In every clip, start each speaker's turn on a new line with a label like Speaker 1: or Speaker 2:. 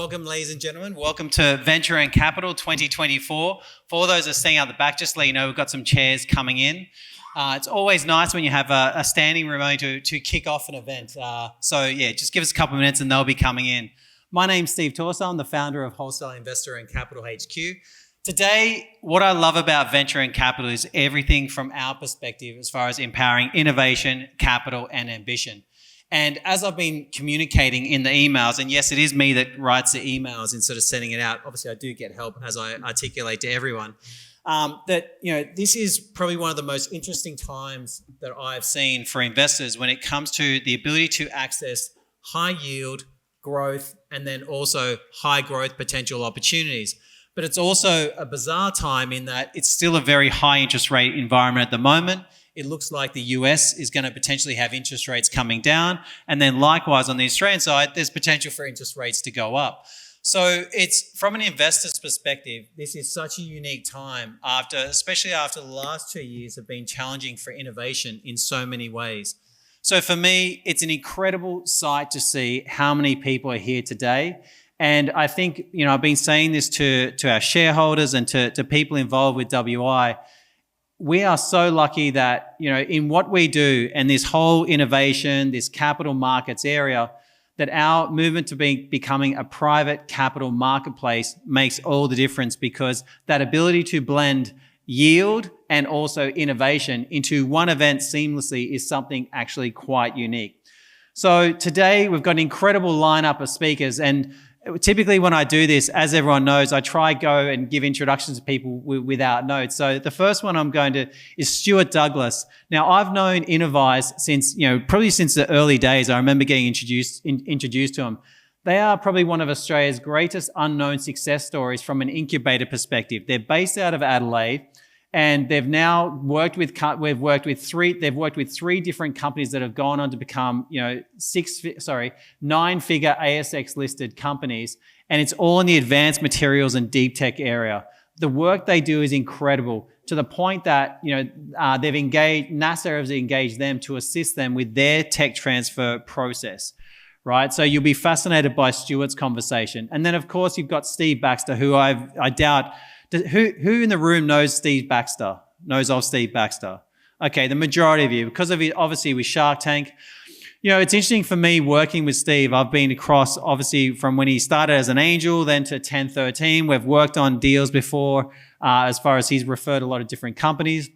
Speaker 1: Welcome, ladies and gentlemen. Welcome to Venture and Capital 2024. For those that are staying out the back, just to let you know, we've got some chairs coming in. It's always nice when you have a standing room only to kick off an event. Just give us a couple of minutes and they'll be coming in. My name's Steve Torsa. I'm the founder of Wholesale Investor and Capital HQ. Today, what I love about venture and capital is everything from our perspective as far as empowering innovation, capital, and ambition. And as I've been communicating in the emails, and yes, it is me that writes the emails instead of sending it out. Obviously, I do get help as I articulate to everyone. This is probably one of the most interesting times that I've seen for investors when it comes to the ability to access high yield growth and then also high growth potential opportunities. But it's also a bizarre time in that it's still a very high interest rate environment at the moment. It looks like the US is going to potentially have interest rates coming down. And then likewise on the Australian side, there's potential for interest rates to go up. So it's from an investor's perspective, this is such a unique time especially after the last 2 years have been challenging for innovation in so many ways. So for me, it's an incredible sight to see how many people are here today. And I think, I've been saying this to our shareholders and to people involved with WI. We are so lucky that, in what we do and this whole innovation, this capital markets area, that our movement to becoming a private capital marketplace makes all the difference, because that ability to blend yield and also innovation into one event seamlessly is something actually quite unique. So today we've got an incredible lineup of speakers, and typically when I do this, as everyone knows, I try go and give introductions to people without notes. So the first one I'm going to is Stuart Douglas. Now, I've known Innovise since, probably since the early days. I remember getting introduced to them. They are probably one of Australia's greatest unknown success stories from an incubator perspective. They're based out of Adelaide, and they've now worked with three different companies that have gone on to become, 9-figure ASX listed companies. And it's all in the advanced materials and deep tech area. The work they do is incredible, to the point that, NASA has engaged them to assist them with their tech transfer process. Right, so you'll be fascinated by Stuart's conversation. And then of course you've got Steve Baxter, who I doubt, who in the room knows Steve Baxter? Knows of Steve Baxter? Okay, the majority of you, because of it, obviously with Shark Tank. It's interesting for me working with Steve. I've been across, obviously, from when he started as an angel, then to 1013. We've worked on deals before, as far as he's referred a lot of different companies.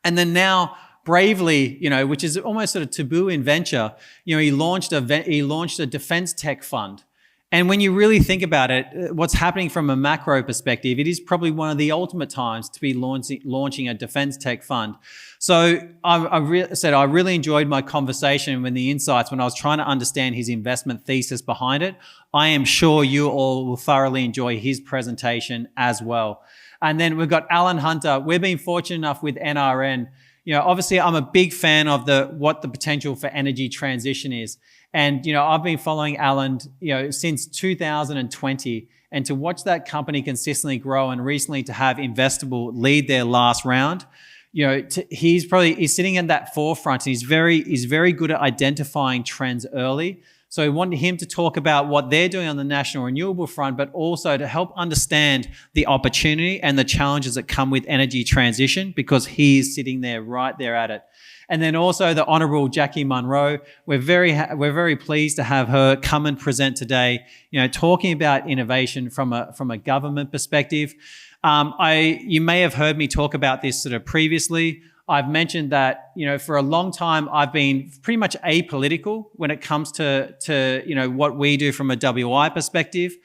Speaker 1: And then now, bravely, which is almost sort of taboo in venture, he launched a defense tech fund. And when you really think about it, what's happening from a macro perspective, it is probably one of the ultimate times to be launching a defense tech fund. So I really enjoyed my conversation and the insights when I was trying to understand his investment thesis behind it. I am sure you all will thoroughly enjoy his presentation as well. And then we've got Alan Hunter. We've been fortunate enough with NRN. Obviously I'm a big fan of what the potential for energy transition is. And, I've been following Alan, since 2020, and to watch that company consistently grow, and recently to have Investable lead their last round, he's sitting in that forefront, and he's very good at identifying trends early. So we wanted him to talk about what they're doing on the national renewable front, but also to help understand the opportunity and the challenges that come with energy transition, because he's sitting there right there at it. And then also the Honourable Jackie Munro. We're very pleased to have her come and present today, talking about innovation from a government perspective. You may have heard me talk about this sort of previously. I've mentioned that, for a long time, I've been pretty much apolitical when it comes to what we do from a WI perspective.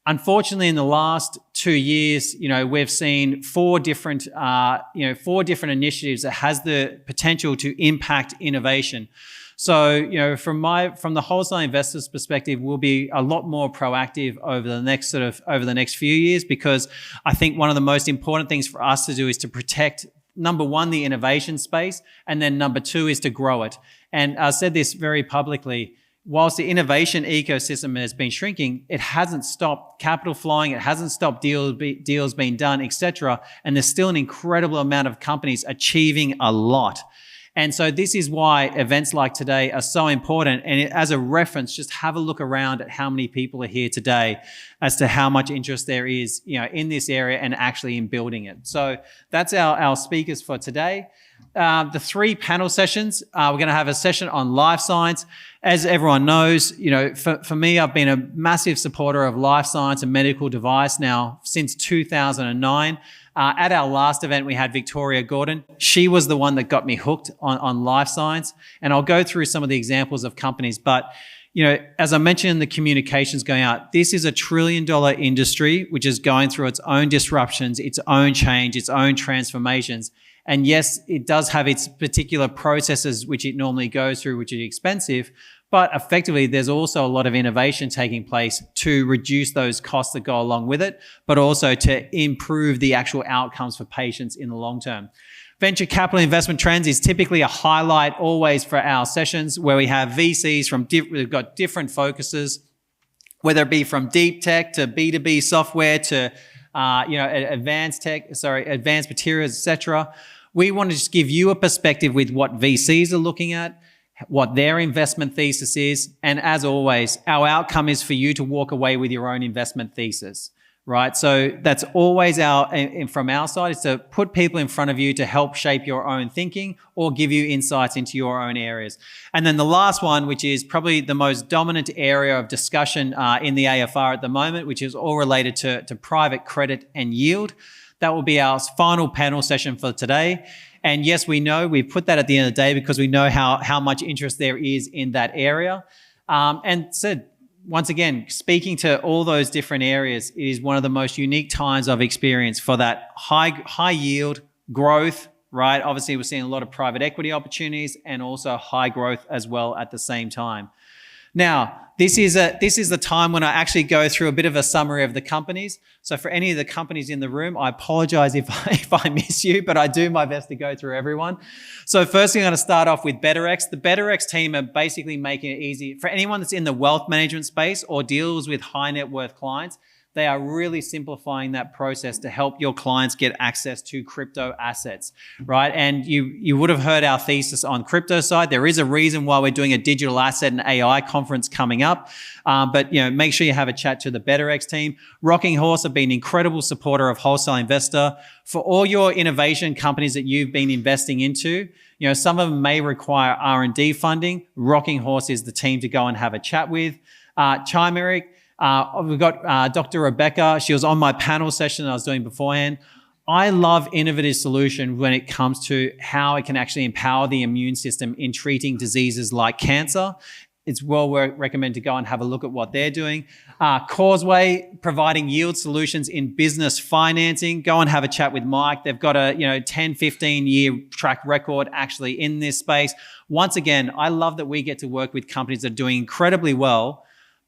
Speaker 1: Unfortunately, in the last 2 years, we've seen four different initiatives that has the potential to impact innovation. So, from the wholesale investors' perspective, we'll be a lot more proactive over the next few years, because I think one of the most important things for us to do is to protect, number one, the innovation space, and then number two is to grow it. And I said this very publicly. Whilst the innovation ecosystem has been shrinking, it hasn't stopped capital flowing, it hasn't stopped deals being done, etc. And there's still an incredible amount of companies achieving a lot. And so this is why events like today are so important. And as a reference, just have a look around at how many people are here today as to how much interest there is, in this area and actually in building it. So that's our speakers for today. The 3 panel sessions, we're going to have a session on life science. As everyone knows, for me, I've been a massive supporter of life science and medical device now since 2009. At our last event, we had Victoria Gordon. She was the one that got me hooked on life science. And I'll go through some of the examples of companies. But, as I mentioned in the communications going out, this is a $1 trillion industry, which is going through its own disruptions, its own change, its own transformations. And yes, it does have its particular processes, which it normally goes through, which are expensive. But effectively, there's also a lot of innovation taking place to reduce those costs that go along with it, but also to improve the actual outcomes for patients in the long term. Venture capital investment trends is typically a highlight always for our sessions where we have VCs we've got different focuses, whether it be from deep tech to B2B software to advanced materials, etc. We want to just give you a perspective with what VCs are looking at, what their investment thesis is. And as always, our outcome is for you to walk away with your own investment thesis, right? So that's always from our side, is to put people in front of you to help shape your own thinking or give you insights into your own areas. And then the last one, which is probably the most dominant area of discussion in the AFR at the moment, which is all related to private credit and yield. That will be our final panel session for today. And yes, we know we put that at the end of the day because we know how much interest there is in that area. And said, once again, speaking to all those different areas, it is one of the most unique times I've experienced for that high yield growth, right? Obviously, we're seeing a lot of private equity opportunities and also high growth as well at the same time. Now, this is the time when I actually go through a bit of a summary of the companies. So for any of the companies in the room, I apologize if I miss you, but I do my best to go through everyone. So firstly, I'm going to start off with BetterX. The BetterX team are basically making it easy for anyone that's in the wealth management space or deals with high net worth clients. They are really simplifying that process to help your clients get access to crypto assets, right? And you would have heard our thesis on crypto side. There is a reason why we're doing a digital asset and AI conference coming up. But make sure you have a chat to the BetterX team. Rocking Horse have been an incredible supporter of Wholesale Investor. For all your innovation companies that you've been investing into, some of them may require R&D funding. Rocking Horse is the team to go and have a chat with. Chimeric. We've got Dr. Rebecca. She was on my panel session that I was doing beforehand. I love innovative solutions when it comes to how it can actually empower the immune system in treating diseases like cancer. It's well recommended to go and have a look at what they're doing. Causeway, providing yield solutions in business financing. Go and have a chat with Mike. They've got a 10, 15-year track record actually in this space. Once again, I love that we get to work with companies that are doing incredibly well,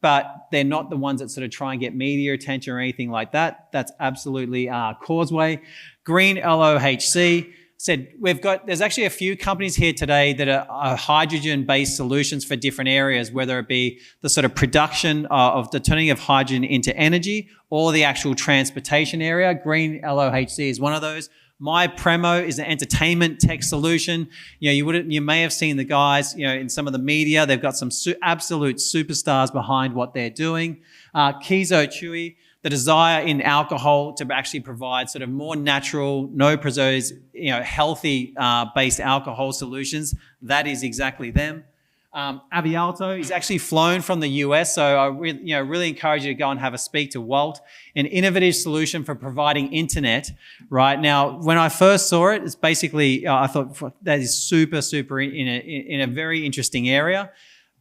Speaker 1: but they're not the ones that sort of try and get media attention or anything like that. That's absolutely Causeway. Green LOHC said there's actually a few companies here today that are hydrogen-based solutions for different areas, whether it be the sort of production of the turning of hydrogen into energy or the actual transportation area. Green LOHC is one of those. My Premo is an entertainment tech solution. You may have seen the guys, in some of the media. They've got some absolute superstars behind what they're doing. Kizo Chewy, the desire in alcohol to actually provide sort of more natural, no preservatives, healthy based alcohol solutions. That is exactly them. Avialto is actually flown from the US, so I really encourage you to go and have a speak to Walt. An innovative solution for providing internet. Right now, when I first saw it, it's basically I thought that is super in a very interesting area.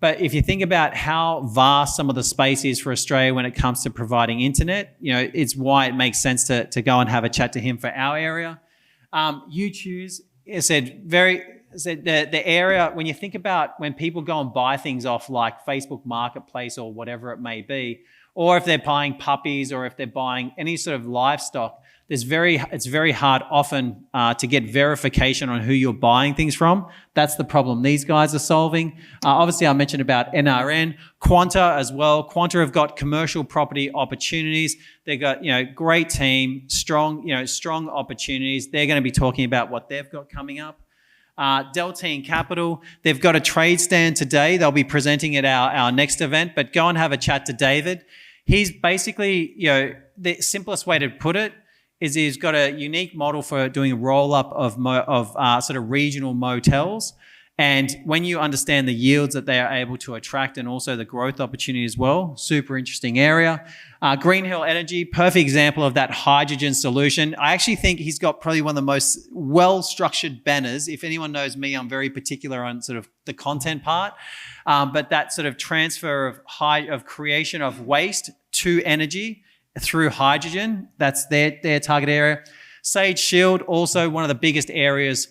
Speaker 1: But if you think about how vast some of the space is for Australia when it comes to providing internet, it's why it makes sense to go and have a chat to him for our area. YouTube's the area, when you think about when people go and buy things off like Facebook Marketplace or whatever it may be, or if they're buying puppies or if they're buying any sort of livestock, it's very hard often to get verification on who you're buying things from. That's the problem these guys are solving. Obviously, I mentioned about NRN, Quanta as well. Quanta have got commercial property opportunities. They've got great team, strong opportunities. They're going to be talking about what they've got coming up. Deltine Capital, they've got a trade stand today. They'll be presenting at our next event, but go and have a chat to David. He's basically, the simplest way to put it is he's got a unique model for doing a roll-up of sort of regional motels. And when you understand the yields that they are able to attract and also the growth opportunity as well, super interesting area. Green Hill Energy, perfect example of that hydrogen solution. I actually think he's got probably one of the most well-structured banners. If anyone knows me, I'm very particular on sort of the content part. But that sort of transfer of creation of waste to energy through hydrogen, that's their target area. Sage Shield, also one of the biggest areas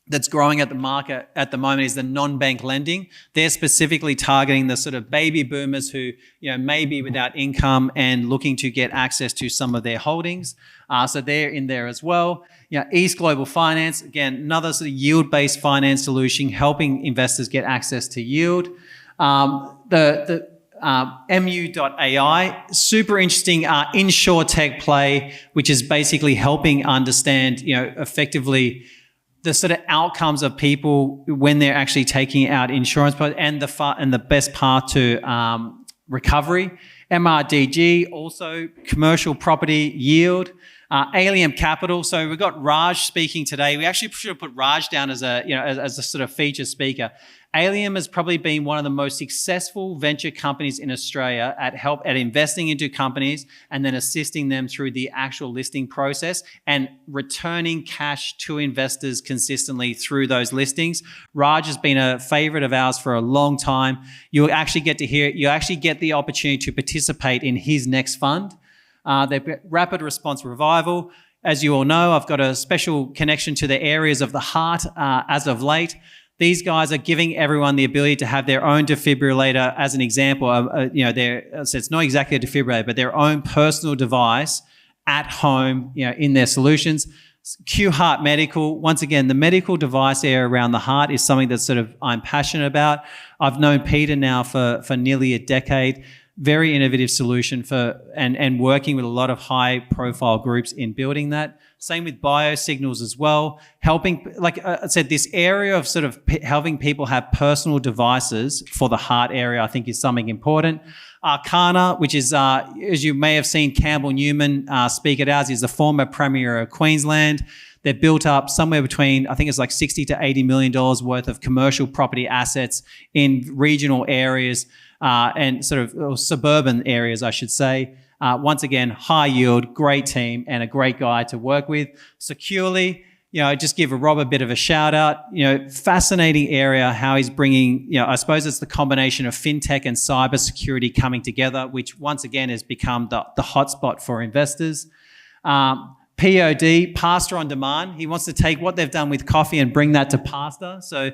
Speaker 1: that's growing at the market at the moment is the non-bank lending. They're specifically targeting the sort of baby boomers who, may be without income and looking to get access to some of their holdings. So they're in there as well. East Global Finance, again, another sort of yield-based finance solution, helping investors get access to yield. The mu.ai, super interesting insurtech play, which is basically helping understand, effectively the sort of outcomes of people when they're actually taking out insurance and the best path to recovery. MRDG, also commercial property yield. Alien Capital. So we've got Raj speaking today. We actually should have put Raj down as a sort of featured speaker. Alien has probably been one of the most successful venture companies in Australia at investing into companies and then assisting them through the actual listing process and returning cash to investors consistently through those listings. Raj has been a favorite of ours for a long time. You actually get the opportunity to participate in his next fund. The Rapid Response Revival. As you all know, I've got a special connection to the areas of the heart as of late. These guys are giving everyone the ability to have their own defibrillator as an example. So it's not exactly a defibrillator, but their own personal device at home, in their solutions. Q Heart Medical, once again, the medical device area around the heart is something that I'm passionate about. I've known Peter now for nearly a decade. Very innovative solution and working with a lot of high profile groups in building that. Same with biosignals as well. Helping, like I said, this area of sort of helping people have personal devices for the heart area, I think is something important. Arcana, which is, as you may have seen Campbell Newman speak at ours, is the former Premier of Queensland. They've built up somewhere between, I think it's like $60 to $80 million worth of commercial property assets in regional areas and or suburban areas, I should say. Once again, high yield, great team, and a great guy to work with. Securely, just give Rob a bit of a shout out. Fascinating area, how he's bringing, I suppose it's the combination of fintech and cybersecurity coming together, which once again has become the hotspot for investors. POD, Pasta on Demand. He wants to take what they've done with coffee and bring that to pasta. So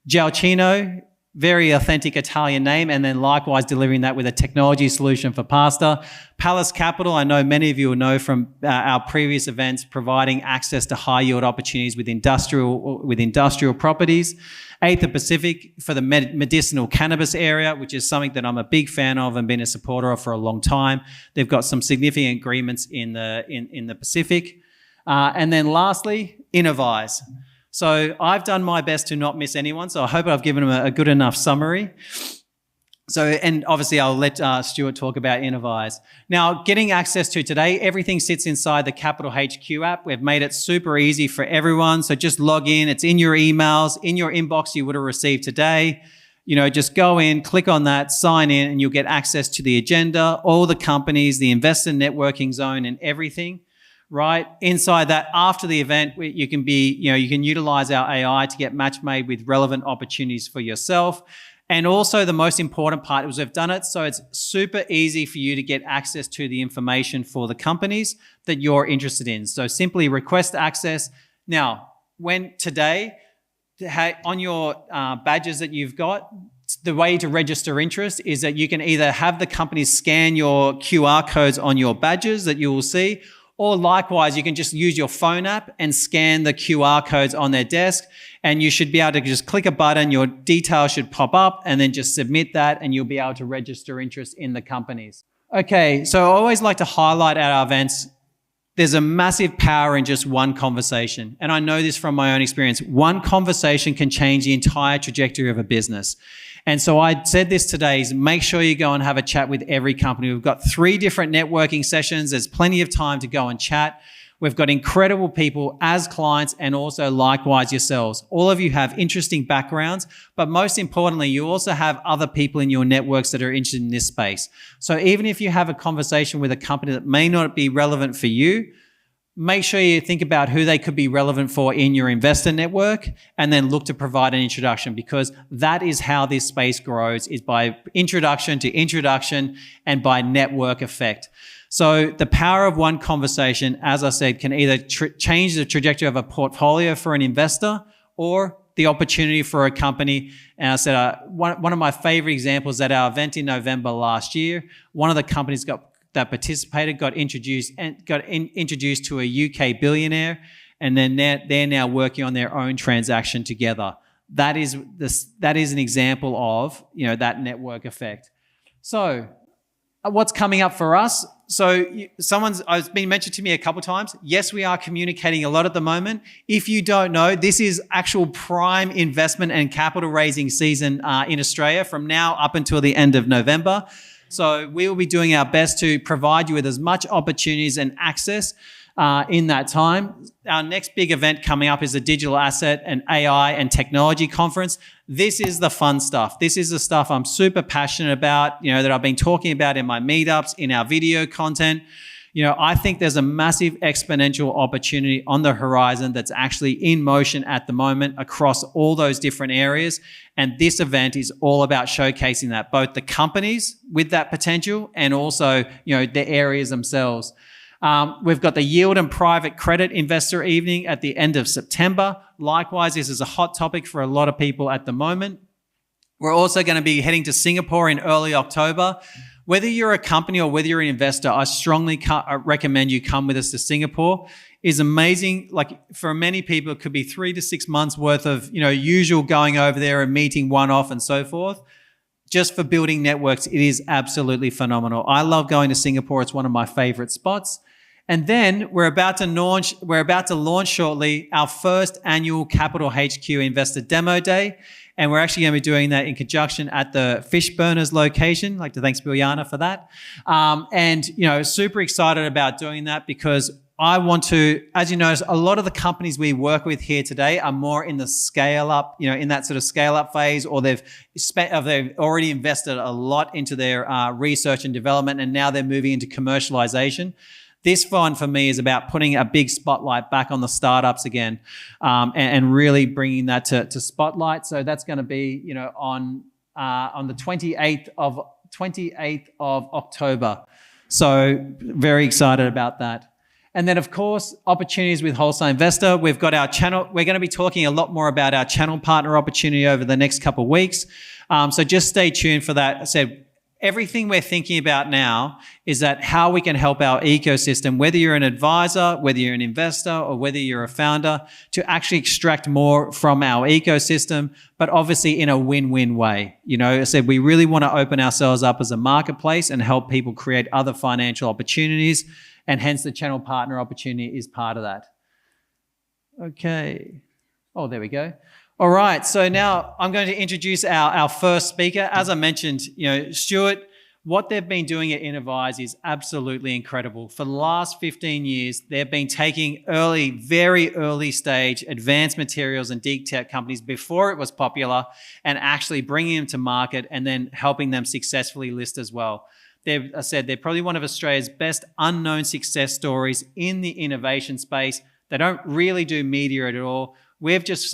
Speaker 1: Gialcino, very authentic Italian name, and then likewise delivering that with a technology solution for pasta. Palace Capital, I know many of you will know from our previous events, providing access to high yield opportunities with industrial properties. Eighth Pacific for the medicinal cannabis area, which is something that I'm a big fan of and been a supporter of for a long time. They've got some significant agreements in the Pacific. And then lastly, Innovise. So I've done my best to not miss anyone, so I hope I've given them a good enough summary. So, and obviously I'll let Stuart talk about Innovise. Now, getting access to today, everything sits inside the Capital HQ app. We've made it super easy for everyone, so just log in. It's in your emails, in your inbox you would have received today. Just go in, click on that, sign in, and you'll get access to the agenda, all the companies, the investor networking zone, and everything. Right inside that, after the event, you can utilize our AI to get match made with relevant opportunities for yourself. And also the most important part is we've done it so it's super easy for you to get access to the information for the companies that you're interested in. So simply request access. Now, today, on your badges that you've got, the way to register interest is that you can either have the companies scan your QR codes on your badges that you will see, or likewise, you can just use your phone app and scan the QR codes on their desk, and you should be able to just click a button, your details should pop up, and then just submit that, and you'll be able to register interest in the companies. Okay, so I always like to highlight at our events there's a massive power in just one conversation. And I know this from my own experience. One conversation can change the entire trajectory of a business. And so I said this today is make sure you go and have a chat with every company. We've got 3 different networking sessions. There's plenty of time to go and chat. We've got incredible people as clients and also likewise yourselves. All of you have interesting backgrounds, but most importantly, you also have other people in your networks that are interested in this space. So even if you have a conversation with a company that may not be relevant for you, make sure you think about who they could be relevant for in your investor network and then look to provide an introduction, because that is how this space grows, is by introduction to introduction and by network effect. So the power of one conversation, as I said, can either change the trajectory of a portfolio for an investor or the opportunity for a company. And I said, one of my favorite examples at our event in November last year, one of the companies that participated got introduced to a UK billionaire, and then they're now working on their own transaction together. That is an example of that network effect. So what's coming up for us? So it's been mentioned to me a couple of times. Yes, we are communicating a lot at the moment. If you don't know, this is actual prime investment and capital raising season in Australia from now up until the end of November. So we will be doing our best to provide you with as much opportunities and access in that time. Our next big event coming up is the Digital Asset and AI and Technology Conference. This is the fun stuff. This is the stuff I'm super passionate about, that I've been talking about in my meetups, in our video content. I think there's a massive exponential opportunity on the horizon that's actually in motion at the moment across all those different areas. And this event is all about showcasing that, both the companies with that potential and also, the areas themselves. We've got the Yield and Private Credit Investor Evening at the end of September. Likewise, this is a hot topic for a lot of people at the moment. We're also going to be heading to Singapore in early October. Whether you're a company or whether you're an investor, I strongly recommend you come with us to Singapore. It's amazing. Like for many people, it could be 3 to 6 months worth of, usual going over there and meeting one-off and so forth. Just for building networks, it is absolutely phenomenal. I love going to Singapore. It's one of my favorite spots. And then we're about to launch shortly our first annual Capital HQ Investor Demo Day. And we're actually going to be doing that in conjunction at the Fishburners location. I'd like to thank Biljana for that. Super excited about doing that because I want to, as you notice, a lot of the companies we work with here today are more in the scale up, in that sort of scale up phase, or they've already invested a lot into their research and development, and now they're moving into commercialization. This one for me is about putting a big spotlight back on the startups again, and really bringing that to spotlight. So that's going to be, on the 28th of October. So very excited about that. And then, of course, opportunities with Wholesale Investor. We've got our channel. We're going to be talking a lot more about our channel partner opportunity over the next couple of weeks. So just stay tuned for that. I said, everything we're thinking about now is that how we can help our ecosystem, whether you're an advisor, whether you're an investor, or whether you're a founder, to actually extract more from our ecosystem, but obviously in a win-win way. I said we really want to open ourselves up as a marketplace and help people create other financial opportunities, and hence the channel partner opportunity is part of that. Okay. Oh, there we go. All right, so now I'm going to introduce our first speaker. As I mentioned, Stuart, what they've been doing at Innovise is absolutely incredible. For the last 15 years, they've been taking very early stage advanced materials and deep tech companies before it was popular and actually bringing them to market and then helping them successfully list as well. They're probably one of Australia's best unknown success stories in the innovation space. They don't really do media at all. We've just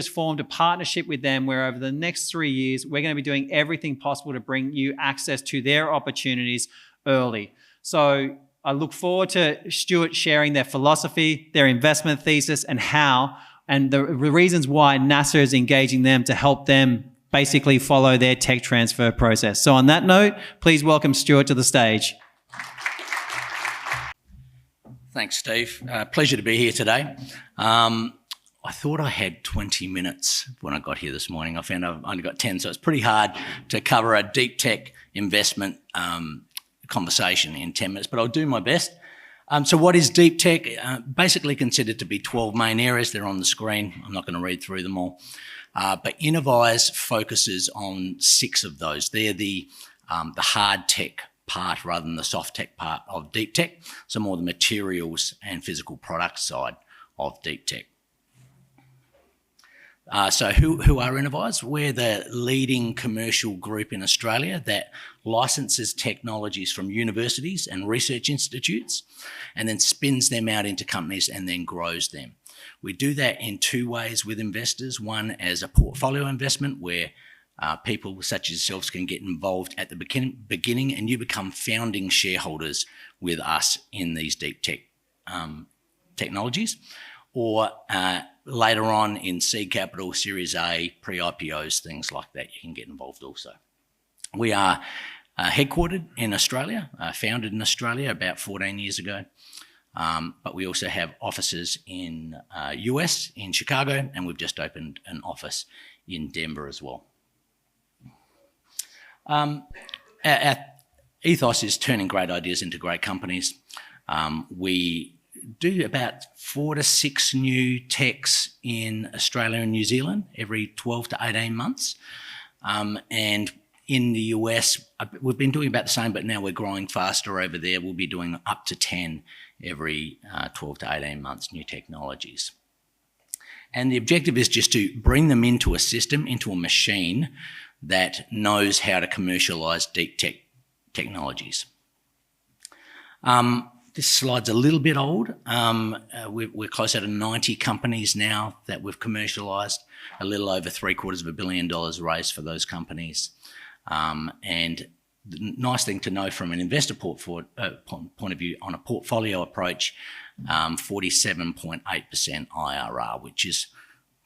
Speaker 1: formed a partnership with them where over the next 3 years, we're going to be doing everything possible to bring you access to their opportunities early. So I look forward to Stuart sharing their philosophy, their investment thesis, and the reasons why NASA is engaging them to help them basically follow their tech transfer process. So on that note, please welcome Stuart to the stage.
Speaker 2: Thanks, Steve. Pleasure to be here today. I thought I had 20 minutes when I got here this morning. I found I've only got 10, so it's pretty hard to cover a deep tech investment conversation in 10 minutes, but I'll do my best. So what is deep tech? Basically considered to be 12 main areas. They're on the screen. I'm not going to read through them all. But Innovise focuses on 6 of those. They're the hard tech part rather than the soft tech part of deep tech. So more the materials and physical product side of deep tech. So who are Innovise? We're the leading commercial group in Australia that licenses technologies from universities and research institutes and then spins them out into companies and then grows them. We do that in 2 ways with investors. One as a portfolio investment where people such as yourselves can get involved at the beginning and you become founding shareholders with us in these deep tech technologies. Or later on in seed capital, Series A, pre-IPOs, things like that, you can get involved also. We are headquartered in Australia, founded in Australia about 14 years ago, but we also have offices in US, in Chicago, and we've just opened an office in Denver as well. Our ethos is turning great ideas into great companies. We do about 4 to 6 new techs in Australia and New Zealand every 12 to 18 months. And in the US, we've been doing about the same, but now we're growing faster over there. We'll be doing up to 10 every 12 to 18 months, new technologies. And the objective is just to bring them into a system, into a machine that knows how to commercialise deep tech technologies. This slide's a little bit old. We're closer to 90 companies now that we've commercialised, a little over $750 million raised for those companies. And the nice thing to know from an investor point of view, on a portfolio approach, 47.8% IRR, which is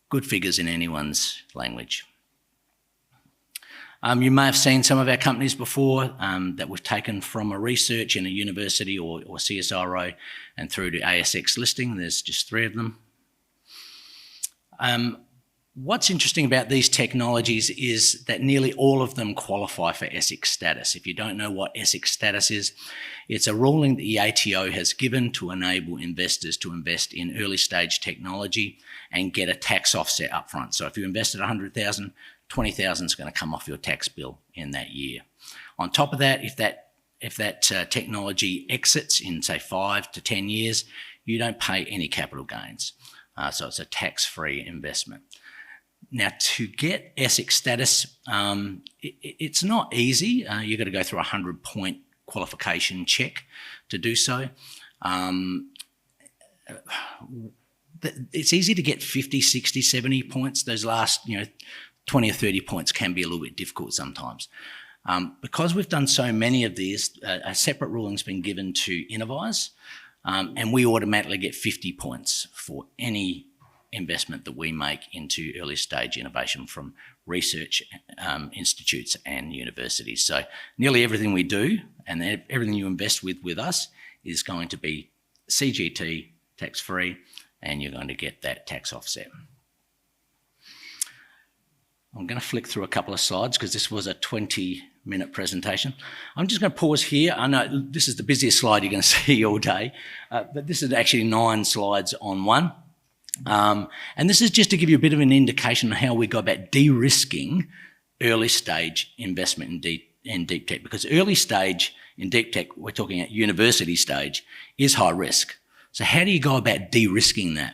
Speaker 2: good figures in anyone's language. You may have seen some of our companies before that we've taken from a research in a university or CSIRO and through to ASX listing. There's just 3 of them. What's interesting about these technologies is that nearly all of them qualify for ASX status. If you don't know what ASX status is, it's a ruling that the ATO has given to enable investors to invest in early stage technology and get a tax offset upfront. So if you invested $100,000, $20,000 is going to come off your tax bill in that year. On top of that, if that technology exits in, say, 5 to 10 years, you don't pay any capital gains. So it's a tax-free investment. Now, to get ASX status, it's not easy. You've got to go through a 100-point qualification check to do so. It's easy to get 50, 60, 70 points. Those last, 20 or 30 points can be a little bit difficult sometimes. Because we've done so many of these, a separate ruling's been given to Innovise, and we automatically get 50 points for any investment that we make into early stage innovation from research institutes and universities. So nearly everything we do and everything you invest with us is going to be CGT, tax-free, and you're going to get that tax offset. I'm going to flick through a couple of slides because this was a 20-minute presentation. I'm just going to pause here. I know this is the busiest slide you're going to see all day, but this is actually 9 slides on one. And this is just to give you a bit of an indication on how we go about de-risking early stage investment in deep tech, because early stage in deep tech, we're talking at university stage, is high risk. So how do you go about de-risking that?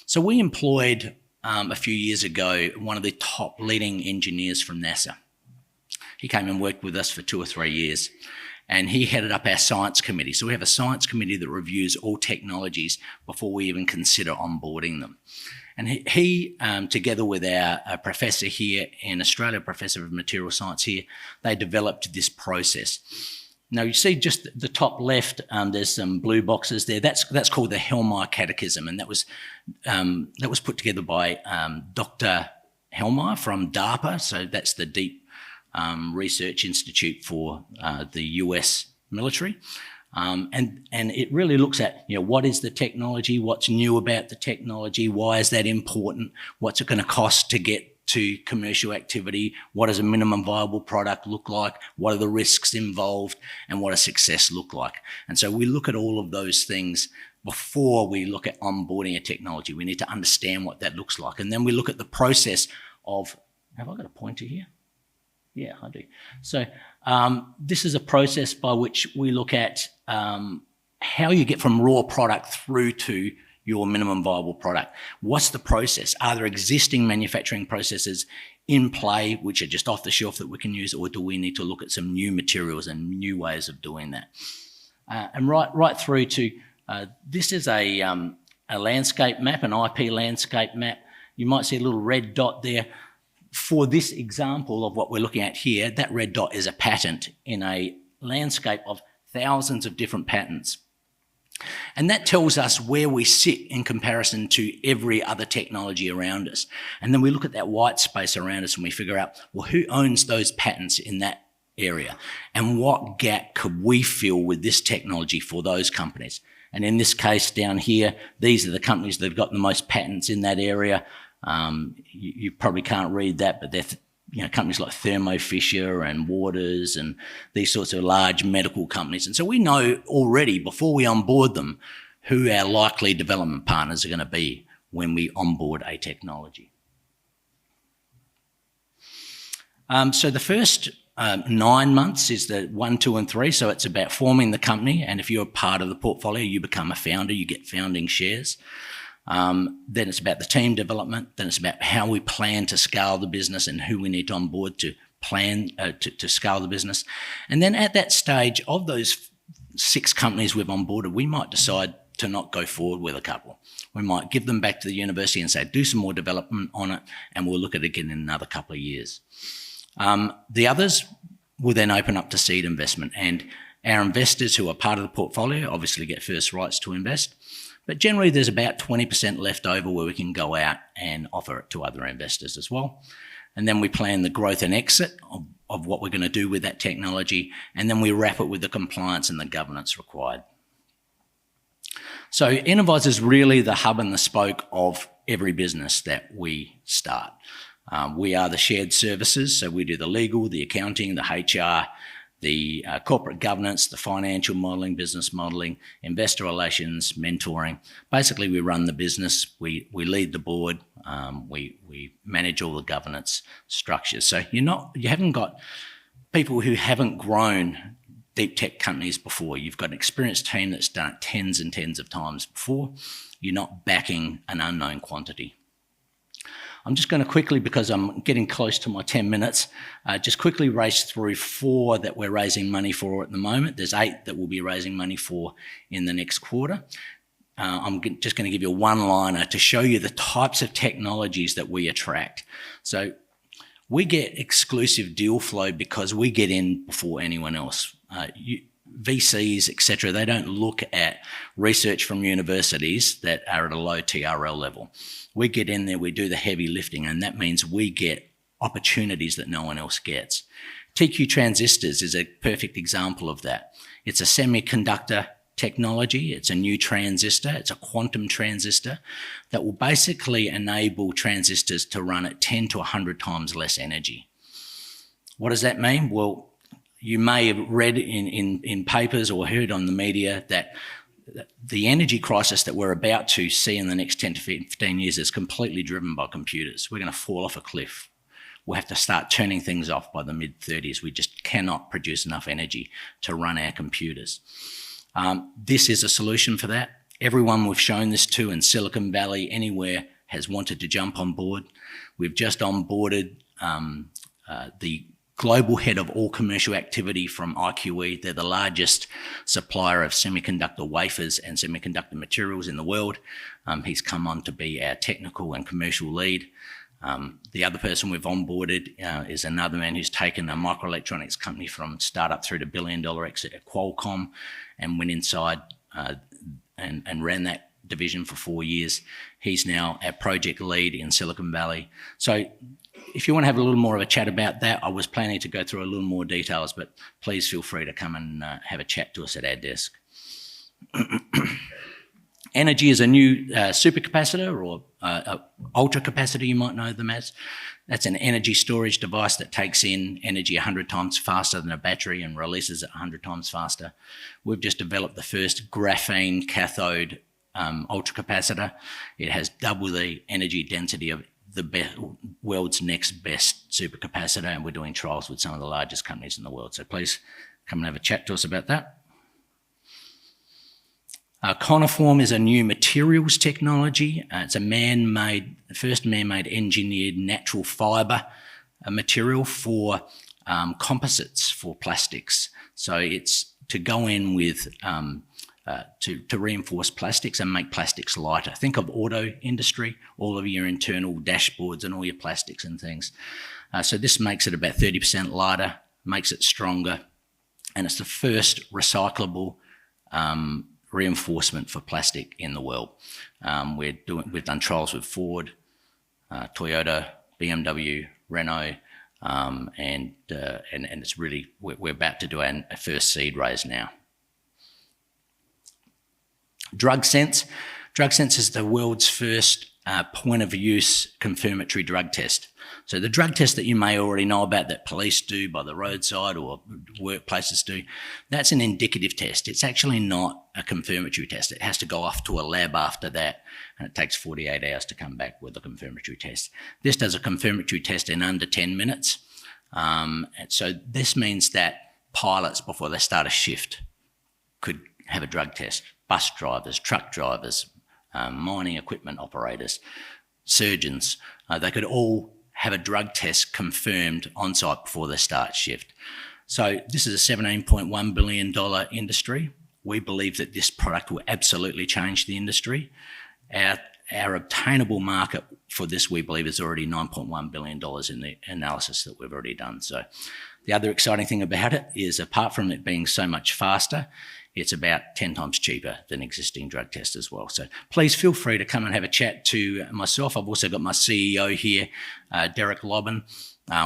Speaker 2: So we employed a few years ago one of the top leading engineers from NASA. He came and worked with us for 2 or 3 years, and he headed up our science committee. So we have a science committee that reviews all technologies before we even consider onboarding them. And he together with our professor here in Australia, professor of material science here, they developed this process. Now you see just the top left, there's some blue boxes there. That's called the Hellmeyer Catechism, and that was put together by Dr. Hellmeyer from DARPA. So that's the Deep Research Institute for the US military. And it really looks at, what is the technology, what's new about the technology, why is that important, what's it going to cost to get to commercial activity. What does a minimum viable product look like? What are the risks involved? And what does success look like? And so we look at all of those things before we look at onboarding a technology. We need to understand what that looks like. And then we look at the process of, have I got a pointer here? Yeah, I do. So this is a process by which we look at how you get from raw product through to your minimum viable product. What's the process? Are there existing manufacturing processes in play which are just off the shelf that we can use, or do we need to look at some new materials and new ways of doing that? And right through to, this is a landscape map, an IP landscape map. You might see a little red dot there. For this example of what we're looking at here, that red dot is a patent in a landscape of thousands of different patents. And that tells us where we sit in comparison to every other technology around us. And then we look at that white space around us and we figure out, well, who owns those patents in that area? And what gap could we fill with this technology for those companies? And in this case down here, these are the companies that have got the most patents in that area. You probably can't read that, but they're companies like Thermo Fisher and Waters and these sorts of large medical companies. And so we know already before we onboard them who our likely development partners are going to be when we onboard a technology. So the first 9 months is the 1, 2, and 3. So it's about forming the company. And if you're a part of the portfolio, you become a founder, you get founding shares. Then it's about the team development. Then it's about how we plan to scale the business and who we need to onboard to plan to scale the business. And then at that stage of those 6 companies we've onboarded, we might decide to not go forward with a couple. We might give them back to the university and say, do some more development on it, and we'll look at it again in another couple of years. The others will then open up to seed investment, and our investors who are part of the portfolio obviously get first rights to invest. But generally, there's about 20% left over where we can go out and offer it to other investors as well. And then we plan the growth and exit of what we're going to do with that technology, and then we wrap it with the compliance and the governance required. So Innovise is really the hub and the spoke of every business that we start. We are the shared services, so we do the legal, the accounting, the HR, the corporate governance, the financial modelling, business modelling, investor relations, mentoring. Basically, we run the business, we lead the board, we manage all the governance structures. So you haven't got people who haven't grown deep tech companies before. You've got an experienced team that's done it tens and tens of times before. You're not backing an unknown quantity. I'm just going to quickly, because I'm getting close to my 10 minutes, just quickly race through 4 that we're raising money for at the moment. There's 8 that we'll be raising money for in the next quarter. I'm just going to give you a one-liner to show you the types of technologies that we attract. So we get exclusive deal flow because we get in before anyone else. VCs, etc., they don't look at research from universities that are at a low TRL level. We get in there, we do the heavy lifting, and that means we get opportunities that no one else gets. TQ transistors is a perfect example of that. It's a semiconductor technology, it's a new transistor, it's a quantum transistor that will basically enable transistors to run at 10 to 100 times less energy. What does that mean? Well, you may have read in papers or heard on the media that the energy crisis that we're about to see in the next 10 to 15 years is completely driven by computers. We're going to fall off a cliff. We'll have to start turning things off by the mid-30s. We just cannot produce enough energy to run our computers. This is a solution for that. Everyone we've shown this to in Silicon Valley, anywhere, has wanted to jump on board. We've just onboarded the global head of all commercial activity from IQE. They're the largest supplier of semiconductor wafers and semiconductor materials in the world. He's come on to be our technical and commercial lead. The other person we've onboarded is another man who's taken a microelectronics company from startup through to $1 billion exit at Qualcomm and went inside and ran that division for 4 years. He's now our project lead in Silicon Valley. So if you want to have a little more of a chat about that, I was planning to go through a little more details, but please feel free to come and have a chat to us at our desk. Energy is a new supercapacitor or ultra capacitor, you might know them as. That's an energy storage device that takes in energy 100 times faster than a battery and releases it 100 times faster. We've just developed the first graphene cathode ultra capacitor. It has double the energy density of the world's next best supercapacitor, and we're doing trials with some of the largest companies in the world. So please come and have a chat to us about that. Coniform is a new materials technology. It's a first man-made engineered natural fibre material for composites, for plastics. So it's to go in with, to reinforce plastics and make plastics lighter. Think of auto industry, all of your internal dashboards and all your plastics and things. So this makes it about 30% lighter, makes it stronger, and it's the first recyclable reinforcement for plastic in the world. We've done trials with Ford, Toyota, BMW, Renault, and it's really, we're about to do our first seed raise now. DrugSense. DrugSense is the world's first point of use confirmatory drug test. So the drug test that you may already know about that police do by the roadside or workplaces do, that's an indicative test. It's actually not a confirmatory test. It has to go off to a lab after that, and it takes 48 hours to come back with a confirmatory test. This does a confirmatory test in under 10 minutes. And so this means that pilots, before they start a shift, could have a drug test. Bus drivers, truck drivers, mining equipment operators, surgeons, they could all have a drug test confirmed on site before they start shift. So this is a $17.1 billion industry. We believe that this product will absolutely change the industry. Our obtainable market for this, we believe, is already $9.1 billion in the analysis that we've already done. So the other exciting thing about it is, apart from it being so much faster, it's about 10 times cheaper than existing drug tests as well. So please feel free to come and have a chat to myself. I've also got my CEO here, Derek Lobban.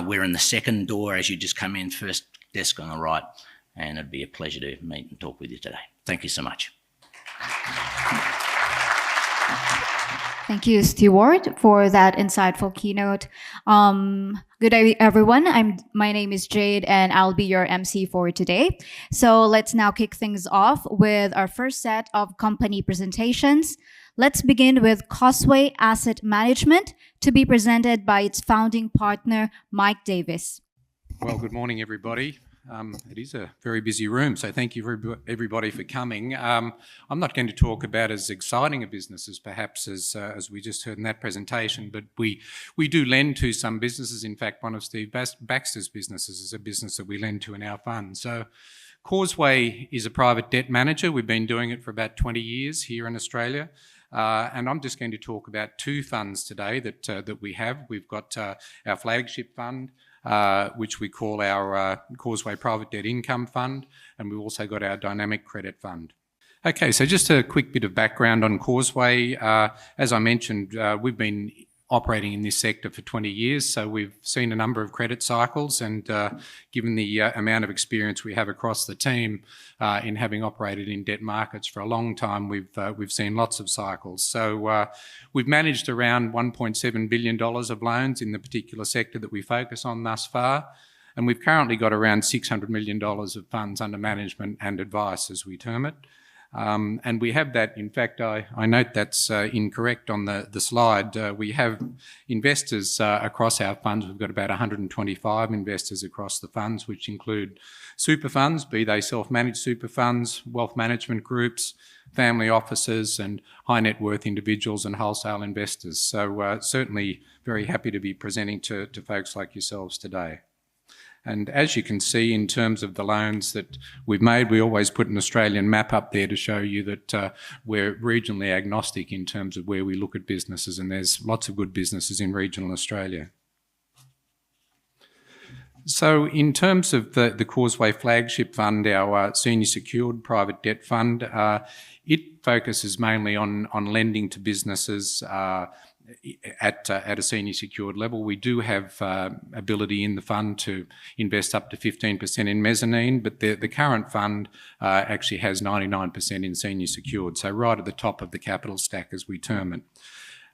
Speaker 2: We're in the second door as you just come in, first desk on the right, and it'd be a pleasure to meet and talk with you today. Thank you so much.
Speaker 3: Thank you, Stuart, for that insightful keynote. Good day, everyone. My name is Jade, and I'll be your MC for today. So let's now kick things off with our first set of company presentations. Let's begin with Causeway Asset Management, to be presented by its founding partner, Mike Davis.
Speaker 4: Well, good morning, everybody. It is a very busy room, so thank you everybody for coming. I'm not going to talk about as exciting a business as perhaps as we just heard in that presentation, but we do lend to some businesses. In fact, one of Steve Baxter's businesses is a business that we lend to in our fund. So Causeway is a private debt manager. We've been doing it for about 20 years here in Australia. And I'm just going to talk about two funds today that we have. We've got our flagship fund, which we call our Causeway Private Debt Income Fund, and we've also got our Dynamic Credit Fund. Okay, so just a quick bit of background on Causeway. As I mentioned, we've been operating in this sector for 20 years, so we've seen a number of credit cycles, and given the amount of experience we have across the team in having operated in debt markets for a long time, we've seen lots of cycles. So we've managed around $1.7 billion of loans in the particular sector that we focus on thus far, and we've currently got around $600 million of funds under management and advice, as we term it. And we have that, in fact, I note that's incorrect on the slide. We have investors across our funds. We've got about 125 investors across the funds, which include super funds, be they self-managed super funds, wealth management groups, family offices, and high net worth individuals and wholesale investors. So certainly very happy to be presenting to folks like yourselves today. And as you can see, in terms of the loans that we've made, we always put an Australian map up there to show you that we're regionally agnostic in terms of where we look at businesses, and there's lots of good businesses in regional Australia. So in terms of the Causeway Flagship Fund, our senior secured private debt fund, it focuses mainly on lending to businesses at a senior secured level. We do have ability in the fund to invest up to 15% in mezzanine, but the current fund actually has 99% in senior secured, so right at the top of the capital stack as we term it.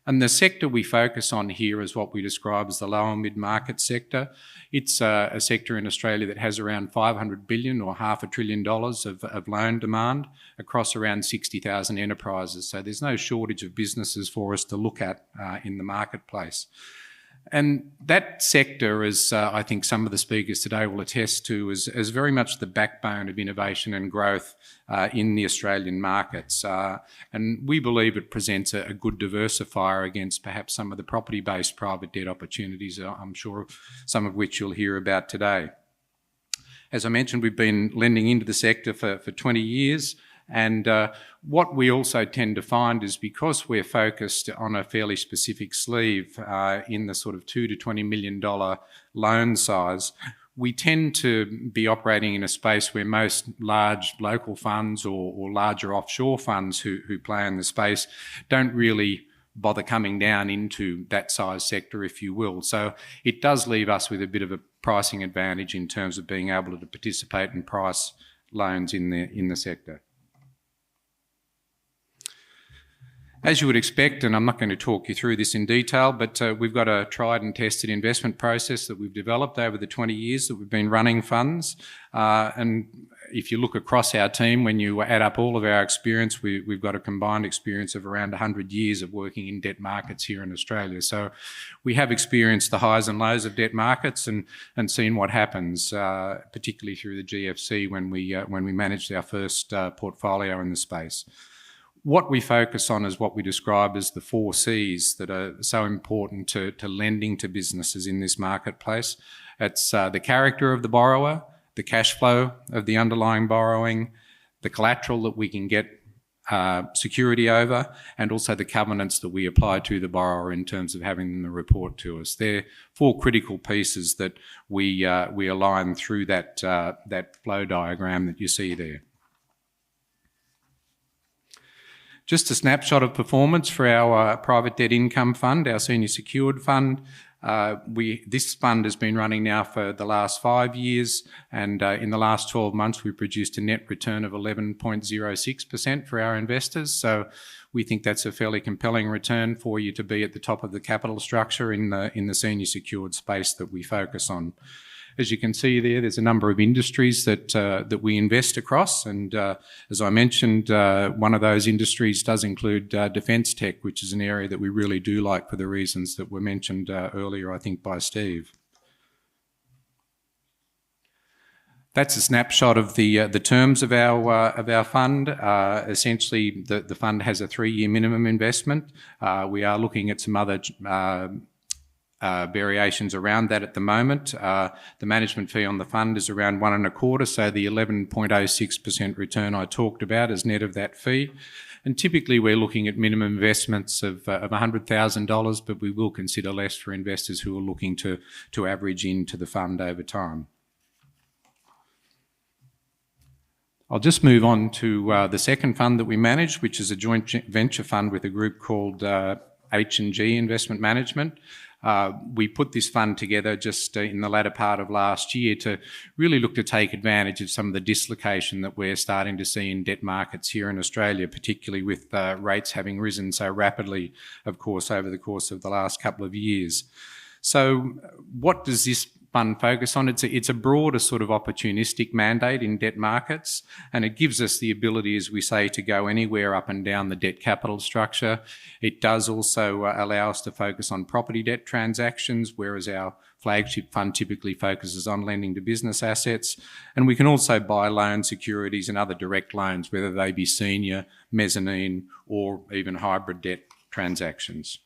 Speaker 4: And the sector we focus on here is what we describe as the lower mid-market sector. It's a sector in Australia that has around $500 billion or $500 billion of loan demand across around 60,000 enterprises. So there's no shortage of businesses for us to look at in the marketplace. And that sector, as I think some of the speakers today will attest to, is very much the backbone of innovation and growth in the Australian markets. And we believe it presents a good diversifier against perhaps some of the property-based private debt opportunities, I'm sure some of which you'll hear about today. As I mentioned, we've been lending into the sector for 20 years. And what we also tend to find is because we're focused on a fairly specific sleeve in the sort of $2 to $20 million loan size, we tend to be operating in a space where most large local funds or larger offshore funds who play in the space don't really bother coming down into that size sector, if you will. So it does leave us with a bit of a pricing advantage in terms of being able to participate and price loans in the sector. As you would expect, and I'm not going to talk you through this in detail, but we've got a tried and tested investment process that we've developed over the 20 years that we've been running funds. And if you look across our team, when you add up all of our experience, we've got a combined experience of around 100 years of working in debt markets here in Australia. So we have experienced the highs and lows of debt markets and seen what happens, particularly through the GFC when we managed our first portfolio in the space. What we focus on is what we describe as the 4 Cs that are so important to lending to businesses in this marketplace. It's the character of the borrower, the cash flow of the underlying borrowing, the collateral that we can get security over, and also the covenants that we apply to the borrower in terms of having them report to us. They're 4 critical pieces that we align through that flow diagram that you see there. Just a snapshot of performance for our private debt income fund, our senior secured fund. This fund has been running now for the last 5 years, and in the last 12 months we've produced a net return of 11.06% for our investors. So we think that's a fairly compelling return for you to be at the top of the capital structure in the senior secured space that we focus on. As you can see there's a number of industries that we invest across, and as I mentioned, one of those industries does include defence tech, which is an area that we really do like for the reasons that were mentioned earlier, I think, by Steve. That's a snapshot of the terms of our fund. Essentially, the fund has a 3-year minimum investment. We are looking at some other variations around that at the moment. The management fee on the fund is around 1.25%, so the 11.06% return I talked about is net of that fee. And typically we're looking at minimum investments of $100,000, but we will consider less for investors who are looking to average into the fund over time. I'll just move on to the second fund that we manage, which is a joint venture fund with a group called H&G Investment Management. We put this fund together just in the latter part of last year to really look to take advantage of some of the dislocation that we're starting to see in debt markets here in Australia, particularly with rates having risen so rapidly, of course, over the course of the last couple of years. So what does this fund focus on? It's a broader sort of opportunistic mandate in debt markets, and it gives us the ability, as we say, to go anywhere up and down the debt capital structure. It does also allow us to focus on property debt transactions, whereas our flagship fund typically focuses on lending to business assets. And we can also buy loan securities and other direct loans, whether they be senior, mezzanine, or even hybrid debt transactions.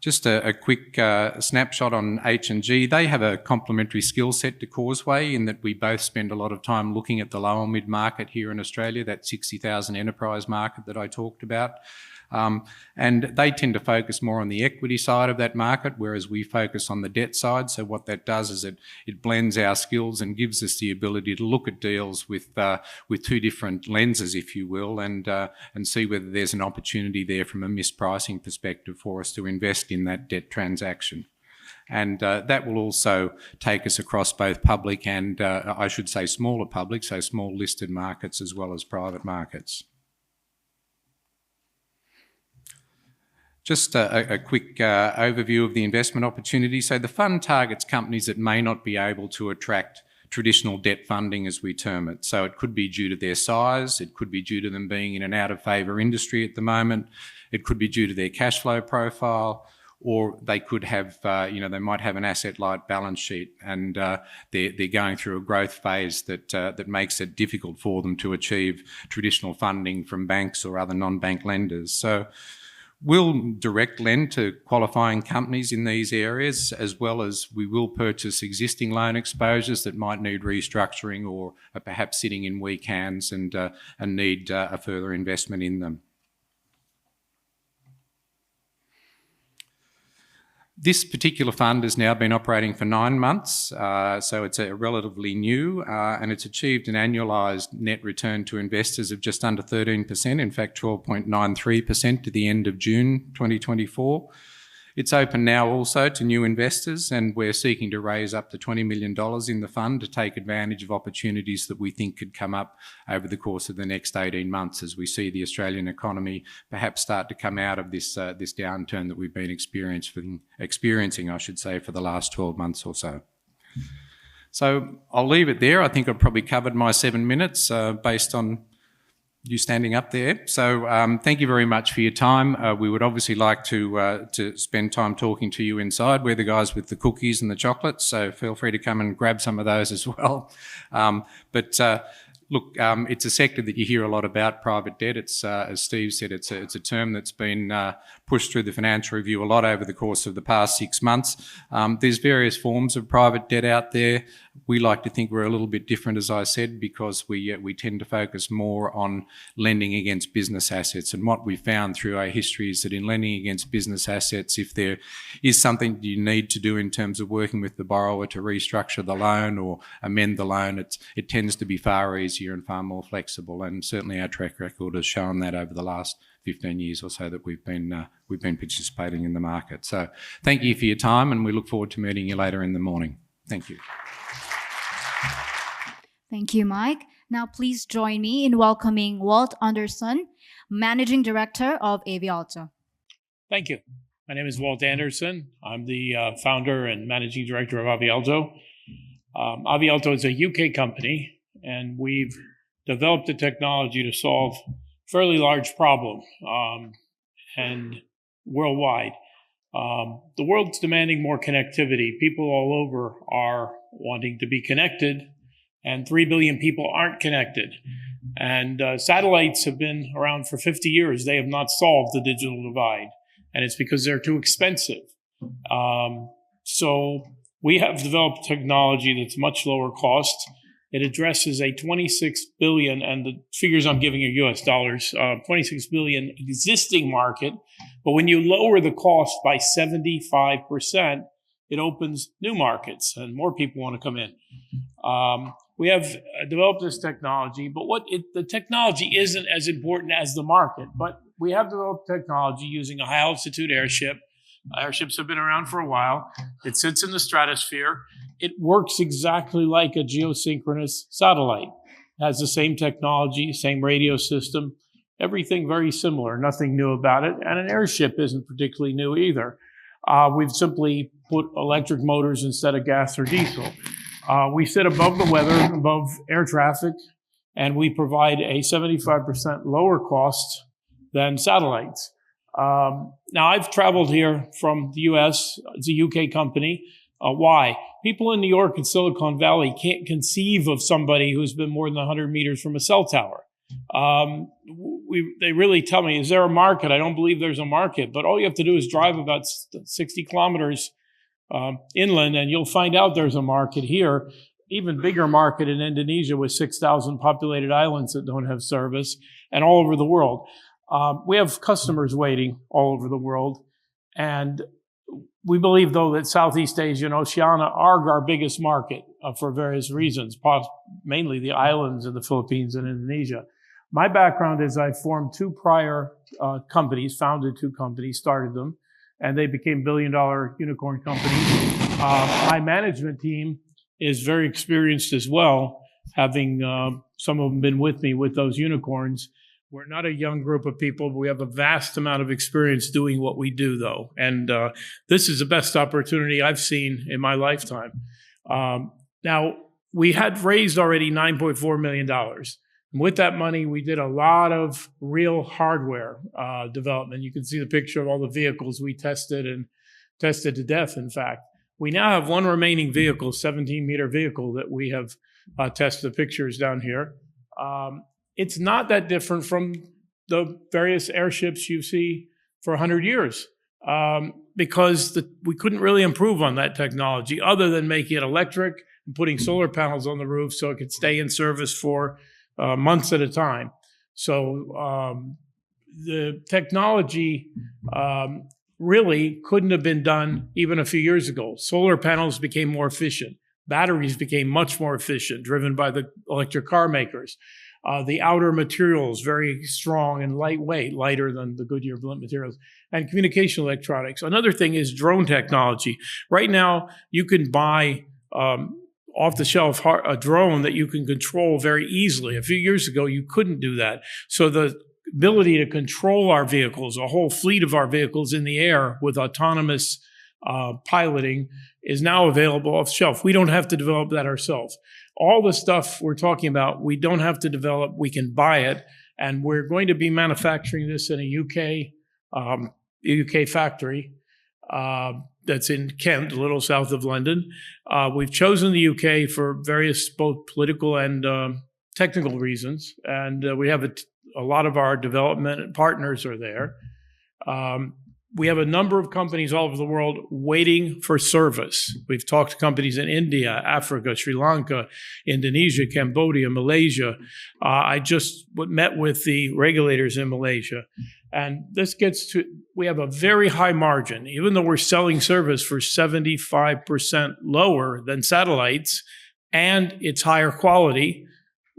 Speaker 4: Just a quick snapshot on H&G. They have a complementary skill set to Causeway in that we both spend a lot of time looking at the lower mid-market here in Australia, that 60,000 enterprise market that I talked about. And they tend to focus more on the equity side of that market, whereas we focus on the debt side. So what that does is it blends our skills and gives us the ability to look at deals with two different lenses, if you will, and see whether there's an opportunity there from a mispricing perspective for us to invest in that debt transaction. And that will also take us across both public and, I should say, smaller public, so small listed markets as well as private markets. Just a quick overview of the investment opportunity. So the fund targets companies that may not be able to attract traditional debt funding, as we term it. So it could be due to their size, it could be due to them being in an out-of-favour industry at the moment, it could be due to their cash flow profile, or they could have, they might have an asset-light balance sheet and they're going through a growth phase that makes it difficult for them to achieve traditional funding from banks or other non-bank lenders. So we'll direct lend to qualifying companies in these areas, as well as we will purchase existing loan exposures that might need restructuring or are perhaps sitting in weak hands and need a further investment in them. This particular fund has now been operating for 9 months, so it's relatively new, and it's achieved an annualised net return to investors of just under 13%, in fact 12.93% to the end of June 2024. It's open now also to new investors, and we're seeking to raise up to $20 million in the fund to take advantage of opportunities that we think could come up over the course of the next 18 months as we see the Australian economy perhaps start to come out of this downturn that we've been experiencing, I should say, for the last 12 months or so. So I'll leave it there. I think I've probably covered my 7 minutes based on you standing up there. So thank you very much for your time. We would obviously like to spend time talking to you inside. We're the guys with the cookies and the chocolates, so feel free to come and grab some of those as well. Look, it's a sector that you hear a lot about, private debt. It's, as Steve said, it's a term that's been pushed through the Financial Review a lot over the course of the past 6 months. There's various forms of private debt out there. We like to think we're a little bit different, as I said, because we tend to focus more on lending against business assets. And what we found through our history is that in lending against business assets, if there is something you need to do in terms of working with the borrower to restructure the loan or amend the loan, it tends to be far easier and far more flexible. And certainly our track record has shown that over the last 15 years or so that we've been participating in the market. So thank you for your time, and we look forward to meeting you later in the morning. Thank you.
Speaker 3: Thank you, Mike. Now please join me in welcoming Walt Anderson, Managing Director of Avialto.
Speaker 5: Thank you. My name is Walt Anderson. I'm the founder and Managing Director of Avialto. Avialto is a UK company, and we've developed a technology to solve a fairly large problem and worldwide. The world's demanding more connectivity. People all over are wanting to be connected, and 3 billion people aren't connected. And satellites have been around for 50 years. They have not solved the digital divide, and it's because they're too expensive. So we have developed technology that's much lower cost. It addresses a 26 billion, and the figures I'm giving are US dollars, 26 billion existing market. But when you lower the cost by 75%, it opens new markets and more people want to come in. We have developed this technology, but the technology isn't as important as the market. But we have developed technology using a high altitude airship. Airships have been around for a while. It sits in the stratosphere. It works exactly like a geosynchronous satellite. It has the same technology, same radio system, everything very similar, nothing new about it. And an airship isn't particularly new either. We've simply put electric motors instead of gas or diesel. We sit above the weather, above air traffic, and we provide a 75% lower cost than satellites. Now, I've traveled here from the US. It's a UK company. Why? People in New York and Silicon Valley can't conceive of somebody who's been more than 100 meters from a cell tower. They really tell me, is there a market? I don't believe there's a market, but all you have to do is drive about 60 kilometers inland, and you'll find out there's a market here. Even bigger market in Indonesia with 6,000 populated islands that don't have service, and all over the world. We have customers waiting all over the world. And we believe, though, that Southeast Asia and Oceania are our biggest market for various reasons, mainly the islands of the Philippines and Indonesia. My background is I formed two prior companies, founded two companies, started them, and they became billion-dollar unicorn companies. My management team is very experienced as well, having some of them been with me with those unicorns. We're not a young group of people, but we have a vast amount of experience doing what we do, though. And this is the best opportunity I've seen in my lifetime. Now, we had raised already $9.4 million. And with that money, we did a lot of real hardware development. You can see the picture of all the vehicles we tested and tested to death, in fact. We now have one remaining vehicle, 17-meter vehicle, that we have tested. The pictures down here. It's not that different from the various airships you see for 100 years because we couldn't really improve on that technology other than making it electric and putting solar panels on the roof so it could stay in service for months at a time. So the technology really couldn't have been done even a few years ago. Solar panels became more efficient. Batteries became much more efficient, driven by the electric car makers. The outer materials, very strong and lightweight, lighter than the Goodyear blunt materials, and communication electronics. Another thing is drone technology. Right now, you can buy off-the-shelf a drone that you can control very easily. A few years ago, you couldn't do that. So the ability to control our vehicles, a whole fleet of our vehicles in the air with autonomous piloting is now available off the shelf. We don't have to develop that ourselves. All the stuff we're talking about, we don't have to develop. We can buy it, and we're going to be manufacturing this in a UK factory that's in Kent, a little south of London. We've chosen the UK for various both political and technical reasons, and we have a lot of our development partners are there. We have a number of companies all over the world waiting for service. We've talked to companies in India, Africa, Sri Lanka, Indonesia, Cambodia, Malaysia. I just met with the regulators in Malaysia. And this gets to, we have a very high margin. Even though we're selling service for 75% lower than satellites, and it's higher quality,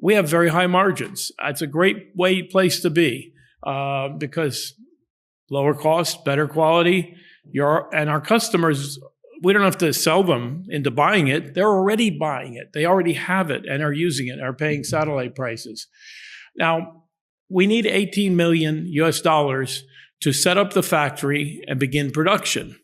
Speaker 5: we have very high margins. It's a great place to be because lower cost, better quality. And our customers, we don't have to sell them into buying it. They're already buying it. They already have it and are using it, are paying satellite prices. Now, we need $18 million to set up the factory and begin production.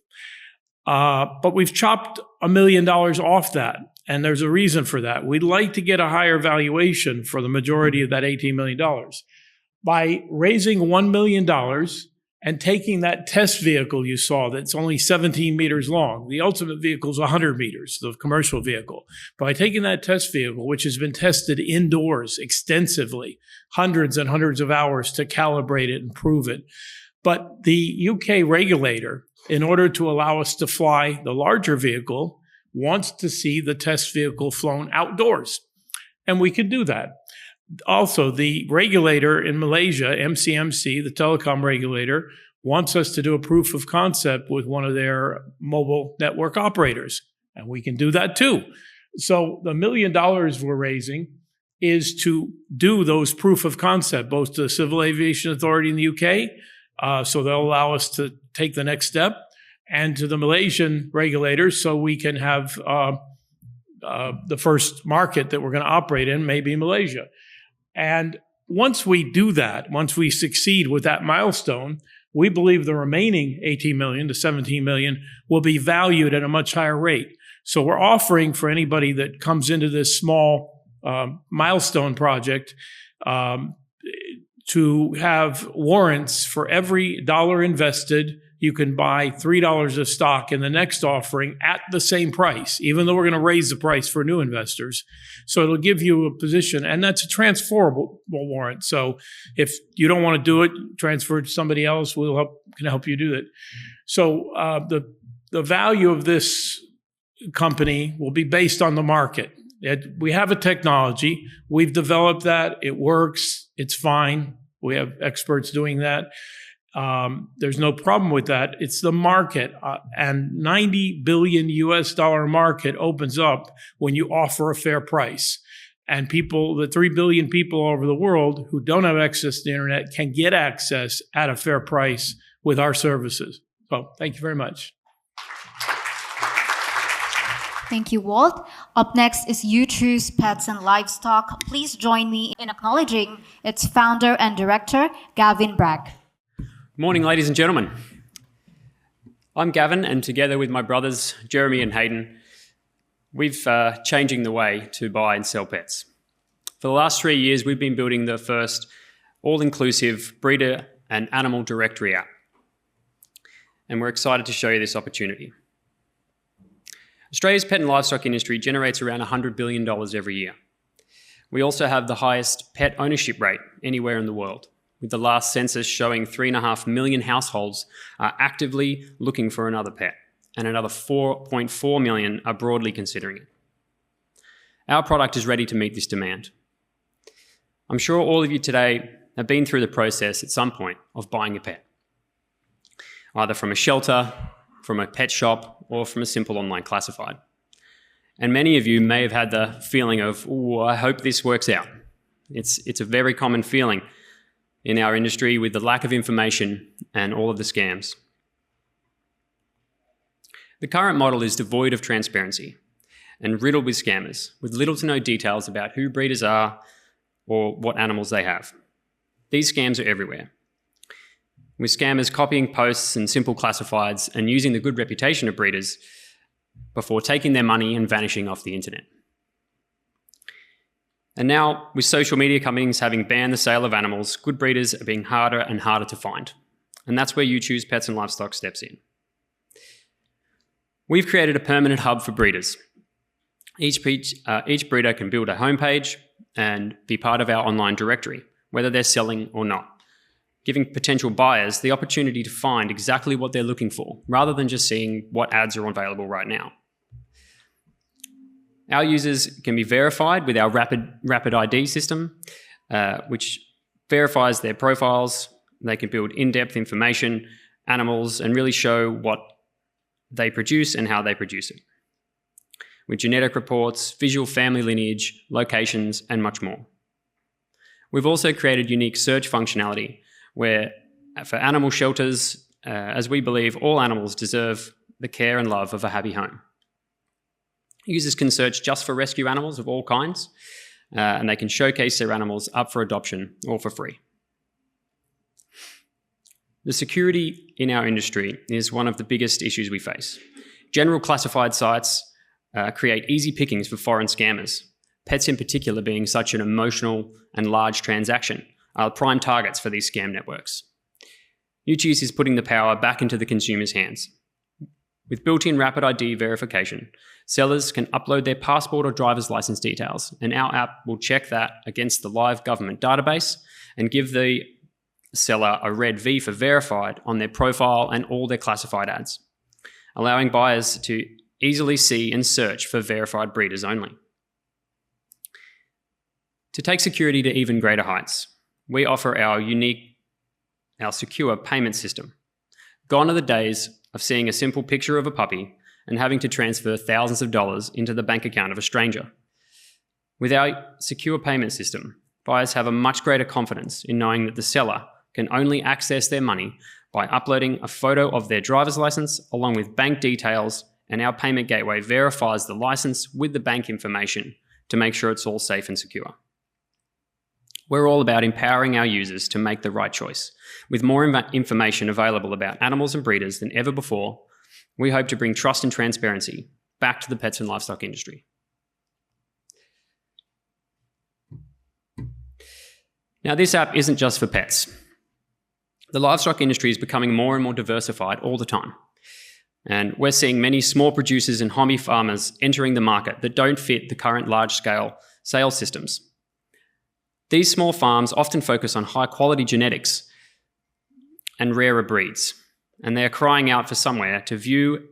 Speaker 5: But we've chopped $1 million off that. And there's a reason for that. We'd like to get a higher valuation for the majority of that $18 million. By raising $1 million and taking that test vehicle you saw that's only 17 meters long, the ultimate vehicle is 100 meters, the commercial vehicle. By taking that test vehicle, which has been tested indoors extensively, hundreds and hundreds of hours to calibrate it and prove it. But the UK regulator, in order to allow us to fly the larger vehicle, wants to see the test vehicle flown outdoors. And we can do that. Also, the regulator in Malaysia, MCMC, the telecom regulator, wants us to do a proof of concept with one of their mobile network operators. And we can do that too. So the $1 million we're raising is to do those proof of concept, both to the Civil Aviation Authority in the UK, so they'll allow us to take the next step, and to the Malaysian regulators so we can have the first market that we're going to operate in, maybe Malaysia. And once we do that, once we succeed with that milestone, we believe the remaining 18 million to 17 million will be valued at a much higher rate. So we're offering for anybody that comes into this small milestone project to have warrants for every dollar invested. You can buy $3 of stock in the next offering at the same price, even though we're going to raise the price for new investors. So it'll give you a position, and that's a transferable warrant. So if you don't want to do it, transfer it to somebody else. Can help you do it. So the value of this company will be based on the market. We have a technology. We've developed that. It works. It's fine. We have experts doing that. There's no problem with that. It's the market, and $90 billion market opens up when you offer a fair price. And people, the 3 billion people all over the world who don't have access to the internet can get access at a fair price with our services. So thank you very much.
Speaker 3: Thank you, Walt. Up next is You Choose Pets and Livestock. Please join me in acknowledging its founder and director, Gavin Bragg.
Speaker 6: Morning, ladies and gentlemen. I'm Gavin, and together with my brothers, Jeremy and Hayden, we've changing the way to buy and sell pets. For the last 3 years, we've been building the first all-inclusive breeder and animal directory app. And we're excited to show you this opportunity. Australia's pet and livestock industry generates around $100 billion every year. We also have the highest pet ownership rate anywhere in the world, with the last census showing 3.5 million households are actively looking for another pet, and another 4.4 million are broadly considering it. Our product is ready to meet this demand. I'm sure all of you today have been through the process at some point of buying a pet, either from a shelter, from a pet shop, or from a simple online classified. And many of you may have had the feeling of, "Ooh, I hope this works out." It's a very common feeling in our industry with the lack of information and all of the scams. The current model is devoid of transparency and riddled with scammers, with little to no details about who breeders are or what animals they have. These scams are everywhere, with scammers copying posts and simple classifieds and using the good reputation of breeders before taking their money and vanishing off the internet. And now, with social media companies having banned the sale of animals, good breeders are being harder and harder to find. And that's where You Choose Pets and Livestock steps in. We've created a permanent hub for breeders. Each breeder can build a homepage and be part of our online directory, whether they're selling or not, giving potential buyers the opportunity to find exactly what they're looking for, rather than just seeing what ads are available right now. Our users can be verified with our rapid ID system, which verifies their profiles. They can build in-depth information, animals, and really show what they produce and how they produce it, with genetic reports, visual family lineage, locations, and much more. We've also created unique search functionality where, for animal shelters, as we believe all animals deserve the care and love of a happy home. Users can search just for rescue animals of all kinds, and they can showcase their animals up for adoption or for free. The security in our industry is one of the biggest issues we face. General classified sites create easy pickings for foreign scammers. Pets in particular, being such an emotional and large transaction, are prime targets for these scam networks. YouChoose is putting the power back into the consumer's hands. With built-in rapid ID verification, sellers can upload their passport or driver's license details, and our app will check that against the live government database and give the seller a red V for verified on their profile and all their classified ads, allowing buyers to easily see and search for verified breeders only. To take security to even greater heights, we offer our secure payment system. Gone are the days of seeing a simple picture of a puppy and having to transfer thousands of dollars into the bank account of a stranger. With our secure payment system, buyers have a much greater confidence in knowing that the seller can only access their money by uploading a photo of their driver's license along with bank details, and our payment gateway verifies the license with the bank information to make sure it's all safe and secure. We're all about empowering our users to make the right choice. With more information available about animals and breeders than ever before, we hope to bring trust and transparency back to the pets and livestock industry. Now, this app isn't just for pets. The livestock industry is becoming more and more diversified all the time. And we're seeing many small producers and hobby farmers entering the market that don't fit the current large-scale sales systems. These small farms often focus on high-quality genetics and rarer breeds, and they're crying out for somewhere to view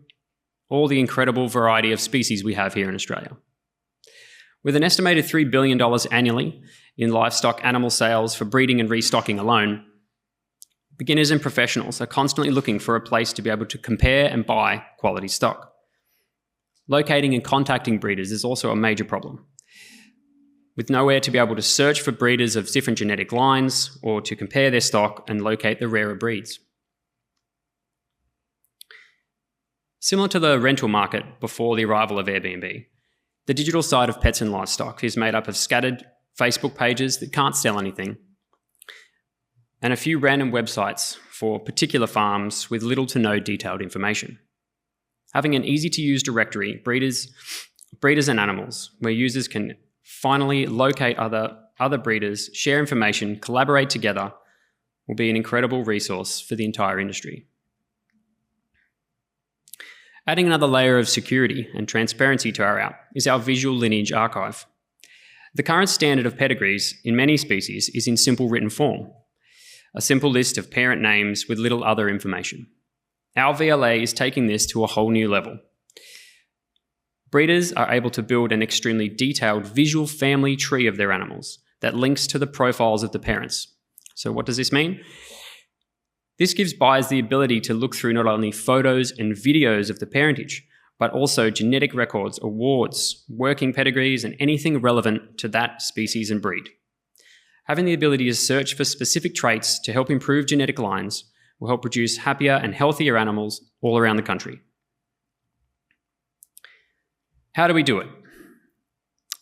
Speaker 6: all the incredible variety of species we have here in Australia. With an estimated $3 billion annually in livestock animal sales for breeding and restocking alone, beginners and professionals are constantly looking for a place to be able to compare and buy quality stock. Locating and contacting breeders is also a major problem, with nowhere to be able to search for breeders of different genetic lines or to compare their stock and locate the rarer breeds. Similar to the rental market before the arrival of Airbnb, the digital side of pets and livestock is made up of scattered Facebook pages that can't sell anything, and a few random websites for particular farms with little to no detailed information. Having an easy-to-use directory, breeders and animals, where users can finally locate other breeders, share information, collaborate together, will be an incredible resource for the entire industry. Adding another layer of security and transparency to our app is our visual lineage archive. The current standard of pedigrees in many species is in simple written form, a simple list of parent names with little other information. Our VLA is taking this to a whole new level. Breeders are able to build an extremely detailed visual family tree of their animals that links to the profiles of the parents. So what does this mean? This gives buyers the ability to look through not only photos and videos of the parentage, but also genetic records, awards, working pedigrees, and anything relevant to that species and breed. Having the ability to search for specific traits to help improve genetic lines will help produce happier and healthier animals all around the country. How do we do it?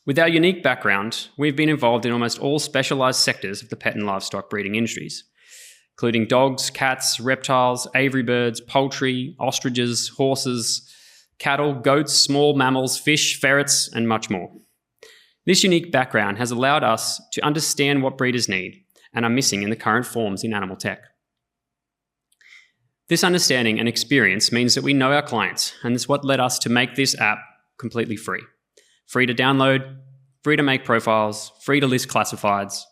Speaker 6: With our unique background, we've been involved in almost all specialised sectors of the pet and livestock breeding industries, including dogs, cats, reptiles, aviary birds, poultry, ostriches, horses, cattle, goats, small mammals, fish, ferrets, and much more. This unique background has allowed us to understand what breeders need and are missing in the current forms in animal tech. This understanding and experience means that we know our clients, and it's what led us to make this app completely free. Free to download, free to make profiles, free to list classifieds,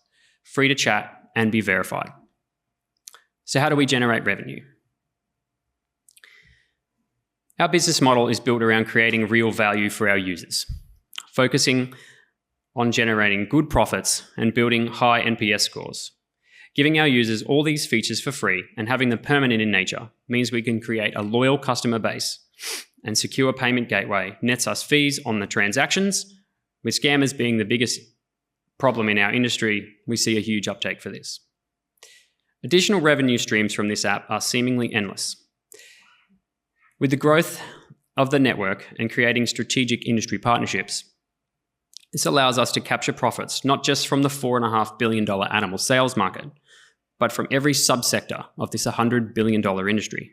Speaker 6: free to chat and be verified. So how do we generate revenue? Our business model is built around creating real value for our users, focusing on generating good profits and building high NPS scores. Giving our users all these features for free and having them permanent in nature means we can create a loyal customer base, and secure payment gateway nets us fees on the transactions. With scammers being the biggest problem in our industry, we see a huge uptake for this. Additional revenue streams from this app are seemingly endless. With the growth of the network and creating strategic industry partnerships, this allows us to capture profits not just from the $4.5 billion animal sales market, but from every subsector of this $100 billion industry,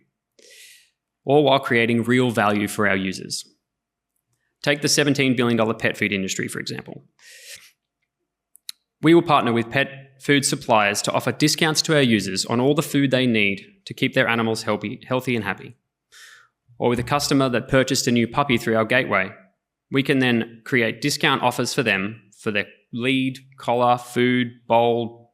Speaker 6: all while creating real value for our users. Take the $17 billion pet food industry, for example. We will partner with pet food suppliers to offer discounts to our users on all the food they need to keep their animals healthy and happy. Or with a customer that purchased a new puppy through our gateway, we can then create discount offers for them for their lead, collar, food, bowl,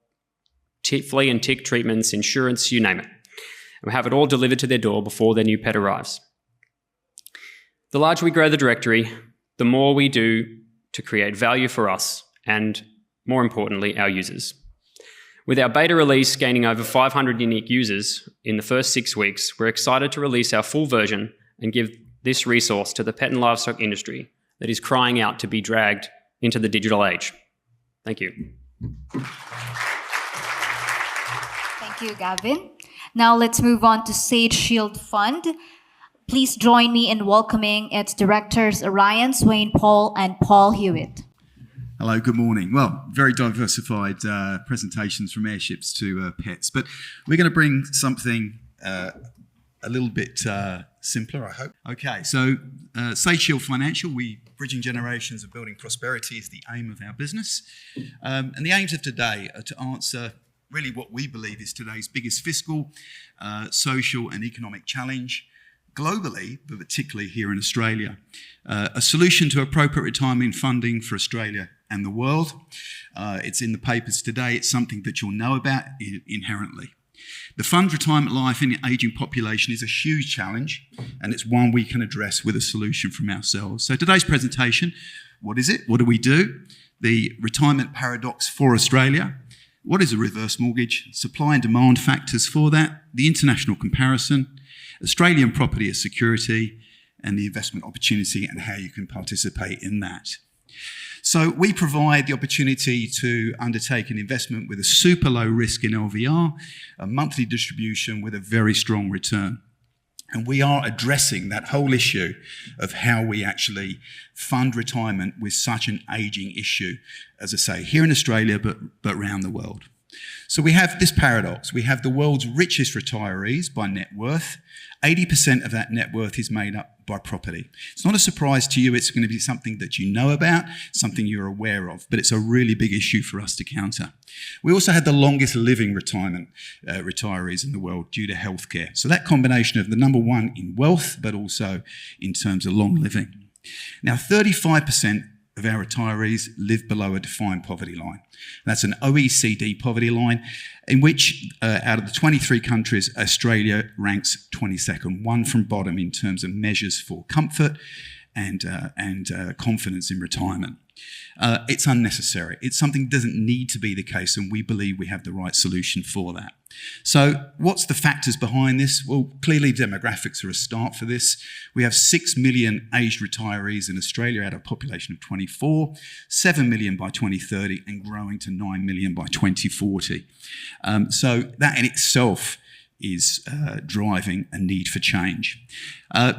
Speaker 6: flea and tick treatments, insurance, you name it. And we have it all delivered to their door before their new pet arrives. The larger we grow the directory, the more we do to create value for us and, more importantly, our users. With our beta release gaining over 500 unique users in the first 6 weeks, we're excited to release our full version and give this resource to the pet and livestock industry that is crying out to be dragged into the digital age. Thank you.
Speaker 3: Thank you, Gavin. Now let's move on to Sage Shield Fund. Please join me in welcoming its directors, Ryan, Swain, Paul, and Paul Hewitt.
Speaker 7: Hello, good morning. Well, very diversified presentations from airships to pets, but we're going to bring something a little bit simpler, I hope. Okay, so Sage Shield Financial, bridging generations of building prosperity is the aim of our business. And the aims of today are to answer really what we believe is today's biggest fiscal, social and economic challenge globally, but particularly here in Australia. A solution to appropriate retirement funding for Australia and the world. It's in the papers today. It's something that you'll know about inherently. The fund's retirement life in the ageing population is a huge challenge, and it's one we can address with a solution from ourselves. So today's presentation, what is it? What do we do? the retirement paradox for Australia. What is a reverse mortgage? Supply and demand factors for that, the international comparison, Australian property as security, and the investment opportunity and how you can participate in that. So we provide the opportunity to undertake an investment with a super low risk in LVR, a monthly distribution with a very strong return. And we are addressing that whole issue of how we actually fund retirement with such an ageing issue, as I say, here in Australia, but around the world. So we have this paradox. We have the world's richest retirees by net worth. 80% of that net worth is made up by property. It's not a surprise to you. It's going to be something that you know about, something you're aware of, but it's a really big issue for us to counter. We also had the longest living retirement retirees in the world due to healthcare. So that combination of the number one in wealth, but also in terms of long living. Now, 35% of our retirees live below a defined poverty line. That's an OECD poverty line in which, out of the 23 countries, Australia ranks 22nd, one from bottom in terms of measures for comfort and confidence in retirement. It's unnecessary. It's something that doesn't need to be the case, and we believe we have the right solution for that. So what's the factors behind this? Well, clearly demographics are a start for this. We have 6 million aged retirees in Australia out of a population of 24, 7 million by 2030, and growing to 9 million by 2040. So that in itself is driving a need for change.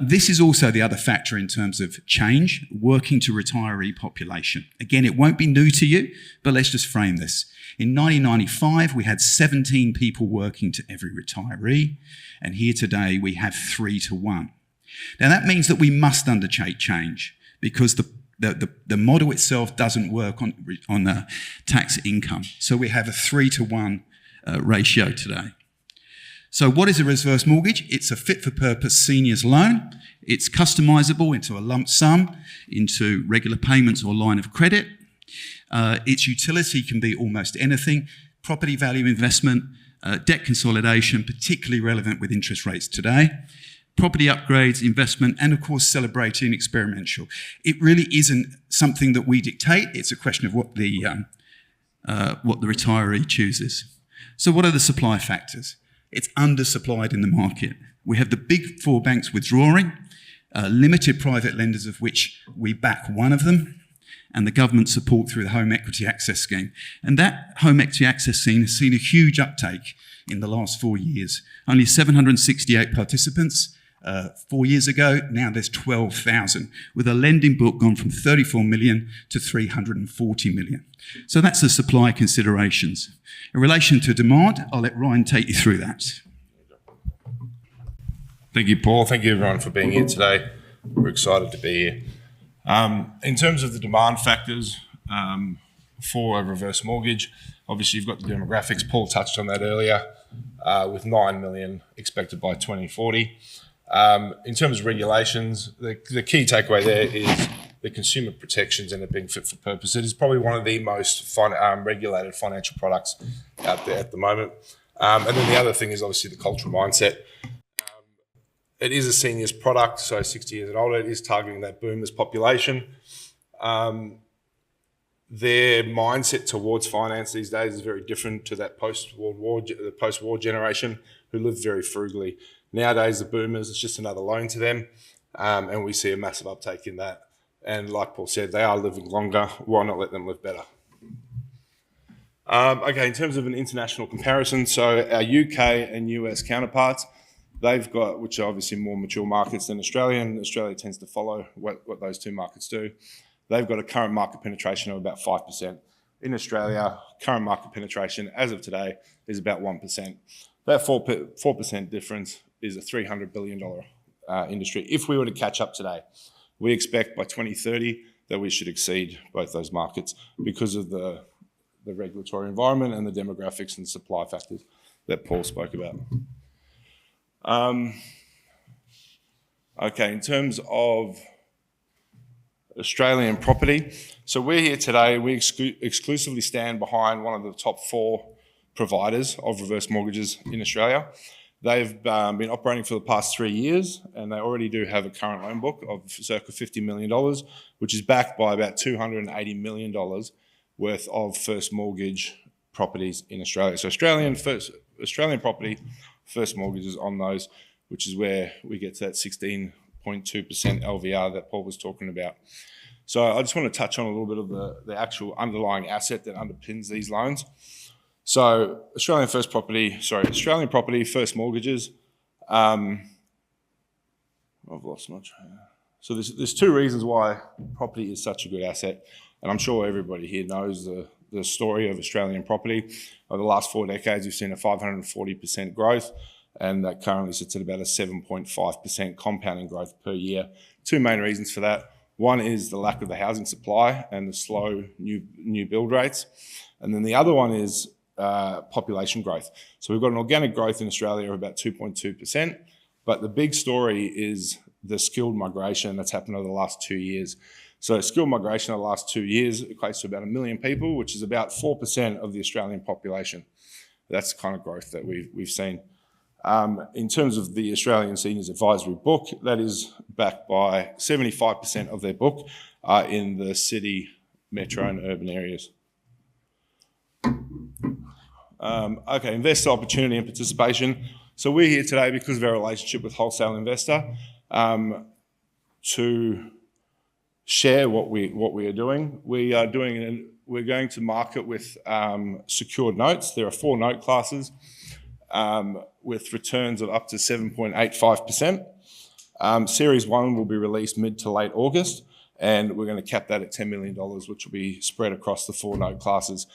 Speaker 7: This is also the other factor in terms of change, working to retiree population. Again, it won't be new to you, but let's just frame this. In 1995, we had 17 people working to every retiree, and here today we have 3 to 1. Now that means that we must undertake change because the model itself doesn't work on the tax income. So we have a 3 to 1 ratio today. So what is a reverse mortgage? It's a fit-for-purpose seniors loan. It's customisable into a lump sum, into regular payments or line of credit. Its utility can be almost anything. Property value investment, debt consolidation, particularly relevant with interest rates today. Property upgrades, investment, and of course celebrating experiential. It really isn't something that we dictate. It's a question of what the retiree chooses. So what are the supply factors? It's undersupplied in the market. We have the big 4 banks withdrawing, limited private lenders of which we back one of them, and the government support through the Home Equity Access Scheme. And that Home Equity Access Scheme has seen a huge uptake in the last 4 years. Only 768 participants 4 years ago, now there's 12,000, with a lending book gone from 34 million to 340 million. So that's the supply considerations. In relation to demand, I'll let Ryan take you through that.
Speaker 8: Thank you, Paul. Thank you, everyone, for being here today. We're excited to be here. In terms of the demand factors for a reverse mortgage, obviously you've got the demographics. Paul touched on that earlier, with 9 million expected by 2040. In terms of regulations, the key takeaway there is the consumer protections and it being fit for purpose. It is probably one of the most regulated financial products out there at the moment. And then the other thing is obviously the cultural mindset. It is a seniors product, so 60 years and older. It is targeting that boomers population. Their mindset towards finance these days is very different to that the post-war generation who lived very frugally. Nowadays, the boomers, it's just another loan to them, and we see a massive uptake in that. And like Paul said, they are living longer. Why not let them live better? Okay, in terms of an international comparison, so our UK and US counterparts, they've got, which are obviously more mature markets than Australia, and Australia tends to follow what those two markets do. They've got a current market penetration of about 5%. In Australia, current market penetration as of today is about 1%. That 4% difference is a $300 billion industry. If we were to catch up today, we expect by 2030 that we should exceed both those markets because of the regulatory environment and the demographics and supply factors that Paul spoke about. Okay, in terms of Australian property, so we're here today, we exclusively stand behind one of the top 4 providers of reverse mortgages in Australia. They've been operating for the past 3 years, and they already do have a current loan book of circa $50 million, which is backed by about $280 million worth of first mortgage properties in Australia. So Australian property first mortgages on those, which is where we get to that 16.2% LVR that Paul was talking about. So I just want to touch on a little bit of the actual underlying asset that underpins these loans. So Australian property first mortgages. I've lost my train. So there's two reasons why property is such a good asset, and I'm sure everybody here knows the story of Australian property. Over the last 4 decades, we've seen a 540% growth, and that currently sits at about a 7.5% compounding growth per year. Two main reasons for that. One is the lack of the housing supply and the slow new build rates. And then the other one is population growth. So we've got an organic growth in Australia of about 2.2%, but the big story is the skilled migration that's happened over the last 2 years. So skilled migration over the last 2 years equates to about 1 million people, which is about 4% of the Australian population. That's the kind of growth that we've seen. In terms of the Australian Seniors Advisory book, that is backed by 75% of their book in the city, metro and urban areas. Okay, investor opportunity and participation. So we're here today because of our relationship with Wholesale Investor to share what we are doing. We're going to market with secured notes. There are 4 note classes with returns of up to 7.85%. Series 1 will be released mid to late August, and we're going to cap that at $10 million, which will be spread across the 4 note classes.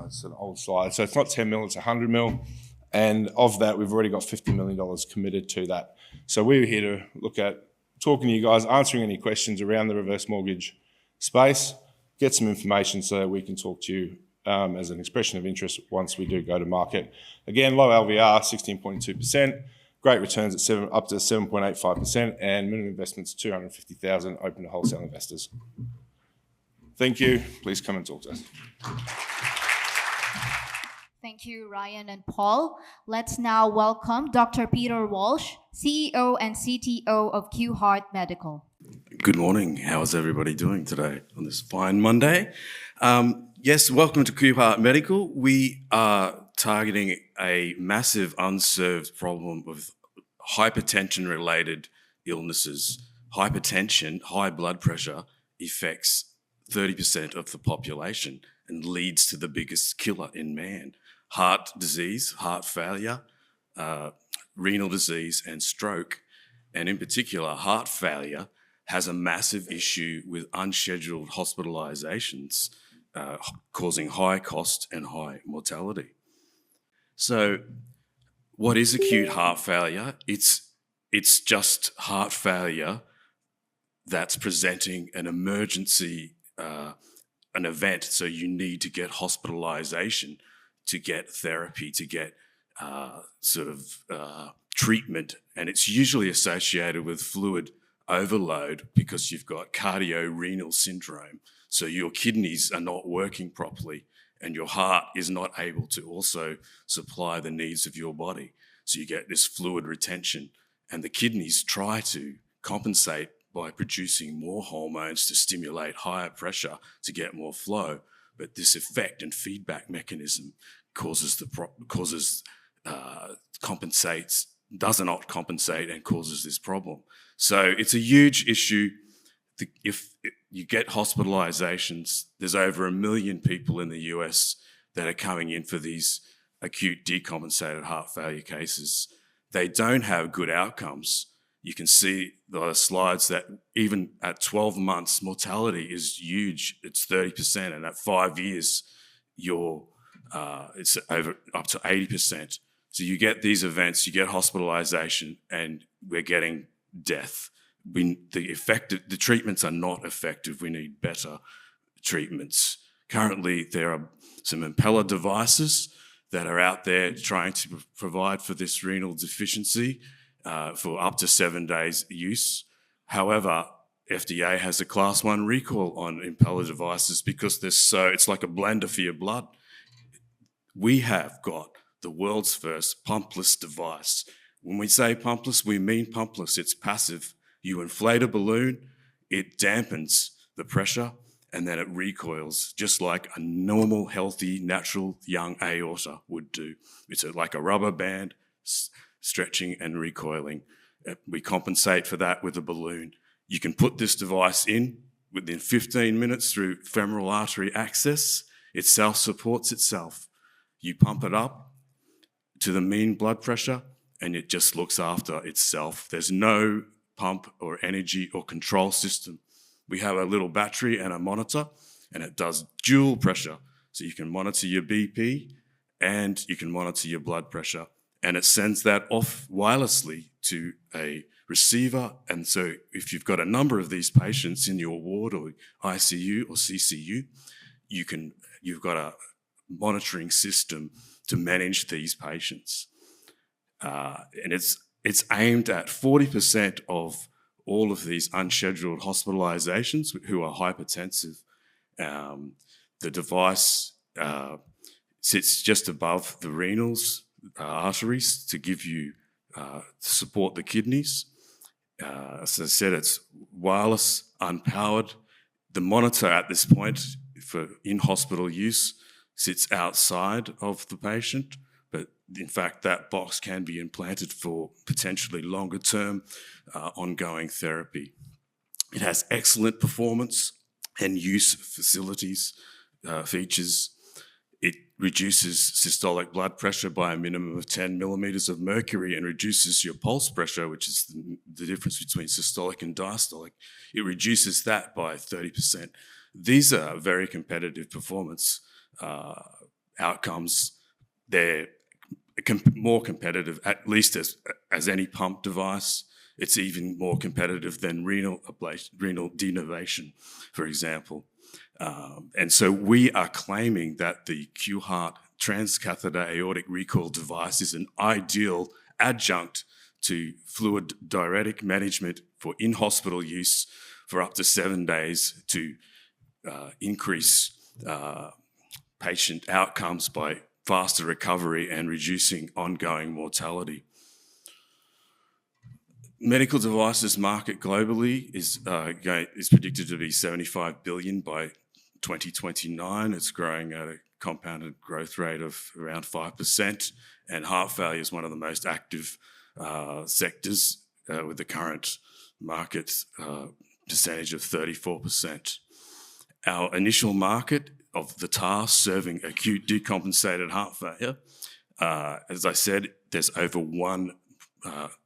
Speaker 8: It's an old slide, so it's not 10 mil, it's 100 mil. And of that, we've already got $50 million committed to that. So we're here to look at talking to you guys, answering any questions around the reverse mortgage space, get some information so that we can talk to you as an expression of interest once we do go to market. Again, low LVR, 16.2%, great returns at up to 7.85%, and minimum investments $250,000 open to wholesale investors. Thank you. Please come and talk to us.
Speaker 3: Thank you, Ryan and Paul. Let's now welcome Dr. Peter Walsh, CEO and CTO of Q Heart Medical.
Speaker 9: Good morning. How is everybody doing today on this fine Monday? Yes, welcome to Q Heart Medical. We are targeting a massive unserved problem with hypertension-related illnesses. Hypertension, high blood pressure, affects 30% of the population and leads to the biggest killer in man. Heart disease, heart failure, renal disease and stroke. And in particular, heart failure has a massive issue with unscheduled hospitalizations, causing high cost and high mortality. So what is acute heart failure? It's just heart failure that's presenting an emergency, an event, so you need to get hospitalization, to get therapy, to get treatment, and it's usually associated with fluid overload because you've got cardiorenal syndrome. So your kidneys are not working properly and your heart is not able to also supply the needs of your body. So you get this fluid retention, and the kidneys try to compensate by producing more hormones to stimulate higher pressure to get more flow. But this effect and feedback mechanism does not compensate and causes this problem. So it's a huge issue. If you get hospitalizations, there's over 1 million people in the US that are coming in for these acute decompensated heart failure cases. They don't have good outcomes. You can see the slides that even at 12 months, mortality is huge. It's 30%, and at 5 years, it's over up to 80%. So you get these events, you get hospitalization, and we're getting death. The treatments are not effective. We need better treatments. Currently, there are some impeller devices that are out there trying to provide for this renal deficiency for up to 7 days use. However, FDA has a Class 1 recall on impeller devices because it's like a blender for your blood. We have got the world's first pumpless device. When we say pumpless, we mean pumpless. It's passive. You inflate a balloon, it dampens the pressure, and then it recoils just like a normal, healthy, natural young aorta would do. It's like a rubber band stretching and recoiling. We compensate for that with a balloon. You can put this device in within 15 minutes through femoral artery access. It self-supports itself. You pump it up to the mean blood pressure and it just looks after itself. There's no pump or energy or control system. We have a little battery and a monitor, and it does dual pressure. So you can monitor your BP and you can monitor your blood pressure, and it sends that off wirelessly to a receiver. And so if you've got a number of these patients in your ward or ICU or CCU, you've got a monitoring system to manage these patients. And it's aimed at 40% of all of these unscheduled hospitalizations who are hypertensive. The device sits just above the renals, arteries to give you, to support the kidneys. As I said, it's wireless, unpowered. The monitor at this point for in-hospital use sits outside of the patient, but in fact that box can be implanted for potentially longer term ongoing therapy. It has excellent performance and use facilities features. It reduces systolic blood pressure by a minimum of 10 millimeters of mercury and reduces your pulse pressure, which is the difference between systolic and diastolic. It reduces that by 30%. These are very competitive performance outcomes. They're more competitive, at least as any pump device. It's even more competitive than renal denervation, for example. And so we are claiming that the Q-Heart transcatheter aortic recoil device is an ideal adjunct to fluid diuretic management for in-hospital use for up to 7 days to increase patient outcomes by faster recovery and reducing ongoing mortality. Medical devices market globally is predicted to be $75 billion by 2029. It's growing at a compounded growth rate of around 5%, and heart failure is one of the most active sectors with the current market percentage of 34%. Our initial market of the TARS serving acute decompensated heart failure, as I said, there's over 1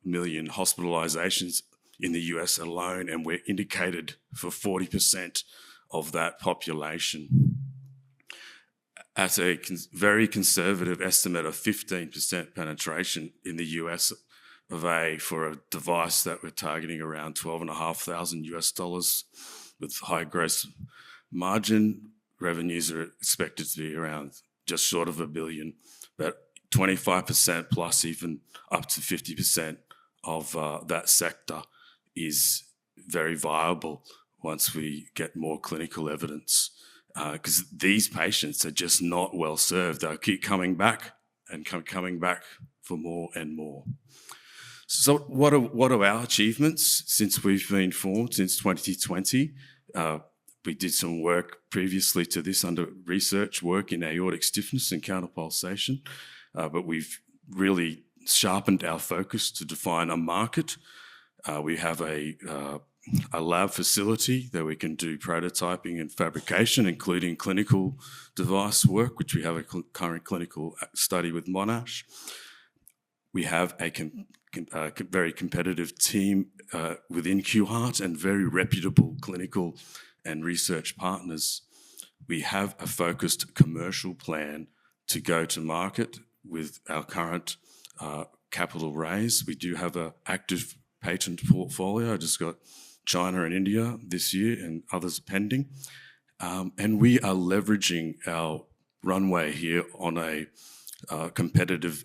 Speaker 9: million hospitalizations in the US alone, and we're indicated for 40% of that population. At a very conservative estimate of 15% penetration in the US of A for a device that we're targeting around $12,500 US with high gross margin, revenues are expected to be around just short of $1 billion, but 25% plus even up to 50% of that sector is very viable once we get more clinical evidence, because these patients are just not well served. They'll keep coming back and coming back for more and more. So what are our achievements since we've been formed, since 2020? We did some work previously to this under research work in aortic stiffness and counterpulsation, but we've really sharpened our focus to define a market. We have a lab facility that we can do prototyping and fabrication, including clinical device work, which we have a current clinical study with Monash. We have a very competitive team within Q-Heart and very reputable clinical and research partners. We have a focused commercial plan to go to market with our current capital raise. We do have an active patent portfolio. I just got China and India this year and others pending. And we are leveraging our runway here on a competitive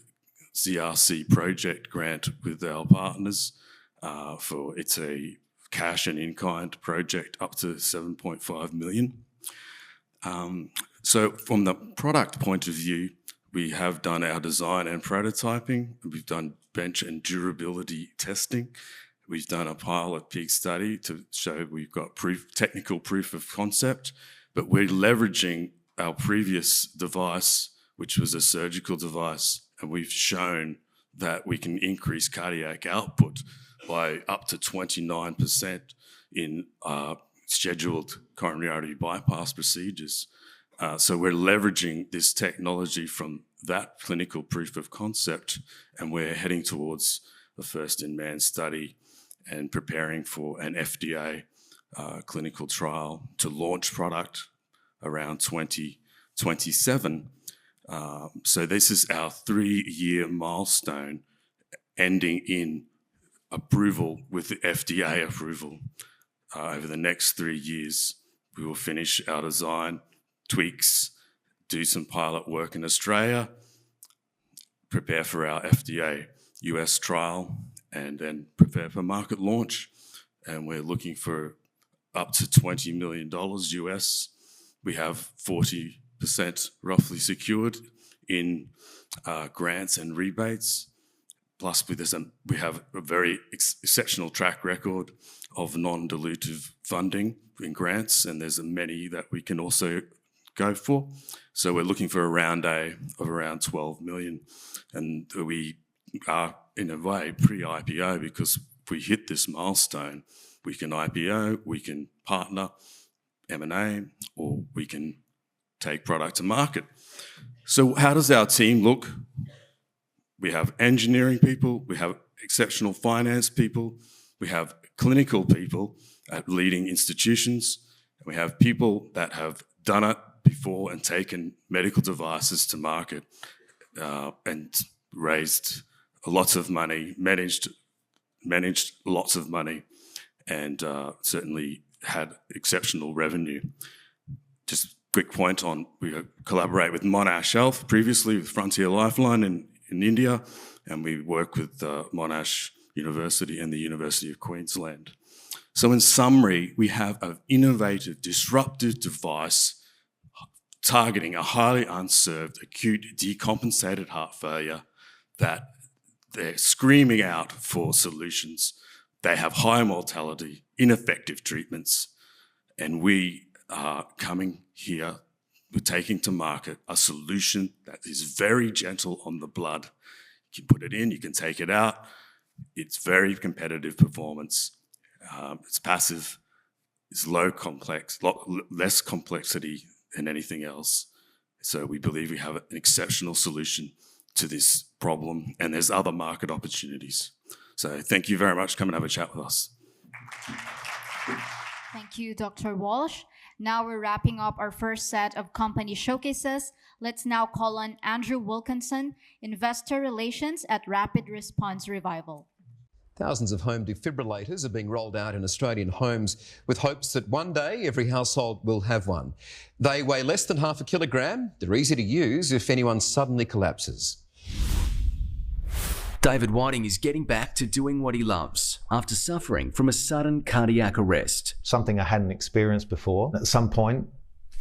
Speaker 9: CRC project grant with our partners it's a cash and in-kind project up to 7.5 million. So from the product point of view, we have done our design and prototyping. We've done bench and durability testing. We've done a pilot pig study to show we've got technical proof of concept, but we're leveraging our previous device, which was a surgical device, and we've shown that we can increase cardiac output by up to 29% in scheduled coronary artery bypass procedures. So we're leveraging this technology from that clinical proof of concept, and we're heading towards the first-in-man study and preparing for an FDA clinical trial to launch product around 2027. So this is our 3-year milestone ending in approval with the FDA approval. Over the next 3 years, we will finish our design tweaks, do some pilot work in Australia, prepare for our FDA US trial, and then prepare for market launch. And we're looking for up to $20 million US. We have 40% roughly secured in grants and rebates. Plus, we have a very exceptional track record of non-dilutive funding in grants, and there's many that we can also go for. So we're looking for a round A of around 12 million. And we are, in a way, pre-IPO, because if we hit this milestone, we can IPO, we can partner, M&A, or we can take product to market. So how does our team look? We have engineering people, we have exceptional finance people, we have clinical people at leading institutions, and we have people that have done it before and taken medical devices to market and raised lots of money, managed lots of money, and certainly had exceptional revenue. Just quick point on, we collaborate with Monash Health, previously with Frontier Lifeline in India, and we work with Monash University and the University of Queensland. So in summary, we have an innovative, disruptive device targeting a highly unserved, acute, decompensated heart failure that they're screaming out for solutions. They have high mortality, ineffective treatments, and we are coming here, we're taking to market a solution that is very gentle on the blood. You can put it in, you can take it out. It's very competitive performance. It's passive, it's low complex, less complexity than anything else. So we believe we have an exceptional solution to this problem, and there's other market opportunities. So thank you very much. Come and have a chat with us.
Speaker 3: Thank you, Dr. Walsh. Now we're wrapping up our first set of company showcases. Let's now call on Andrew Wilkinson, Investor Relations at Rapid Response Revival.
Speaker 10: Thousands of home defibrillators are being rolled out in Australian homes with hopes that one day every household will have one. They weigh less than half a kilogram. They're easy to use if anyone suddenly collapses.
Speaker 11: David Whiting is getting back to doing what he loves after suffering from a sudden cardiac arrest.
Speaker 12: Something I hadn't experienced before. At some point,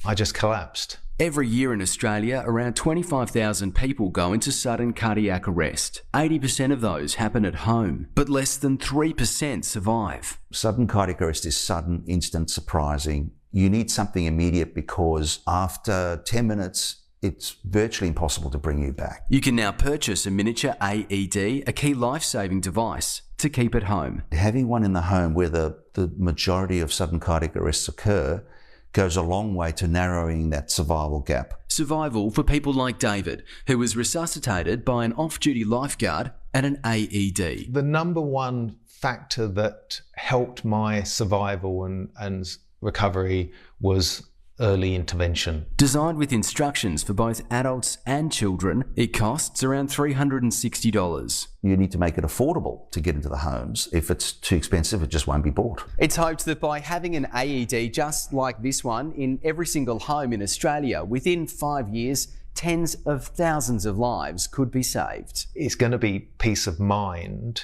Speaker 12: I just collapsed.
Speaker 11: Every year in Australia, around 25,000 people go into sudden cardiac arrest. 80% of those happen at home, but less than 3% survive.
Speaker 13: Sudden cardiac arrest is sudden, instant, surprising. You need something immediate because after 10 minutes, it's virtually impossible to bring you back.
Speaker 11: You can now purchase a miniature AED, a key life-saving device, to keep at home.
Speaker 13: Having one in the home where the majority of sudden cardiac arrests occur goes a long way to narrowing that survival gap.
Speaker 11: Survival for people like David, who was resuscitated by an off-duty lifeguard and an AED.
Speaker 12: The number one factor that helped my survival and recovery was early intervention.
Speaker 11: Designed with instructions for both adults and children, it costs around $360.
Speaker 13: You need to make it affordable to get into the homes. If it's too expensive, it just won't be bought.
Speaker 11: It's hoped that by having an AED just like this one in every single home in Australia, within 5 years, tens of thousands of lives could be saved.
Speaker 12: It's going to be peace of mind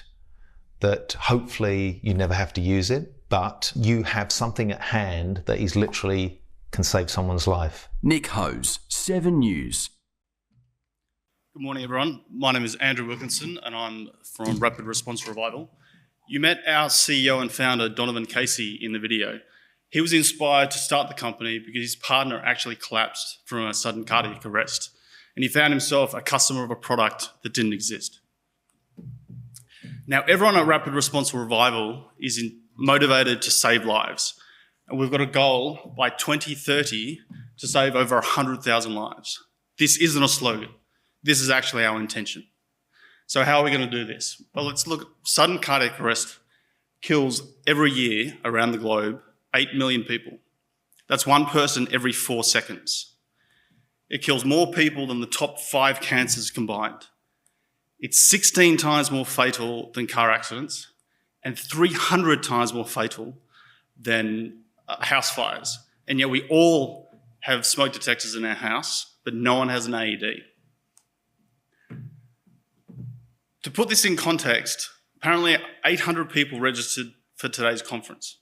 Speaker 12: that hopefully you never have to use it, but you have something at hand that is literally can save someone's life.
Speaker 11: Nick Hose, 7 News.
Speaker 14: Good morning, everyone. My name is Andrew Wilkinson, and I'm from Rapid Response Revival. You met our CEO and founder, Donovan Casey, in the video. He was inspired to start the company because his partner actually collapsed from a sudden cardiac arrest, and he found himself a customer of a product that didn't exist. Now, everyone at Rapid Response Revival is motivated to save lives, and we've got a goal by 2030 to save over 100,000 lives. This isn't a slogan. This is actually our intention. So how are we going to do this? Well, let's look. Sudden cardiac arrest kills every year around the globe 8 million people. That's one person every 4 seconds. It kills more people than the top 5 cancers combined. It's 16 times more fatal than car accidents and 300 times more fatal than house fires. And yet we all have smoke detectors in our house, but no one has an AED. To put this in context, apparently 800 people registered for today's conference.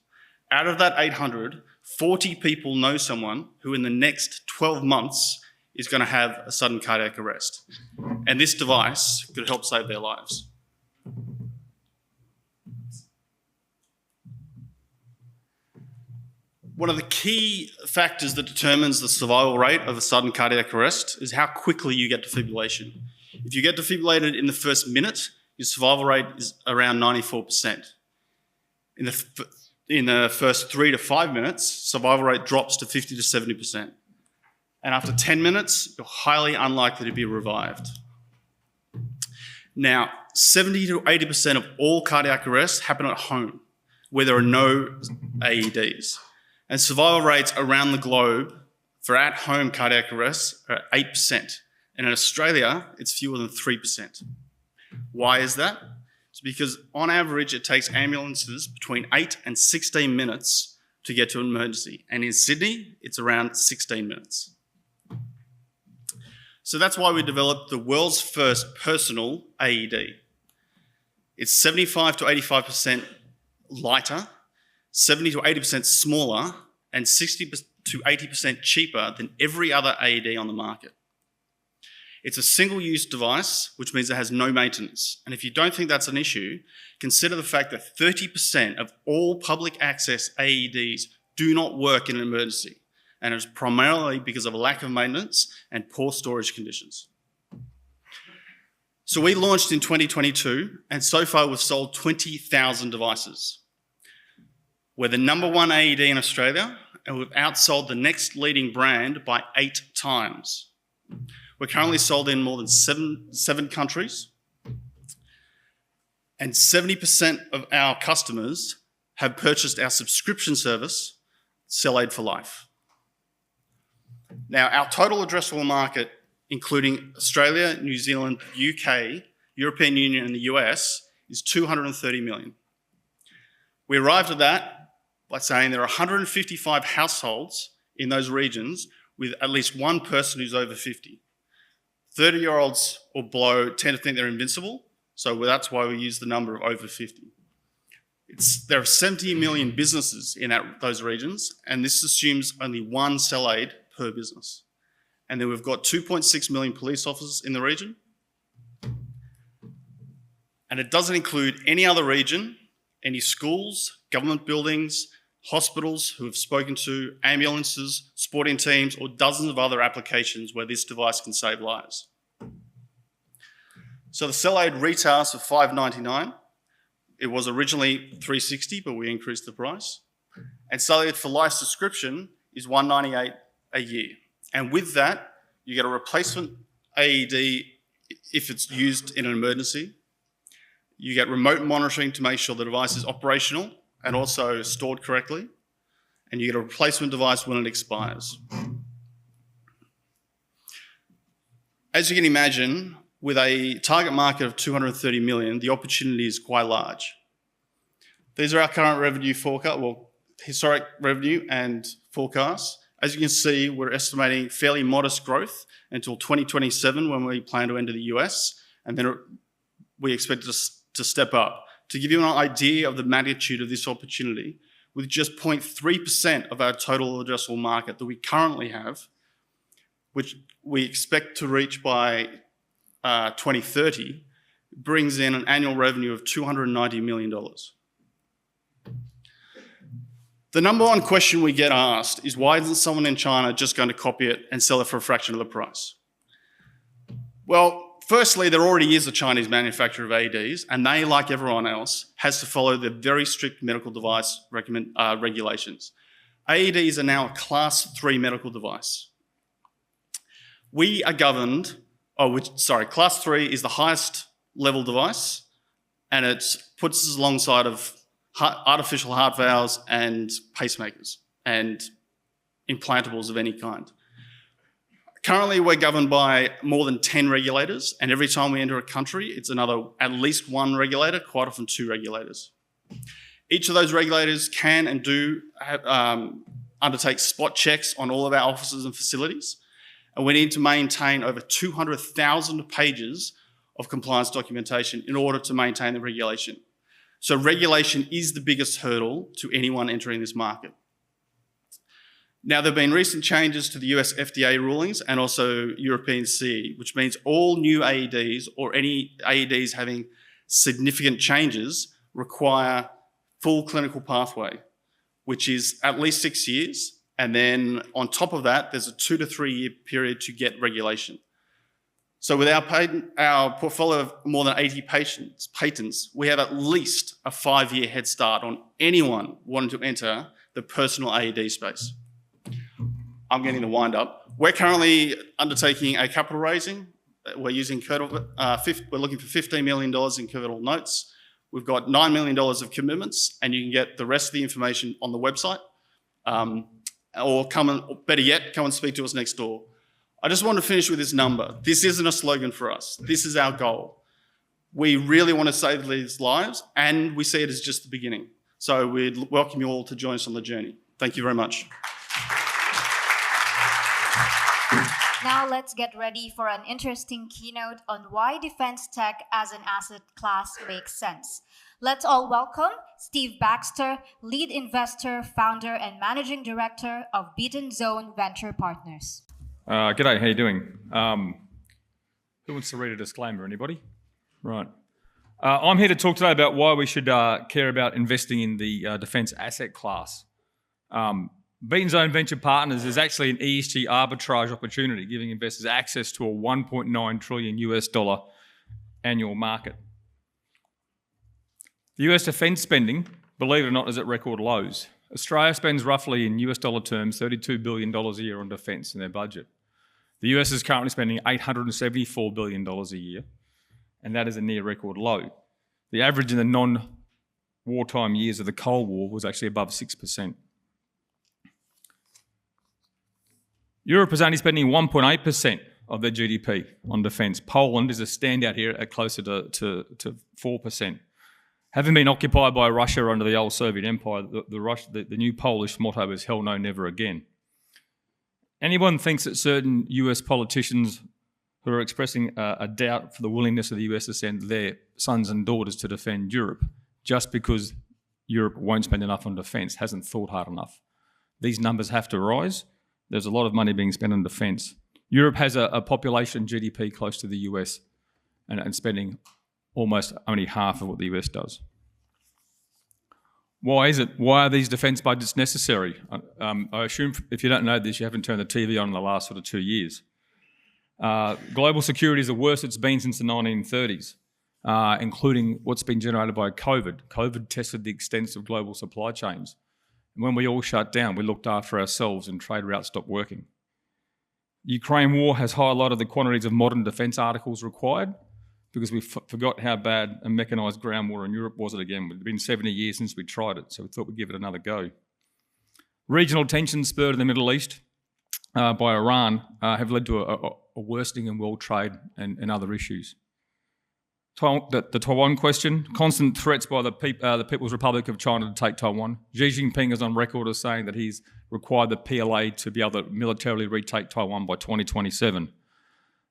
Speaker 14: Out of that 800, 40 people know someone who in the next 12 months is going to have a sudden cardiac arrest. And this device could help save their lives. One of the key factors that determines the survival rate of a sudden cardiac arrest is how quickly you get defibrillation. If you get defibrillated in the first minute, your survival rate is around 94%. In the first 3 to 5 minutes, survival rate drops to 50 to 70%. And after 10 minutes, you're highly unlikely to be revived. Now, 70 to 80% of all cardiac arrests happen at home, where there are no AEDs. And survival rates around the globe for at-home cardiac arrests are 8%. And in Australia, it's fewer than 3%. Why is that? It's because on average, it takes ambulances between 8 and 16 minutes to get to an emergency. And in Sydney, it's around 16 minutes. So that's why we developed the world's first personal AED. It's 75 to 85% lighter, 70 to 80% smaller, and 60 to 80% cheaper than every other AED on the market. It's a single-use device, which means it has no maintenance. And if you don't think that's an issue, consider the fact that 30% of all public access AEDs do not work in an emergency. And it's primarily because of a lack of maintenance and poor storage conditions. So we launched in 2022, and so far we've sold 20,000 devices. We're the #1 AED in Australia, and we've outsold the next leading brand by 8 times. We're currently sold in more than seven countries, and 70% of our customers have purchased our subscription service, CellAid for Life. Now, our total addressable market, including Australia, New Zealand, UK, European Union, and the US, is 230 million. We arrived at that by saying there are 155 households in those regions with at least one person who's over 50. 30-year-olds or below tend to think they're invincible, so that's why we use the number of over 50. There are 70 million businesses in those regions, and this assumes only one CellAid per business. And then we've got 2.6 million police officers in the region. And it doesn't include any other region, any schools, government buildings, hospitals who have spoken to, ambulances, sporting teams, or dozens of other applications where this device can save lives. So the CellAid retails for $5.99. It was originally $3.60, but we increased the price. And CellAid for Life subscription is $198 a year. And with that, you get a replacement AED if it's used in an emergency. You get remote monitoring to make sure the device is operational and also stored correctly. And you get a replacement device when it expires. As you can imagine, with a target market of 230 million, the opportunity is quite large. These are our current revenue forecast, well, historic revenue and forecasts. As you can see, we're estimating fairly modest growth until 2027 when we plan to enter the US, and then we expect to step up. To give you an idea of the magnitude of this opportunity, with just 0.3% of our total addressable market that we currently have, which we expect to reach by 2030, brings in an annual revenue of $290 million. The number one question we get asked is, why isn't someone in China just going to copy it and sell it for a fraction of the price? Well, firstly, there already is a Chinese manufacturer of AEDs, and they, like everyone else, has to follow the very strict medical device regulations. AEDs are now a Class 3 medical device. We are governed, Class 3 is the highest level device, and it puts us alongside of artificial heart valves and pacemakers and implantables of any kind. Currently, we're governed by more than 10 regulators, and every time we enter a country, it's at least one regulator, quite often two regulators. Each of those regulators can and do undertake spot checks on all of our offices and facilities, and we need to maintain over 200,000 pages of compliance documentation in order to maintain the regulation. So regulation is the biggest hurdle to anyone entering this market. Now, there have been recent changes to the US FDA rulings and also European CE, which means all new AEDs or any AEDs having significant changes require full clinical pathway, which is at least 6 years. And then on top of that, there's a 2 to 3 year period to get regulation. So with our portfolio of more than 80 patents, we have at least a 5-year head start on anyone wanting to enter the personal AED space. I'm getting the wind up. We're currently undertaking a capital raising. We're looking for $15 million in convertible notes. We've got $9 million of commitments, and you can get the rest of the information on the website. Or better yet, come and speak to us next door. I just want to finish with this number. This isn't a slogan for us. This is our goal. We really want to save these lives, and we see it as just the beginning. So we'd welcome you all to join us on the journey. Thank you very much.
Speaker 3: Now let's get ready for an interesting keynote on why defense tech as an asset class makes sense. Let's all welcome Steve Baxter, lead investor, founder, and managing director of Beaten Zone Venture Partners.
Speaker 15: G'day, how you doing? Who wants to read a disclaimer? Anybody? Right. I'm here to talk today about why we should care about investing in the defence asset class. Beaten Zone Venture Partners is actually an ESG arbitrage opportunity, giving investors access to a $1.9 trillion annual market. The US defence spending, believe it or not, is at record lows. Australia spends roughly, in US dollar terms, $32 billion a year on defence in their budget. The US is currently spending $874 billion a year, and that is a near record low. The average in the non-wartime years of the Cold War was actually above 6%. Europe is only spending 1.8% of their GDP on defence. Poland is a standout here at closer to 4%. Having been occupied by Russia under the old Soviet Empire, the new Polish motto is hell no, never again. Anyone thinks that certain US politicians who are expressing a doubt for the willingness of the US to send their sons and daughters to defend Europe just because Europe won't spend enough on defence hasn't thought hard enough. These numbers have to rise. There's a lot of money being spent on defence. Europe has a population GDP close to the US and spending almost only half of what the US does. Why is it? Why are these defence budgets necessary? I assume if you don't know this, you haven't turned the TV on in the last sort of 2 years. Global security is the worst it's been since the 1930s, including what's been generated by COVID. COVID tested the extent of global supply chains. And when we all shut down, we looked after ourselves and trade routes stopped working. The Ukraine war has highlighted the quantities of modern defence articles required because we forgot how bad a mechanised ground war in Europe was it again. It's been 70 years since we tried it, so we thought we'd give it another go. Regional tensions spurred in the Middle East by Iran have led to a worsening in world trade and other issues. The Taiwan question, constant threats by the People's Republic of China to take Taiwan. Xi Jinping is on record as saying that he's required the PLA to be able to militarily retake Taiwan by 2027.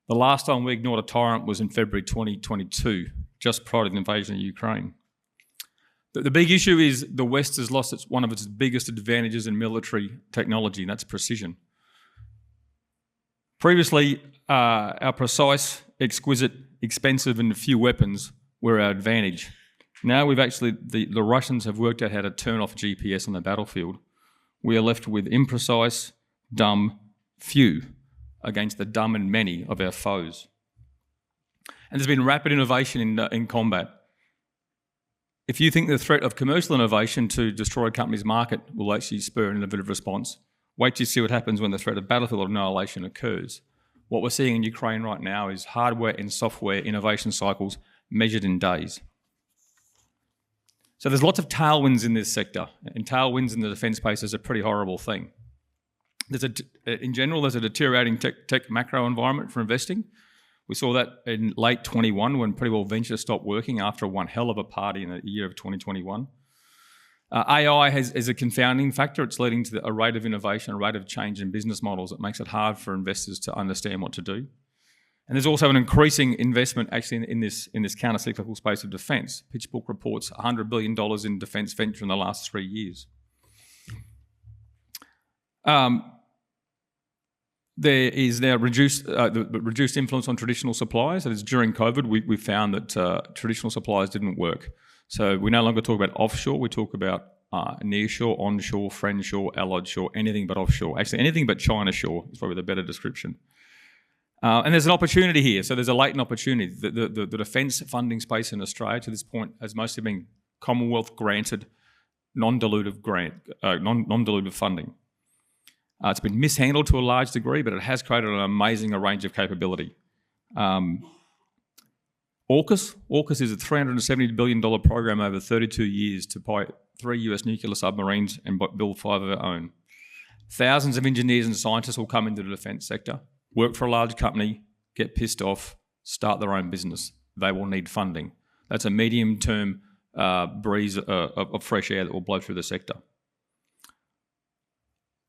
Speaker 15: The last time we ignored a tyrant was in February 2022, just prior to the invasion of Ukraine. The big issue is the West has lost one of its biggest advantages in military technology, and that's precision. Previously, our precise, exquisite expensive and few weapons were our advantage. Now we've actually, the Russians have worked out how to turn off GPS on the battlefield. We are left with imprecise, dumb, few against the dumb and many of our foes. And there's been rapid innovation in combat. If you think the threat of commercial innovation to destroy a company's market will actually spur an innovative response, wait till you see what happens when the threat of battlefield annihilation occurs. What we're seeing in Ukraine right now is hardware and software innovation cycles measured in days. So there's lots of tailwinds in this sector, and tailwinds in the defence space is a pretty horrible thing. In general, there's a deteriorating tech macro environment for investing. We saw that in late 21 when pretty well venture stopped working after one hell of a party in the year of 2021. AI is a confounding factor. It's leading to a rate of innovation, a rate of change in business models that makes it hard for investors to understand what to do. And there's also an increasing investment actually in this counter-cyclical space of defence. PitchBook reports $100 billion in defence venture in the last 3 years. There is now reduced influence on traditional suppliers. That is, during COVID, we found that traditional suppliers didn't work. So we no longer talk about offshore, we talk about nearshore, onshore, friendshore, allied shore, anything but offshore. Actually, anything but China shore is probably the better description. And there's an opportunity here. So there's a latent opportunity. The defence funding space in Australia to this point has mostly been Commonwealth granted non-dilutive funding. It's been mishandled to a large degree, but it has created an amazing range of capability. AUKUS is a $370 billion program over 32 years to buy 3 US nuclear submarines and build 5 of our own. Thousands of engineers and scientists will come into the defence sector, work for a large company, get pissed off, start their own business. They will need funding. That's a medium-term breeze of fresh air that will blow through the sector.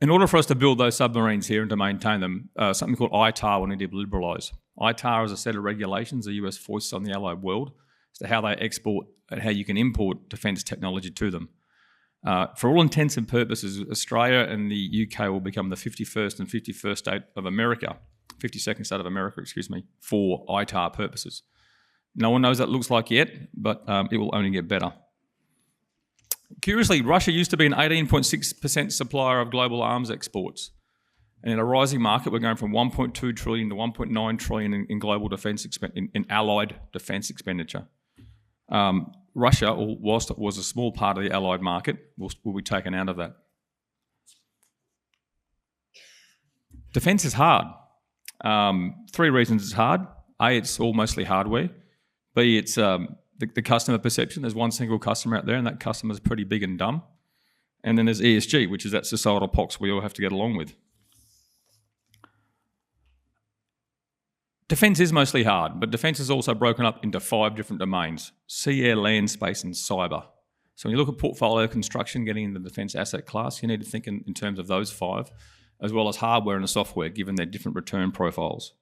Speaker 15: In order for us to build those submarines here and to maintain them, something called ITAR will need to be liberalised. ITAR is a set of regulations the US foists on the allied world as to how they export and how you can import defence technology to them. For all intents and purposes, Australia and the UK will become the 51st and 51st state of America, 52nd state of America, for ITAR purposes. No one knows what that looks like yet, but it will only get better. Curiously, Russia used to be an 18.6% supplier of global arms exports. And in a rising market, we're going from 1.2 trillion to 1.9 trillion in global defence in allied defence expenditure. Russia, whilst it was a small part of the allied market, will be taken out of that. Defence is hard. 3 reasons it's hard. A, it's all mostly hardware. B, it's the customer perception. There's one single customer out there, and that customer's pretty big and dumb. And then there's ESG, which is that societal pox we all have to get along with. Defence is mostly hard, but defence is also broken up into 5 different domains: sea, air, land, space, and cyber. So when you look at portfolio construction, getting into the defence asset class, you need to think in terms of those 5, as well as hardware and software, given their different return profiles.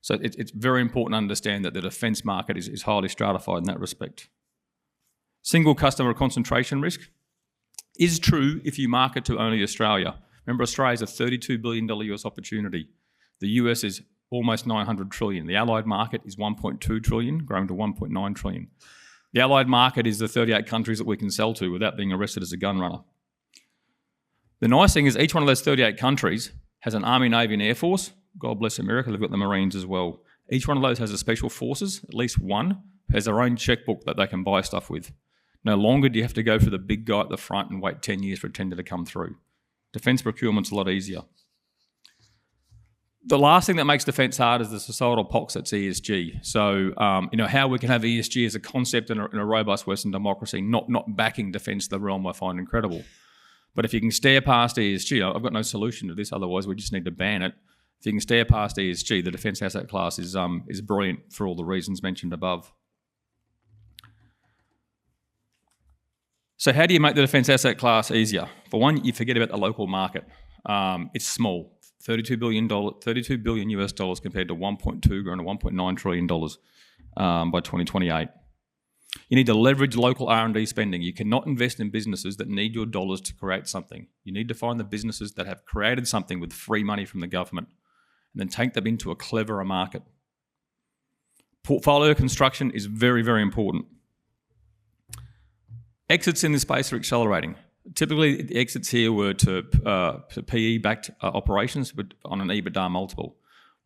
Speaker 15: So it's very important to understand that the defence market is highly stratified in that respect. Single customer concentration risk is true if you market to only Australia. Remember, Australia is a $32 billion US opportunity. The US is almost 900 trillion. The allied market is 1.2 trillion, growing to 1.9 trillion. The allied market is the 38 countries that we can sell to without being arrested as a gun runner. The nice thing is each one of those 38 countries has an Army, Navy and Air Force. God bless America, they've got the Marines as well. Each one of those has a special forces, at least one, has their own checkbook that they can buy stuff with. No longer do you have to go for the big guy at the front and wait 10 years for a tender to come through. Defence procurement's a lot easier. The last thing that makes defence hard is the societal pox that's ESG. So, how we can have ESG as a concept in a robust Western democracy, not backing defence, the realm I find incredible. But if you can stare past ESG, I've got no solution to this, otherwise we just need to ban it. If you can stare past ESG, the defence asset class is brilliant for all the reasons mentioned above. So how do you make the defence asset class easier? For one, you forget about the local market. It's small, $32 billion US dollars compared to 1.2 growing to $1.9 trillion by 2028. You need to leverage local R&D spending. You cannot invest in businesses that need your dollars to create something. You need to find the businesses that have created something with free money from the government and then take them into a cleverer market. Portfolio construction is very, very important. Exits in this space are accelerating. Typically, the exits here were to PE-backed operations, but on an EBITDA multiple.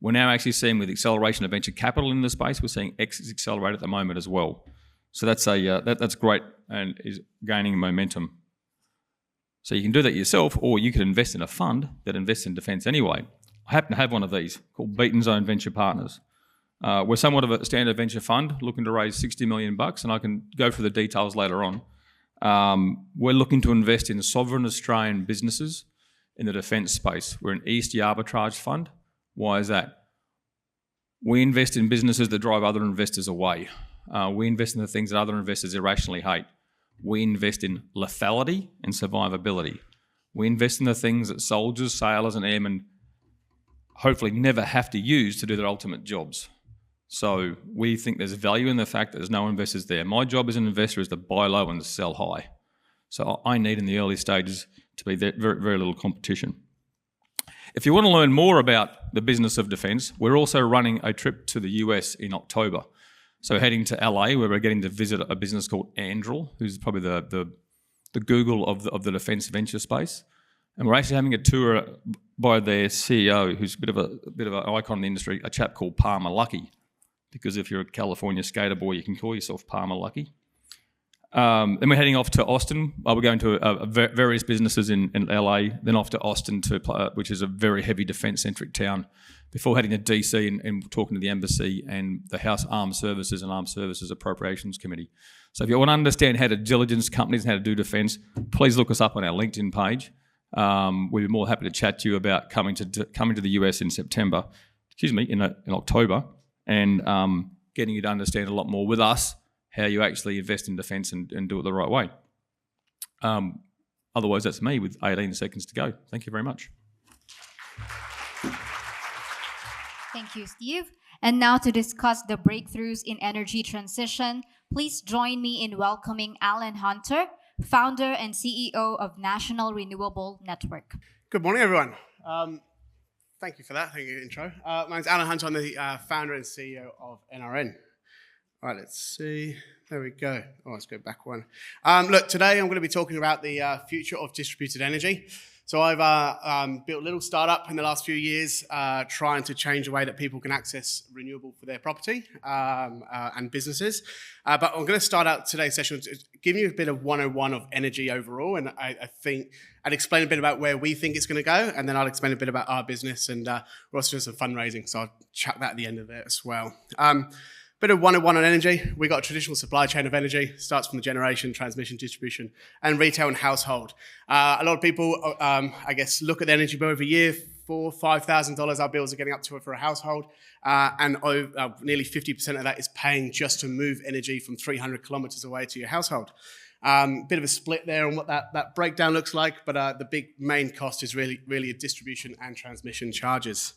Speaker 15: We're now actually seeing, with acceleration of venture capital in the space, we're seeing exits accelerate at the moment as well. So that's great and is gaining momentum. So you can do that yourself, or you could invest in a fund that invests in defence anyway. I happen to have one of these called Beaton's Own Venture Partners. We're somewhat of a standard venture fund looking to raise $60 million, and I can go through the details later on. We're looking to invest in sovereign Australian businesses in the defence space. We're an ESG arbitrage fund. Why is that? We invest in businesses that drive other investors away. We invest in the things that other investors irrationally hate. We invest in lethality and survivability. We invest in the things that soldiers, sailors and airmen hopefully never have to use to do their ultimate jobs. So we think there's value in the fact that there's no investors there. My job as an investor is to buy low and sell high. So I need in the early stages to be very, very little competition. If you want to learn more about the business of defence, we're also running a trip to the US in October. So heading to LA, where we're getting to visit a business called Anduril, who's probably the Google of the defence venture space. And we're actually having a tour by their CEO, who's a bit of an icon in the industry, a chap called Palmer Luckey. Because if you're a California skater boy, you can call yourself Palmer Luckey. Then we're heading off to Austin. We're going to various businesses in LA, then off to Austin, which is a very heavy defence-centric town, before heading to DC and talking to the embassy and the House Armed Services and Armed Services Appropriations Committee. So if you want to understand how to diligence companies and how to do defence, please look us up on our LinkedIn page. We'd be more happy to chat to you about coming to the US in in October, and getting you to understand a lot more with us how you actually invest in defence and do it the right way. Otherwise, that's me with 18 seconds to go. Thank you very much.
Speaker 3: Thank you, Steve. And now to discuss the breakthroughs in energy transition, please join me in welcoming Alan Hunter, founder and CEO of National Renewable Network.
Speaker 16: Good morning, everyone. Thank you for that. Thank you for the intro. My name's Alan Hunter. I'm the founder and CEO of NRN. All right, let's see. There we go. Oh, let's go back one. Look, today I'm going to be talking about the future of distributed energy. So I've built a little startup in the last few years trying to change the way that people can access renewable for their property and businesses. But I'm going to start out today's session giving you a bit of 101 of energy overall. And I think I'd explain a bit about where we think it's going to go. And then I'll explain a bit about our business. And we're also doing some fundraising. So I'll chat that at the end of it as well. Bit of 101 on energy. We've got a traditional supply chain of energy. Starts from the generation, transmission, distribution, and retail and household. A lot of people, I guess, look at the energy bill every year. $4,000, $5,000 our bills are getting up to for a household. And nearly 50% of that is paying just to move energy from 300 kilometers away to your household. Bit of a split there on what that breakdown looks like. But the big main cost is really distribution and transmission charges.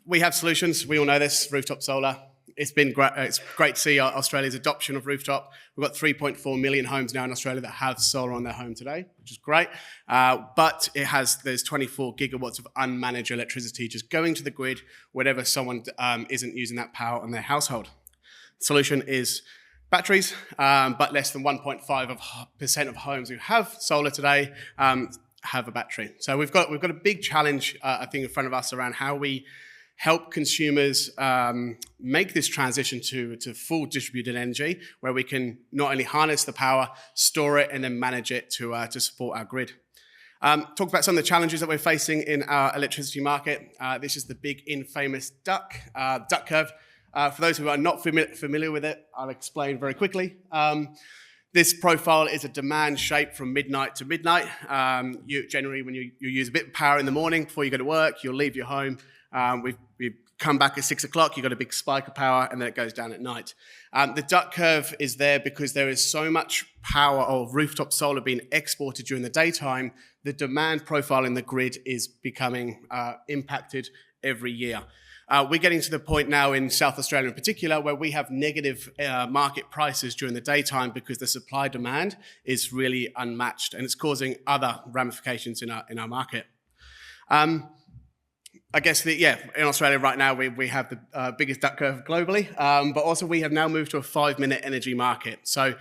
Speaker 16: We have solutions. We all know this, rooftop solar. It's been great. It's great to see Australia's adoption of rooftop. We've got 3.4 million homes now in Australia that have solar on their home today, which is great. But there's 24 gigawatts of unmanaged electricity just going to the grid whenever someone isn't using that power on their household. The solution is batteries, but less than 1.5% of homes who have solar today have a battery. So we've got a big challenge, I think, in front of us around how we help consumers make this transition to full distributed energy, where we can not only harness the power, store it, and then manage it to support our grid. Talk about some of the challenges that we're facing in our electricity market. This is the big infamous duck curve. For those who are not familiar with it, I'll explain very quickly. This profile is a demand shape from midnight to midnight. Generally, when you use a bit of power in the morning before you go to work, you'll leave your home. We've come back at 6 o'clock, you've got a big spike of power, and then it goes down at night. The duck curve is there because there is so much power of rooftop solar being exported during the daytime, the demand profile in the grid is becoming impacted every year. We're getting to the point now in South Australia in particular where we have negative market prices during the daytime because the supply demand is really unmatched, and it's causing other ramifications in our market. I guess, in Australia right now, we have the biggest duck curve globally, but also we have now moved to a 5-minute energy market. So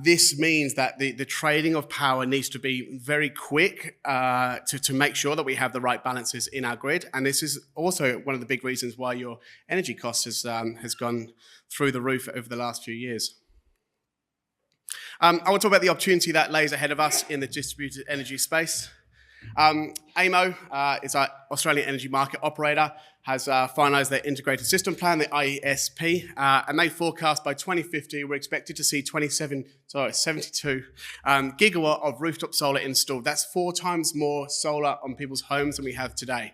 Speaker 16: this means that the trading of power needs to be very quick to make sure that we have the right balances in our grid. And this is also one of the big reasons why your energy cost has gone through the roof over the last few years. I want to talk about the opportunity that lays ahead of us in the distributed energy space. AEMO is our Australian energy market operator, has finalised their integrated system plan, the IESP, and they forecast by 2050 we're expected to see 72 gigawatt of rooftop solar installed. That's 4 times more solar on people's homes than we have today.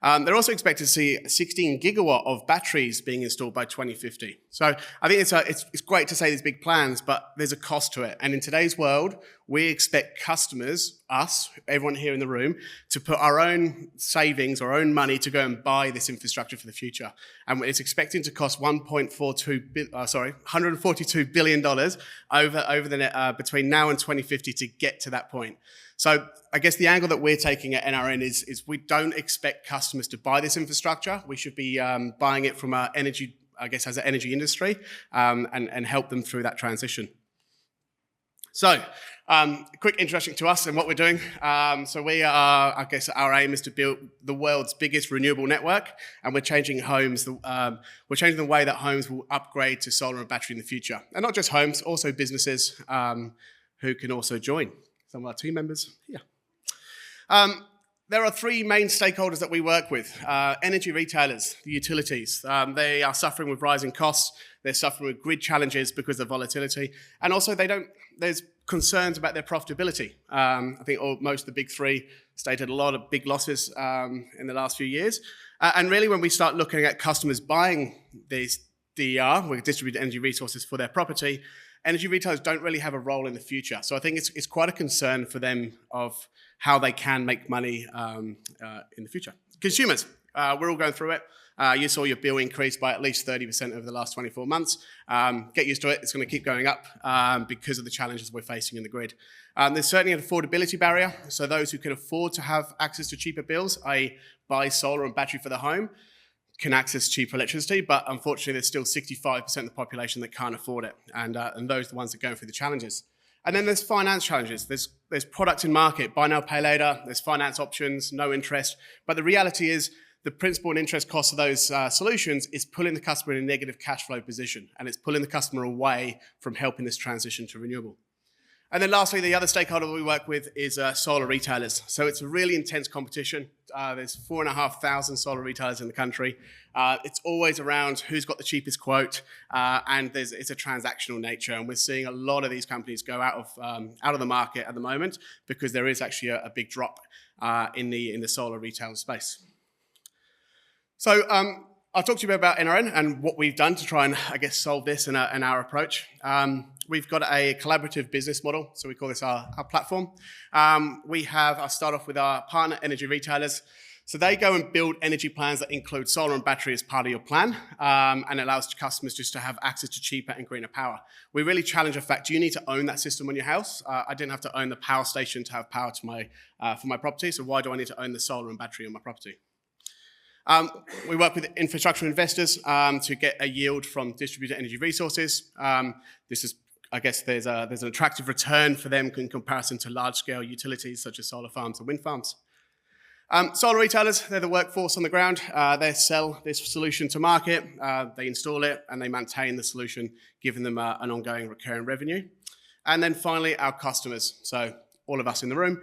Speaker 16: They're also expected to see 16 gigawatt of batteries being installed by 2050. So I think it's great to say these big plans, but there's a cost to it. And in today's world, we expect customers, us, everyone here in the room, to put our own savings, our own money to go and buy this infrastructure for the future. And it's expecting to cost $142 billion over the between now and 2050 to get to that point. So I guess the angle that we're taking at NRN is we don't expect customers to buy this infrastructure. We should be buying it from our energy, I guess, as an energy industry, and help them through that transition. So, quick introduction to us and what we're doing. So we are, I guess, our aim is to build the world's biggest renewable network, and we're changing homes. We're changing the way that homes will upgrade to solar and battery in the future, and not just homes, also businesses who can also join. Some of our team members here. There are 3 main stakeholders that we work with. Energy retailers, the utilities. They are suffering with rising costs. They're suffering with grid challenges because of volatility. And also there's concerns about their profitability. I think most of the big 3 stated a lot of big losses in the last few years. And really when we start looking at customers buying these DER, with distributed energy resources for their property, energy retailers don't really have a role in the future. So I think it's quite a concern for them of how they can make money in the future. Consumers, we're all going through it. You saw your bill increase by at least 30% over the last 24 months. Get used to it. It's going to keep going up because of the challenges we're facing in the grid. There's certainly an affordability barrier. So those who can afford to have access to cheaper bills, i.e. buy solar and battery for the home, can access cheaper electricity, but unfortunately there's still 65% of the population that can't afford it, and those are the ones that are going through the challenges. And then there's finance challenges. There's products in market, buy now, pay later, there's finance options, no interest, but the reality is the principal and interest cost of those solutions is pulling the customer in a negative cash flow position, and it's pulling the customer away from helping this transition to renewable. And then lastly, the other stakeholder we work with is solar retailers. So it's a really intense competition. There's 4,500 solar retailers in the country. It's always around who's got the cheapest quote, and it's a transactional nature. And we're seeing a lot of these companies go out of the market at the moment because there is actually a big drop in the solar retail space. So I'll talk to you about NRN and what we've done to try and, I guess, solve this and our approach. We've got a collaborative business model, so we call this our platform. I'll start off with our partner energy retailers. So they go and build energy plans that include solar and battery as part of your plan, and allows customers just to have access to cheaper and greener power. We really challenge the fact, do you need to own that system on your house? I didn't have to own the power station to have power to for my property, so why do I need to own the solar and battery on my property? We work with infrastructure investors to get a yield from distributed energy resources. This is, I guess, there's an attractive return for them in comparison to large-scale utilities such as solar farms and wind farms. Solar retailers, they're the workforce on the ground. They sell this solution to market, they install it, and they maintain the solution, giving them an ongoing recurring revenue. And then finally, our customers. So all of us in the room,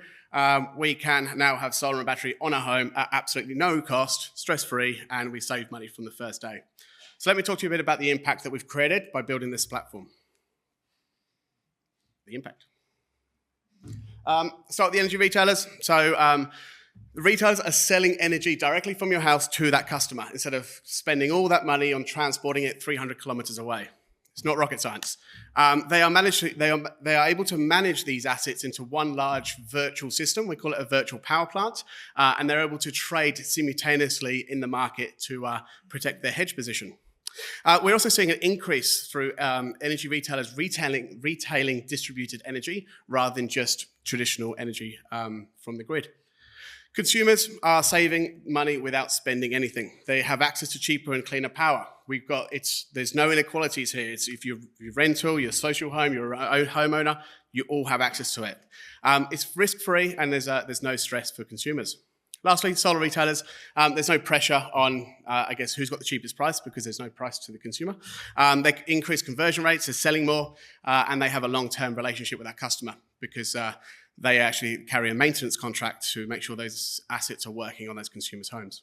Speaker 16: we can now have solar and battery on our home at absolutely no cost, stress-free, and we save money from the first day. So let me talk to you a bit about the impact that we've created by building this platform. The impact. Start with the energy retailers. So the retailers are selling energy directly from your house to that customer instead of spending all that money on transporting it 300 kilometers away. It's not rocket science. They are able to manage these assets into one large virtual system. We call it a virtual power plant, and they're able to trade simultaneously in the market to protect their hedge position. We're also seeing an increase through energy retailers retailing distributed energy rather than just traditional energy from the grid. Consumers are saving money without spending anything. They have access to cheaper and cleaner power. There's no inequalities here. It's if you're rental, your social home, your own homeowner, you all have access to it. It's risk-free and there's no stress for consumers. Lastly, solar retailers, there's no pressure on, who's got the cheapest price because there's no price to the consumer. They increase conversion rates, they're selling more, and they have a long-term relationship with our customer because they actually carry a maintenance contract to make sure those assets are working on those consumers' homes.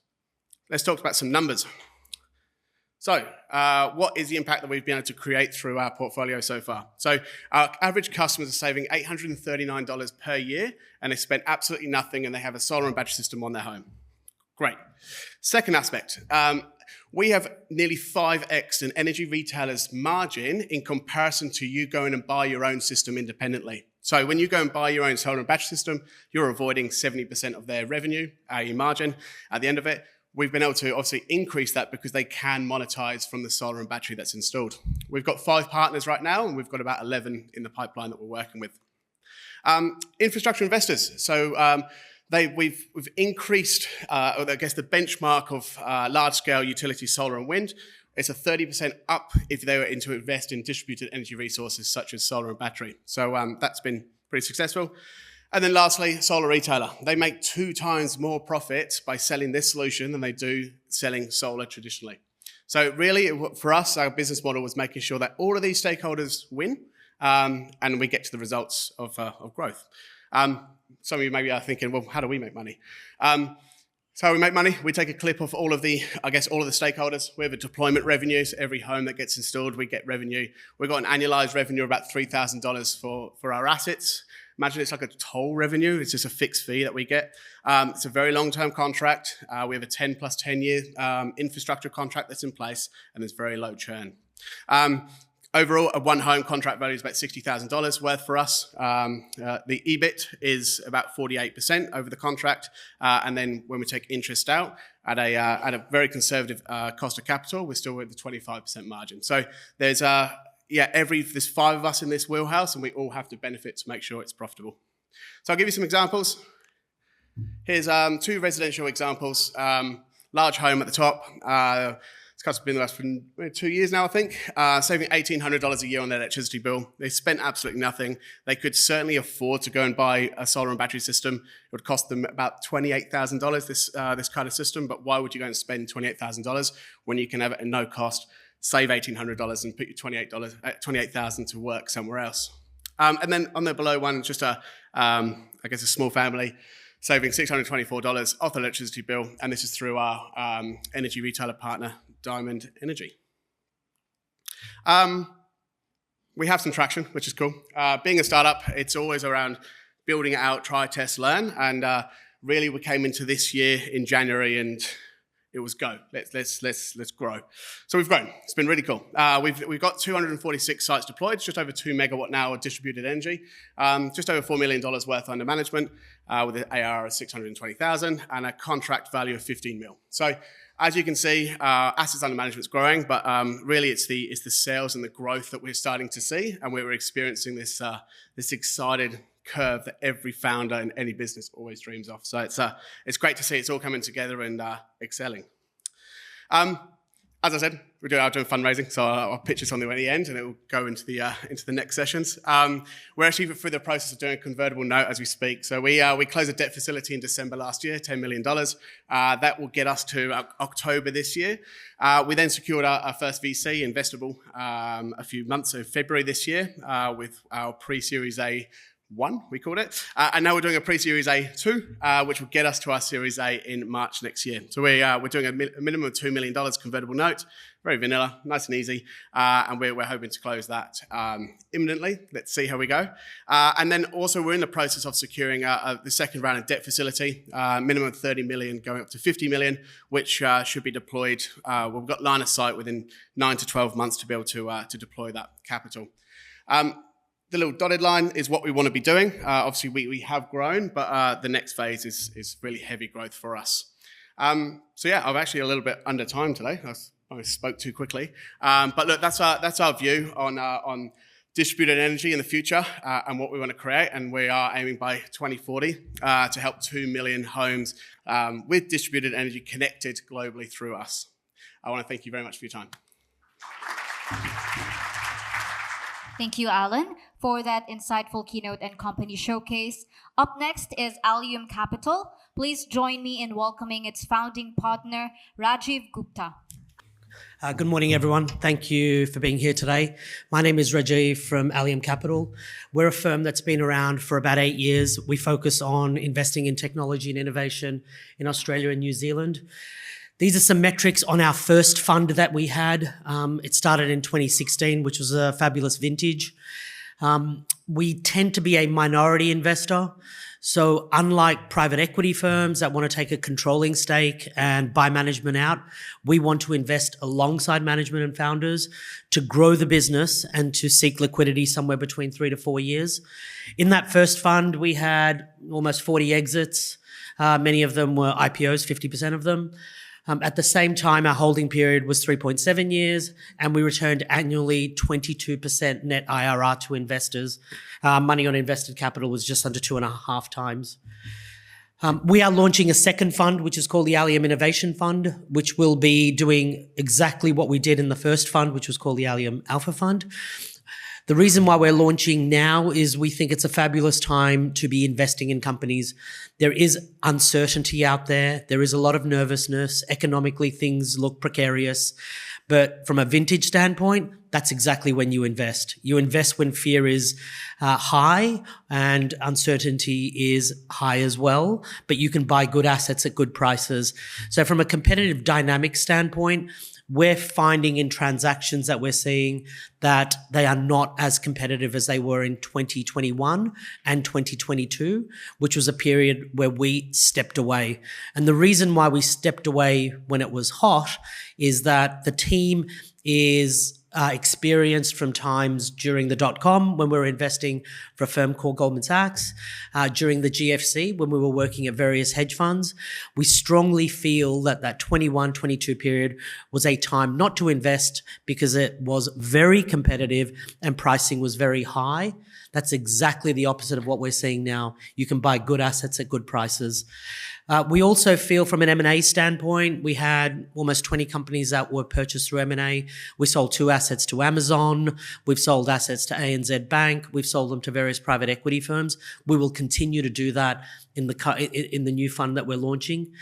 Speaker 16: Let's talk about some numbers. So, what is the impact that we've been able to create through our portfolio so far? So, our average customers are saving $839 per year, and they spend absolutely nothing, and they have a solar and battery system on their home. Great. Second aspect, we have nearly 5x an energy retailer's margin in comparison to you going and buy your own system independently. So when you go and buy your own solar and battery system, you're avoiding 70% of their revenue, your margin at the end of it. We've been able to obviously increase that because they can monetize from the solar and battery that's installed. We've got 5 partners right now, and we've got about 11 in the pipeline that we're working with. Infrastructure investors. So we've increased, the benchmark of large-scale utility solar and wind. It's a 30% up if they were to invest in distributed energy resources such as solar and battery. So that's been pretty successful. And then lastly, solar retailer. They make 2 times more profit by selling this solution than they do selling solar traditionally. So really, for us, our business model was making sure that all of these stakeholders win, and we get to the results of growth. Some of you maybe are thinking, well, how do we make money? So how we make money, we take a clip of all of the stakeholders. We have a deployment revenue, so every home that gets installed, we get revenue. We've got an annualized revenue of about $3,000 for our assets. Imagine it's like a toll revenue. It's just a fixed fee that we get. It's a very long-term contract. We have a 10 plus 10 year infrastructure contract that's in place, and there's very low churn. Overall, a one home contract value is about $60,000 worth for us. The EBIT is about 48% over the contract. And then when we take interest out at a very conservative cost of capital, we're still at the 25% margin. So there's 5 of us in this wheelhouse, and we all have to benefit to make sure it's profitable. So I'll give you some examples. Here's 2 residential examples. Large home at the top. This customer's been with us for 2 years now, I think, saving $1,800 a year on their electricity bill. They spent absolutely nothing. They could certainly afford to go and buy a solar and battery system. It would cost them about $28,000, this kind of system, but why would you go and spend $28,000 when you can have it at no cost, save $1,800 and put your $28,000 to work somewhere else? And then on the below one, just a small family, saving $624 off the electricity bill, and this is through our energy retailer partner, Diamond Energy. We have some traction, which is cool. Being a startup, it's always around building it out, try, test, learn, and really we came into this year in January and it was go. Let's grow. So we've grown. It's been really cool. We've got 246 sites deployed, just over 2 megawatt now of distributed energy, just over $4 million worth under management, with an ARR of 620,000 and a contract value of 15 mil. So as you can see, assets under management is growing, but really it's the sales and the growth that we're starting to see, and we're experiencing this excited curve that every founder in any business always dreams of. So it's great to see it's all coming together and excelling. As I said, we're doing fundraising, so I'll pitch this on the end, and it will go into the next sessions. We're actually through the process of doing a convertible note as we speak. So we closed a debt facility in December last year, $10 million. That will get us to October this year. We then secured our first VC investable a few months in February this year with our pre-Series A1, we called it. And now we're doing a pre-Series A2, which will get us to our Series A in March next year. So we're doing a minimum of $2 million convertible note, very vanilla, nice and easy. And we're hoping to close that imminently. Let's see how we go. And then also we're in the process of securing the second round of debt facility, minimum of 30 million going up to 50 million, which should be deployed. We've got line of sight within 9 to 12 months to be able to deploy that capital. The little dotted line is what we want to be doing. Obviously, we have grown, but the next phase is really heavy growth for us. So yeah, I'm actually a little bit under time today. I spoke too quickly. But look, that's our view on distributed energy in the future and what we want to create. And we are aiming by 2040 to help 2 million homes with distributed energy connected globally through us. I want to thank you very much for your time.
Speaker 3: Thank you, Alan, for that insightful keynote and company showcase. Up next is Allium Capital. Please join me in welcoming its founding partner, Rajiv Gupta.
Speaker 17: Good morning, everyone. Thank you for being here today. My name is Rajiv from Allium Capital. We're a firm that's been around for about 8 years. We focus on investing in technology and innovation in Australia and New Zealand. These are some metrics on our first fund that we had. It started in 2016, which was a fabulous vintage. We tend to be a minority investor. So unlike private equity firms that want to take a controlling stake and buy management out, we want to invest alongside management and founders to grow the business and to seek liquidity somewhere between 3 to 4 years. In that first fund, we had almost 40 exits. Many of them were IPOs, 50% of them. At the same time, our holding period was 3.7 years, and we returned annually 22% net IRR to investors. Money on invested capital was just under 2.5 times. We are launching a second fund, which is called the Allium Innovation Fund, which will be doing exactly what we did in the first fund, which was called the Allium Alpha Fund. The reason why we're launching now is we think it's a fabulous time to be investing in companies. There is uncertainty out there. There is a lot of nervousness. Economically, things look precarious. But from a vintage standpoint, that's exactly when you invest. You invest when fear is high and uncertainty is high as well, but you can buy good assets at good prices. So from a competitive dynamic standpoint, we're finding in transactions that we're seeing that they are not as competitive as they were in 2021 and 2022, which was a period where we stepped away. And the reason why we stepped away when it was hot is that the team is experienced from times during the dot-com when we were investing for a firm called Goldman Sachs, during the GFC when we were working at various hedge funds. We strongly feel that that 21-22 period was a time not to invest because it was very competitive and pricing was very high. That's exactly the opposite of what we're seeing now. You can buy good assets at good prices. We also feel from an M&A standpoint, we had almost 20 companies that were purchased through M&A. We sold 2 assets to Amazon. We've sold assets to ANZ Bank. We've sold them to various private equity firms. We will continue to do that in the new fund that we're launching.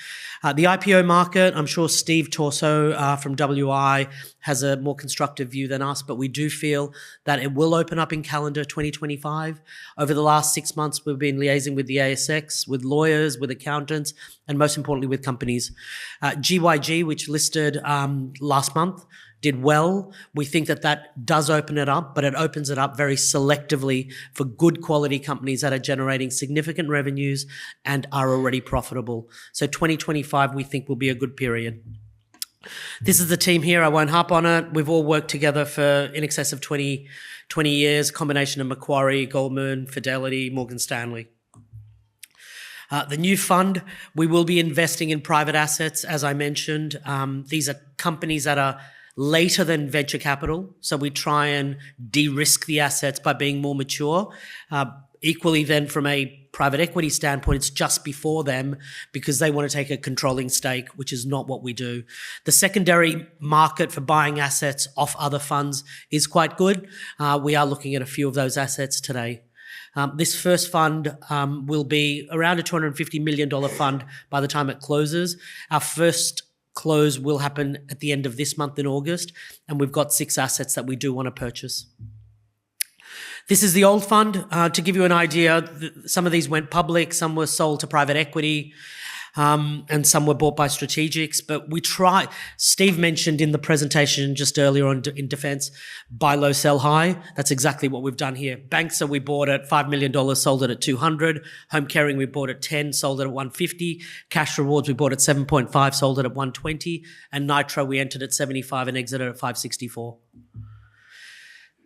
Speaker 17: The IPO market, I'm sure Steve Torso from WI has a more constructive view than us, but we do feel that it will open up in calendar 2025. Over the last 6 months, we've been liaising with the ASX, with lawyers, with accountants, and most importantly with companies. GYG, which listed last month, did well. We think that that does open it up, but it opens it up very selectively for good quality companies that are generating significant revenues and are already profitable. So 2025 we think will be a good period. This is the team here. I won't harp on it. We've all worked together for in excess of 20 years, combination of Macquarie, Goldman, Fidelity, Morgan Stanley. The new fund, we will be investing in private assets, as I mentioned. These are companies that are later than venture capital, so we try and de-risk the assets by being more mature. Equally then from a private equity standpoint, it's just before them because they want to take a controlling stake, which is not what we do. The secondary market for buying assets off other funds is quite good. We are looking at a few of those assets today. This first fund will be around a $250 million fund by the time it closes. Our first close will happen at the end of this month in August, and we've got 6 assets that we do want to purchase. This is the old fund. To give you an idea, some of these went public, some were sold to private equity, and some were bought by strategics. But we try, Steve mentioned in the presentation just earlier on in defense, buy low, sell high. That's exactly what we've done here. Banxa, we bought at $5 million, sold it at 200. Home Caring, we bought at 10, sold it at 150. Cash Rewards, we bought at 7.5, sold it at 120. And Nitro, we entered at 75 and exited at 564.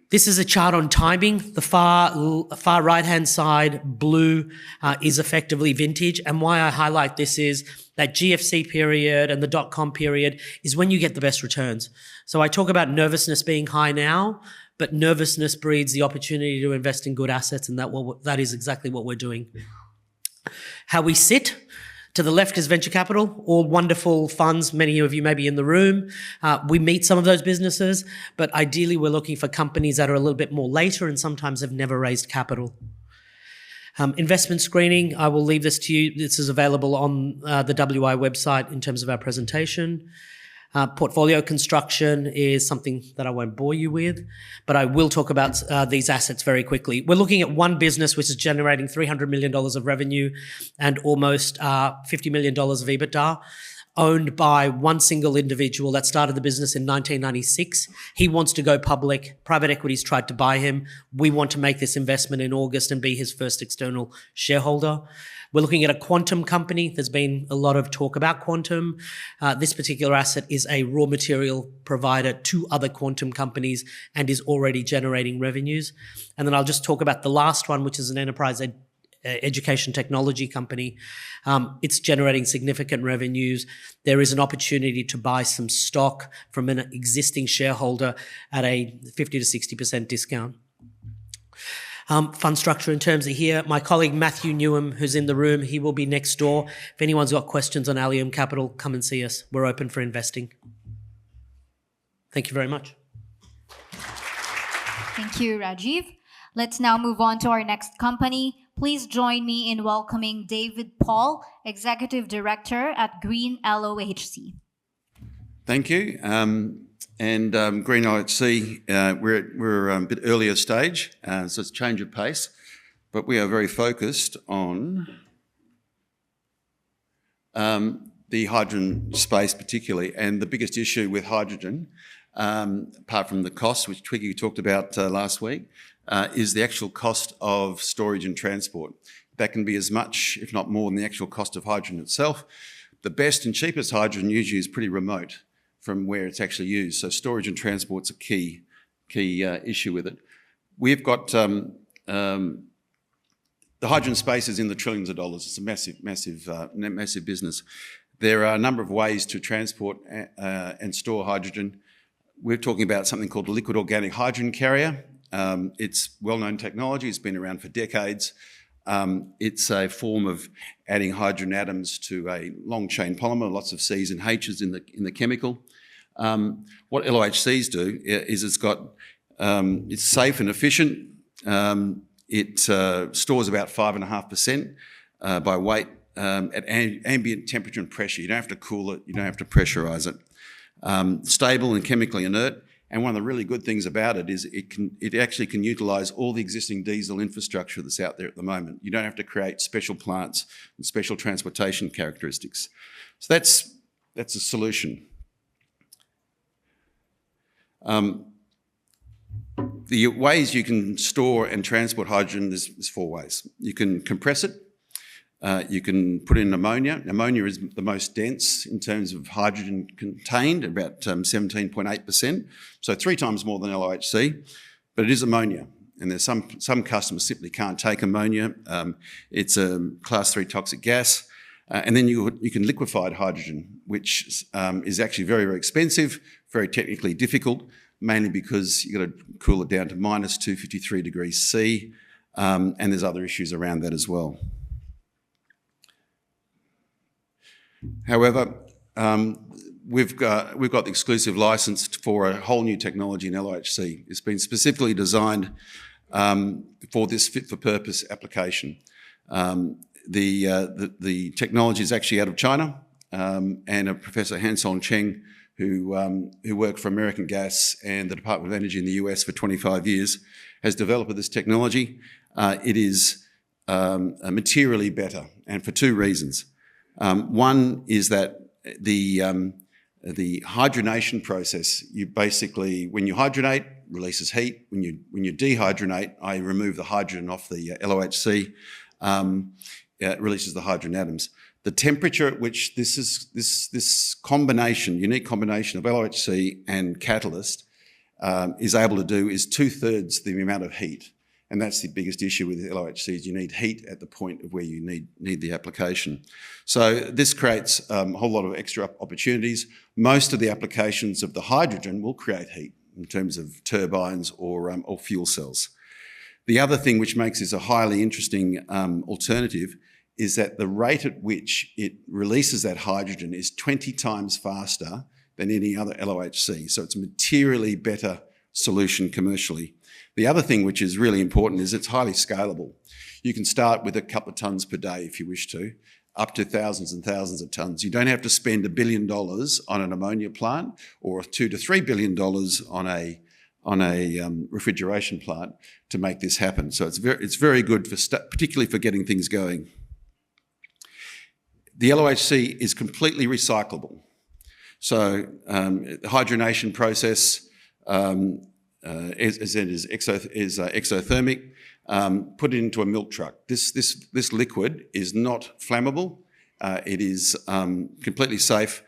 Speaker 17: This is a chart on timing. The far right-hand side, blue, is effectively vintage. And why I highlight this is that GFC period and the dot-com period is when you get the best returns. So I talk about nervousness being high now, but nervousness breeds the opportunity to invest in good assets, and that is exactly what we're doing. How we sit. To the left is venture capital, all wonderful funds. Many of you may be in the room. We meet some of those businesses, but ideally we're looking for companies that are a little bit more later and sometimes have never raised capital. Investment screening, I will leave this to you. This is available on the WI website in terms of our presentation. Portfolio construction is something that I won't bore you with, but I will talk about these assets very quickly. We're looking at one business which is generating $300 million of revenue and almost $50 million of EBITDA, owned by one single individual that started the business in 1996. He wants to go public. Private equity's tried to buy him. We want to make this investment in August and be his first external shareholder. We're looking at a quantum company. There's been a lot of talk about quantum. This particular asset is a raw material provider to other quantum companies and is already generating revenues. And then I'll just talk about the last one, which is an enterprise education technology company. It's generating significant revenues. There is an opportunity to buy some stock from an existing shareholder at a 50 to 60% discount. Fund structure in terms of here, my colleague Matthew Newham, who's in the room, he will be next door. If anyone's got questions on Allium Capital, come and see us. We're open for investing. Thank you very much.
Speaker 3: Thank you, Rajiv. Let's now move on to our next company. Please join me in welcoming David Paul, Executive Director at Green LOHC.
Speaker 18: Thank you. Green LOHC, we're a bit earlier stage, so it's a change of pace, but we are very focused on the hydrogen space particularly, and the biggest issue with hydrogen, apart from the cost, which Twiggy talked about last week, is the actual cost of storage and transport. That can be as much, if not more, than the actual cost of hydrogen itself. The best and cheapest hydrogen usually is pretty remote from where it's actually used. So storage and transport's a key issue with it. We've got the hydrogen space is in the trillions of dollars. It's a massive business. There are a number of ways to transport and store hydrogen. We're talking about something called the liquid organic hydrogen carrier. It's well-known technology. It's been around for decades. It's a form of adding hydrogen atoms to a long-chain polymer, lots of C's and H's in the chemical. What LOHCs do is it's safe and efficient. It stores about 5.5% by weight at ambient temperature and pressure. You don't have to cool it. You don't have to pressurize it. Stable and chemically inert. And one of the really good things about it is it actually can utilise all the existing diesel infrastructure that's out there at the moment. You don't have to create special plants and special transportation characteristics. So that's a solution. The ways you can store and transport hydrogen, there's 4 ways. You can compress it. You can put in ammonia. Ammonia is the most dense in terms of hydrogen contained, about 17.8%, so 3 times more than LOHC, but it is ammonia. And there's some customers simply can't take ammonia. It's a class 3 toxic gas. And then you can liquefied hydrogen, which is actually very, very expensive, very technically difficult, mainly because you've got to cool it down to minus 253 degrees C, and there's other issues around that as well. However, we've got the exclusive license for a whole new technology in LOHC. It's been specifically designed for this fit-for-purpose application. The technology is actually out of China, and a Professor Han-Song Cheng, who worked for American Gas and the Department of Energy in the US for 25 years, has developed this technology. It is materially better, and for 2 reasons. One is that the hydrogenation process, you basically, when you hydrogenate, releases heat. When you dehydrogenate, I remove the hydrogen off the LOHC, it releases the hydrogen atoms. The temperature at which this combination, unique combination of LOHC and catalyst is able to do is 2/3 the amount of heat. And that's the biggest issue with LOHCs. You need heat at the point of where you need the application. So this creates a whole lot of extra opportunities. Most of the applications of the hydrogen will create heat. in terms of turbines or fuel cells. The other thing which makes this a highly interesting alternative is that the rate at which it releases that hydrogen is 20 times faster than any other LOHC. So it's a materially better solution commercially. The other thing which is really important is it's highly scalable. You can start with a couple of tonnes per day if you wish to, up to thousands and thousands of tonnes. You don't have to spend $1 billion on an ammonia plant or $2 to $3 billion on a refrigeration plant to make this happen. So it's very good, particularly for getting things going. The LOHC is completely recyclable. So the hydrogenation process is exothermic. Put it into a milk truck. This liquid is not flammable. It is completely safe.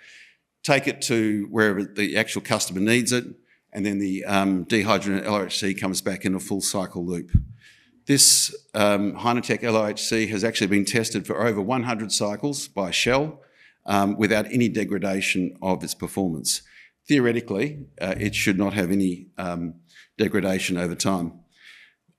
Speaker 18: Take it to wherever the actual customer needs it, and then the dehydrogenated LOHC comes back in a full cycle loop. This Hynatec LOHC has actually been tested for over 100 cycles by Shell without any degradation of its performance. Theoretically, it should not have any degradation over time.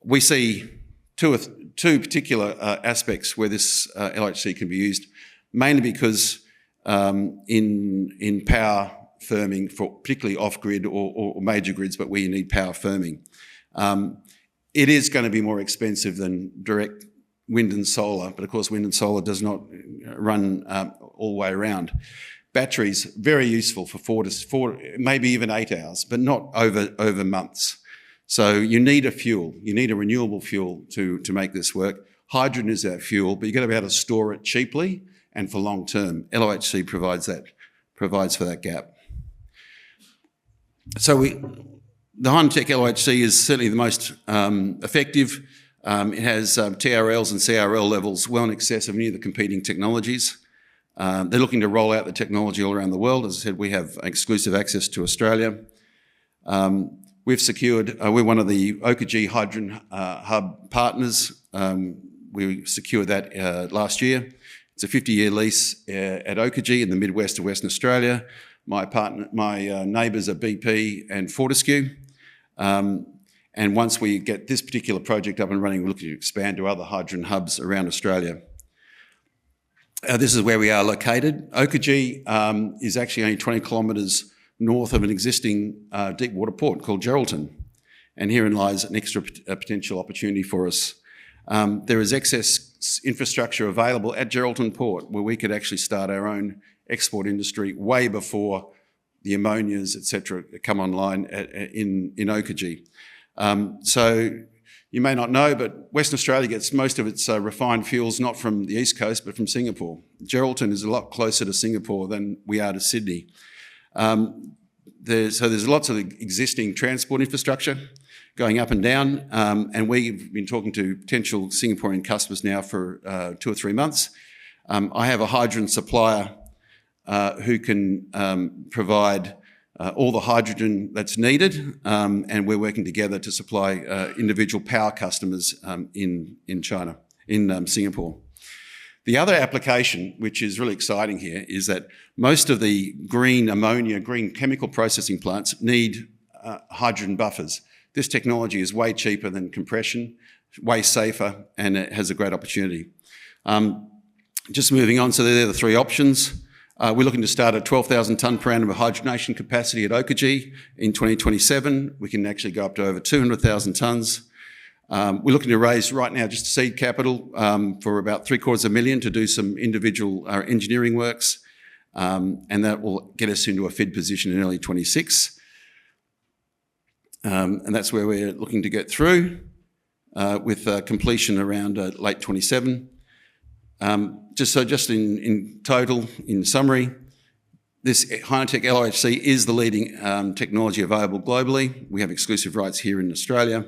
Speaker 18: We see two particular aspects where this LOHC can be used, mainly because in power firming, for particularly off-grid or major grids, but where you need power firming, it is going to be more expensive than direct wind and solar, but of course wind and solar does not run all the way around. Batteries, very useful for 4 to maybe even 8 hours, but not over months. So you need a fuel, you need a renewable fuel to make this work. Hydrogen is that fuel, but you've got to be able to store it cheaply and for long term. LOHC provides for that gap. So the Hynatec LOHC is certainly the most effective. It has TRLs and CRL levels well in excess of any of the competing technologies. They're looking to roll out the technology all around the world. As I said, we have exclusive access to Australia. We've secured, we're one of the Oakajee Hydrogen Hub partners. We secured that last year. It's a 50-year lease at Oakajee in the Midwest of Western Australia. My neighbours are BP and Fortescue. And once we get this particular project up and running, we're looking to expand to other hydrogen hubs around Australia. This is where we are located. Oakajee is actually only 20 kilometres north of an existing deep water port called Geraldton. And herein lies an extra potential opportunity for us. There is excess infrastructure available at Geraldton Port where we could actually start our own export industry way before the ammonias, etc., come online in Oakajee. So you may not know, but Western Australia gets most of its refined fuels not from the East Coast, but from Singapore. Geraldton is a lot closer to Singapore than we are to Sydney. There's lots of existing transport infrastructure going up and down, and we've been talking to potential Singaporean customers now for 2 or 3 months. I have a hydrogen supplier who can provide all the hydrogen that's needed, and we're working together to supply individual power customers in China, in Singapore. The other application, which is really exciting here, is that most of the green ammonia, green chemical processing plants need hydrogen buffers. This technology is way cheaper than compression, way safer, and it has a great opportunity. Just moving on, so there are the 3 options. We're looking to start at 12,000 tonne per annum of hydrogenation capacity at Oakajee in 2027. We can actually go up to over 200,000 tonnes. We're looking to raise right now just seed capital for about $750,000 to do some individual engineering works, and that will get us into a FID position in early 26. And that's where we're looking to get through with completion around late 27. Just in total, in summary, this Hynatec LOHC is the leading technology available globally. We have exclusive rights here in Australia.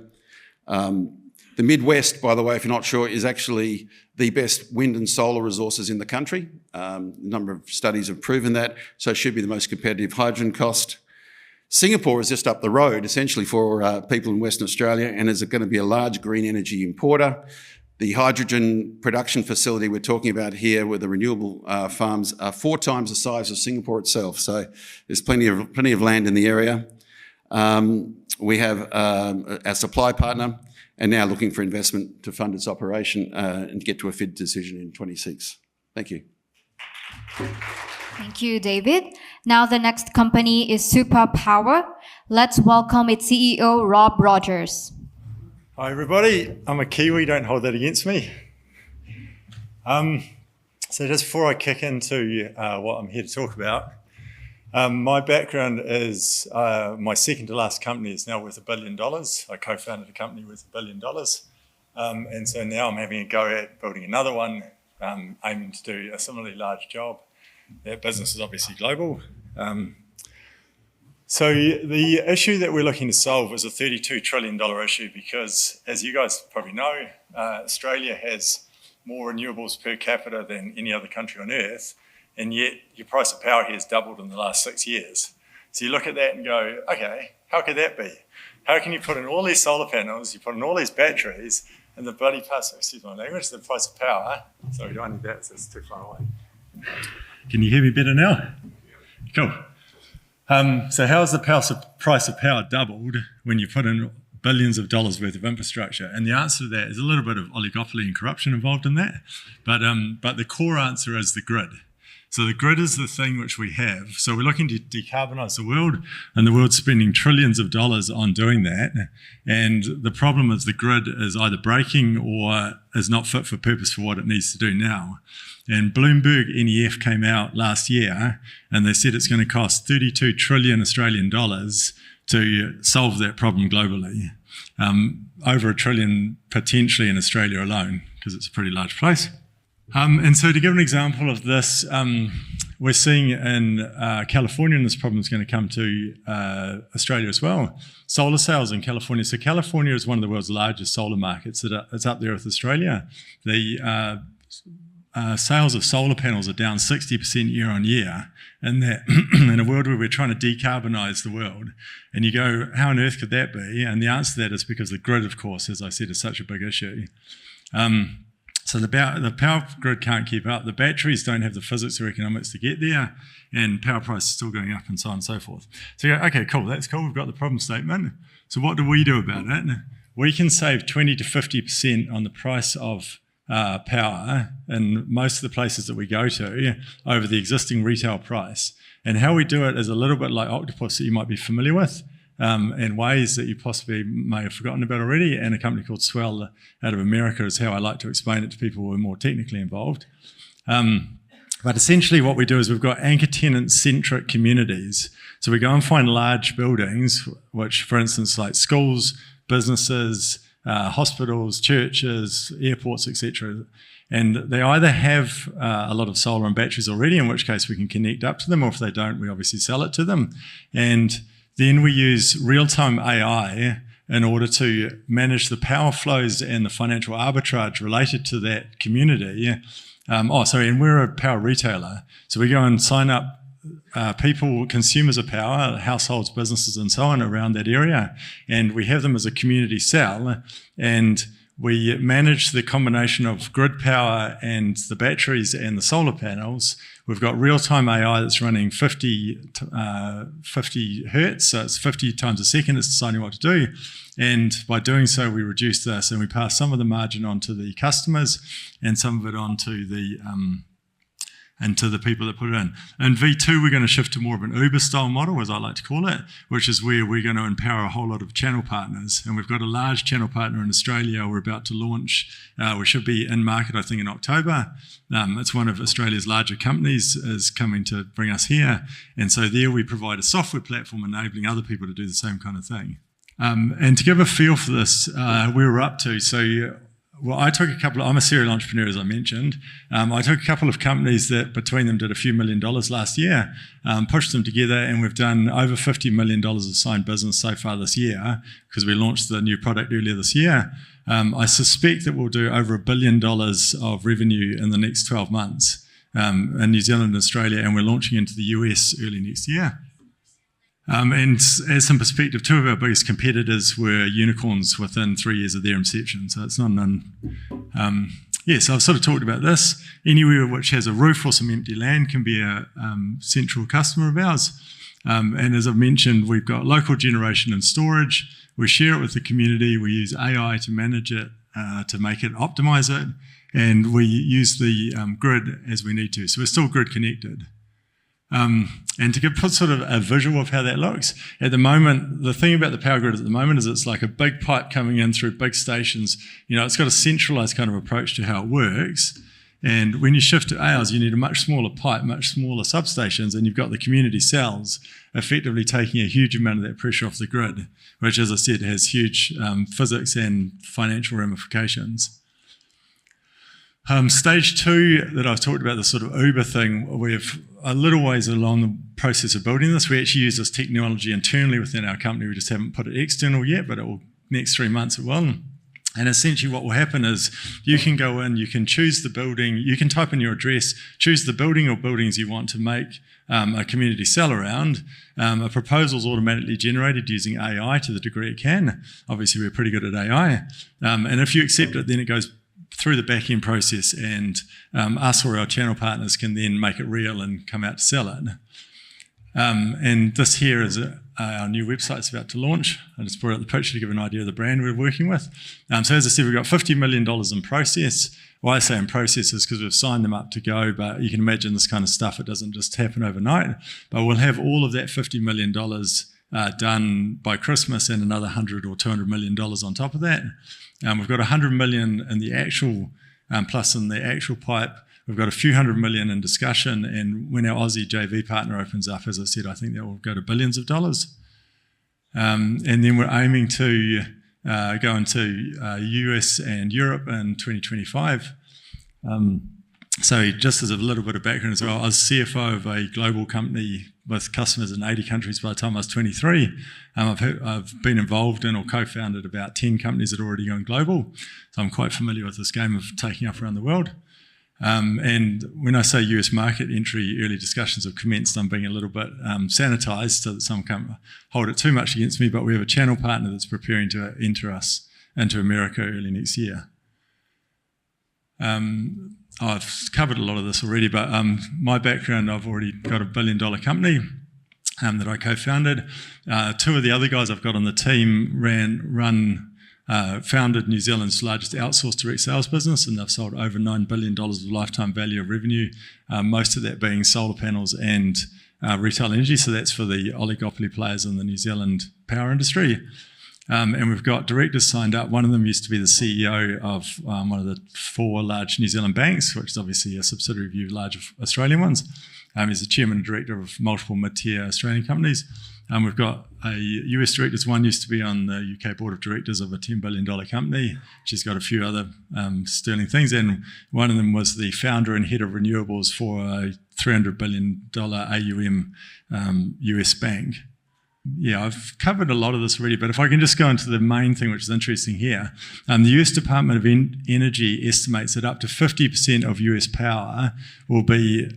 Speaker 18: The Midwest, by the way, if you're not sure, is actually the best wind and solar resources in the country. A number of studies have proven that, so it should be the most competitive hydrogen cost. Singapore is just up the road, essentially, for people in Western Australia, and is going to be a large green energy importer. The hydrogen production facility we're talking about here with the renewable farms are 4 times the size of Singapore itself, so there's plenty of land in the area. We have our supply partner, and now looking for investment to fund its operation and get to a FID decision in 26. Thank you.
Speaker 3: Thank you, David. Now the next company is Super Power. Let's welcome its CEO, Rob Rogers.
Speaker 19: Hi, everybody. I'm a Kiwi. Don't hold that against me. So just before I kick into what I'm here to talk about, my background is my second to last company is now worth $1 billion. I co-founded a company worth $1 billion. And so now I'm having a go at building another one, aiming to do a similarly large job. That business is obviously global. So the issue that we're looking to solve is a $32 trillion issue because, as you guys probably know, Australia has more renewables per capita than any other country on earth, and yet your price of power here has doubled in the last 6 years. So you look at that and go, okay, how could that be? How can you put in all these solar panels, you put in all these batteries, and the bloody price, excuse my language, the price of power, sorry, do I need that? So it's too far away. Can you hear me better now? Cool. So how has the price of power doubled when you put in billions of dollars worth of infrastructure? And the answer to that is a little bit of oligopoly and corruption involved in that. But the core answer is the grid. So the grid is the thing which we have. So we're looking to decarbonise the world, and the world's spending trillions of dollars on doing that. And the problem is the grid is either breaking or is not fit for purpose for what it needs to do now. And Bloomberg NEF came out last year, and they said it's going to cost 32 trillion Australian dollars to solve that problem globally. Over $1 trillion potentially in Australia alone, because it's a pretty large place. And so to give an example of this, we're seeing in California, and this problem is going to come to Australia as well, solar sales in California. So California is one of the world's largest solar markets. It's up there with Australia. The sales of solar panels are down 60% year on year, and that in a world where we're trying to decarbonise the world. And you go, how on earth could that be? And the answer to that is because the grid, of course, as I said, is such a big issue. So the power grid can't keep up. The batteries don't have the physics or economics to get there, and power prices are still going up, and so on and so forth. So you go, okay, cool, that's cool. We've got the problem statement. So what do we do about it? We can save 20 to 50% on the price of power in most of the places that we go to over the existing retail price. And how we do it is a little bit like Octopus that you might be familiar with, and ways that you possibly may have forgotten about already, and a company called Swell out of America is how I like to explain it to people who are more technically involved. But essentially what we do is we've got anchor tenant-centric communities. So we go and find large buildings, which, for instance, like schools, businesses, hospitals, churches, airports, etc. And they either have a lot of solar and batteries already, in which case we can connect up to them, or if they don't, we obviously sell it to them. And then we use real-time AI in order to manage the power flows and the financial arbitrage related to that community. And we're a power retailer. So we go and sign up people, consumers of power, households, businesses, and so on around that area. And we have them as a community cell, and we manage the combination of grid power and the batteries and the solar panels. We've got real-time AI that's running 50 hertz, so it's 50 times a second, it's deciding what to do. And by doing so, we reduce this, and we pass some of the margin on to the customers and some of it on to the people that put it in. In V2, we're going to shift to more of an Uber-style model, as I like to call it, which is where we're going to empower a whole lot of channel partners. And we've got a large channel partner in Australia we're about to launch. We should be in market, I think, in October. It's one of Australia's larger companies is coming to bring us here. And so there we provide a software platform enabling other people to do the same kind of thing. And to give a feel for this, where we're up to, I took I'm a serial entrepreneur, as I mentioned. I took a couple of companies that between them did a few $1 million last year, pushed them together, and we've done over $50 million of signed business so far this year because we launched the new product earlier this year. I suspect that we'll do over $1 billion of revenue in the next 12 months in New Zealand and Australia, and we're launching into the US early next year. And as some perspective, two of our biggest competitors were unicorns within 3 years of their inception, so it's not so I've sort of talked about this. Anywhere which has a roof or some empty land can be a central customer of ours.
Speaker 20: And as I've mentioned, we've got local generation and storage. We share it with the community. We use AI to manage it, to make it, optimize it. And we use the grid as we need to. So we're still grid connected. And to put sort of a visual of how that looks, at the moment, the thing about the power grid at the moment is it's like a big pipe coming in through big stations. It's got a centralized kind of approach to how it works. And when you shift to ours, you need a much smaller pipe, much smaller substations, and you've got the community cells effectively taking a huge amount of that pressure off the grid, which, as I said, has huge physics and financial ramifications. Stage 2 that I've talked about, the sort of Uber thing, we've a little ways along the process of building this. We actually use this technology internally within our company. We just haven't put it external yet, but next 3 months it will. And essentially what will happen is you can go in, you can choose the building, you can type in your address, choose the building or buildings you want to make a community cell around. A proposal is automatically generated using AI to the degree it can. Obviously, we're pretty good at AI. And if you accept it, then it goes through the back-end process, and us or our channel partners can then make it real and come out to sell it. And this here is our new website's about to launch. I just brought out the picture to give an idea of the brand we're working with. So as I said, we've got $50 million in process. Why I say in process is because we've signed them up to go, but you can imagine this kind of stuff, it doesn't just happen overnight. But we'll have all of that $50 million done by Christmas and another $100 or $200 million on top of that. We've got $100 million in the actual, plus in the actual pipe. We've got a few $100 million in discussion, and when our Aussie JV partner opens up, as I said, I think that will go to billions of dollars. And then we're aiming to go into US and Europe in 2025. So just as a little bit of background as well, I was CFO of a global company with customers in 80 countries by the time I was 23. I've been involved in or co-founded about 10 companies that are already going global. So I'm quite familiar with this game of taking off around the world. And when I say US market entry, early discussions have commenced. I'm being a little bit sanitised so that some can't hold it too much against me, but we have a channel partner that's preparing to enter us into America early next year. I've covered a lot of this already, but my background, I've already got $1 billion company that I co-founded. Two of the other guys I've got on the team founded New Zealand's largest outsourced direct sales business, and they've sold over $9 billion of lifetime value of revenue, most of that being solar panels and retail energy. So that's for the oligopoly players in the New Zealand power industry. And we've got directors signed up. One of them used to be the CEO of one of the 4 large New Zealand banks, which is obviously a subsidiary of you large Australian ones. He's the chairman and director of multiple mid-tier Australian companies. We've got a US director. One used to be on the UK board of directors of a $10 billion company. She's got a few other sterling things. And one of them was the founder and head of renewables for a $300 billion AUM US bank. Yeah, I've covered a lot of this already, but if I can just go into the main thing, which is interesting here. The US Department of Energy estimates that up to 50% of US power will be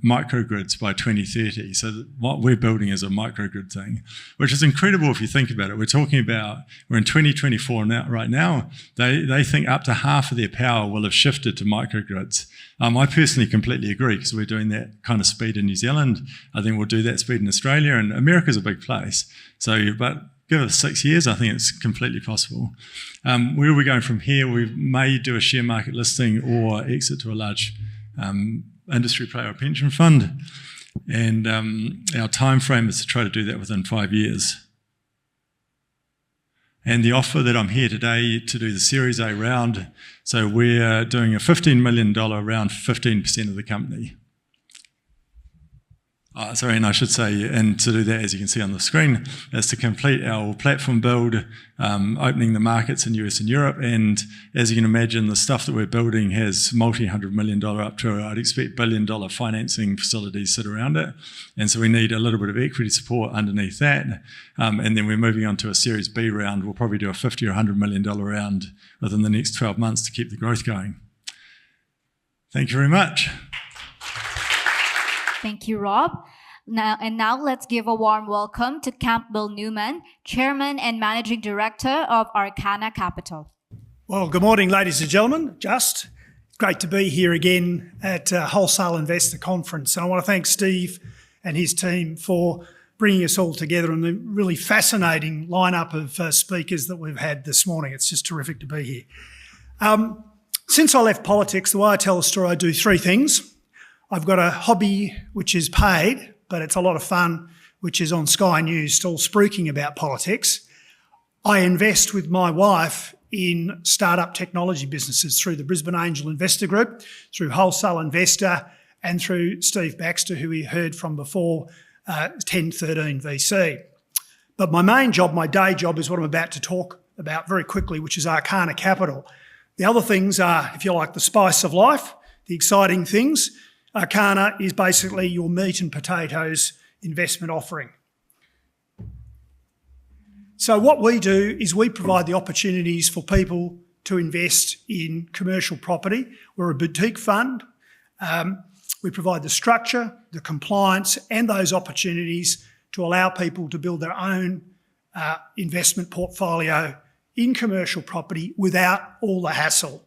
Speaker 20: microgrids by 2030. So what we're building is a microgrid thing, which is incredible if you think about it. We're in 2024 now, right now. They think up to half of their power will have shifted to microgrids. I personally completely agree, because we're doing that kind of speed in New Zealand. I think we'll do that speed in Australia, and America's a big place. So, but give it 6 years, I think it's completely possible. Where are we going from here? We may do a share market listing or exit to a large industry player or pension fund. And our time frame is to try to do that within 5 years. And the offer that I'm here today to do the Series A round, so we're doing a $15 million round, 15% of the company. And I should say, and to do that, as you can see on the screen, is to complete our platform build, opening the markets in US and Europe. And as you can imagine, the stuff that we're building has multi-$100 million up to, I'd expect, $1 billion financing facilities sit around it. And so we need a little bit of equity support underneath that. And then we're moving on to a Series B round. We'll probably do a $50 or $100 million round within the next 12 months to keep the growth going. Thank you very much.
Speaker 3: Thank you, Rob. Now let's give a warm welcome to Campbell Newman, Chairman and Managing Director of Arcana Capital.
Speaker 21: Well, good morning, ladies and gentlemen. Great to be here again at Wholesale Investor Conference. And I want to thank Steve and his team for bringing us all together and the really fascinating lineup of speakers that we've had this morning. It's just terrific to be here. Since I left politics, the way I tell the story, I do three things. I've got a hobby which is paid, but it's a lot of fun, which is on Sky News, still speaking about politics. I invest with my wife in startup technology businesses through the Brisbane Angel Investor Group, through Wholesale Investor, and through Steve Baxter, who we heard from before, 1013 VC. But my main job, my day job, is what I'm about to talk about very quickly, which is Arcana Capital. The other things are, if you like, the spice of life, the exciting things. Arcana is basically your meat and potatoes investment offering. So what we do is we provide the opportunities for people to invest in commercial property. We're a boutique fund. We provide the structure, the compliance, and those opportunities to allow people to build their own investment portfolio in commercial property without all the hassle.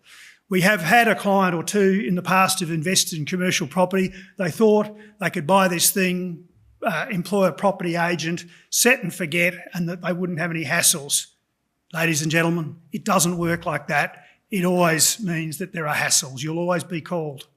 Speaker 21: We have had a client or two in the past who've invested in commercial property. They thought they could buy this thing, employ a property agent, set and forget, and that they wouldn't have any hassles. Ladies and gentlemen, it doesn't work like that. It always means that there are hassles. You'll always be called.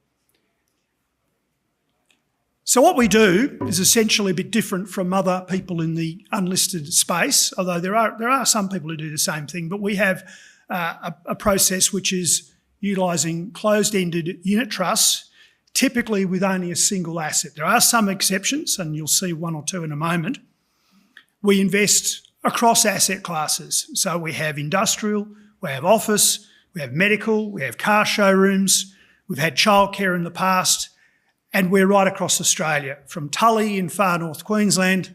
Speaker 21: So what we do is essentially a bit different from other people in the unlisted space, although there are some people who do the same thing, but we have a process which is utilising closed-ended unit trusts, typically with only a single asset. There are some exceptions, and you'll see one or two in a moment. We invest across asset classes. So we have industrial, we have office, we have medical, we have car showrooms, we've had childcare in the past, and we're right across Australia, from Tully in far north Queensland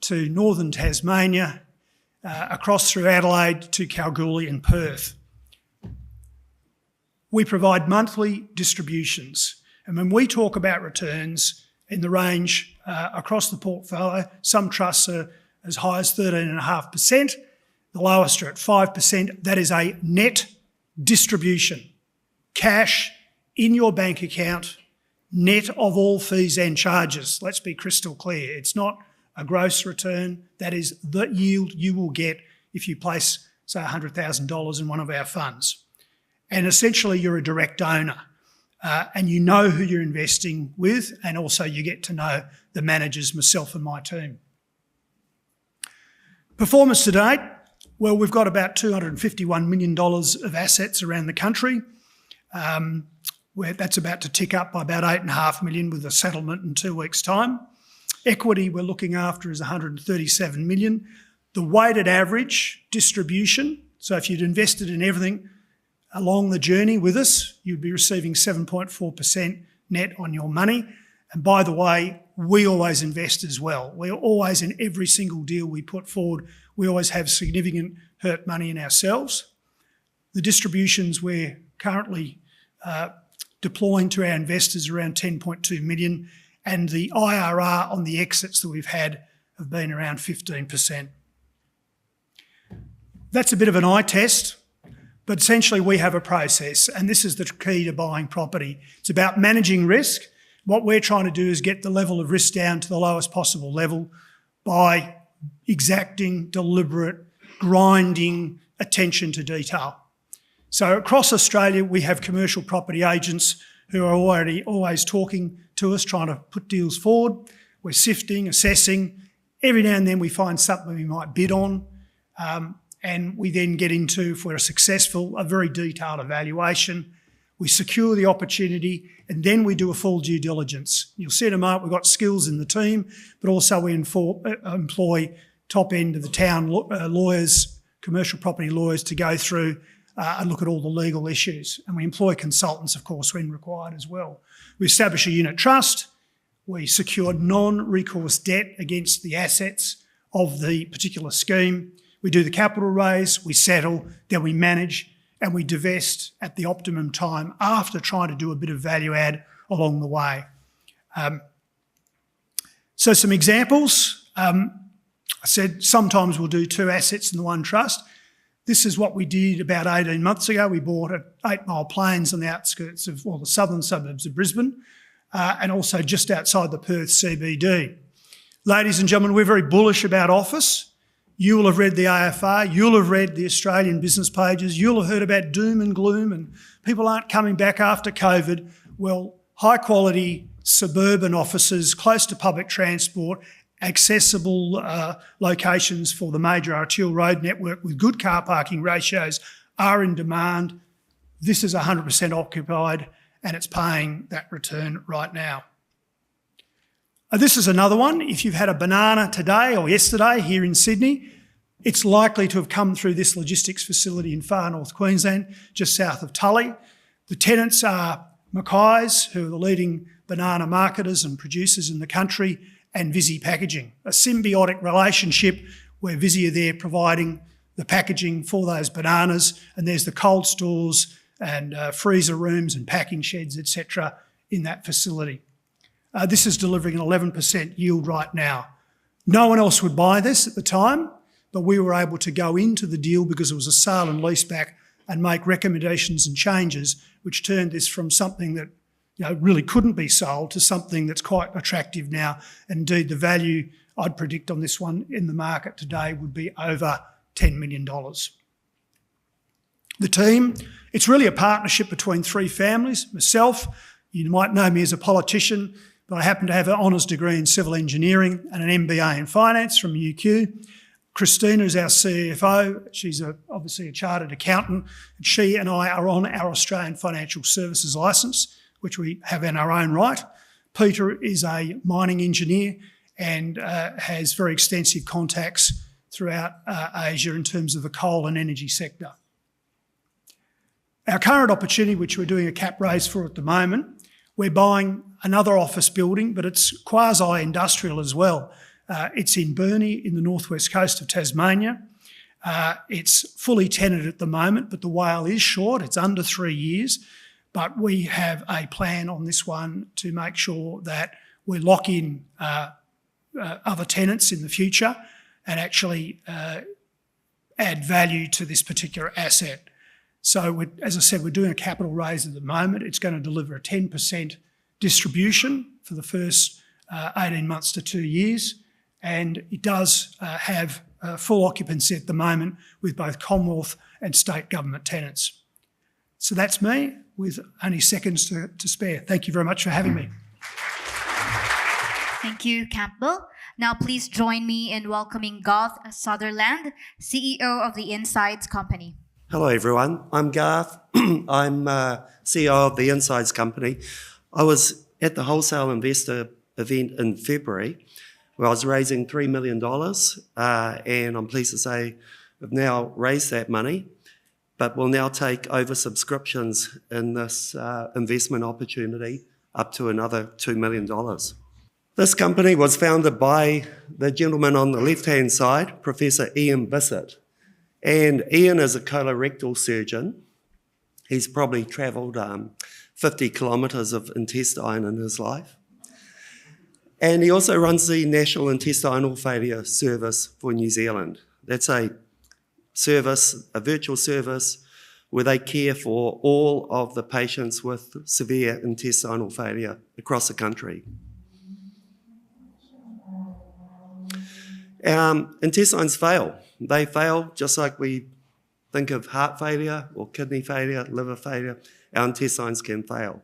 Speaker 21: to northern Tasmania, across through Adelaide to Kalgoorlie and Perth. We provide monthly distributions. And when we talk about returns in the range across the portfolio, some trusts are as high as 13.5%, the lowest are at 5%. That is a net distribution. Cash in your bank account, net of all fees and charges. Let's be crystal clear. It's not a gross return. That is the yield you will get if you place, say, $100,000 in one of our funds. And essentially, you're a direct owner. And you know who you're investing with, and also you get to know the managers, myself and my team. Performance to date, well, we've got about $251 million of assets around the country. That's about to tick up by about $8.5 million with a settlement in 2 weeks' time. Equity we're looking after is $137 million. The weighted average distribution, so if you'd invested in everything along the journey with us, you'd be receiving 7.4% net on your money. And by the way, we always invest as well. We're always, in every single deal we put forward, we always have significant hurt money in ourselves. The distributions we're currently deploying to our investors around 10.2 million, and the IRR on the exits that we've had have been around 15%. That's a bit of an eye test. But essentially we have a process, and this is the key to buying property. It's about managing risk. What we're trying to do is get the level of risk down to the lowest possible level by exacting, deliberate, grinding attention to detail. So across Australia, we have commercial property agents who are already always talking to us, trying to put deals forward. We're sifting, assessing. Every now and then we find something we might bid on. And we then get into, if we're successful, a very detailed evaluation. We secure the opportunity, and then we do a full due diligence. You'll see in a moment we've got skills in the team, but also we employ top end of the town lawyers, commercial property lawyers, to go through and look at all the legal issues. And we employ consultants, of course, when required as well. We establish a unit trust. We secure non-recourse debt against the assets of the particular scheme. We do the capital raise, we settle, then we manage, and we divest at the optimum time after trying to do a bit of value add along the way. So some examples. I said sometimes we'll do 2 assets in the one trust. This is what we did about 18 months ago. We bought at 8 Mile Plains on the outskirts of, well, the southern suburbs of Brisbane. and also just outside the Perth CBD. Ladies and gentlemen, we're very bullish about office. You will have read the AFR, you'll have read the Australian business pages, you'll have heard about doom and gloom and people aren't coming back after COVID. Well, high quality suburban offices close to public transport, accessible locations for the major arterial road network with good car parking ratios are in demand. This is 100% occupied and it's paying that return right now. This is another one. If you've had a banana today or yesterday here in Sydney, it's likely to have come through this logistics facility in far north Queensland, just south of Tully. The tenants are Mackay's, who are the leading banana marketers and producers in the country, and Visy Packaging, a symbiotic relationship where Visy are there providing the packaging for those bananas, and there's the cold stores and freezer rooms and packing sheds, etc. in that facility. This is delivering an 11% yield right now. No one else would buy this at the time, but we were able to go into the deal because it was a sale and leaseback and make recommendations and changes, which turned this from something that really couldn't be sold to something that's quite attractive now. Indeed, the value I'd predict on this one in the market today would be over $10 million. The team, it's really a partnership between three families. Myself, you might know me as a politician, but I happen to have an honours degree in civil engineering and an MBA in finance from UQ. Christina is our CFO. She's obviously a chartered accountant. She and I are on our Australian Financial Services licence, which we have in our own right. Peter is a mining engineer and has very extensive contacts throughout Asia in terms of the coal and energy sector. Our current opportunity, which we're doing a cap raise for at the moment, we're buying another office building, but it's quasi-industrial as well. It's in Burnie in the northwest coast of Tasmania. It's fully tenanted at the moment, but the WALE is short. It's under 3 years. But we have a plan on this one to make sure that we lock in other tenants in the future and actually add value to this particular asset. So, as I said, we're doing a capital raise at the moment. It's going to deliver a 10% distribution for the first 18 months to 2 years. And it does have full occupancy at the moment with both Commonwealth and state government tenants. So that's me with only seconds to spare. Thank you very much for having me.
Speaker 3: Thank you, Campbell. Now please join me in welcoming Garth Sutherland, CEO of the Insights Company.
Speaker 1: Hello everyone, I'm Garth. I'm CEO of the Insights Company. I was at the Wholesale Investor event in February where I was raising $3 million and I'm pleased to say we've now raised that money, but we'll now take oversubscriptions in this investment opportunity up to another $2 million. This company was founded by the gentleman on the left-hand side, Professor Ian Bissett. And Ian is a colorectal surgeon. He's probably travelled 50 kilometres of intestine in his life. And he also runs the National Intestinal Failure Service for New Zealand. That's a service, a virtual service, where they care for all of the patients with severe intestinal failure across the country. Intestines fail. They fail just like we think of heart failure or kidney failure, liver failure. Our intestines can fail.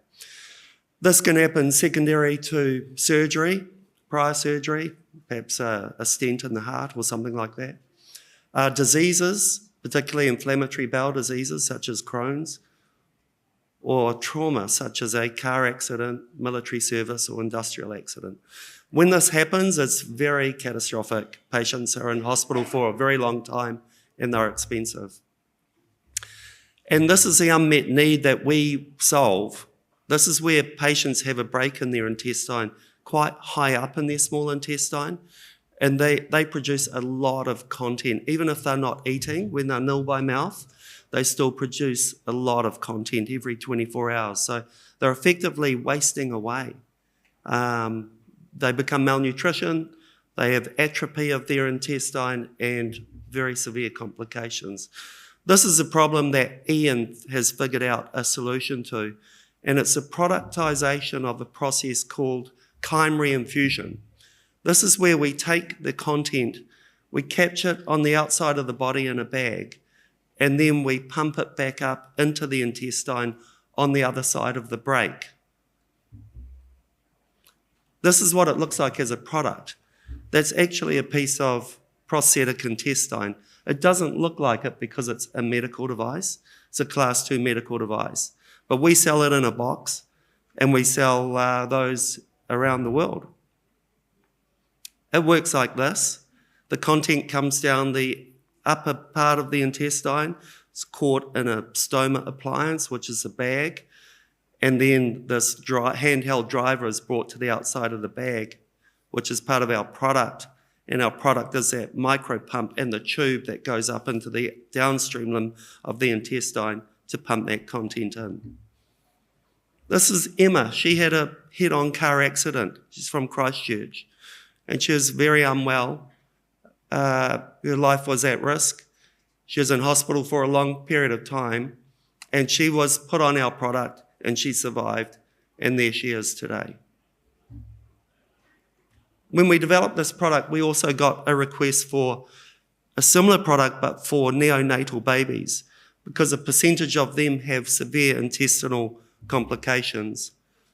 Speaker 1: This can happen secondary to surgery, prior surgery, perhaps a stent in the heart or something like that. Diseases, particularly inflammatory bowel diseases such as Crohn's, or trauma such as a car accident, military service or industrial accident. When this happens, it's very catastrophic. Patients are in hospital for a very long time and they're expensive. And this is the unmet need that we solve. This is where patients have a break in their intestine, quite high up in their small intestine, and they produce a lot of content. Even if they're not eating, when they're nil by mouth, they still produce a lot of content every 24 hours. So they're effectively wasting away. They become malnutrition, they have atrophy of their intestine and very severe complications. This is a problem that Ian has figured out a solution to, and it's a productization of a process called chyme reinfusion. This is where we take the content, we capture it on the outside of the body in a bag, and then we pump it back up into the intestine on the other side of the break. This is what it looks like as a product. That's actually a piece of prosthetic intestine. It doesn't look like it because it's a medical device. It's a Class 2 medical device. But we sell it in a box, and we sell those around the world. It works like this. The content comes down the upper part of the intestine. It's caught in a stoma appliance, which is a bag. And then this handheld driver is brought to the outside of the bag, which is part of our product. And our product is that micro pump and the tube that goes up into the downstream limb of the intestine to pump that content in. This is Emma. She had a head-on car accident. She's from Christchurch. And she was very unwell. Her life was at risk. She was in hospital for a long period of time. And she was put on our product, and she survived. And there she is today. When we developed this product, we also got a request for a similar product, but for neonatal babies, because a percentage of them have severe intestinal complications.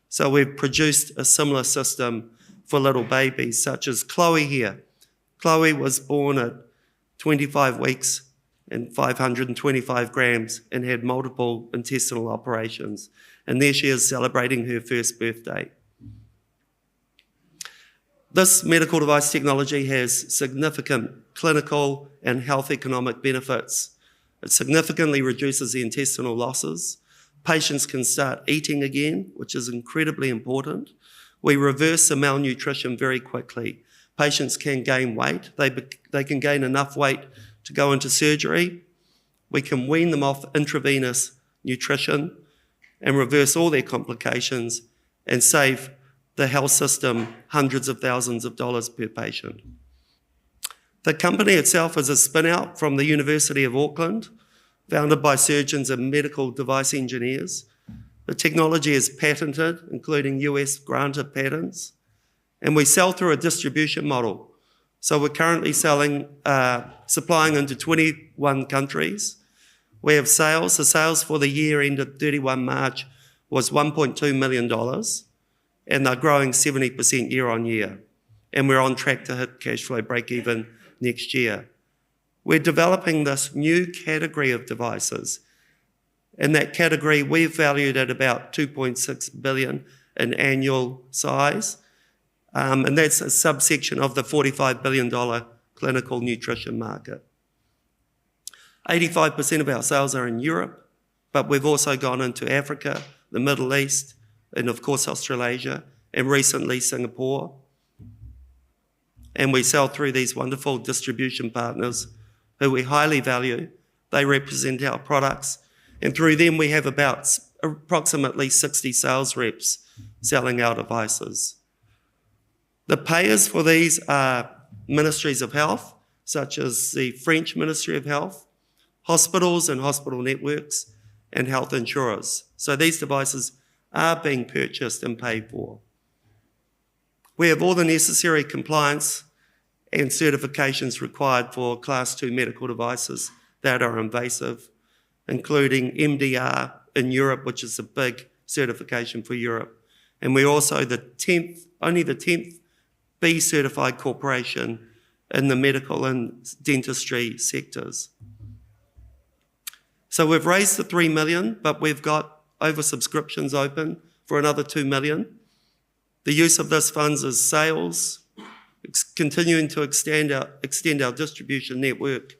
Speaker 1: So we've produced a similar system for little babies, such as Chloe here. Chloe was born at 25 weeks and 525 grams and had multiple intestinal operations. And there she is celebrating her first birthday. This medical device technology has significant clinical and health economic benefits. It significantly reduces the intestinal losses. Patients can start eating again, which is incredibly important. We reverse the malnutrition very quickly. Patients can gain weight. They can gain enough weight to go into surgery. We can wean them off intravenous nutrition and reverse all their complications and save the health system hundreds of thousands of dollars per patient. The company itself is a spin-out from the University of Auckland, founded by surgeons and medical device engineers. The technology is patented, including US granted patents, and we sell through a distribution model. So we're currently supplying into 21 countries. We have sales. The sales for the year ended 31 March was $1.2 million, and they're growing 70% year on year. And we're on track to hit cash flow break even next year. We're developing this new category of devices. In that category, we've valued at about 2.6 billion in annual size. And that's a subsection of the $45 billion clinical nutrition market. 85% of our sales are in Europe, but we've also gone into Africa, the Middle East, and of course Australasia, and recently Singapore. And we sell through these wonderful distribution partners who we highly value. They represent our products, and through them we have about approximately 60 sales reps selling our devices. The payers for these are ministries of health, such as the French Ministry of Health, hospitals and hospital networks, and health insurers. So these devices are being purchased and paid for. We have all the necessary compliance and certifications required for Class 2 medical devices that are invasive, including MDR in Europe, which is a big certification for Europe. And we're also only the 10th B certified corporation in the medical and dentistry sectors. So we've raised the 3 million, but we've got oversubscriptions open for another 2 million. The use of this funds is sales, continuing to extend our distribution network,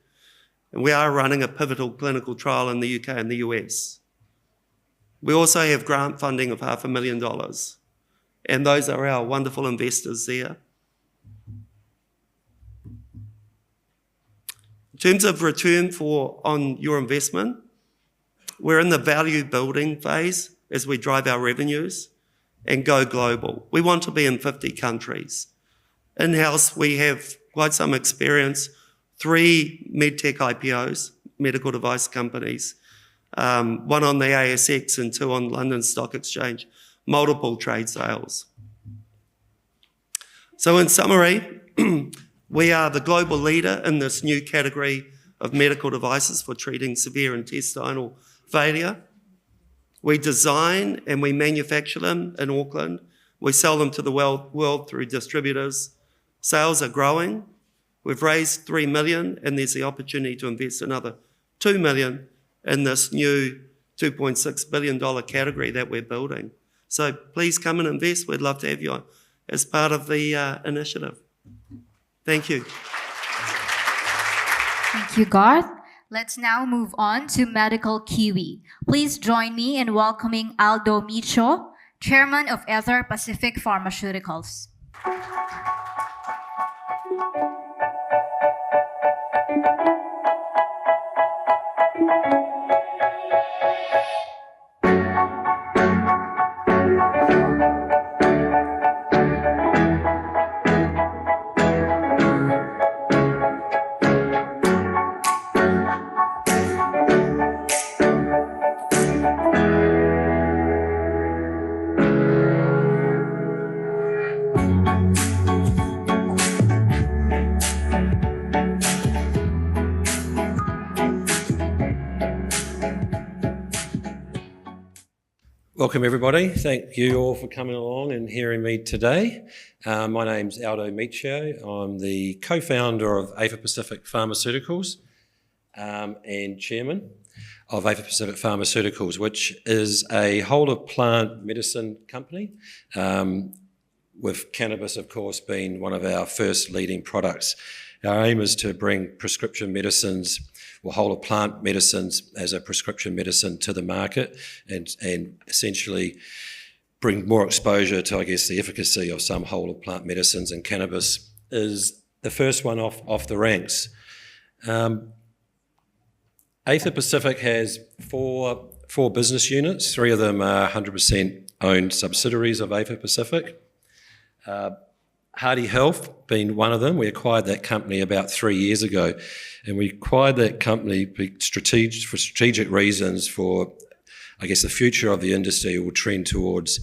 Speaker 1: and we are running a pivotal clinical trial in the UK and the US. We also have grant funding of $500,000, and those are our wonderful investors there. In terms of return on your investment, we're in the value building phase as we drive our revenues and go global. We want to be in 50 countries. In-house, we have quite some experience, 3 medtech IPOs, medical device companies, one on the ASX and 2 on London Stock Exchange, multiple trade sales. So in summary, we are the global leader in this new category of medical devices for treating severe intestinal failure. We design and we manufacture them in Auckland. We sell them to the world through distributors. Sales are growing. We've raised $3 million, and there's the opportunity to invest another $2 million in this new $2.6 billion category that we're building. So please come and invest. We'd love to have you as part of the initiative. Thank you.
Speaker 3: Thank you, Garth. Let's now move on to Medical Kiwi. Please join me in welcoming Aldo Micho, Chairman of Ether Pacific Pharmaceuticals.
Speaker 2: Welcome everybody. Thank you all for coming along and hearing me today. My name's Aldo Micho. I'm the co-founder of Ether Pacific Pharmaceuticals and chairman of Ether Pacific Pharmaceuticals, which is a whole of plant medicine company, with cannabis of course being one of our first leading products. Our aim is to bring prescription medicines or whole of plant medicines as a prescription medicine to the market and essentially bring more exposure to, I guess, the efficacy of some whole of plant medicines, and cannabis is the first one off the ranks. Ether Pacific has four business units. 3 of them are 100% owned subsidiaries of Ether Pacific. Hardy Health being one of them. We acquired that company about 3 years ago, and we acquired that company for strategic reasons. For, I guess, the future of the industry will trend towards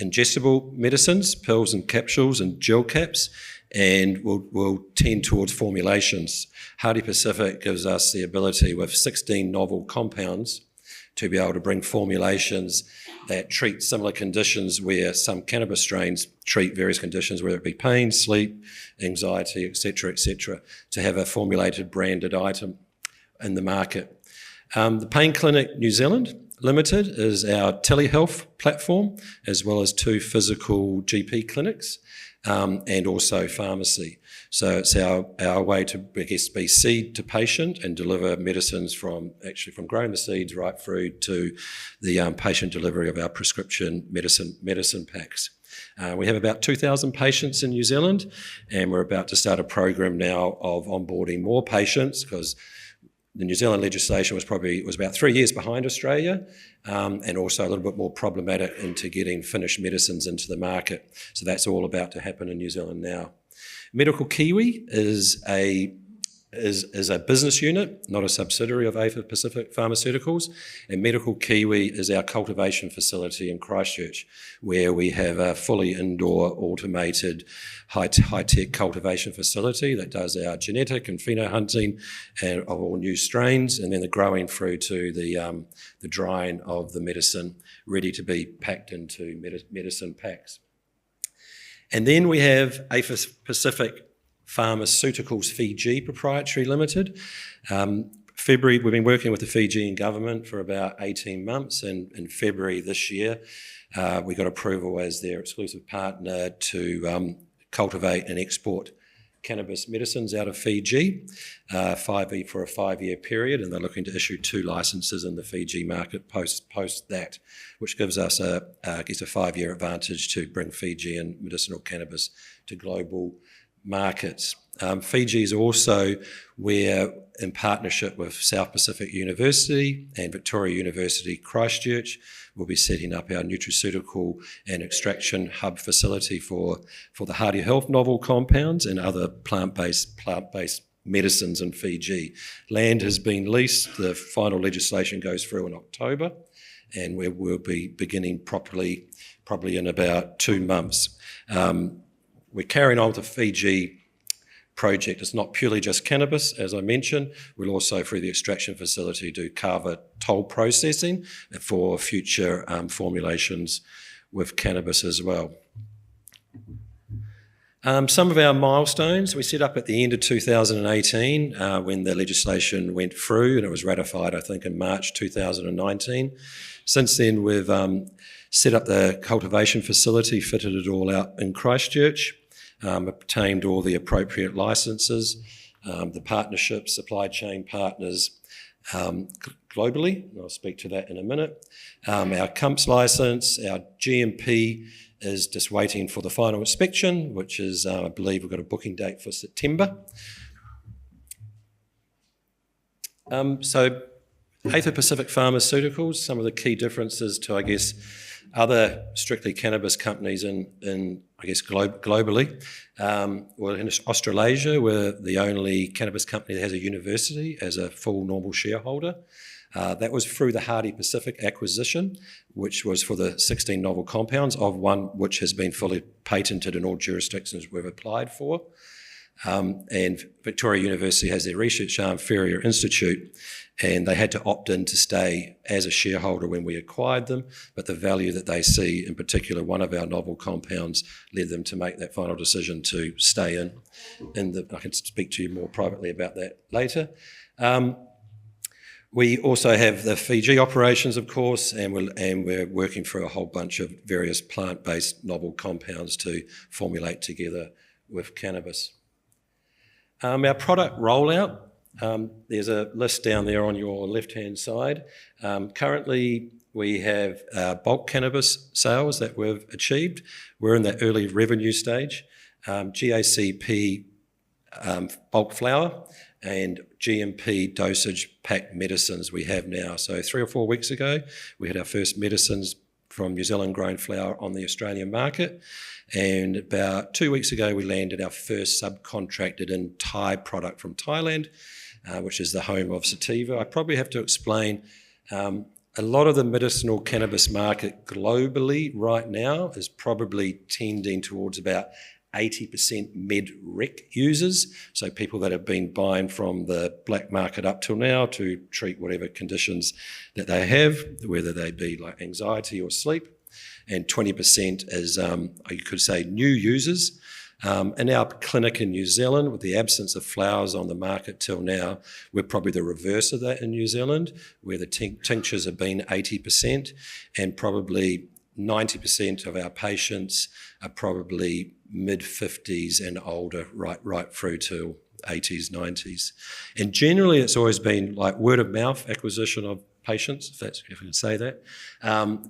Speaker 2: ingestible medicines, pills and capsules and gel caps, and will tend towards formulations. Hardy Pacific gives us the ability with 16 novel compounds to be able to bring formulations that treat similar conditions where some cannabis strains treat various conditions, whether it be pain, sleep, anxiety, etc., to have a formulated branded item in the market. The Pain Clinic New Zealand Limited is our telehealth platform, as well as 2 physical GP clinics and also pharmacy. So it's our way to, I guess, be seed to patient and deliver medicines from growing the seeds right through to the patient delivery of our prescription medicine packs. We have about 2,000 patients in New Zealand, and we're about to start a program now of onboarding more patients, because the New Zealand legislation was about 3 years behind Australia, and also a little bit more problematic into getting finished medicines into the market. So that's all about to happen in New Zealand now. Medical Kiwi is a business unit, not a subsidiary of Ether Pacific Pharmaceuticals, and Medical Kiwi is our cultivation facility in Christchurch, where we have a fully indoor automated high-tech cultivation facility that does our genetic and pheno-hunting of all new strains, and then the growing through to the drying of the medicine ready to be packed into medicine packs. And then we have Ether Pacific Pharmaceuticals Fiji Proprietary Limited. February, we've been working with the Fijian government for about 18 months, and in February this year, we got approval as their exclusive partner to cultivate and export cannabis medicines out of Fiji for a 5-year period, and they're looking to issue 2 licenses in the Fiji market post that, which gives us a 5-year advantage to bring Fijian medicinal cannabis to global markets. Fiji is also where, in partnership with South Pacific University and Victoria University Christchurch, we'll be setting up our nutraceutical and extraction hub facility for the Hardy Health novel compounds and other plant-based medicines in Fiji. Land has been leased. The final legislation goes through in October, and we will be beginning properly probably in about 2 months. We're carrying on with the Fiji project. It's not purely just cannabis, as I mentioned. We'll also, through the extraction facility, do carver toll processing for future formulations with cannabis as well. Some of our milestones we set up at the end of 2018 when the legislation went through, and it was ratified, I think, in March 2019. Since then, we've set up the cultivation facility, fitted it all out in Christchurch, obtained all the appropriate licenses, the partnerships, supply chain partners globally, and I'll speak to that in a minute. Our CUMPS license, our GMP is just waiting for the final inspection, which is, I believe we've got a booking date for September. So Aether Pacific Pharmaceuticals, some of the key differences to, I guess, other strictly cannabis companies in I guess, globally. Well, in Australasia, we're the only cannabis company that has a university as a full normal shareholder. That was through the Hardy Pacific acquisition, which was for the 16 novel compounds, of one which has been fully patented in all jurisdictions we've applied for. And Victoria University has their research arm, Ferrier Institute, and they had to opt in to stay as a shareholder when we acquired them, but the value that they see, in particular one of our novel compounds, led them to make that final decision to stay in. And I can speak to you more privately about that later. We also have the Fiji operations, of course, and we're working through a whole bunch of various plant-based novel compounds to formulate together with cannabis. Our product rollout, there's a list down there on your left-hand side. Currently, we have bulk cannabis sales that we've achieved. We're in that early revenue stage. GACP bulk flour and GMP dosage packed medicines we have now. So 3 or 4 weeks ago, we had our first medicines from New Zealand grown flour on the Australian market. And about 2 weeks ago, we landed our first subcontracted in Thai product from Thailand, which is the home of sativa. I probably have to explain, a lot of the medicinal cannabis market globally right now is probably tending towards about 80% med-rec users, so people that have been buying from the black market up till now to treat whatever conditions that they have, whether they be like anxiety or sleep, and 20% is, you could say, new users. In our clinic in New Zealand, with the absence of flowers on the market till now, we're probably the reverse of that in New Zealand, where the tinctures have been 80%, and probably 90% of our patients are probably mid-50s and older, right through to 80s, 90s. And generally, it's always been like word of mouth acquisition of patients, if I can say that.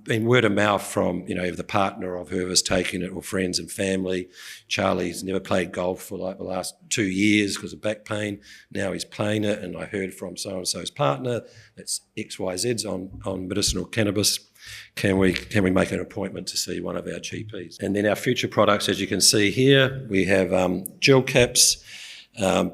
Speaker 2: Been word of mouth from, the partner of whoever's taking it, or friends and family. Charlie's never played golf for like the last 2 years because of back pain. Now he's playing it, and I heard from so-and-so's partner, that's XYZ's on medicinal cannabis. Can we make an appointment to see one of our GPs? And then our future products, as you can see here, we have gel caps,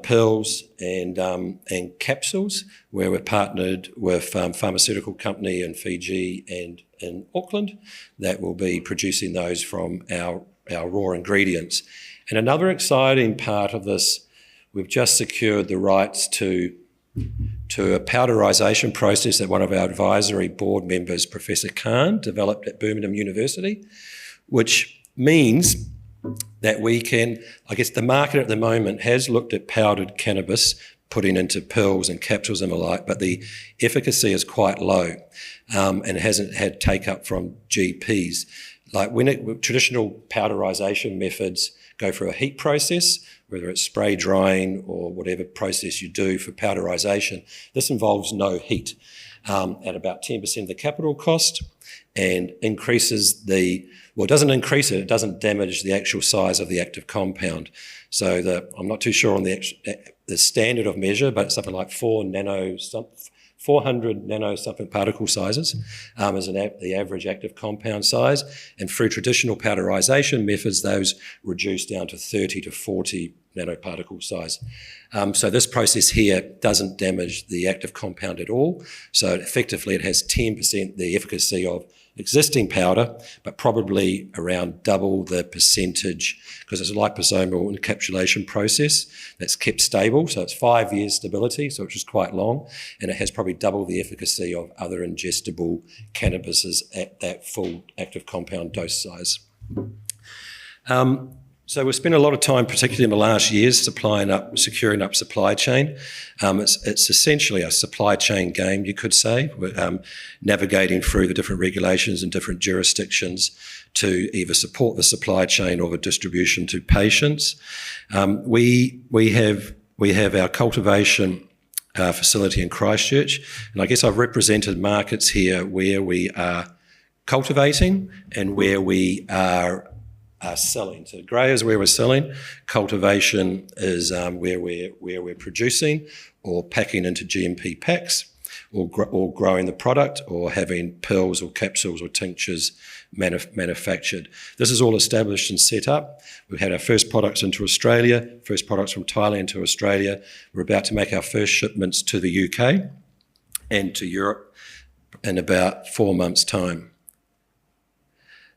Speaker 2: pills and capsules, where we're partnered with pharmaceutical company in Fiji and in Auckland that will be producing those from our raw ingredients. And another exciting part of this, we've just secured the rights to a powderisation process that one of our advisory board members, Professor Khan, developed at Birmingham University, which means that we can, I guess the market at the moment has looked at powdered cannabis, putting into pills and capsules and the like, but the efficacy is quite low and it hasn't had take-up from GPs. Like traditional powderisation methods go through a heat process, whether it's spray drying or whatever process you do for powderisation. This involves no heat at about 10% of the capital cost, and increases it doesn't increase it doesn't damage the actual size of the active compound. So I'm not too sure on the standard of measure, but it's something like 400 nano something particle sizes is the average active compound size. And through traditional powderisation methods, those reduce down to 30 to 40 nanoparticle size. So this process here doesn't damage the active compound at all. So effectively it has 10% the efficacy of existing powder, but probably around double the percentage, because it's a liposomal encapsulation process that's kept stable. So it's 5 years stability, so which is quite long, and it has probably double the efficacy of other ingestible cannabises at that full active compound dose size. So we've spent a lot of time, particularly in the last years, securing up supply chain. It's essentially a supply chain game, you could say. We're navigating through the different regulations in different jurisdictions to either support the supply chain or the distribution to patients. We have our cultivation facility in Christchurch, and I guess I've represented markets here where we are cultivating and where we are selling. So grey is where we're selling, cultivation is where we're producing or packing into GMP packs, or growing the product, or having pills or capsules or tinctures manufactured. This is all established and set up. We've had our first products into Australia, first products from Thailand to Australia. We're about to make our first shipments to the UK and to Europe in about 4 months' time.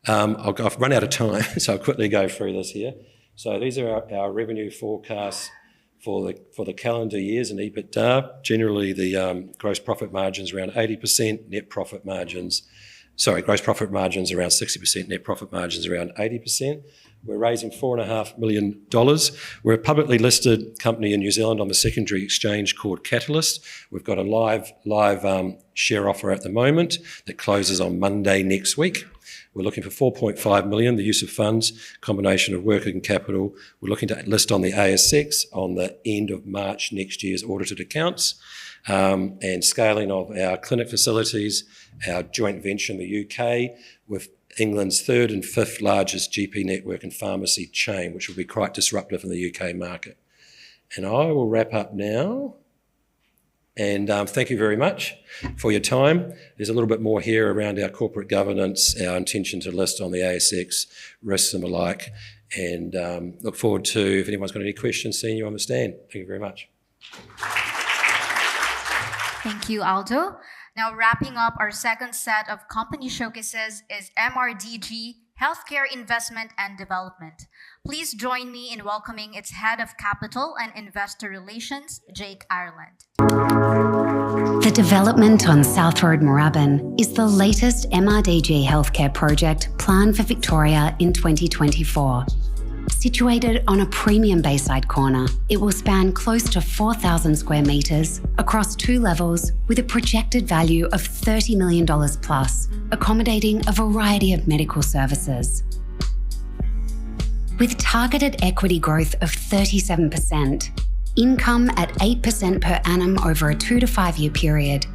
Speaker 2: I've run out of time, so I'll quickly go through this here. So these are our revenue forecasts for the calendar years and EBITDA. Generally, the gross profit margins around 80%, gross profit margins around 60%, net profit margins around 80%. We're raising $4.5 million. We're a publicly listed company in New Zealand on the secondary exchange called Catalyst. We've got a live share offer at the moment that closes on Monday next week. We're looking for 4.5 million, the use of funds, combination of working capital. We're looking to list on the ASX on the end of March next year's audited accounts, and scaling of our clinic facilities, our joint venture in the UK with England's third and fifth largest GP network and pharmacy chain, which will be quite disruptive in the UK market. And I will wrap up now. And thank you very much for your time. There's a little bit more here around our corporate governance, our intention to list on the ASX, risks and the like. And look forward to, if anyone's got any questions, seeing you on the stand. Thank you very much.
Speaker 3: Thank you, Aldo. Now, wrapping up our second set of company showcases is MRDG, Healthcare Investment and Development. Please join me in welcoming its Head of Capital and Investor Relations, Jake Ireland.
Speaker 4: The development on South Road, Moorabbin is the latest MRDG healthcare project planned for Victoria in 2024. Situated on a premium Bayside corner, it will span close to 4,000 square metres across 2 levels with a projected value of $30 million plus, accommodating a variety of medical services. With targeted equity growth of 37%, income at 8% per annum over a 2 to 5 year period,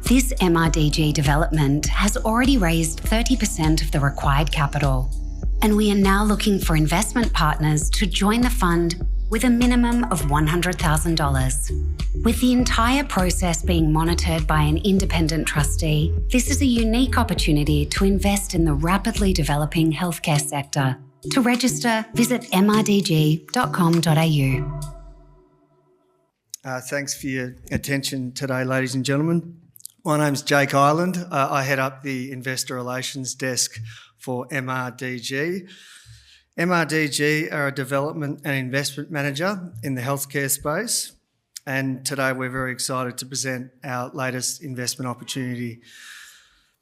Speaker 4: this MRDG development has already raised 30% of the required capital. And we are now looking for investment partners to join the fund with a minimum of $100,000. With the entire process being monitored by an independent trustee, this is a unique opportunity to invest in the rapidly developing healthcare sector. To register, visit mrdg.com.au.
Speaker 22: Thanks for your attention today, ladies and gentlemen. My name's Jake Ireland. I head up the Investor Relations desk for MRDG. MRDG are a development and investment manager in the healthcare space, and today we're very excited to present our latest investment opportunity.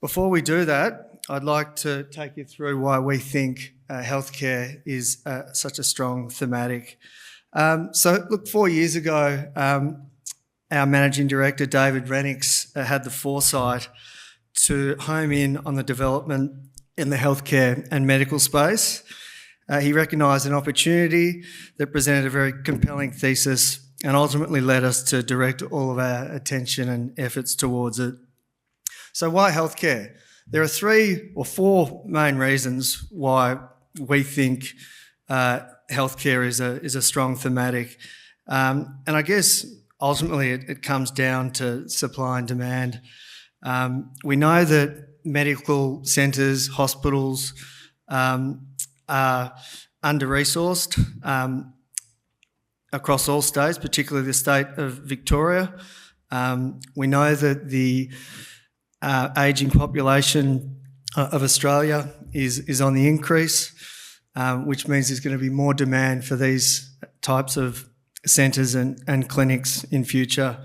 Speaker 22: Before we do that, I'd like to take you through why we think healthcare is such a strong thematic. So look, 4 years ago, our Managing Director, David Rennicks, had the foresight to home in on the development in the healthcare and medical space. He recognised an opportunity that presented a very compelling thesis and ultimately led us to direct all of our attention and efforts towards it. So why healthcare? There are 3 or 4 main reasons why we think healthcare is a strong thematic. And I guess ultimately it comes down to supply and demand. We know that medical centres, hospitals are under-resourced. across all states, particularly the state of Victoria. We know that the ageing population of Australia is on the increase, which means there's going to be more demand for these types of centres and clinics in future.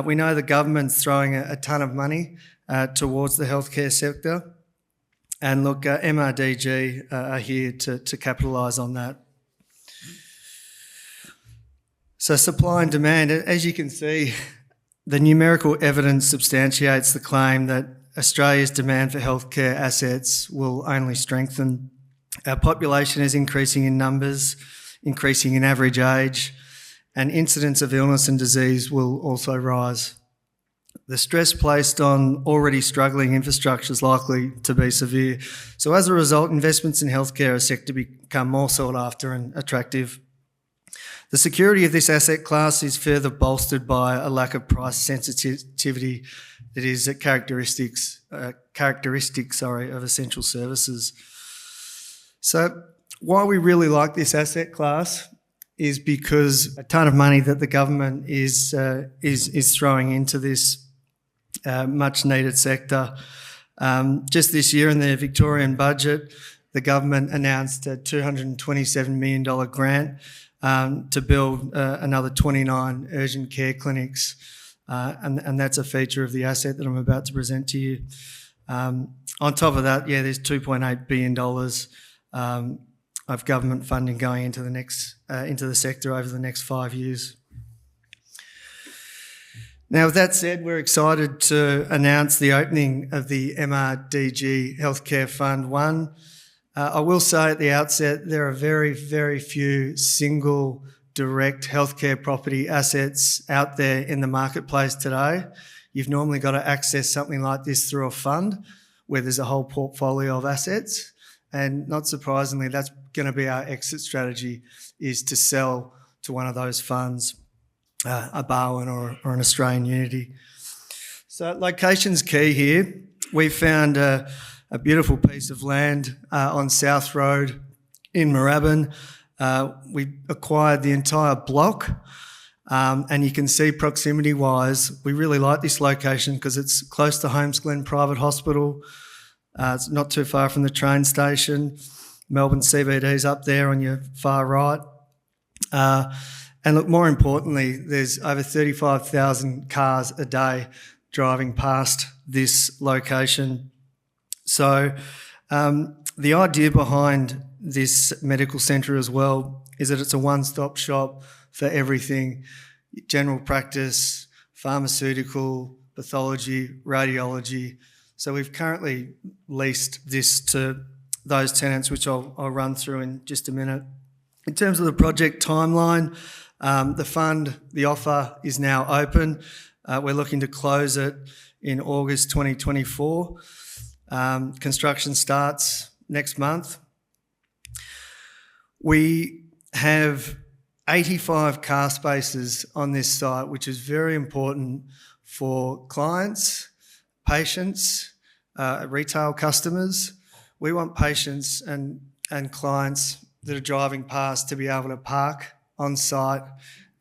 Speaker 22: We know the government's throwing a ton of money towards the healthcare sector, and look, MRDG are here to capitalise on that. So supply and demand, as you can see, the numerical evidence substantiates the claim that Australia's demand for healthcare assets will only strengthen. Our population is increasing in numbers, increasing in average age, and incidence of illness and disease will also rise. The stress placed on already struggling infrastructure is likely to be severe. So as a result, investments in healthcare are set to become more sought after and attractive. The security of this asset class is further bolstered by a lack of price sensitivity that is a characteristic of essential services. So why we really like this asset class is because a ton of money that the government is throwing into this much needed sector. Just this year in the Victorian budget, the government announced a $227 million grant to build another 29 urgent care clinics, and that's a feature of the asset that I'm about to present to you. On top of that, there's $2.8 billion of government funding going into the sector over the next 5 years. Now, with that said, we're excited to announce the opening of the MRDG Healthcare Fund 1. I will say at the outset, there are very, very few single direct healthcare property assets out there in the marketplace today. You've normally got to access something like this through a fund where there's a whole portfolio of assets. And not surprisingly, that's going to be our exit strategy, is to sell to one of those funds, a Barwon or an Australian Unity. So location's key here. We found a beautiful piece of land on South Road in Moorabbin. We acquired the entire block, and you can see proximity-wise, we really like this location because it's close to Holmes Glen Private Hospital. It's not too far from the train station. Melbourne CBD's up there on your far right. And look, more importantly, there's over 35,000 cars a day driving past this location. So the idea behind this medical centre as well is that it's a one-stop shop for everything: general practice, pharmaceutical, pathology, radiology. So we've currently leased this to those tenants, which I'll run through in just a minute. In terms of the project timeline, the offer is now open. We're looking to close it in August 2024. Construction starts next month. We have 85 car spaces on this site, which is very important for clients, patients, retail customers. We want patients and clients that are driving past to be able to park on site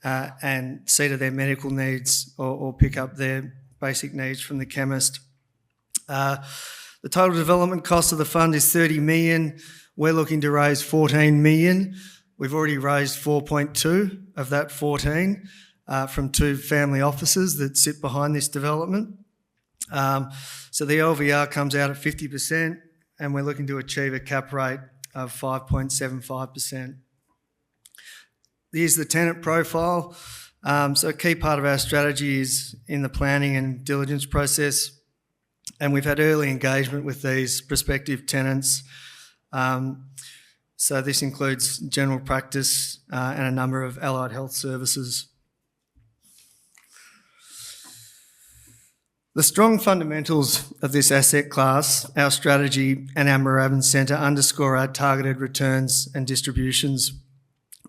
Speaker 22: and see to their medical needs or pick up their basic needs from the chemist. The total development cost of the fund is $30 million. We're looking to raise $14 million. We've already raised 4.2 of that 14 from two family offices that sit behind this development. So the LVR comes out at 50%, and we're looking to achieve a cap rate of 5.75%. Here's the tenant profile. So a key part of our strategy is in the planning and diligence process, and we've had early engagement with these prospective tenants. So this includes general practice and a number of allied health services. The strong fundamentals of this asset class, our strategy and our Moorabbin Centre underscore our targeted returns and distributions.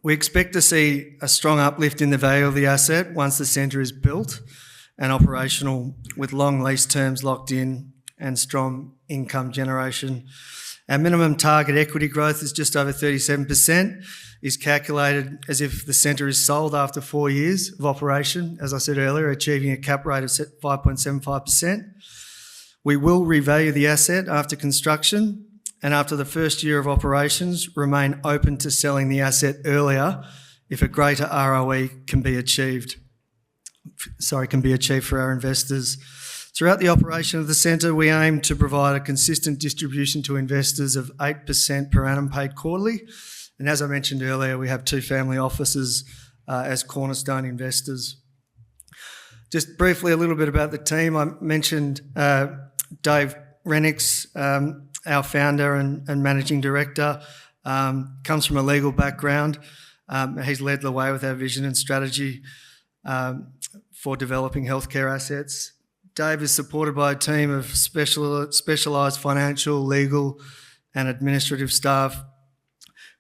Speaker 22: We expect to see a strong uplift in the value of the asset once the centre is built and operational, with long lease terms locked in and strong income generation. Our minimum target equity growth is just over 37%, is calculated as if the centre is sold after 4 years of operation, as I said earlier, achieving a cap rate of 5.75%. We will revalue the asset after construction, and after the first year of operations, remain open to selling the asset earlier if a greater ROE can be achieved for our investors. Throughout the operation of the centre, we aim to provide a consistent distribution to investors of 8% per annum paid quarterly. And as I mentioned earlier, we have 2 family offices as cornerstone investors. Just briefly, a little bit about the team. I mentioned Dave Rennicks, our founder and managing director, comes from a legal background. He's led the way with our vision and strategy for developing healthcare assets. Dave is supported by a team of specialised financial, legal and administrative staff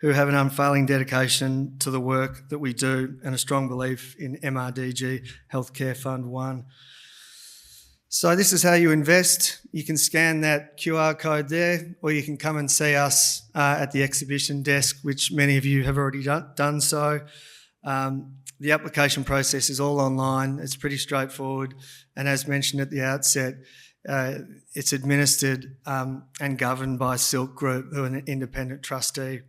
Speaker 22: who have an unfailing dedication to the work that we do and a strong belief in MRDG Healthcare Fund 1. So this is how you invest. You can scan that QR code there, or you can come and see us at the exhibition desk, which many of you have already done so. The application process is all online. It's pretty straightforward. And as mentioned at the outset, it's administered and governed by Silk Group, who are an independent trustee.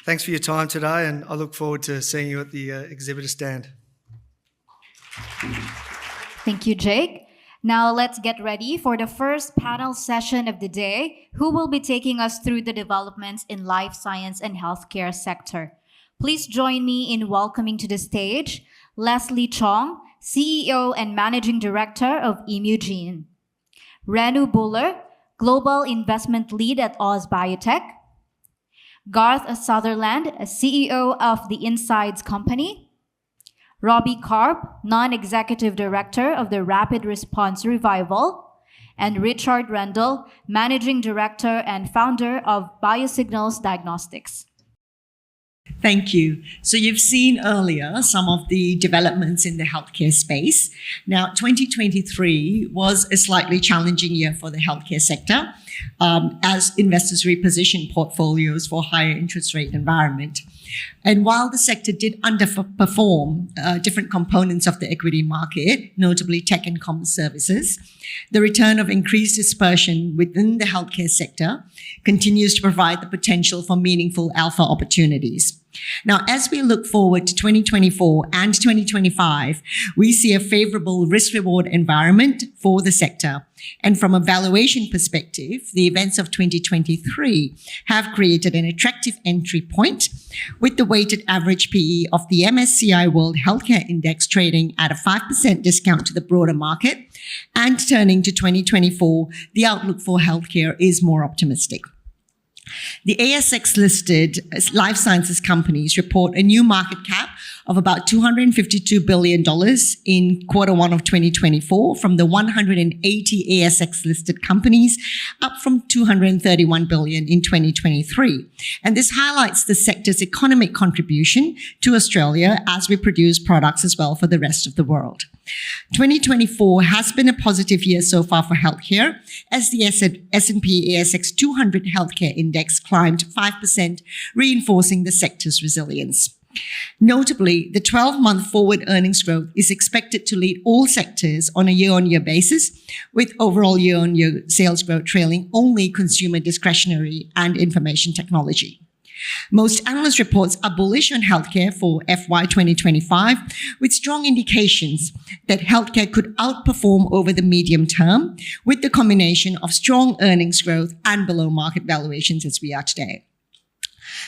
Speaker 22: Thanks for your time today, and I look forward to seeing you at the exhibitor stand.
Speaker 3: Thank you, Jake. Now let's get ready for the first panel session of the day, who will be taking us through the developments in life science and healthcare sector. Please join me in welcoming to the stage Leslie Chong, CEO and Managing Director of Imugene; Renu Buller, Global Investment Lead at Oz Biotech; Garth Sutherland, CEO of the Insides Company; Robbie Karp, Non-Executive Director of the Rapid Response Revival; and Richard Rendell, Managing Director and Founder of Biosignals Diagnostics.
Speaker 5: Thank you. So you've seen earlier some of the developments in the healthcare space. Now, 2023 was a slightly challenging year for the healthcare sector as investors repositioned portfolios for higher interest rate environment. And while the sector did underperform different components of the equity market, notably tech and commerce services, the return of increased dispersion within the healthcare sector continues to provide the potential for meaningful alpha opportunities. Now, as we look forward to 2024 and 2025, we see a favorable risk-reward environment for the sector. And from a valuation perspective, the events of 2023 have created an attractive entry point, with the weighted average PE of the MSCI World Healthcare Index trading at a 5% discount to the broader market. And turning to 2024, the outlook for healthcare is more optimistic. The ASX-listed life sciences companies report a new market cap of about $252 billion in Q1 of 2024 from the 180 ASX-listed companies, up from $231 billion in 2023. And this highlights the sector's economic contribution to Australia as we produce products as well for the rest of the world. 2024 has been a positive year so far for healthcare, as the S&P ASX 200 Healthcare Index climbed 5%, reinforcing the sector's resilience. Notably, the 12-month forward earnings growth is expected to lead all sectors on a year-on-year basis, with overall year-on-year sales growth trailing only consumer discretionary and information technology. Most analyst reports are bullish on healthcare for FY 2025, with strong indications that healthcare could outperform over the medium term, with the combination of strong earnings growth and below market valuations as we are today.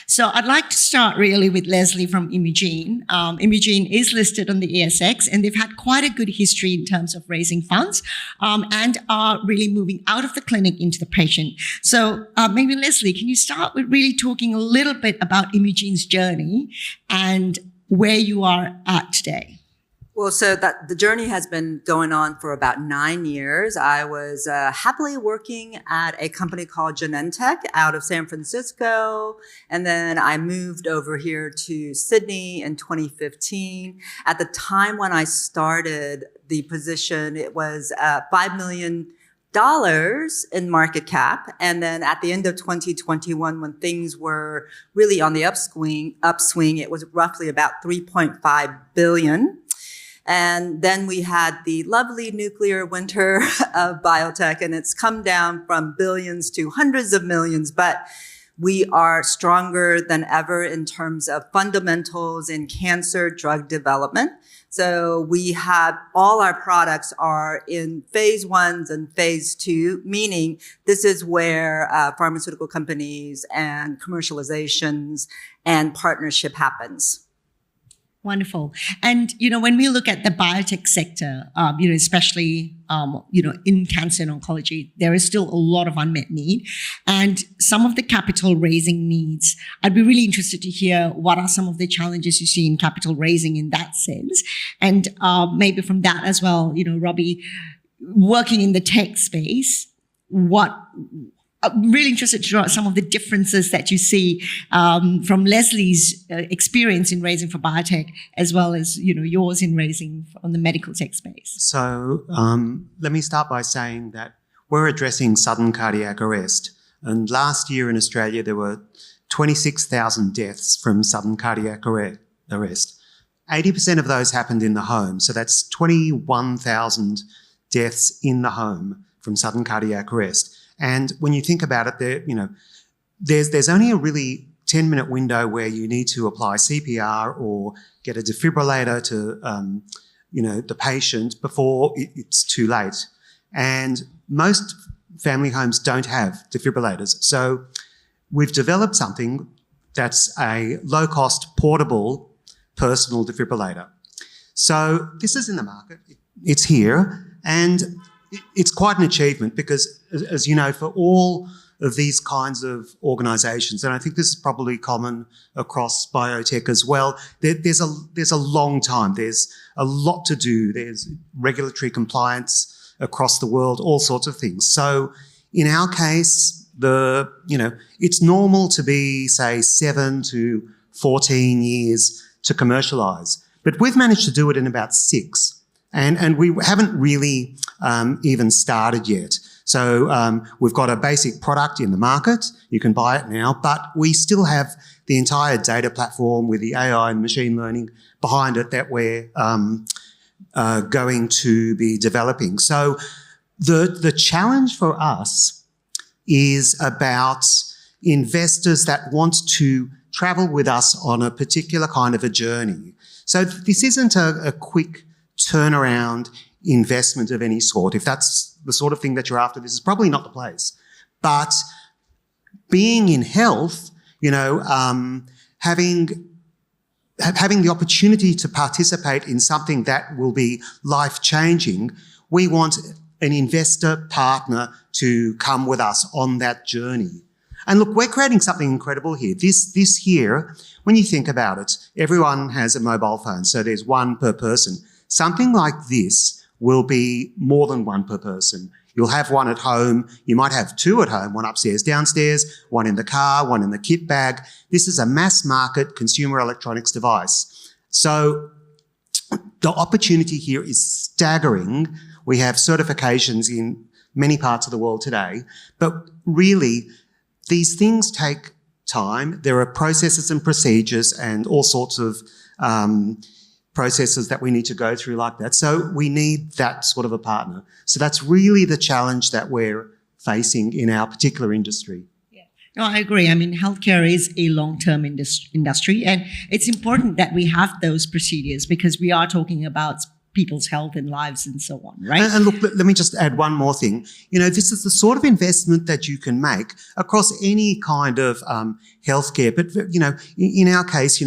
Speaker 5: So I'd like to start really with Leslie from Imugene. Imugene is listed on the ASX, and they've had quite a good history in terms of raising funds and are really moving out of the clinic into the patient. So maybe Leslie, can you start with really talking a little bit about Imugene's journey and where you are at today?
Speaker 6: Well, so that the journey has been going on for about 9 years. I was happily working at a company called Genentech out of San Francisco. And then I moved over here to Sydney in 2015. At the time when I started the position, it was $5 million in market cap. And then at the end of 2021, when things were really on the upswing, it was roughly about 3.5 billion. And then we had the lovely nuclear winter of biotech, and it's come down from billions to hundreds of millions, but we are stronger than ever in terms of fundamentals in cancer drug development. So we have all our products are in phase 1s and phase 2, meaning this is where pharmaceutical companies and commercializations and partnership happens.
Speaker 5: Wonderful. And, when we look at the biotech sector, especially, in cancer and oncology, there is still a lot of unmet need. And some of the capital raising needs, I'd be really interested to hear what are some of the challenges you see in capital raising in that sense. And maybe from that as well, Robbie, working in the tech space, I'm really interested to know some of the differences that you see from Leslie's experience in raising for biotech, as well as yours in raising on the medical tech space.
Speaker 7: So let me start by saying that we're addressing sudden cardiac arrest, and last year in Australia there were 26,000 deaths from sudden cardiac arrest. 80% of those happened in the home, so that's 21,000 deaths in the home from sudden cardiac arrest. And when you think about it, there's only a really 10-minute window where you need to apply CPR or get a defibrillator to, the patient before it's too late. And most family homes don't have defibrillators. So we've developed something that's a low-cost, portable, personal defibrillator. So this is in the market. It's here. And it's quite an achievement because, as you know, for all of these kinds of organisations, and I think this is probably common across biotech as well, there's a long time. There's a lot to do. There's regulatory compliance across the world, all sorts of things. So in our case, it's normal to be, say, 7 to 14 years to commercialise. But we've managed to do it in about 6. And we haven't really even started yet. So we've got a basic product in the market. You can buy it now, but we still have the entire data platform with the AI and machine learning behind it that we're going to be developing. So the challenge for us is about investors that want to travel with us on a particular kind of a journey. So this isn't a quick turnaround investment of any sort. If that's the sort of thing that you're after, this is probably not the place. But being in health, having the opportunity to participate in something that will be life-changing, we want an investor partner to come with us on that journey. And look, we're creating something incredible here. This year, when you think about it, everyone has a mobile phone, so there's one per person. Something like this will be more than one per person. You'll have one at home. You might have 2 at home, one upstairs, downstairs, one in the car, one in the kit bag. This is a mass market consumer electronics device. So the opportunity here is staggering. We have certifications in many parts of the world today, but really these things take time. There are processes and procedures and all sorts of processes that we need to go through like that. So we need that sort of a partner. So that's really the challenge that we're facing in our particular industry.
Speaker 5: Yeah. No, I agree. I mean, healthcare is a long-term industry, and it's important that we have those procedures because we are talking about people's health and lives and so on, right?
Speaker 7: And look, let me just add one more thing. This is the sort of investment that you can make across any kind of healthcare. But, in our case,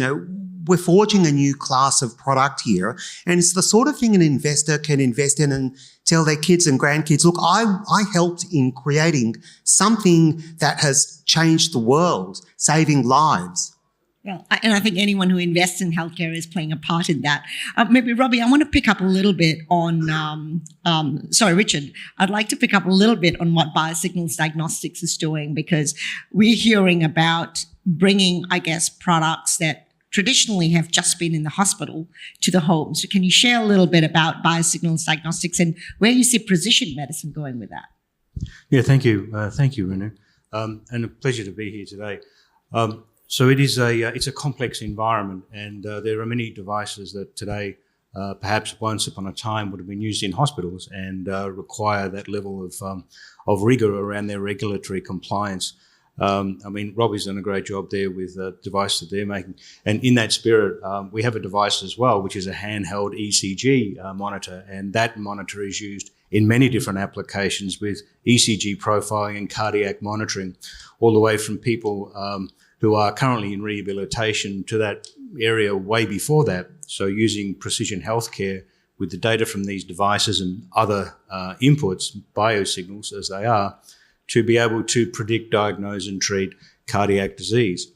Speaker 7: we're forging a new class of product here, and it's the sort of thing an investor can invest in and tell their kids and grandkids, look, I helped in creating something that has changed the world, saving lives.
Speaker 5: Well, and I think anyone who invests in healthcare is playing a part in that. Maybe, Robbie, I want to pick up a little bit on, Richard, I'd like to pick up a little bit on what Biosignals Diagnostics is doing, because we're hearing about bringing, products that traditionally have just been in the hospital to the home. So can you share a little bit about Biosignals Diagnostics and where you see precision medicine going with that?
Speaker 8: Yeah, thank you. Thank you, Renu. And a pleasure to be here today. So it's a complex environment, and there are many devices that today perhaps once upon a time would have been used in hospitals and require that level of rigor around their regulatory compliance. I mean, Robbie's done a great job there with the device that they're making. And in that spirit, we have a device as well, which is a handheld ECG monitor. And that monitor is used in many different applications with ECG profiling and cardiac monitoring, all the way from people who are currently in rehabilitation to that area way before that. So using precision healthcare with the data from these devices and other inputs, biosignals as they are, to be able to predict, diagnose and treat cardiac disease.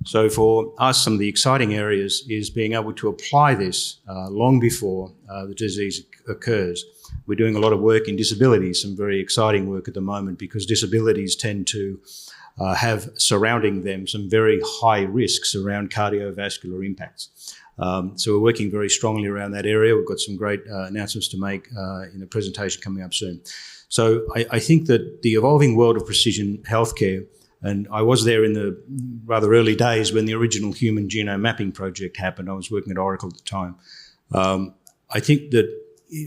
Speaker 8: So for us, some of the exciting areas is being able to apply this long before the disease occurs. We're doing a lot of work in disabilities, some very exciting work at the moment, because disabilities tend to have surrounding them some very high risks around cardiovascular impacts. So we're working very strongly around that area. We've got some great announcements to make in a presentation coming up soon. So I think that the evolving world of precision healthcare, and I was there in the rather early days when the original human genome mapping project happened. I was working at Oracle at the time. I think that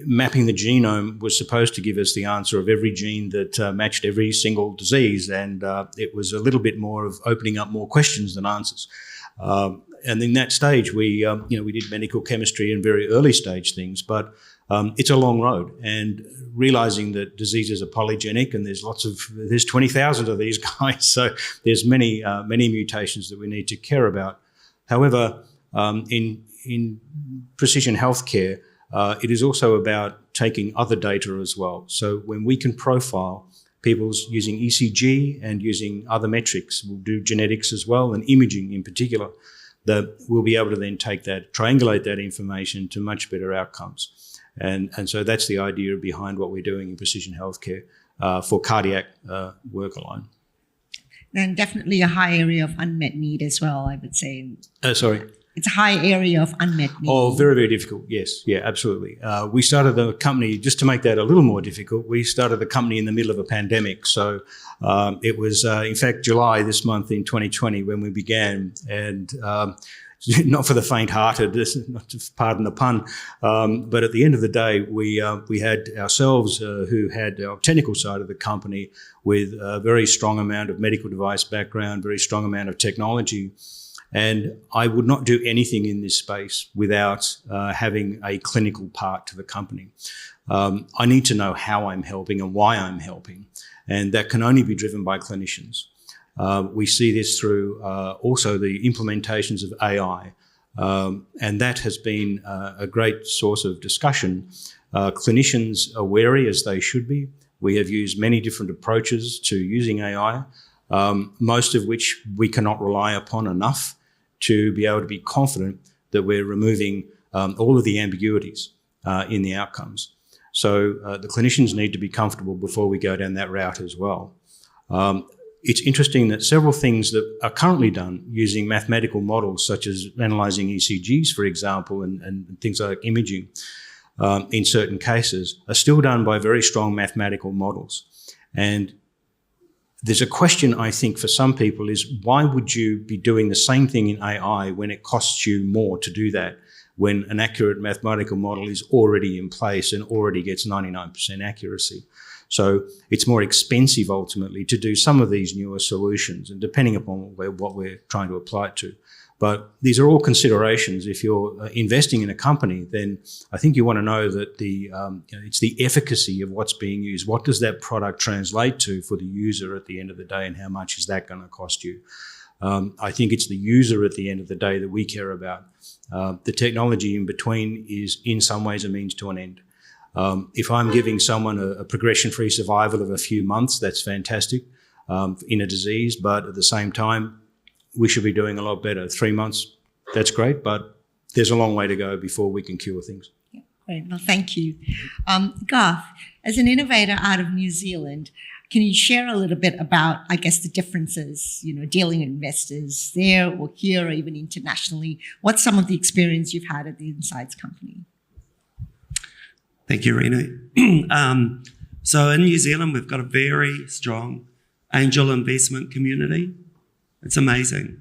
Speaker 8: mapping the genome was supposed to give us the answer of every gene that matched every single disease, and it was a little bit more of opening up more questions than answers. And in that stage, we did medical chemistry and very early stage things, but it's a long road. And realizing that diseases are polygenic, and there's 20,000 of these guys, so there's many mutations that we need to care about. However, in precision healthcare, it is also about taking other data as well. So when we can profile people's using ECG and using other metrics, we'll do genetics as well and imaging in particular, that we'll be able to then take that, triangulate that information to much better outcomes. And so that's the idea behind what we're doing in precision healthcare for cardiac work alone.
Speaker 5: And definitely a high area of unmet need as well, I would say.
Speaker 8: Sorry?
Speaker 5: It's a high area of unmet need.
Speaker 8: Oh, very, very difficult. Yes. Yeah, absolutely. We started the company, just to make that a little more difficult, we started the company in the middle of a pandemic. So it was, in fact, July this month in 2020 when we began. And not for the faint-hearted, not to pardon the pun, but at the end of the day, we had ourselves who had our technical side of the company with a very strong amount of medical device background, very strong amount of technology. And I would not do anything in this space without having a clinical part to the company. I need to know how I'm helping and why I'm helping, and that can only be driven by clinicians. We see this through also the implementations of AI, and that has been a great source of discussion. Clinicians are wary, as they should be. We have used many different approaches to using AI, most of which we cannot rely upon enough to be able to be confident that we're removing all of the ambiguities in the outcomes. So the clinicians need to be comfortable before we go down that route as well. It's interesting that several things that are currently done using mathematical models, such as analysing ECGs, for example, and things like imaging in certain cases, are still done by very strong mathematical models. And there's a question, I think, for some people is, why would you be doing the same thing in AI when it costs you more to do that, when an accurate mathematical model is already in place and already gets 99% accuracy? So it's more expensive ultimately to do some of these newer solutions, and depending upon what we're trying to apply it to. But these are all considerations. If you're investing in a company, then I think you want to know that it's the efficacy of what's being used. What does that product translate to for the user at the end of the day, and how much is that going to cost you? I think it's the user at the end of the day that we care about. The technology in between is in some ways a means to an end. If I'm giving someone a progression-free survival of a few months, that's fantastic in a disease, but at the same time, we should be doing a lot better. 3 months, that's great, but there's a long way to go before we can cure things.
Speaker 5: Yeah, great. Well, thank you. Garth, as an innovator out of New Zealand, can you share a little bit about, I guess, the differences, dealing with investors there or here or even internationally? What's some of the experience you've had at the Insights company?
Speaker 1: Thank you, Renu. So in New Zealand, we've got a very strong angel investment community. It's amazing.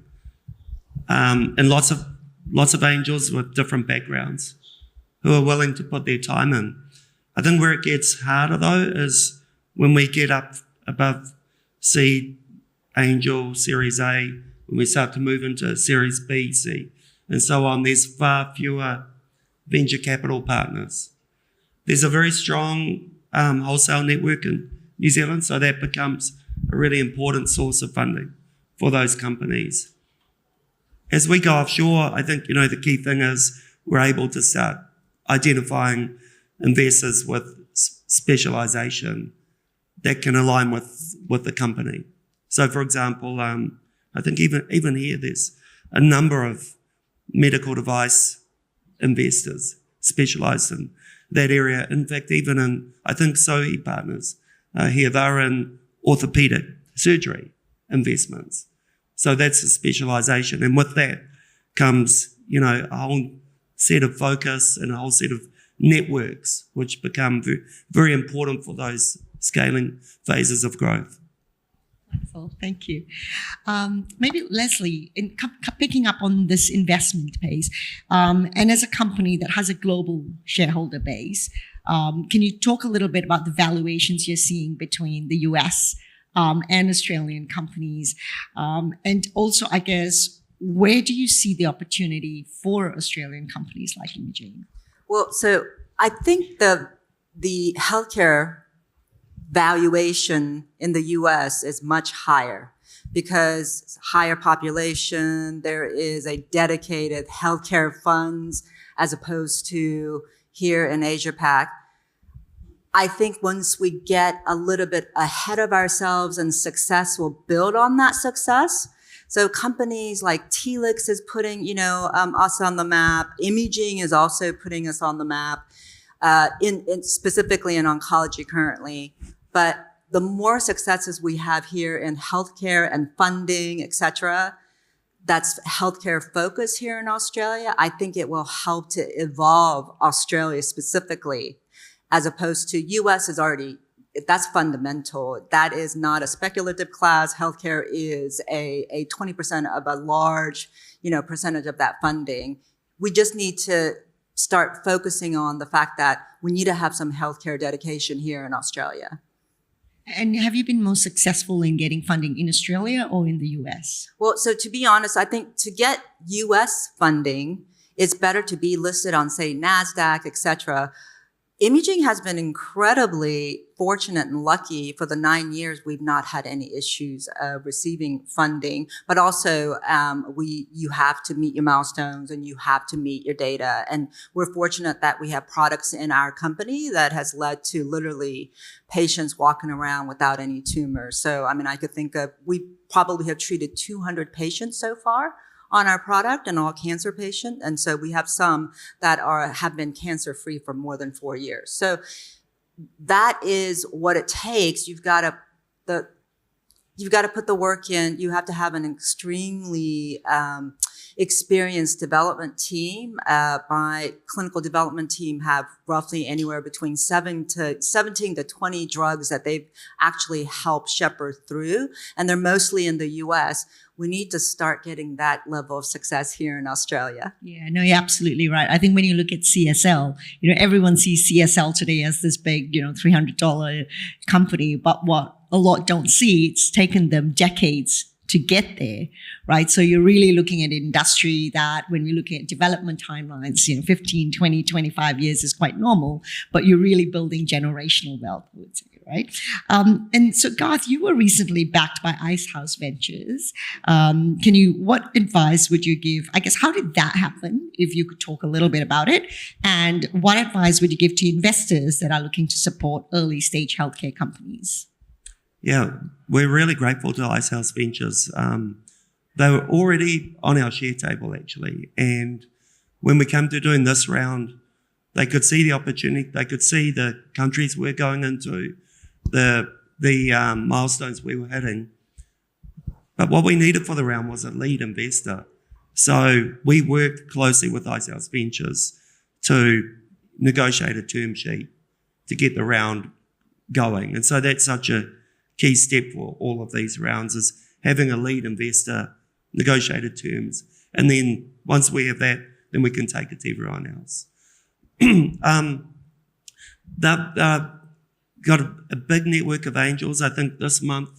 Speaker 1: And lots of angels with different backgrounds who are willing to put their time in. I think where it gets harder though is when we get up above seed, angel, Series A, when we start to move into Series B, C, and so on, there's far fewer venture capital partners. There's a very strong wholesale network in New Zealand, so that becomes a really important source of funding for those companies. As we go offshore, I think, the key thing is we're able to start identifying investors with specialization that can align with the company. So, for example, I think even here there's a number of medical device investors specialized in that area. In fact, even in, I think, Sohi Partners here, they're in orthopedic surgery investments. So that's a specialization. And with that comes, a whole set of focus and a whole set of networks, which become very, very important for those scaling phases of growth.
Speaker 5: Wonderful, thank you. Maybe Leslie, picking up on this investment base, and as a company that has a global shareholder base, can you talk a little bit about the valuations you're seeing between the US and Australian companies? And also, I guess, where do you see the opportunity for Australian companies like Imugene?
Speaker 6: Well, so I think the healthcare valuation in the US is much higher because higher population, there is a dedicated healthcare funds as opposed to here in Asia Pac. I think once we get a little bit ahead of ourselves and success will build on that success. So companies like Telix is putting, us on the map. Imugene is also putting us on the map, specifically in oncology currently. But the more successes we have here in healthcare and funding, et cetera, that's healthcare focus here in Australia, I think it will help to evolve Australia specifically, as opposed to US is already, that's fundamental. That is not a speculative class. Healthcare is a 20% of a large, percentage of that funding. We just need to start focusing on the fact that we need to have some healthcare dedication here in Australia.
Speaker 5: And have you been most successful in getting funding in Australia or in the US?
Speaker 6: Well, so to be honest, I think to get US funding, it's better to be listed on, say, NASDAQ, et cetera. Imugene has been incredibly fortunate and lucky for the 9 years we've not had any issues receiving funding, but also you have to meet your milestones and you have to meet your data. And we're fortunate that we have products in our company that has led to literally patients walking around without any tumors. So, I could think of, we probably have treated 200 patients so far on our product, and all cancer patients. And so we have some that have been cancer-free for more than 4 years. So that is what it takes. You've got to put the work in. You have to have an extremely experienced development team. My clinical development team have roughly anywhere between 17 to 20 drugs that they've actually helped shepherd through, and they're mostly in the US. We need to start getting that level of success here in Australia.
Speaker 5: Yeah, no, you're absolutely right. I think when you look at CSL, everyone sees CSL today as this big, $300 company, but what a lot don't see, it's taken them decades to get there, right? So you're really looking at an industry that when we look at development timelines, 15, 20, 25 years is quite normal, but you're really building generational wealth, I would say, right? And so Garth, you were recently backed by Icehouse Ventures. What advice would you give? I guess, how did that happen? If you could talk a little bit about it. And what advice would you give to investors that are looking to support early stage healthcare companies?
Speaker 1: Yeah, we're really grateful to Icehouse Ventures. They were already on our share table, actually. And when we came to doing this round, they could see the opportunity. They could see the countries we're going into, the milestones we were hitting. But what we needed for the round was a lead investor. So we worked closely with Icehouse Ventures to negotiate a term sheet to get the round going. And so that's such a key step for all of these rounds, is having a lead investor, negotiated terms, and then once we have that, then we can take it to everyone else. They've got a big network of angels. I think this month,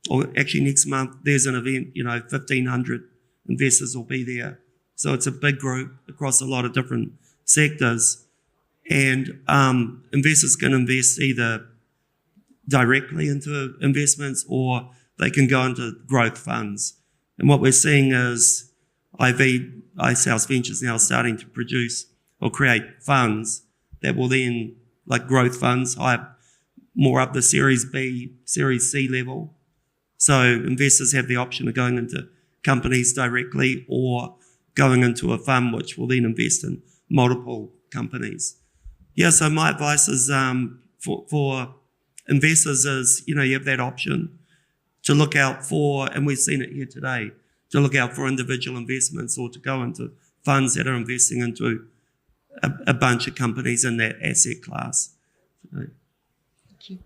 Speaker 1: or actually next month, there's an event, 1,500 investors will be there. So it's a big group across a lot of different sectors. And investors can invest either directly into investments or they can go into growth funds. And what we're seeing is iSouth Ventures now starting to produce or create funds that will then, like growth funds, high more up the Series B, Series C level. So investors have the option of going into companies directly or going into a fund which will then invest in multiple companies. Yeah, so my advice is for investors is, you have that option to look out for, and we've seen it here today, to look out for individual investments or to go into funds that are investing into a bunch of companies in that asset class.
Speaker 5: Thank you.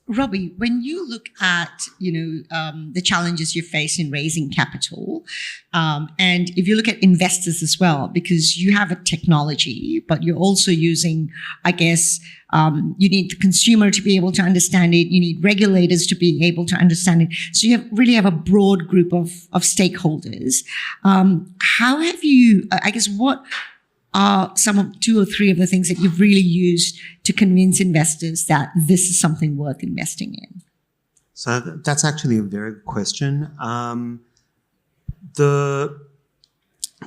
Speaker 5: Robbie, when you look at, the challenges you face in raising capital, and if you look at investors as well, because you have a technology, but you're also using, I guess, you need the consumer to be able to understand it. You need regulators to be able to understand it. So you really have a broad group of stakeholders. How have you, what are some of 2 or 3 of the things that you've really used to convince investors that this is something worth investing in?
Speaker 7: So that's actually a very good question. The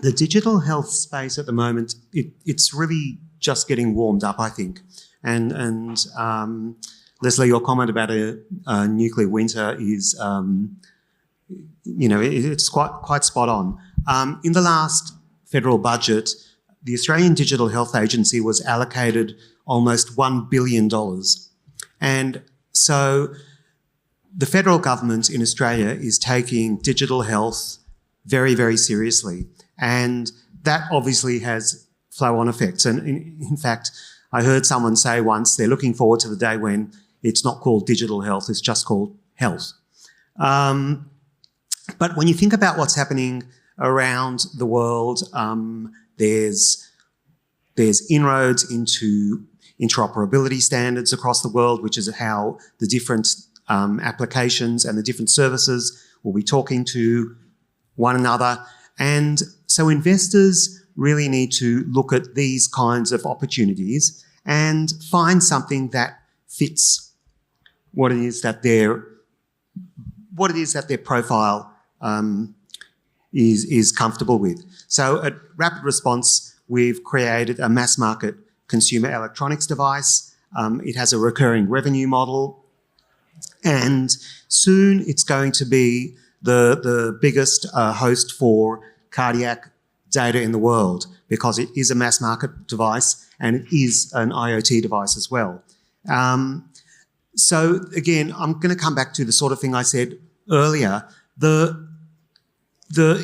Speaker 7: digital health space at the moment, it's really just getting warmed up, I think. And Leslie, your comment about a nuclear winter is, it's quite spot on. In the last federal budget, the Australian Digital Health Agency was allocated almost $1 billion. And so the federal government in Australia is taking digital health very, very seriously. And that obviously has flow-on effects. And in fact, I heard someone say once they're looking forward to the day when it's not called digital health, it's just called health. But when you think about what's happening around the world, there's inroads into interoperability standards across the world, which is how the different applications and the different services will be talking to one another. And so investors really need to look at these kinds of opportunities and find something that fits what it is that their profile is comfortable with. So at Rapid Response, we've created a mass market consumer electronics device. It has a recurring revenue model. And soon it's going to be the biggest host for cardiac data in the world because it is a mass market device and it is an IoT device as well. So again, I'm going to come back to the sort of thing I said earlier. The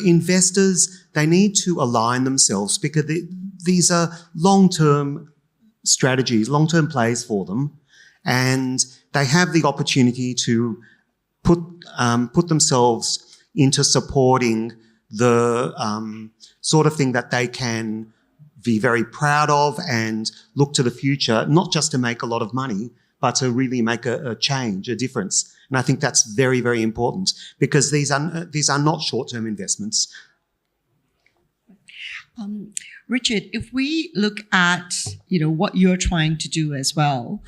Speaker 7: investors, they need to align themselves because these are long-term strategies, long-term plays for them, and they have the opportunity to put themselves into supporting the sort of thing that they can be very proud of and look to the future, not just to make a lot of money, but to really make a change, a difference. And I think that's very, very important because these are not short-term investments.
Speaker 5: Richard, if we look at what you're trying to do as well,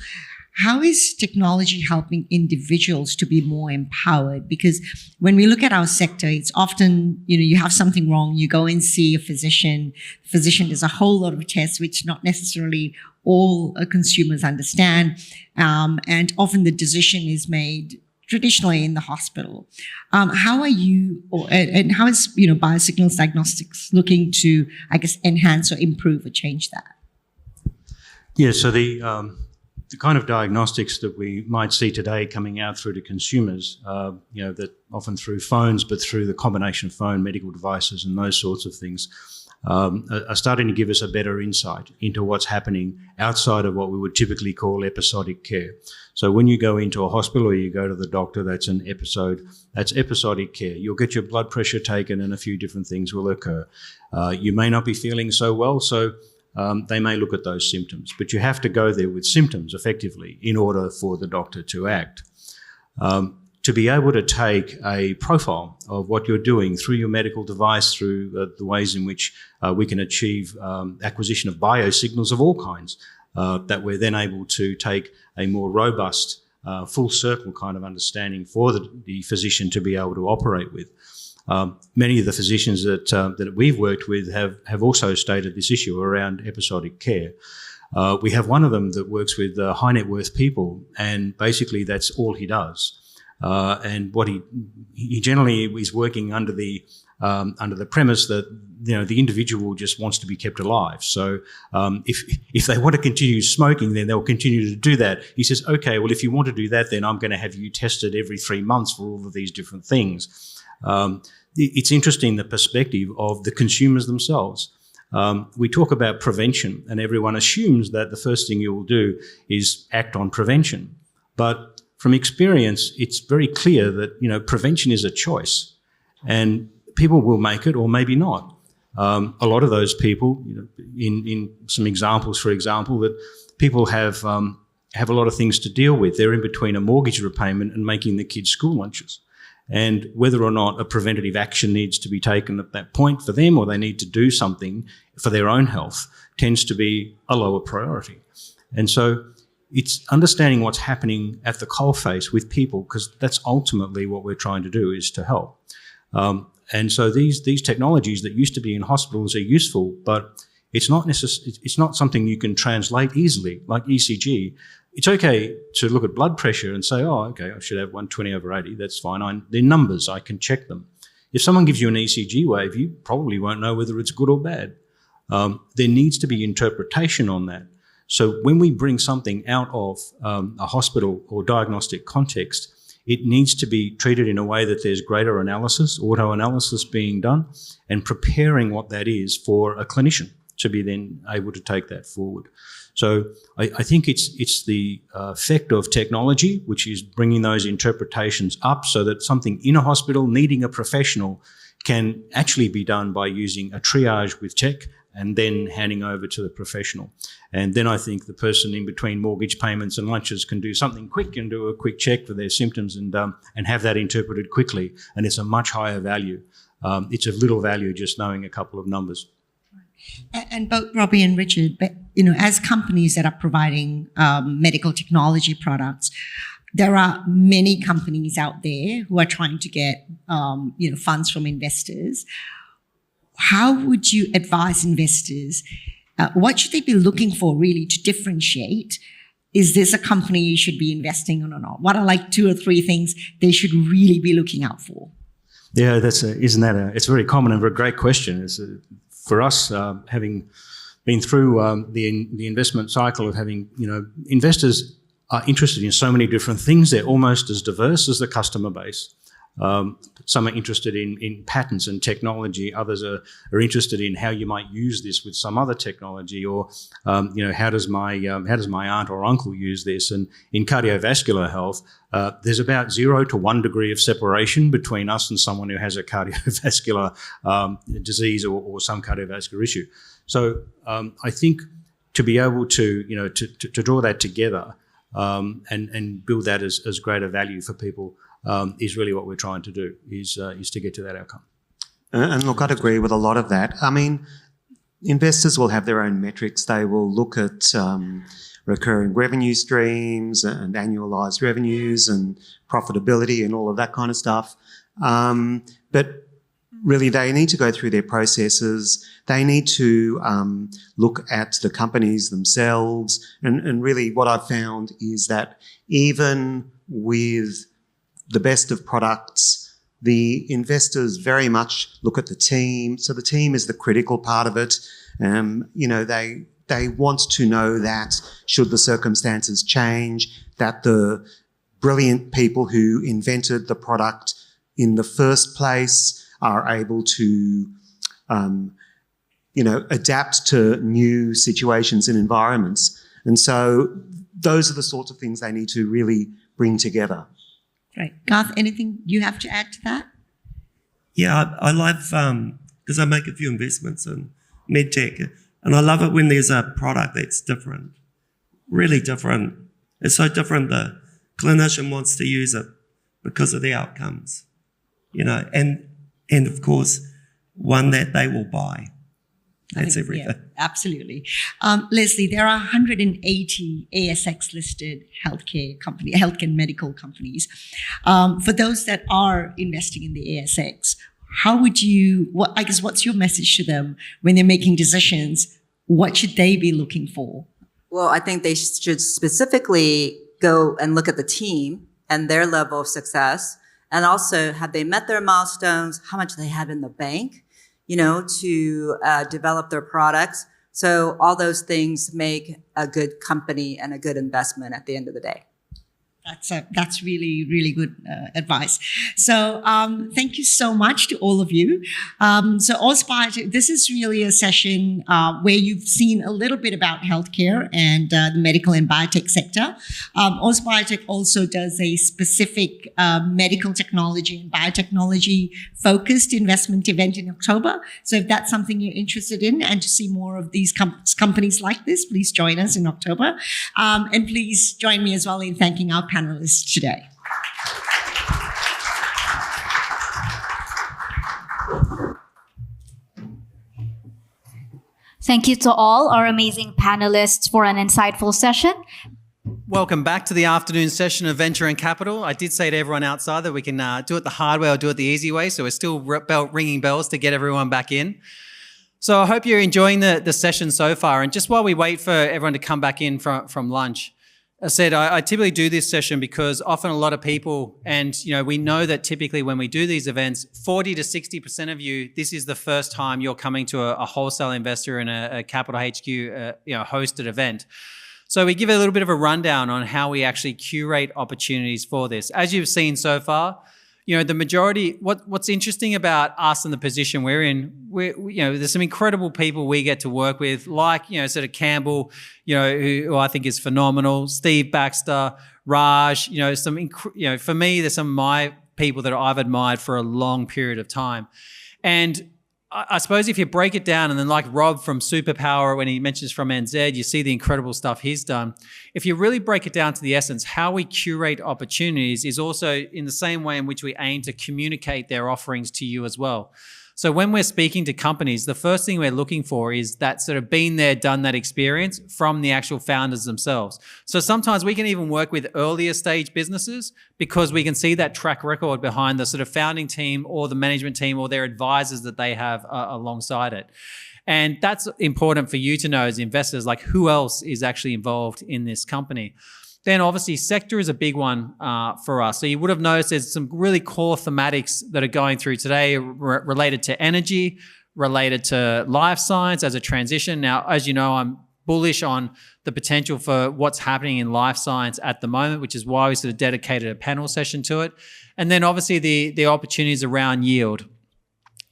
Speaker 5: how is technology helping individuals to be more empowered? Because when we look at our sector, it's often, you have something wrong, you go and see a physician. The physician does a whole lot of tests, which not necessarily all consumers understand. And often the decision is made traditionally in the hospital. How are you, and how is, Biosignals Diagnostics looking to, enhance or improve or change that?
Speaker 8: Yeah, so the kind of diagnostics that we might see today coming out through to consumers, that often through phones, but through the combination of phone, medical devices and those sorts of things, are starting to give us a better insight into what's happening outside of what we would typically call episodic care. So when you go into a hospital or you go to the doctor, that's episodic care. You'll get your blood pressure taken and a few different things will occur. You may not be feeling so well, so they may look at those symptoms, but you have to go there with symptoms effectively in order for the doctor to act. To be able to take a profile of what you're doing through your medical device, through the ways in which we can achieve acquisition of biosignals of all kinds, that we're then able to take a more robust, full circle kind of understanding for the physician to be able to operate with. Many of the physicians that we've worked with have also stated this issue around episodic care. We have one of them that works with high net worth people, and basically that's all he does. And what he generally is working under the premise that the individual just wants to be kept alive. So if they want to continue smoking, then they'll continue to do that. He says, okay, well, if you want to do that, then I'm going to have you tested every 3 months for all of these different things. It's interesting, the perspective of the consumers themselves. We talk about prevention, and everyone assumes that the first thing you will do is act on prevention. But from experience, it's very clear that prevention is a choice, and people will make it or maybe not. A lot of those people, in some examples, for example, that people have a lot of things to deal with. They're in between a mortgage repayment and making the kids' school lunches. And whether or not a preventative action needs to be taken at that point for them, or they need to do something for their own health, tends to be a lower priority. And so it's understanding what's happening at the coalface with people, because that's ultimately what we're trying to do, is to help. And so these technologies that used to be in hospitals are useful, but it's not something you can translate easily, like ECG. It's okay to look at blood pressure and say, oh, okay, I should have 120/80, that's fine. They're numbers, I can check them. If someone gives you an ECG wave, you probably won't know whether it's good or bad. There needs to be interpretation on that. So when we bring something out of a hospital or diagnostic context, it needs to be treated in a way that there's greater analysis, auto-analysis being done, and preparing what that is for a clinician to be then able to take that forward. So I think it's the effect of technology, which is bringing those interpretations up so that something in a hospital needing a professional can actually be done by using a triage with tech and then handing over to the professional. And then I think the person in between mortgage payments and lunches can do something quick and do a quick check for their symptoms and have that interpreted quickly. And it's a much higher value. It's of little value just knowing a couple of numbers.
Speaker 5: And both Robbie and Richard, as companies that are providing medical technology products, there are many companies out there who are trying to get funds from investors. How would you advise investors? What should they be looking for really to differentiate? Is this a company you should be investing in or not? What are 2 or 3 things they should really be looking out for?
Speaker 8: Yeah, it's a very common and very great question. For us, having been through the investment cycle of having, investors are interested in so many different things. They're almost as diverse as the customer base. Some are interested in patents and technology. Others are interested in how you might use this with some other technology, or how does my aunt or uncle use this? And in cardiovascular health, there's about 0 to 1 degree of separation between us and someone who has a cardiovascular disease or some cardiovascular issue. So I think to be able to draw that together and build that as greater value for people is really what we're trying to do, is to get to that outcome.
Speaker 7: And look, I'd agree with a lot of that. I mean, investors will have their own metrics. They will look at recurring revenue streams and annualized revenues and profitability and all of that kind of stuff. But really, they need to go through their processes. They need to look at the companies themselves. And really what I've found is that even with the best of products, the investors very much look at the team. So the team is the critical part of it. They want to know that should the circumstances change, that the brilliant people who invented the product in the first place are able to adapt to new situations and environments. And so those are the sorts of things they need to really bring together.
Speaker 5: Right. Garth, anything you have to add to that?
Speaker 1: Yeah, I love, because I make a few investments in medtech, and I love it when there's a product that's different, really different. It's so different the clinician wants to use it because of the outcomes, and of course, one that they will buy. That's everything.
Speaker 5: Yeah, absolutely. Leslie, there are 180 ASX-listed healthcare and medical companies. For those that are investing in the ASX, how would you, what's your message to them when they're making decisions? What should they be looking for?
Speaker 6: Well, I think they should specifically go and look at the team and their level of success, and also have they met their milestones, how much they have in the bank, to develop their products. So all those things make a good company and a good investment at the end of the day.
Speaker 5: That's really, really good advice. So thank you so much to all of you. So Auspitek, this is really a session where you've seen a little bit about healthcare and the medical and biotech sector. Auspitek also does a specific medical technology and biotechnology focused investment event in October. So if that's something you're interested in and to see more of these companies like this, please join us in October. And please join me as well in thanking our panelists today.
Speaker 3: Thank you to all our amazing panelists for an insightful session.
Speaker 9: Welcome back to the afternoon session of Venture and Capital. I did say to everyone outside that we can do it the hard way or do it the easy way, so we're still ringing bells to get everyone back in. So I hope you're enjoying the session so far. And just while we wait for everyone to come back in from lunch, I said I typically do this session because often a lot of people, and we know that typically when we do these events, 40 to 60% of you, this is the first time you're coming to a wholesale investor in a Capital HQ hosted event. So we give a little bit of a rundown on how we actually curate opportunities for this. As you've seen so far, the majority, what's interesting about us and the position we're in, there's some incredible people we get to work with, like, sort of Campbell, who I think is phenomenal, Steve Baxter, Raj, for me, there's some of my people that I've admired for a long period of time. And I suppose if you break it down, and then like Rob from Superpower, when he mentions from NZ, you see the incredible stuff he's done. If you really break it down to the essence, how we curate opportunities is also in the same way in which we aim to communicate their offerings to you as well. So when we're speaking to companies, the first thing we're looking for is that sort of been there, done that experience from the actual founders themselves. So sometimes we can even work with earlier stage businesses because we can see that track record behind the sort of founding team or the management team or their advisors that they have alongside it. And that's important for you to know as investors, like who else is actually involved in this company. Then obviously sector is a big one for us. So you would have noticed there's some really core thematics that are going through today related to energy, related to life science as a transition. Now, as you know, I'm bullish on the potential for what's happening in life science at the moment, which is why we sort of dedicated a panel session to it. And then obviously the opportunities around yield.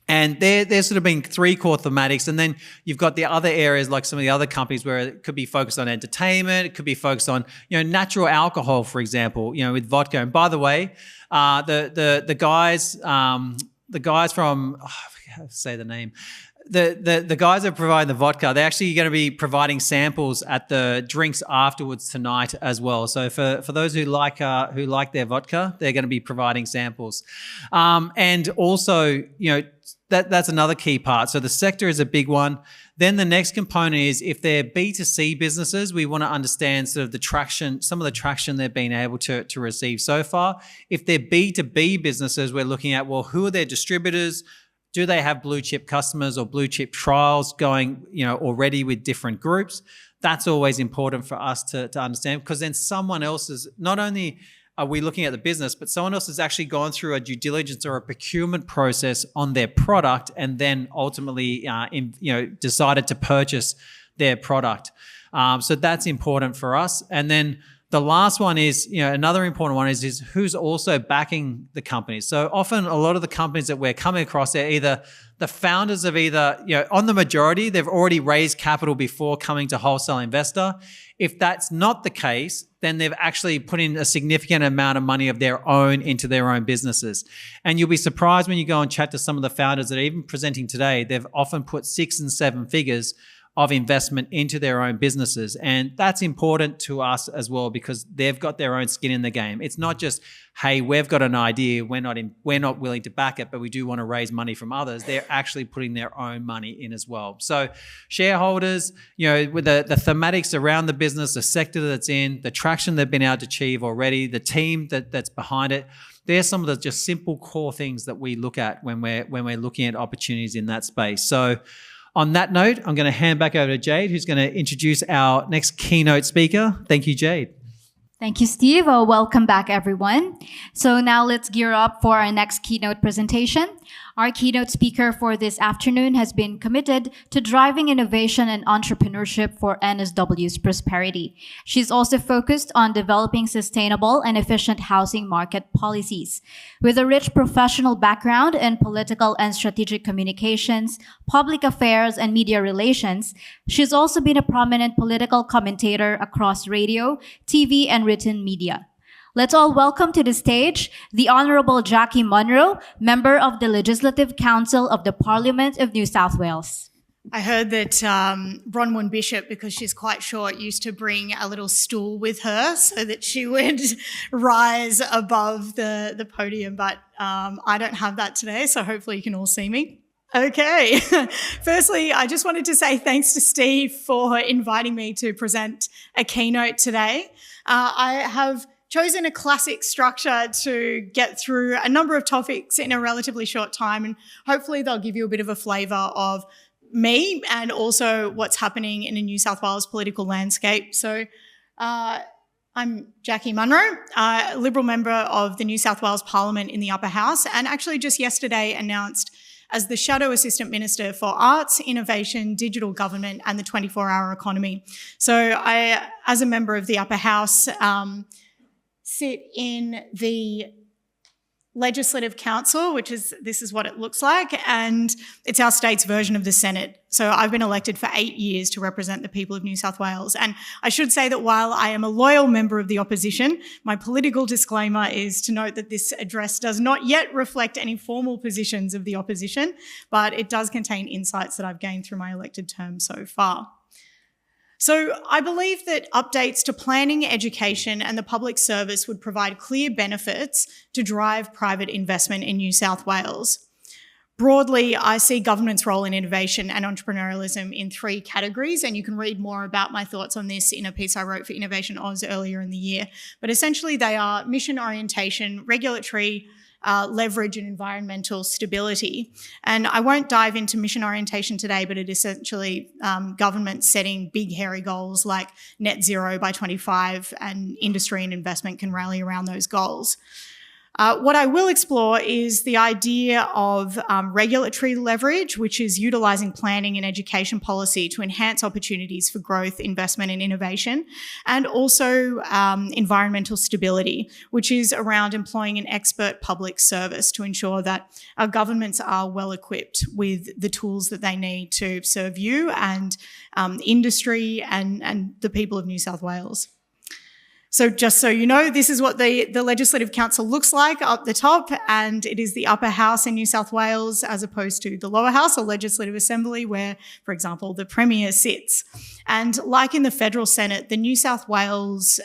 Speaker 9: And there's sort of been three core thematics. And then you've got the other areas like some of the other companies where it could be focused on entertainment. It could be focused on, natural alcohol, for example, with vodka. And by the way, the guys from, I forget how to say the name. The guys that provide the vodka, they're actually going to be providing samples at the drinks afterwards tonight as well. So for those who like their vodka, they're going to be providing samples. And also, that's another key part. So the sector is a big one. Then the next component is if they're B2C businesses, we want to understand sort of the traction, some of the traction they've been able to receive so far. If they're B2B businesses, we're looking at, well, who are their distributors? Do they have blue chip customers or blue chip trials going, already with different groups? That's always important for us to understand, because then someone else is, not only are we looking at the business, but someone else has actually gone through a due diligence or a procurement process on their product and then ultimately, decided to purchase their product. So that's important for us. And then The last one is, another important one is who's also backing the companies. So often a lot of the companies that we're coming across, they're either the founders of on the majority, they've already raised capital before coming to wholesale investor. If that's not the case, then they've actually put in a significant amount of money of their own into their own businesses. And you'll be surprised when you go and chat to some of the founders that are even presenting today, they've often put 6 and 7 figures of investment into their own businesses. And that's important to us as well because they've got their own skin in the game. It's not just, hey, we've got an idea, we're not willing to back it, but we do want to raise money from others. They're actually putting their own money in as well. So shareholders, with the thematics around the business, the sector that's in, the traction they've been able to achieve already, the team that's behind it, there's some of the just simple core things that we look at when we're looking at opportunities in that space. So on that note, I'm going to hand back over to Jade, who's going to introduce our next keynote speaker. Thank you, Jade.
Speaker 3: Thank you, Steve. Welcome back, everyone. So now let's gear up for our next keynote presentation. Our keynote speaker for this afternoon has been committed to driving innovation and entrepreneurship for NSW's prosperity. She's also focused on developing sustainable and efficient housing market policies. With a rich professional background in political and strategic communications, public affairs, and media relations, she's also been a prominent political commentator across radio, TV, and written media. Let's all welcome to the stage the Honourable Jackie Munro, Member of the Legislative Council of the Parliament of New South Wales.
Speaker 10: I heard that Bronwyn Bishop, because she's quite short, used to bring a little stool with her so that she would rise above the podium, but I don't have that today, so hopefully you can all see me. Okay. Firstly, I just wanted to say thanks to Steve for inviting me to present a keynote today. I have chosen a classic structure to get through a number of topics in a relatively short time, and hopefully they'll give you a bit of a flavour of me and also what's happening in the New South Wales political landscape. So I'm Jackie Munro, a Liberal member of the New South Wales Parliament in the Upper House, and actually just yesterday announced as the Shadow Assistant Minister for Arts, Innovation, Digital Government and the 24-hour economy. So I, as a member of the Upper House, sit in the Legislative Council, this is what it looks like, and it's our state's version of the Senate. So I've been elected for 8 years to represent the people of New South Wales. And I should say that while I am a loyal member of the opposition, my political disclaimer is to note that this address does not yet reflect any formal positions of the opposition, but it does contain insights that I've gained through my elected term so far. So I believe that updates to planning, education and the public service would provide clear benefits to drive private investment in New South Wales. Broadly, I see government's role in innovation and entrepreneurialism in 3 categories, and you can read more about my thoughts on this in a piece I wrote for Innovation Oz earlier in the year. But essentially they are mission orientation, regulatory, leverage and environmental stability. And I won't dive into mission orientation today, but it is essentially government setting big hairy goals like net zero by 25, and industry and investment can rally around those goals. What I will explore is the idea of regulatory leverage, which is utilising planning and education policy to enhance opportunities for growth, investment and innovation, and also environmental stability, which is around employing an expert public service to ensure that our governments are well equipped with the tools that they need to serve you and industry and the people of New South Wales. So just so you know, this is what the Legislative Council looks like up the top, and it is the upper house in New South Wales as opposed to the lower house or Legislative Assembly where, for example, the Premier sits. And like in the Federal Senate, the New South Wales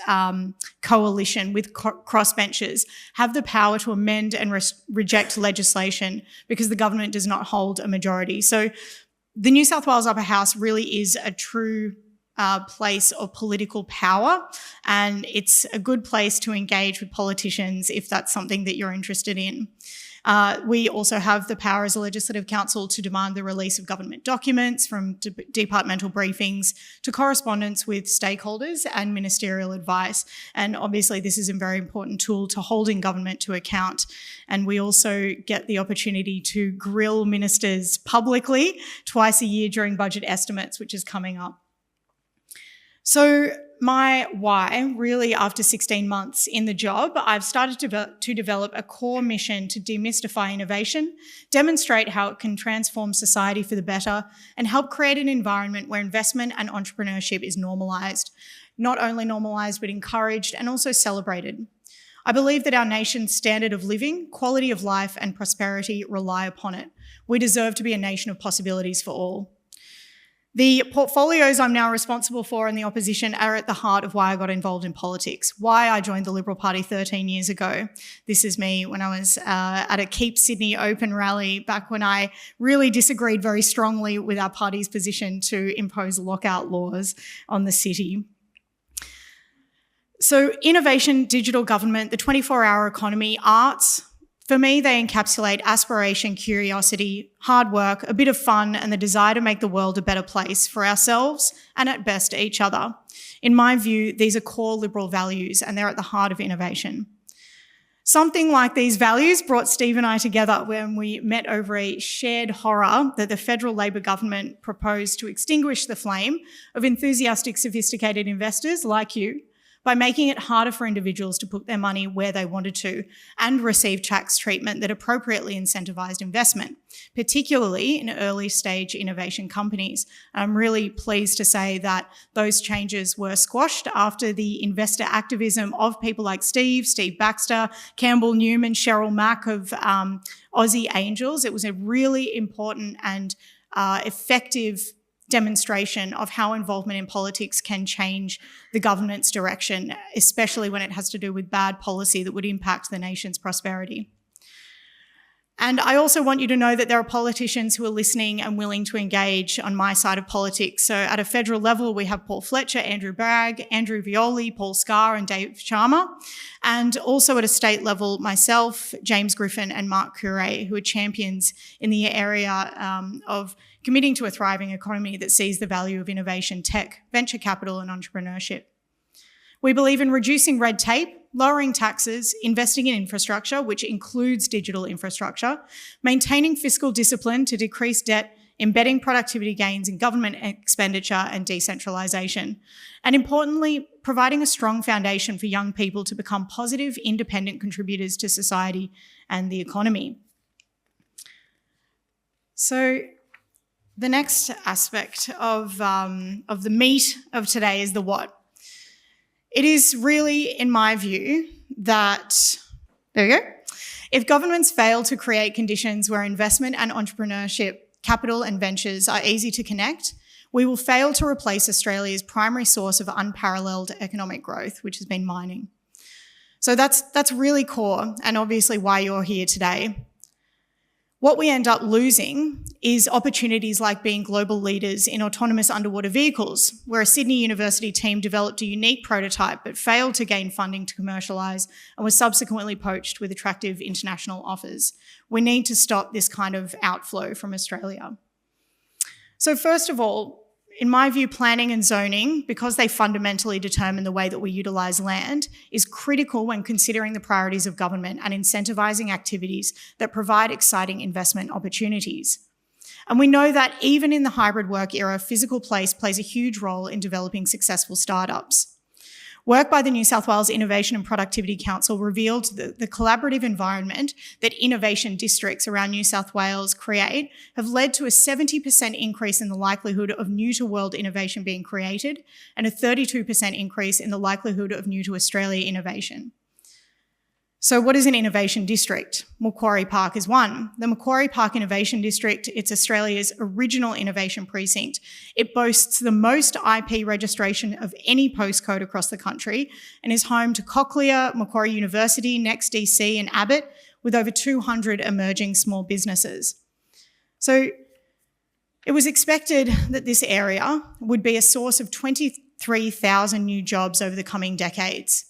Speaker 10: coalition with crossbenchers have the power to amend and reject legislation because the government does not hold a majority. So the New South Wales upper house really is a true place of political power, and it's a good place to engage with politicians if that's something that you're interested in. We also have the power as a Legislative Council to demand the release of government documents, from departmental briefings to correspondence with stakeholders and ministerial advice. And obviously this is a very important tool to holding government to account. And we also get the opportunity to grill ministers publicly twice a year during budget estimates, which is coming up. So my why, really after 16 months in the job, I've started to develop a core mission to demystify innovation, demonstrate how it can transform society for the better, and help create an environment where investment and entrepreneurship is normalised. Not only normalised, but encouraged and also celebrated. I believe that our nation's standard of living, quality of life, and prosperity rely upon it. We deserve to be a nation of possibilities for all. The portfolios I'm now responsible for in the opposition are at the heart of why I got involved in politics, why I joined the Liberal Party 13 years ago. This is me when I was at a Keep Sydney Open rally back when I really disagreed very strongly with our party's position to impose lockout laws on the city. So innovation, digital government, the 24-hour economy, arts, for me, they encapsulate aspiration, curiosity, hard work, a bit of fun, and the desire to make the world a better place for ourselves and at best each other. In my view, these are core Liberal values and they're at the heart of innovation. Something like these values brought Steve and I together when we met over a shared horror that the federal Labor government proposed to extinguish the flame of enthusiastic, sophisticated investors like you by making it harder for individuals to put their money where they wanted to and receive tax treatment that appropriately incentivised investment, particularly in early stage innovation companies. I'm really pleased to say that those changes were squashed after the investor activism of people like Steve Baxter, Campbell Newman, Cheryl Mack of Aussie Angels. It was a really important and effective demonstration of how involvement in politics can change the government's direction, especially when it has to do with bad policy that would impact the nation's prosperity. And I also want you to know that there are politicians who are listening and willing to engage on my side of politics. So at a federal level, we have Paul Fletcher, Andrew Bragg, Andrew Violi, Paul Scar and Dave Sharma. And also at a state level, myself, James Griffin and Mark Curé, who are champions in the area of committing to a thriving economy that sees the value of innovation, tech, venture capital and entrepreneurship. We believe in reducing red tape, lowering taxes, investing in infrastructure, which includes digital infrastructure, maintaining fiscal discipline to decrease debt, embedding productivity gains in government expenditure and decentralisation, and importantly, providing a strong foundation for young people to become positive, independent contributors to society and the economy. So the next aspect of the meat of today is the what. It is really, in my view, that, there we go, if governments fail to create conditions where investment and entrepreneurship, capital and ventures are easy to connect, we will fail to replace Australia's primary source of unparalleled economic growth, which has been mining. So that's really core and obviously why you're here today. What we end up losing is opportunities like being global leaders in autonomous underwater vehicles, where a Sydney University team developed a unique prototype but failed to gain funding to commercialise and was subsequently poached with attractive international offers. We need to stop this kind of outflow from Australia. So first of all, in my view, planning and zoning, because they fundamentally determine the way that we utilise land, is critical when considering the priorities of government and incentivising activities that provide exciting investment opportunities. And we know that even in the hybrid work era, physical place plays a huge role in developing successful startups. Work by the New South Wales Innovation and Productivity Council revealed that the collaborative environment that innovation districts around New South Wales create have led to a 70% increase in the likelihood of new-to-world innovation being created and a 32% increase in the likelihood of new-to-Australia innovation. So what is an innovation district? Macquarie Park is one. The Macquarie Park Innovation District, it's Australia's original innovation precinct. It boasts the most IP registration of any postcode across the country and is home to Cochlear, Macquarie University, NextDC and Abbott, with over 200 emerging small businesses. So it was expected that this area would be a source of 23,000 new jobs over the coming decades.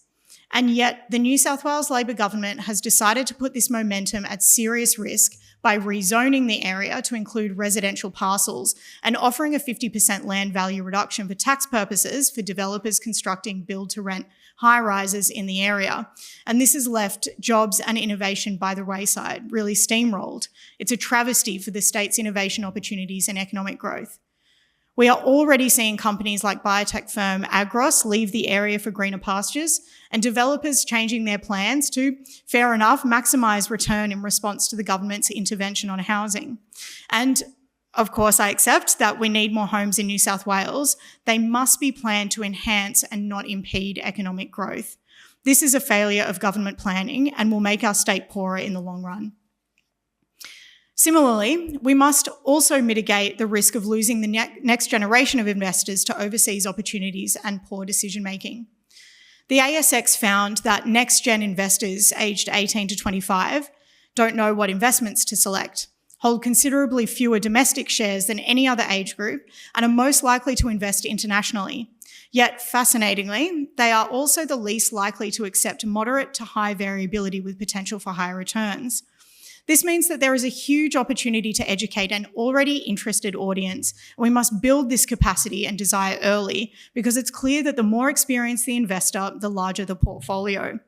Speaker 10: And yet the New South Wales Labor government has decided to put this momentum at serious risk by rezoning the area to include residential parcels and offering a 50% land value reduction for tax purposes for developers constructing build-to-rent high-rises in the area. And this has left jobs and innovation by the wayside, really steamrolled. It's a travesty for the state's innovation opportunities and economic growth. We are already seeing companies like biotech firm Agros leave the area for greener pastures and developers changing their plans to, fair enough, maximise return in response to the government's intervention on housing. And of course, I accept that we need more homes in New South Wales. They must be planned to enhance and not impede economic growth. This is a failure of government planning and will make our state poorer in the long run. Similarly, we must also mitigate the risk of losing the next generation of investors to overseas opportunities and poor decision-making. The ASX found that next-gen investors aged 18 to 25 don't know what investments to select, hold considerably fewer domestic shares than any other age group, and are most likely to invest internationally. Yet, fascinatingly, they are also the least likely to accept moderate to high variability with potential for higher returns. This means that there is a huge opportunity to educate an already interested audience. We must build this capacity and desire early because it's clear that the more experienced the investor, the larger the portfolio.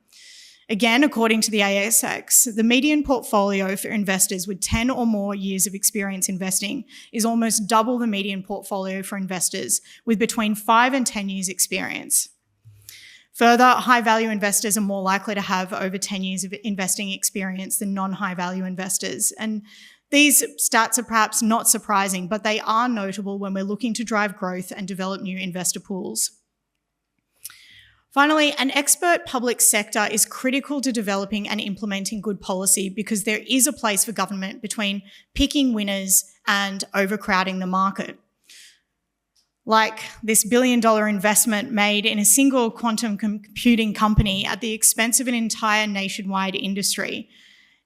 Speaker 10: Again, according to the ASX, the median portfolio for investors with 10 or more years of experience investing is almost double the median portfolio for investors with between 5 and 10 years experience. Further, high-value investors are more likely to have over 10 years of investing experience than non-high-value investors. And these stats are perhaps not surprising, but they are notable when we're looking to drive growth and develop new investor pools. Finally, an expert public sector is critical to developing and implementing good policy because there is a place for government between picking winners and overcrowding the market. Like this billion-dollar investment made in a single quantum computing company at the expense of an entire nationwide industry.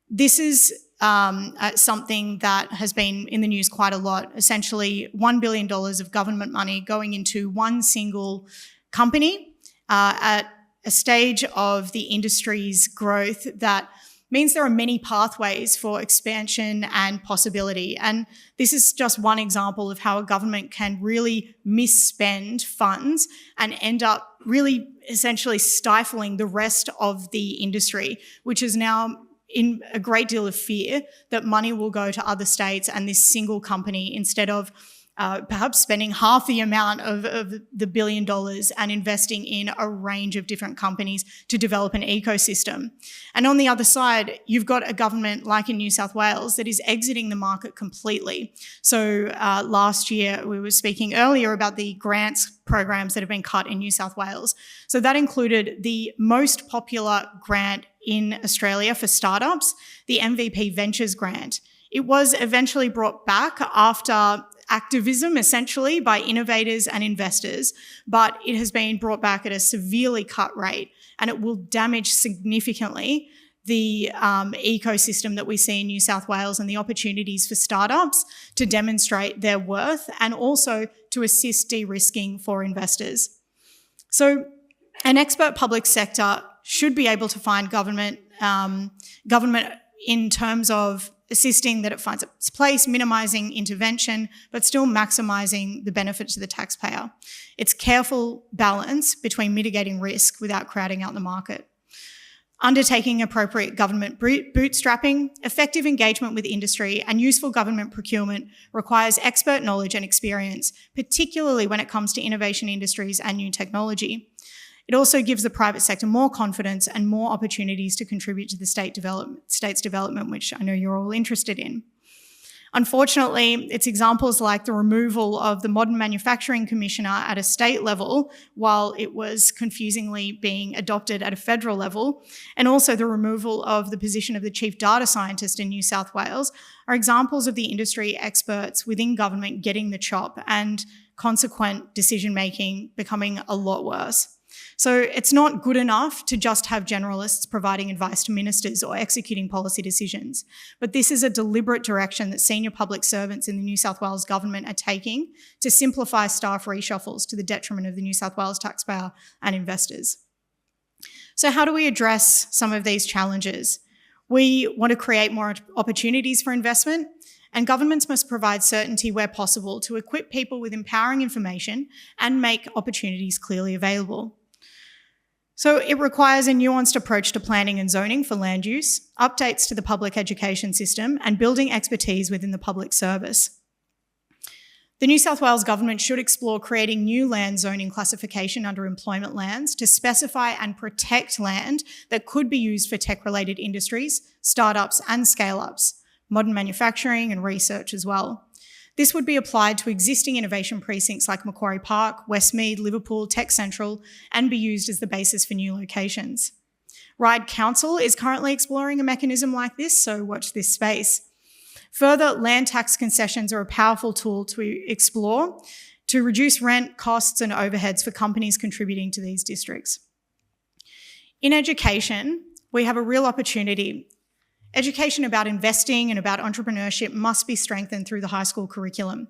Speaker 10: This is something that has been in the news quite a lot. Essentially, $1 billion of government money going into one single company at a stage of the industry's growth that means there are many pathways for expansion and possibility. And this is just one example of how a government can really misspend funds and end up really essentially stifling the rest of the industry, which is now in a great deal of fear that money will go to other states and this single company instead of perhaps spending half the amount of the $1 billion and investing in a range of different companies to develop an ecosystem. And on the other side, you've got a government like in New South Wales that is exiting the market completely. So last year, we were speaking earlier about the grants programs that have been cut in New South Wales. So that included the most popular grant in Australia for startups, the MVP Ventures grant. It was eventually brought back after activism, essentially, by innovators and investors, but it has been brought back at a severely cut rate, and it will damage significantly the ecosystem that we see in New South Wales and the opportunities for startups to demonstrate their worth and also to assist de-risking for investors. So an expert public sector should be able to find government in terms of assisting that it finds its place, minimising intervention, but still maximising the benefit to the taxpayer. It's careful balance between mitigating risk without crowding out the market. Undertaking appropriate government bootstrapping, effective engagement with industry, and useful government procurement requires expert knowledge and experience, particularly when it comes to innovation industries and new technology. It also gives the private sector more confidence and more opportunities to contribute to the state's development, which I know you're all interested in. Unfortunately, it's examples like the removal of the Modern Manufacturing Commissioner at a state level, while it was confusingly being adopted at a federal level, and also the removal of the position of the Chief Data Scientist in New South Wales, are examples of the industry experts within government getting the chop and consequent decision-making becoming a lot worse. So it's not good enough to just have generalists providing advice to ministers or executing policy decisions, but this is a deliberate direction that senior public servants in the New South Wales government are taking to simplify staff reshuffles to the detriment of the New South Wales taxpayer and investors. So how do we address some of these challenges? We want to create more opportunities for investment, and governments must provide certainty where possible to equip people with empowering information and make opportunities clearly available. So it requires a nuanced approach to planning and zoning for land use, updates to the public education system, and building expertise within the public service. The New South Wales Government should explore creating new land zoning classification under employment lands to specify and protect land that could be used for tech-related industries, startups and scale-ups, modern manufacturing and research as well. This would be applied to existing innovation precincts like Macquarie Park, Westmead, Liverpool, Tech Central, and be used as the basis for new locations. Ryde Council is currently exploring a mechanism like this, so watch this space. Further, land tax concessions are a powerful tool to explore to reduce rent, costs and overheads for companies contributing to these districts. In education, we have a real opportunity. Education about investing and about entrepreneurship must be strengthened through the high school curriculum.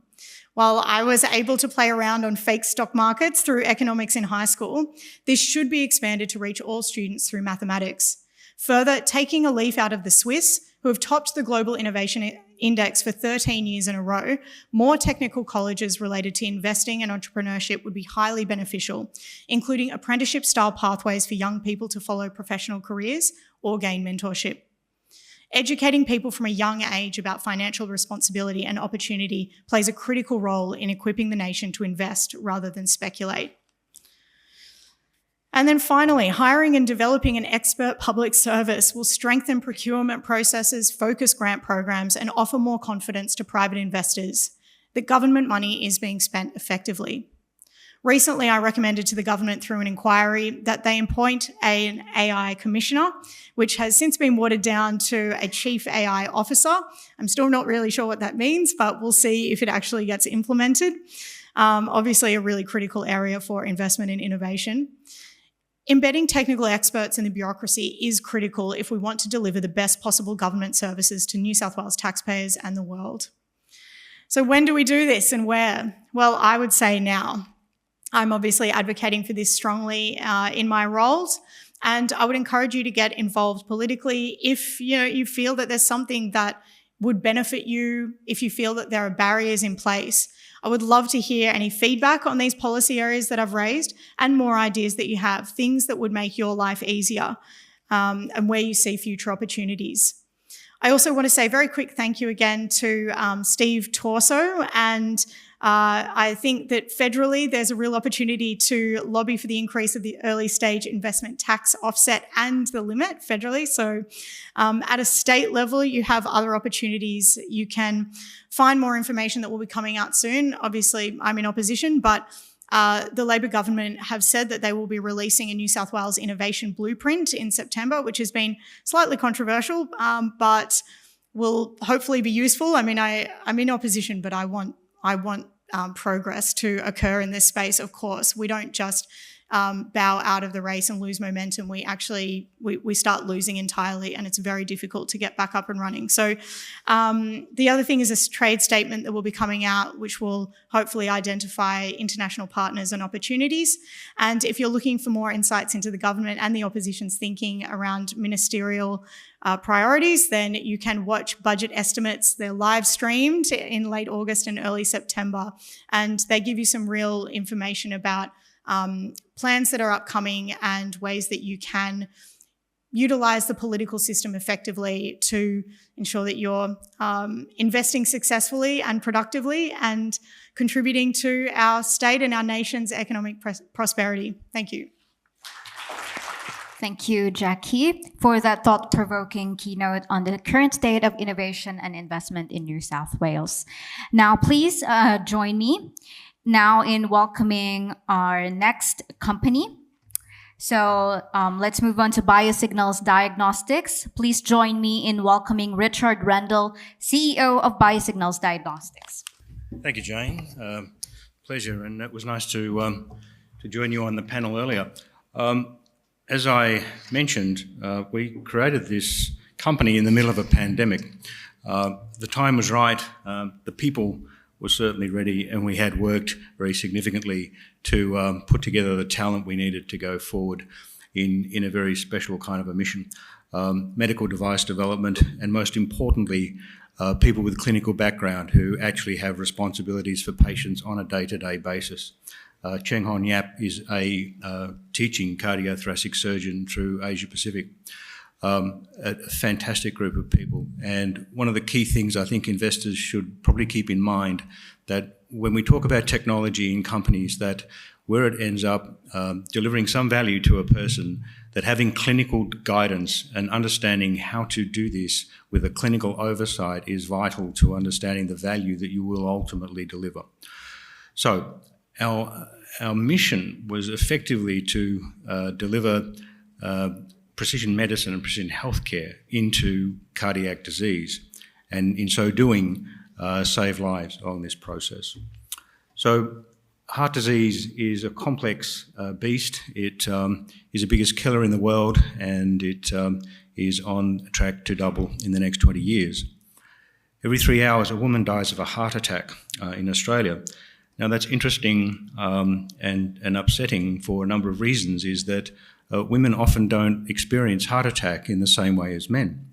Speaker 10: While I was able to play around on fake stock markets through economics in high school, this should be expanded to reach all students through mathematics. Further, taking a leaf out of the Swiss, who have topped the Global Innovation Index for 13 years in a row, more technical colleges related to investing and entrepreneurship would be highly beneficial, including apprenticeship-style pathways for young people to follow professional careers or gain mentorship. Educating people from a young age about financial responsibility and opportunity plays a critical role in equipping the nation to invest rather than speculate. And then finally, hiring and developing an expert public service will strengthen procurement processes, focus grant programs, and offer more confidence to private investors that government money is being spent effectively. Recently, I recommended to the government through an inquiry that they appoint an AI commissioner, which has since been watered down to a chief AI officer. I'm still not really sure what that means, but we'll see if it actually gets implemented. Obviously, a really critical area for investment in innovation. Embedding technical experts in the bureaucracy is critical if we want to deliver the best possible government services to New South Wales taxpayers and the world. So when do we do this and where? Well, I would say now. I'm obviously advocating for this strongly in my roles, and I would encourage you to get involved politically if you feel that there's something that would benefit you, if you feel that there are barriers in place. I would love to hear any feedback on these policy areas that I've raised and more ideas that you have, things that would make your life easier and where you see future opportunities. I also want to say a very quick thank you again to Steve Torso, and I think that federally there's a real opportunity to lobby for the increase of the early stage investment tax offset and the limit federally. So at a state level, you have other opportunities. You can find more information that will be coming out soon. Obviously, I'm in opposition, but the Labor government have said that they will be releasing a New South Wales innovation blueprint in September, which has been slightly controversial, but will hopefully be useful. I mean, I'm in opposition, but I want progress to occur in this space. Of course, we don't just bow out of the race and lose momentum. We actually start losing entirely, and it's very difficult to get back up and running. So the other thing is a trade statement that will be coming out, which will hopefully identify international partners and opportunities. And if you're looking for more insights into the government and the opposition's thinking around ministerial priorities, then you can watch budget estimates. They're live streamed in late August and early September, and they give you some real information about plans that are upcoming and ways that you can utilise the political system effectively to ensure that you're investing successfully and productively and contributing to our state and our nation's economic prosperity. Thank you.
Speaker 3: Thank you, Jackie, for that thought-provoking keynote on the current state of innovation and investment in New South Wales. Now, please join me now in welcoming our next company. So let's move on to Biosignals Diagnostics. Please join me in welcoming Richard Rendell, CEO of Biosignals Diagnostics.
Speaker 8: Thank you, Jane. Pleasure, and it was nice to join you on the panel earlier. As I mentioned, we created this company in the middle of a pandemic. The time was right, the people were certainly ready, and we had worked very significantly to put together the talent we needed to go forward in a very special kind of a mission. Medical device development, and most importantly, people with clinical background who actually have responsibilities for patients on a day-to-day basis. Cheng Hon Yap is a teaching cardiothoracic surgeon through Asia Pacific. A fantastic group of people. And one of the key things I think investors should probably keep in mind that when we talk about technology in companies, that where it ends up delivering some value to a person, that having clinical guidance and understanding how to do this with a clinical oversight is vital to understanding the value that you will ultimately deliver. So our mission was effectively to deliver precision medicine and precision healthcare into cardiac disease, and in so doing, save lives on this process. So heart disease is a complex beast. It is the biggest killer in the world, and it is on track to double in the next 20 years. Every 3 hours, a woman dies of a heart attack in Australia. Now, that's interesting and upsetting for a number of reasons, is that women often don't experience heart attack in the same way as men.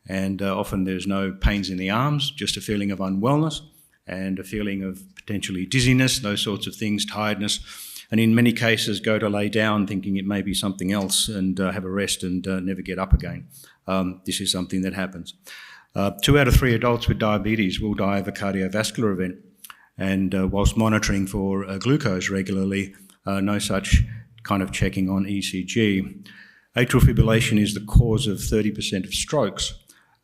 Speaker 8: And often there's no pains in the arms, just a feeling of unwellness and a feeling of potentially dizziness, those sorts of things, tiredness. And in many cases, go to lay down thinking it may be something else and have a rest and never get up again. This is something that happens. 2 out of 3 adults with diabetes will die of a cardiovascular event. And whilst monitoring for glucose regularly, no such kind of checking on ECG. Atrial fibrillation is the cause of 30% of strokes,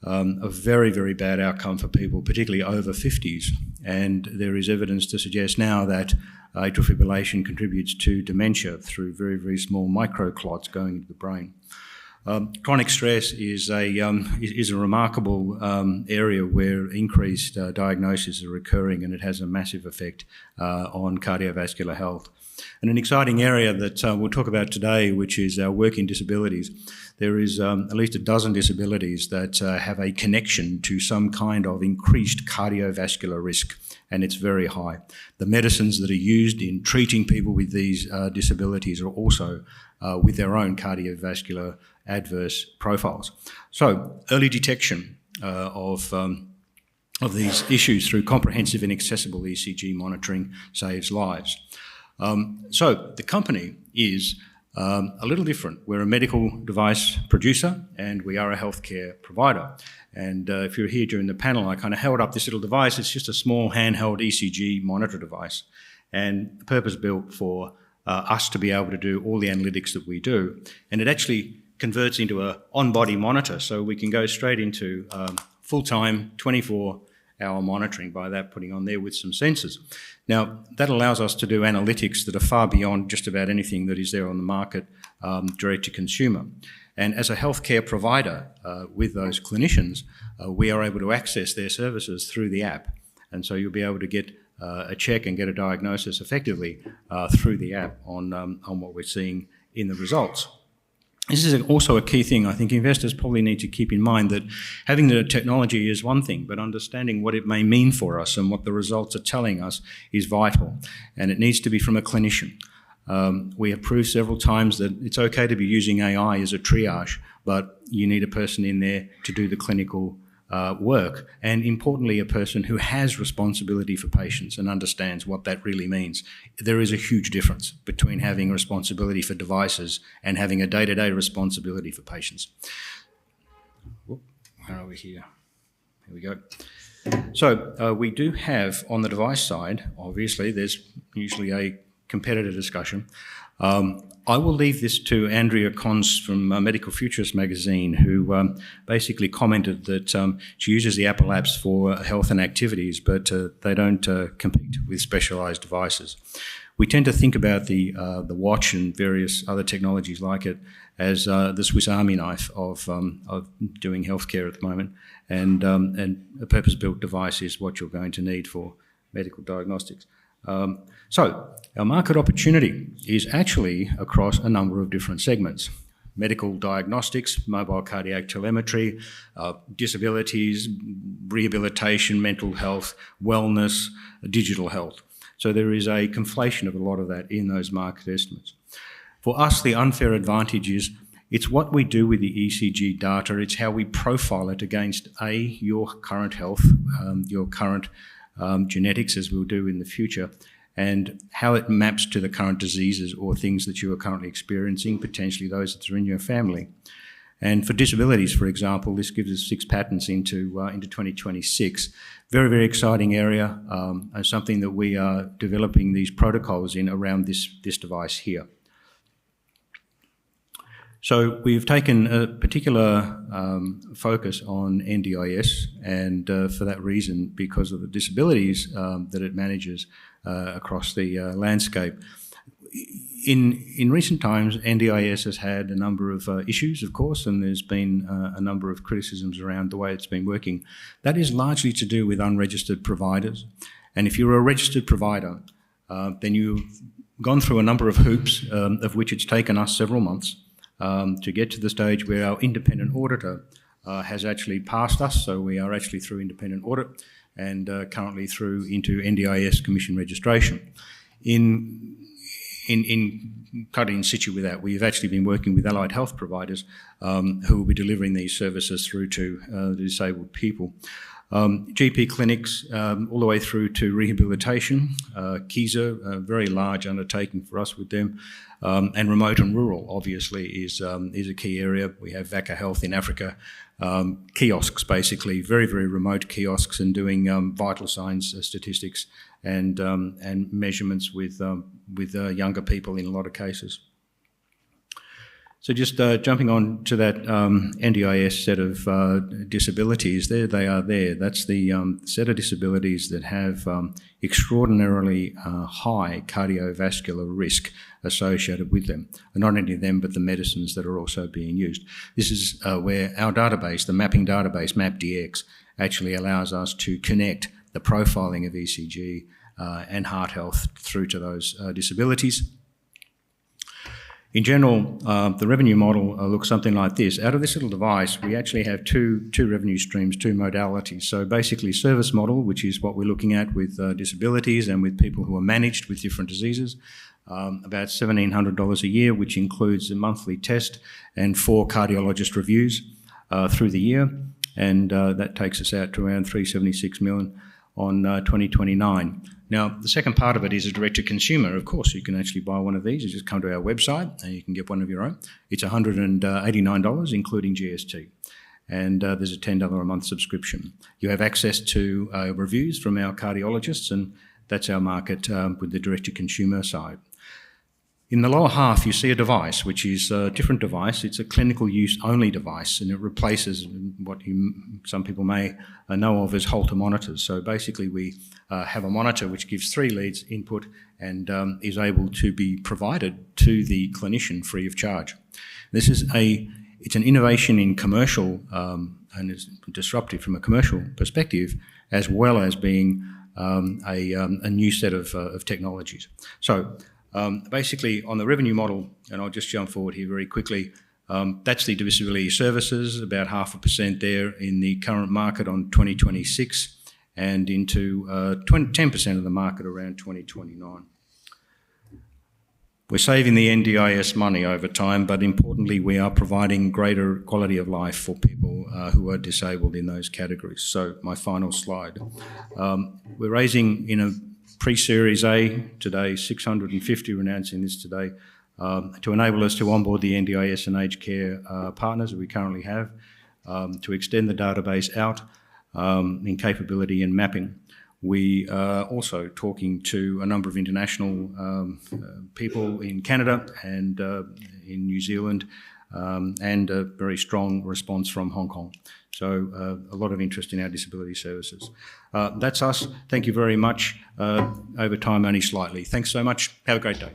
Speaker 8: a very, very bad outcome for people, particularly over 50s. And there is evidence to suggest now that atrial fibrillation contributes to dementia through very, very small microclots going into the brain. Chronic stress is a remarkable area where increased diagnoses are occurring, and it has a massive effect on cardiovascular health. And an exciting area that we'll talk about today, which is our work in disabilities. There is at least a dozen disabilities that have a connection to some kind of increased cardiovascular risk, and it's very high. The medicines that are used in treating people with these disabilities are also with their own cardiovascular adverse profiles. So early detection of these issues through comprehensive and accessible ECG monitoring saves lives. So the company is a little different. We're a medical device producer and we are a healthcare provider. And if you're here during the panel, I kind of held up this little device. It's just a small handheld ECG monitor device, and purpose-built for us to be able to do all the analytics that we do. And it actually converts into an on-body monitor, so we can go straight into full-time 24-hour monitoring by that putting on there with some sensors. Now, that allows us to do analytics that are far beyond just about anything that is there on the market direct to consumer. And as a healthcare provider with those clinicians, we are able to access their services through the app. And so you'll be able to get a check and get a diagnosis effectively through the app on what we're seeing in the results. This is also a key thing. I think investors probably need to keep in mind that having the technology is one thing, but understanding what it may mean for us and what the results are telling us is vital, and it needs to be from a clinician. We have proved several times that it's okay to be using AI as a triage, but you need a person in there to do the clinical work, and importantly, a person who has responsibility for patients and understands what that really means. There is a huge difference between having responsibility for devices and having a day-to-day responsibility for patients. Where are we here? Here we go. So we do have on the device side, obviously, there's usually a competitor discussion. I will leave this to Andrea Cons from Medical Futurist magazine, who basically commented that she uses the Apple apps for health and activities, but they don't compete with specialised devices. We tend to think about the watch and various other technologies like it as the Swiss Army knife of doing healthcare at the moment, and a purpose-built device is what you're going to need for medical diagnostics. So our market opportunity is actually across a number of different segments: medical diagnostics, mobile cardiac telemetry, disabilities, rehabilitation, mental health, wellness, digital health. So there is a conflation of a lot of that in those market estimates. For us, the unfair advantage is it's what we do with the ECG data. It's how we profile it against your current health, your current genetics, as we'll do in the future, and how it maps to the current diseases or things that you are currently experiencing, potentially those that are in your family. And for disabilities, for example, this gives us 6 patents into 2026. Very, very exciting area, and something that we are developing these protocols in around this device here. So we've taken a particular focus on NDIS, and for that reason, because of the disabilities that it manages across the landscape. In recent times, NDIS has had a number of issues, of course, and there's been a number of criticisms around the way it's been working. That is largely to do with unregistered providers. And if you're a registered provider, then you've gone through a number of hoops, of which it's taken us several months, to get to the stage where our independent auditor has actually passed us. So we are actually through independent audit and currently through into NDIS commission registration. In situ with that, we've actually been working with allied health providers who will be delivering these services through to the disabled people. GP clinics all the way through to rehabilitation. KISA, a very large undertaking for us with them. And remote and rural, obviously, is a key area. We have VACA Health in Africa. Kiosks, basically, very, very remote kiosks, and doing vital signs statistics and measurements with younger people in a lot of cases. So just jumping on to that NDIS set of disabilities, there they are there. That's the set of disabilities that have extraordinarily high cardiovascular risk associated with them. And not only them, but the medicines that are also being used. This is where our database, the mapping database, MapDX, actually allows us to connect the profiling of ECG and heart health through to those disabilities. In general, the revenue model looks something like this. Out of this little device, we actually have two revenue streams, 2 modalities. So basically service model, which is what we're looking at with disabilities and with people who are managed with different diseases, about $1,700 a year, which includes a monthly test and 4 cardiologist reviews through the year. And that takes us out to around $376 million on 2029. Now, the second part of it is a direct-to-consumer. Of course, you can actually buy one of these. You just come to our website and you can get one of your own. It's $189, including GST. And there's a $10 a month subscription. You have access to reviews from our cardiologists, and that's our market with the direct-to-consumer side. In the lower half, you see a device, which is a different device. It's a clinical use only device, and it replaces what some people may know of as Holter monitors. So basically, we have a monitor which gives 3 leads input and is able to be provided to the clinician free of charge. This is it's an innovation in commercial and is disruptive from a commercial perspective, as well as being a new set of technologies. So. Basically, on the revenue model, and I'll just jump forward here very quickly, that's the disability services, about 0.5% there in the current market on 2026, and into 10% of the market around 2029. We're saving the NDIS money over time, but importantly, we are providing greater quality of life for people who are disabled in those categories. So my final slide. We're raising in a pre-Series A today, 650, we're announcing this today, to enable us to onboard the NDIS and aged care partners that we currently have, to extend the database out in capability and mapping. We are also talking to a number of international people in Canada and in New Zealand, and a very strong response from Hong Kong. So a lot of interest in our disability services. That's us. Thank you very much. Over time only slightly. Thanks so much. Have a great day.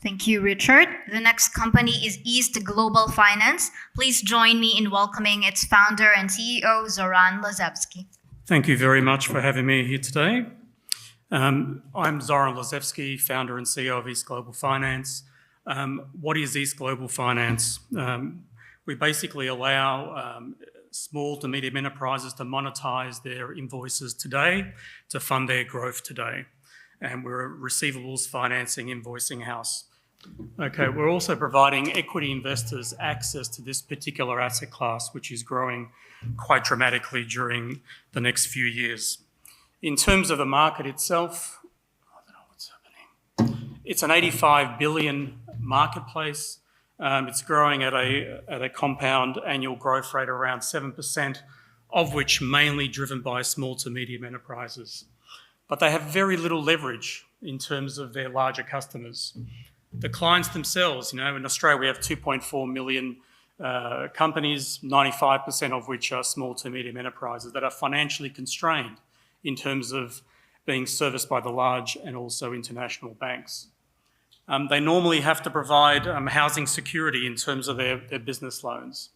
Speaker 3: Thank you, Richard. The next company is East Global Finance. Please join me in welcoming its founder and CEO, Zoran Lazevsky.
Speaker 12: Thank you very much for having me here today. I'm Zoran Lazevsky, founder and CEO of East Global Finance. What is East Global Finance? We basically allow small to medium enterprises to monetize their invoices today to fund their growth today. And we're a receivables financing invoicing house. Okay, we're also providing equity investors access to this particular asset class, which is growing quite dramatically during the next few years. In terms of the market itself, I don't know what's happening. It's an $85 billion marketplace. It's growing at a compound annual growth rate around 7%, of which mainly driven by small to medium enterprises. But they have very little leverage in terms of their larger customers. The clients themselves, in Australia we have 2.4 million companies, 95% of which are small to medium enterprises that are financially constrained in terms of being serviced by the large and also international banks. They normally have to provide housing security in terms of their business loans.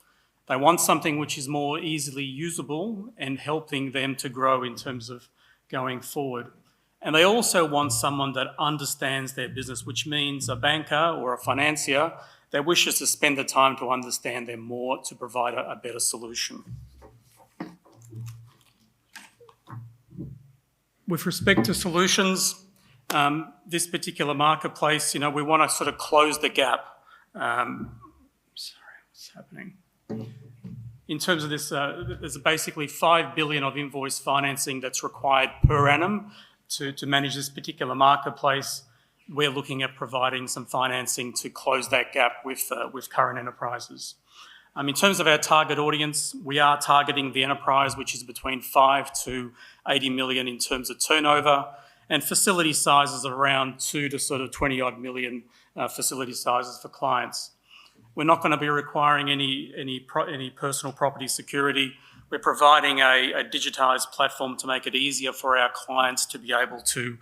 Speaker 12: They want something which is more easily usable and helping them to grow in terms of going forward. And they also want someone that understands their business, which means a banker or a financier that wishes to spend the time to understand them more to provide a better solution. With respect to solutions, this particular marketplace, we want to sort of close the gap. Sorry, what's happening? In terms of this, there's basically 5 billion of invoice financing that's required per annum to manage this particular marketplace. We're looking at providing some financing to close that gap with current enterprises. In terms of our target audience, we are targeting the enterprise, which is between 5 to 80 million in terms of turnover, and facility sizes of around 2 to sort of 20 odd million facility sizes for clients. We're not going to be requiring any personal property security. We're providing a digitised platform to make it easier for our clients to be able to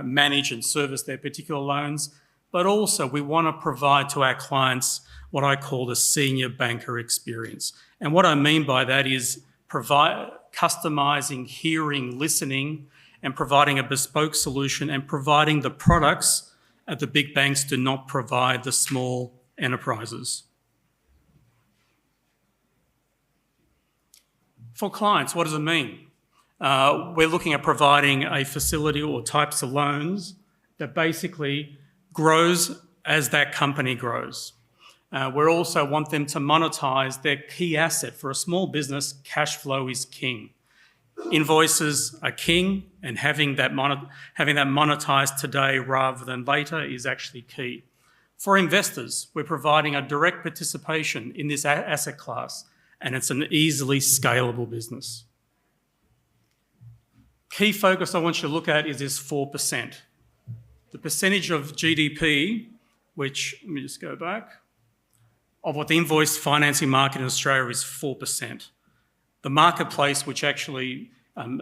Speaker 12: manage and service their particular loans. But also we want to provide to our clients what I call the senior banker experience. And what I mean by that is customising, hearing, listening, and providing a bespoke solution and providing the products that the big banks do not provide the small enterprises. For clients, what does it mean? We're looking at providing a facility or types of loans that basically grows as that company grows. We also want them to monetize their key asset. For a small business, cash flow is king. Invoices are king, and having that monetized today rather than later is actually key. For investors, we're providing a direct participation in this asset class, and it's an easily scalable business. Key focus I want you to look at is this 4%. The percentage of GDP, which, let me just go back, of what the invoice financing market in Australia is 4%. The marketplace, which actually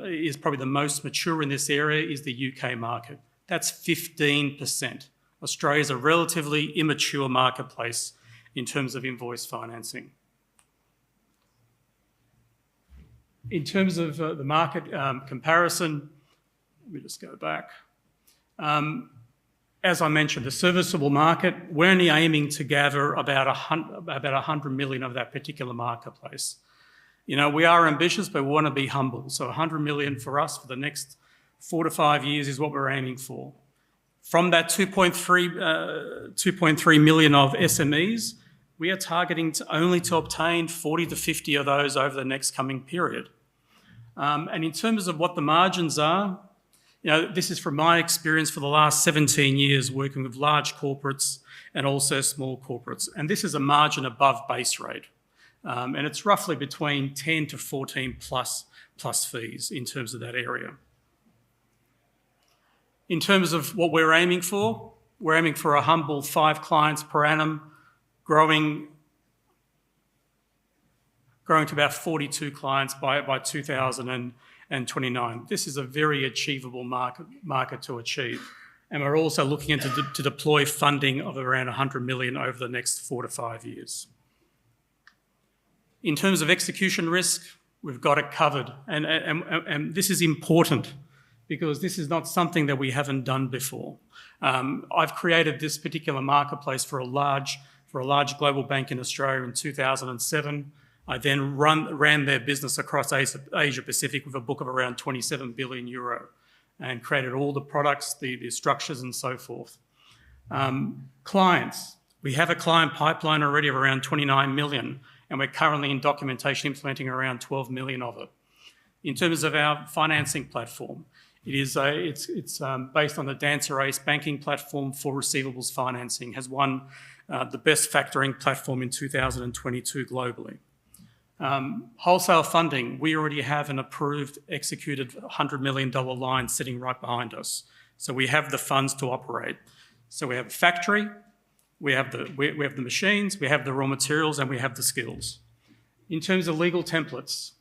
Speaker 12: is probably the most mature in this area, is the UK market. That's 15%. Australia is a relatively immature marketplace in terms of invoice financing. In terms of the market comparison, let me just go back. As I mentioned, the serviceable market, we're only aiming to gather about 100 million of that particular marketplace. We are ambitious, but we want to be humble. So 100 million for us for the next 4 to 5 years is what we're aiming for. From that 2.3 million of SMEs, we are targeting only to obtain 40 to 50 of those over the next coming period. And in terms of what the margins are, this is from my experience for the last 17 years working with large corporates and also small corporates. And this is a margin above base rate. And it's roughly between 10 to 14 plus fees in terms of that area. In terms of what we're aiming for a humble 5 clients per annum, growing to about 42 clients by 2029. This is a very achievable market to achieve. And we're also looking to deploy funding of around 100 million over the next 4 to 5 years. In terms of execution risk, we've got it covered. And this is important because this is not something that we haven't done before. I've created this particular marketplace for a large global bank in Australia in 2007. I then ran their business across Asia Pacific with a book of around 27 billion euro and created all the products, the structures and so forth. Clients, we have a client pipeline already of around 29 million and we're currently in documentation implementing around 12 million of it. In terms of our financing platform, it's based on the Dancer Ace banking platform for receivables financing, has won the best factoring platform in 2022 globally. Wholesale funding, we already have an approved, executed $100 million line sitting right behind us. So we have the funds to operate. So we have a factory, we have the machines, we have the raw materials, and we have the skills. In terms of legal templates,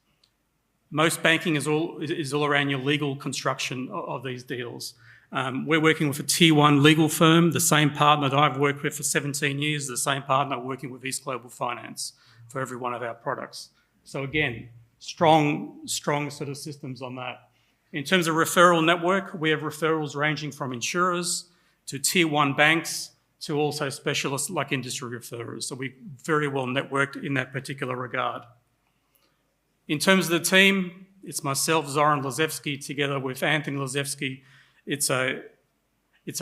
Speaker 12: most banking is all around your legal construction of these deals. We're working with a tier 1 legal firm, the same partner that I've worked with for 17 years, the same partner working with East Global Finance for every one of our products. So again, strong sort of systems on that. In terms of referral network, we have referrals ranging from insurers to tier 1 banks to also specialists like industry referrers. So we're very well networked in that particular regard. In terms of the team, it's myself, Zoran Lazevsky, together with Anthony Lazevsky. It's a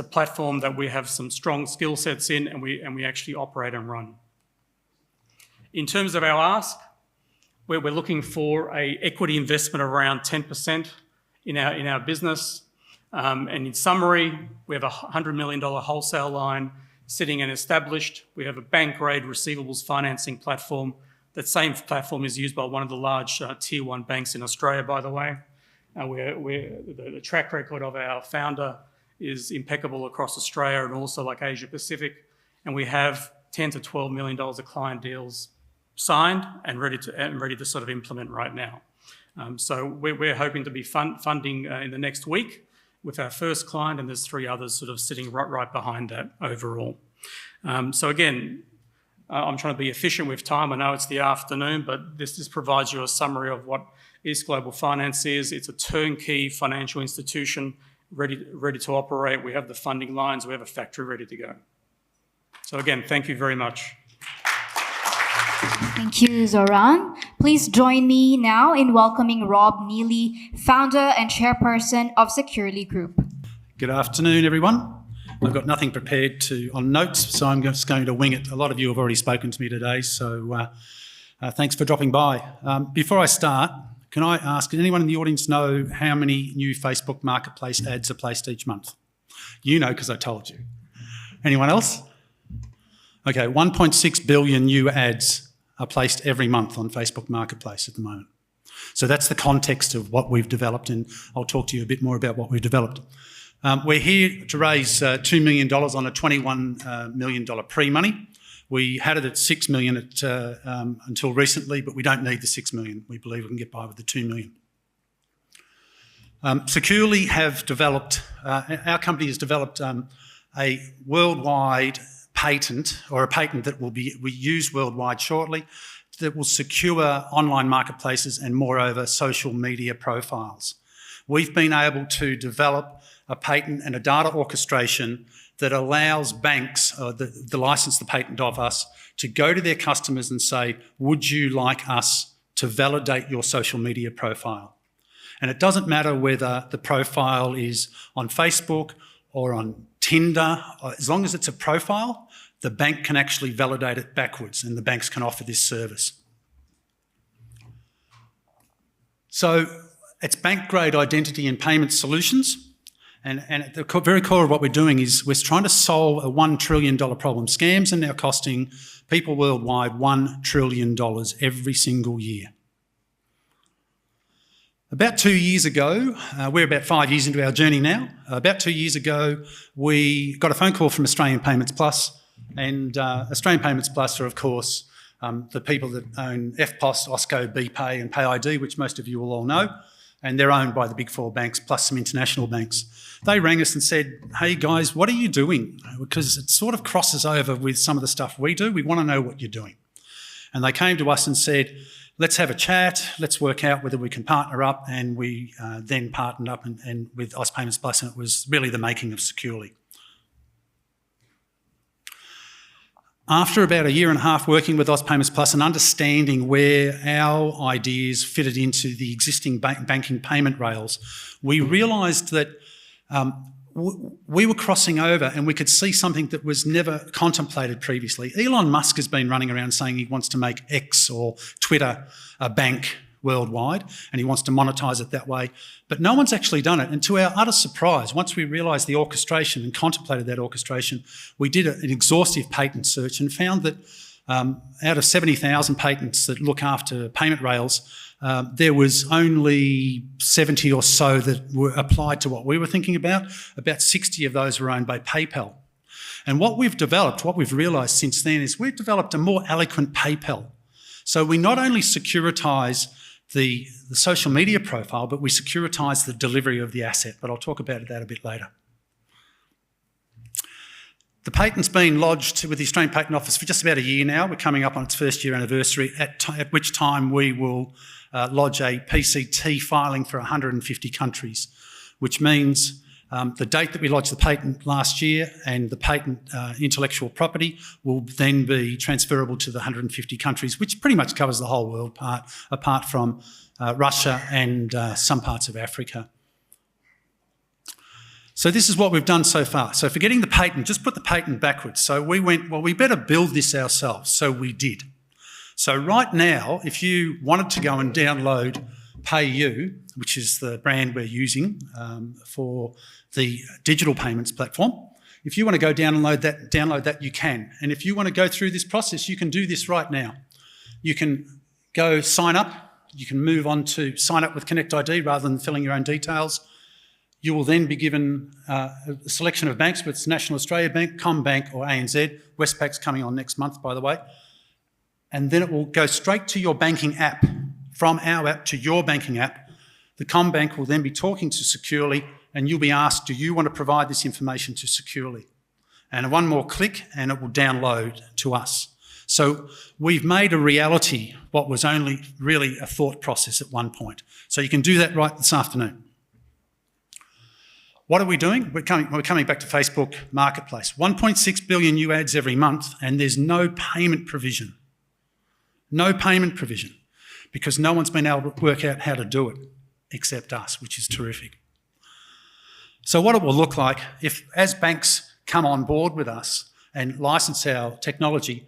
Speaker 12: platform that we have some strong skill sets in, and we actually operate and run. In terms of our ask, we're looking for a equity investment of around 10% in our business. And in summary, we have a $100 million wholesale line sitting and established. We have a bank-grade receivables financing platform. That same platform is used by one of the large tier 1 banks in Australia, by the way. The track record of our founder is impeccable across Australia and also like Asia Pacific. And we have $10 to $12 million of client deals signed and ready to sort of implement right now. So we're hoping to be funding in the next week with our first client, and there's 3 others sort of sitting right behind that overall. So again, I'm trying to be efficient with time. I know it's the afternoon, but this provides you a summary of what East Global Finance is. It's a turnkey financial institution ready to operate. We have the funding lines. We have a factory ready to go. So again, thank you very much.
Speaker 3: Thank you, Zoran. Please join me now in welcoming Rob Neely, founder and chairperson of Securely Group.
Speaker 11: Good afternoon, everyone. I've got nothing prepared on notes, so I'm just going to wing it. A lot of you have already spoken to me today, so thanks for dropping by. Before I start, can I ask, does anyone in the audience know how many new Facebook Marketplace ads are placed each month? You know, because I told you. Anyone else? Okay, 1.6 billion new ads are placed every month on Facebook Marketplace at the moment. So that's the context of what we've developed, and I'll talk to you a bit more about what we've developed. We're here to raise $2 million on a $21 million pre-money. We had it at $6 million until recently, but we don't need the $6 million. We believe we can get by with the $2 million. Securely have developed, our company has developed a worldwide patent, or a patent that will be used worldwide shortly, that will secure online marketplaces and moreover social media profiles. We've been able to develop a patent and a data orchestration that allows banks, the license the patent of us, to go to their customers and say, would you like us to validate your social media profile? And it doesn't matter whether the profile is on Facebook or on Tinder, as long as it's a profile, the bank can actually validate it backwards, and the banks can offer this service. So it's bank-grade identity and payment solutions. And at the very core of what we're doing is we're trying to solve a $1 trillion problem. Scams are now costing people worldwide $1 trillion every single year. About 2 years ago, we're about 5 years into our journey now. About 2 years ago, we got a phone call from Australian Payments Plus. And Australian Payments Plus are, of course, the people that own EFTPOS, OSCO, BPay and PayID, which most of you will all know. And they're owned by the big 4 banks plus some international banks. They rang us and said, hey guys, what are you doing? Because it sort of crosses over with some of the stuff we do. We want to know what you're doing. And they came to us and said, let's have a chat. Let's work out whether we can partner up. And we then partnered up and with Aus Payments Plus, and it was really the making of Securely. After about a year and a half working with Aus Payments Plus and understanding where our ideas fitted into the existing banking payment rails, we realised that we were crossing over and we could see something that was never contemplated previously. Elon Musk has been running around saying he wants to make X or Twitter a bank worldwide, and he wants to monetize it that way. But no one's actually done it. And to our utter surprise, once we realised the orchestration and contemplated that orchestration, we did an exhaustive patent search and found that out of 70,000 patents that look after payment rails, there was only 70 or so that were applied to what we were thinking about. About 60 of those were owned by PayPal. And what we've developed, what we've realised since then, is we've developed a more eloquent PayPal. So we not only securitise the social media profile, but we securitise the delivery of the asset. But I'll talk about that a bit later. The patent's been lodged with the Australian Patent Office for just about a year now. We're coming up on its first year anniversary, at which time we will lodge a PCT filing for 150 countries, which means the date that we lodged the patent last year and the patent intellectual property will then be transferable to the 150 countries, which pretty much covers the whole world apart from Russia and some parts of Africa. So this is what we've done so far. So for getting the patent, just put the patent backwards. So we went, well, we better build this ourselves. So we did. So right now, if you wanted to go and download PayU, which is the brand we're using for the digital payments platform, if you want to go download that, you can. And if you want to go through this process, you can do this right now. You can go sign up. You can move on to sign up with Connect ID rather than filling your own details. You will then be given a selection of banks, whether it's National Australia Bank, CommBank or ANZ. Westpac's coming on next month, by the way. And then it will go straight to your banking app, from our app to your banking app. The CommBank will then be talking to Securely and you'll be asked, do you want to provide this information to Securely? And one more click and it will download to us. So we've made a reality what was only really a thought process at one point. So you can do that right this afternoon. What are we doing? We're coming back to Facebook Marketplace. 1.6 billion new ads every month, and there's no payment provision. No payment provision, because no one's been able to work out how to do it except us, which is terrific. So what it will look like, as banks come on board with us and license our technology,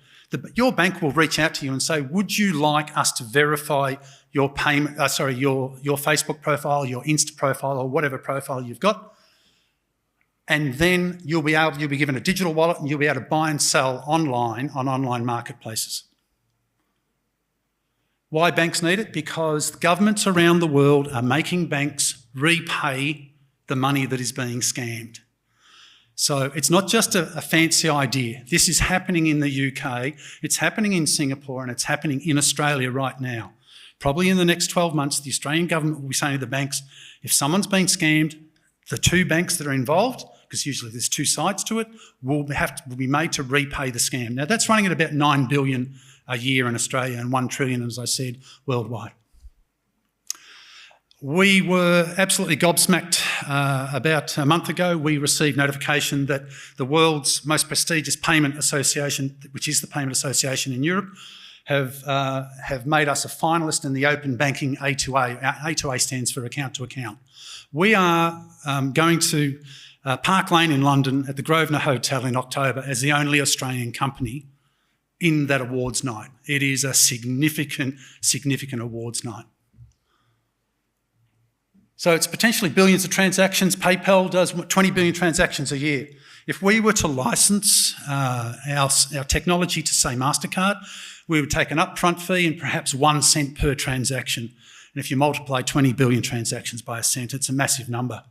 Speaker 11: your bank will reach out to you and say, would you like us to verify your payment, your Facebook profile, your Insta profile, or whatever profile you've got? And then you'll be given a digital wallet and you'll be able to buy and sell online on online marketplaces. Why banks need it? Because governments around the world are making banks repay the money that is being scammed. So it's not just a fancy idea. This is happening in the UK, it's happening in Singapore, and it's happening in Australia right now. Probably in the next 12 months, the Australian government will be saying to the banks, if someone's been scammed, the two banks that are involved, because usually there's two sides to it, will be made to repay the scam. Now that's running at about 9 billion a year in Australia and 1 trillion, as I said, worldwide. We were absolutely gobsmacked about a month ago. We received notification that the world's most prestigious payment association, which is the Payment Association in Europe, have made us a finalist in the Open Banking A2A. A2A stands for account to account. We are going to Park Lane in London at the Grosvenor Hotel in October as the only Australian company in that awards night. It is a significant, significant awards night. So it's potentially billions of transactions. PayPal does 20 billion transactions a year. If we were to license our technology to, say, MasterCard, we would take an upfront fee and perhaps 1 cent per transaction. And if you multiply 20 billion transactions by a cent, it's a massive number.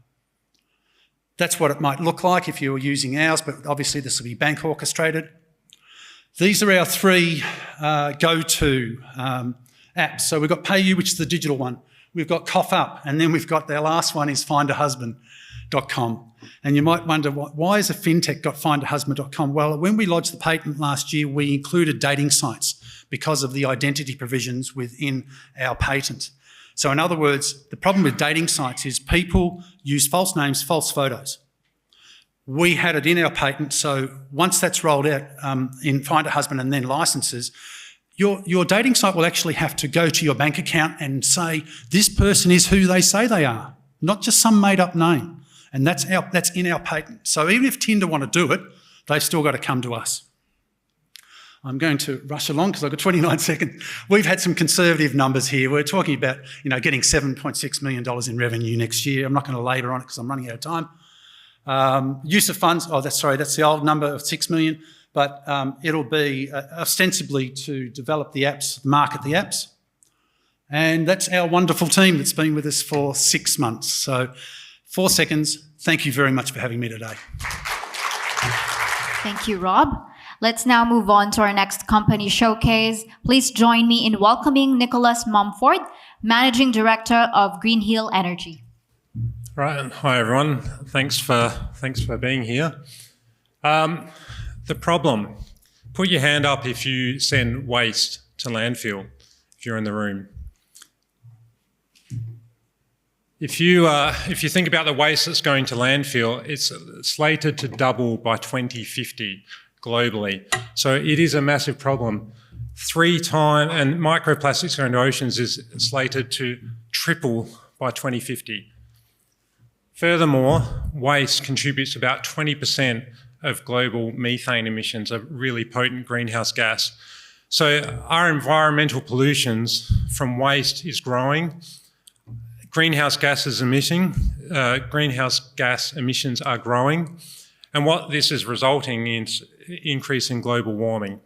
Speaker 11: That's what it might look like if you were using ours, but obviously this will be bank orchestrated. These are our three go-to apps. So we've got PayU, which is the digital one. We've got Cough Up, and then we've got our last one is findahusband.com. And you might wonder, why has a fintech got findahusband.com? Well, when we lodged the patent last year, we included dating sites because of the identity provisions within our patent. So in other words, the problem with dating sites is people use false names, false photos. We had it in our patent, so once that's rolled out in Find a Husband and then licenses, your dating site will actually have to go to your bank account and say, this person is who they say they are, not just some made-up name. And that's in our patent. So even if Tinder want to do it, they've still got to come to us. I'm going to rush along because I've got 29 seconds. We've had some conservative numbers here. We're talking about, getting $7.6 million in revenue next year. I'm not going to labour on it because I'm running out of time. Use of funds, that's the old number of 6 million, but it'll be ostensibly to develop the apps, market the apps. And that's our wonderful team that's been with us for 6 months. So 4 seconds. Thank you very much for having me today.
Speaker 3: Thank you, Rob. Let's now move on to our next company showcase. Please join me in welcoming Nicholas Mumford, Managing Director of Green Hill Energy.
Speaker 13: Right, hi everyone. Thanks for being here. The problem, put your hand up if you send waste to landfill, if you're in the room. If you think about the waste that's going to landfill, it's slated to double by 2050 globally. So it is a massive problem. 3 times, and microplastics going to oceans is slated to triple by 2050. Furthermore, waste contributes about 20% of global methane emissions, a really potent greenhouse gas. So our environmental pollutions from waste is growing. Greenhouse gas emissions are growing, and what this is resulting in is increase in global warming.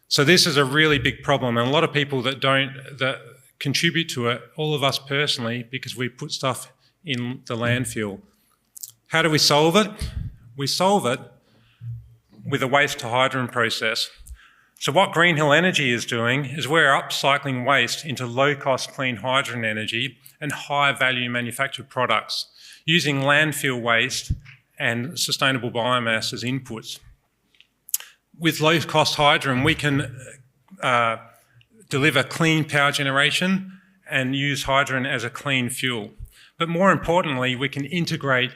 Speaker 13: So this is a really big problem, and a lot of people that contribute to it, all of us personally, because we put stuff in the landfill. How do we solve it? We solve it with a waste to hydrogen process. So what Green Hill Energy is doing is we're upcycling waste into low-cost clean hydrogen energy and high-value manufactured products using landfill waste and sustainable biomass as inputs. With low-cost hydrogen, we can deliver clean power generation and use hydrogen as a clean fuel. But more importantly, we can integrate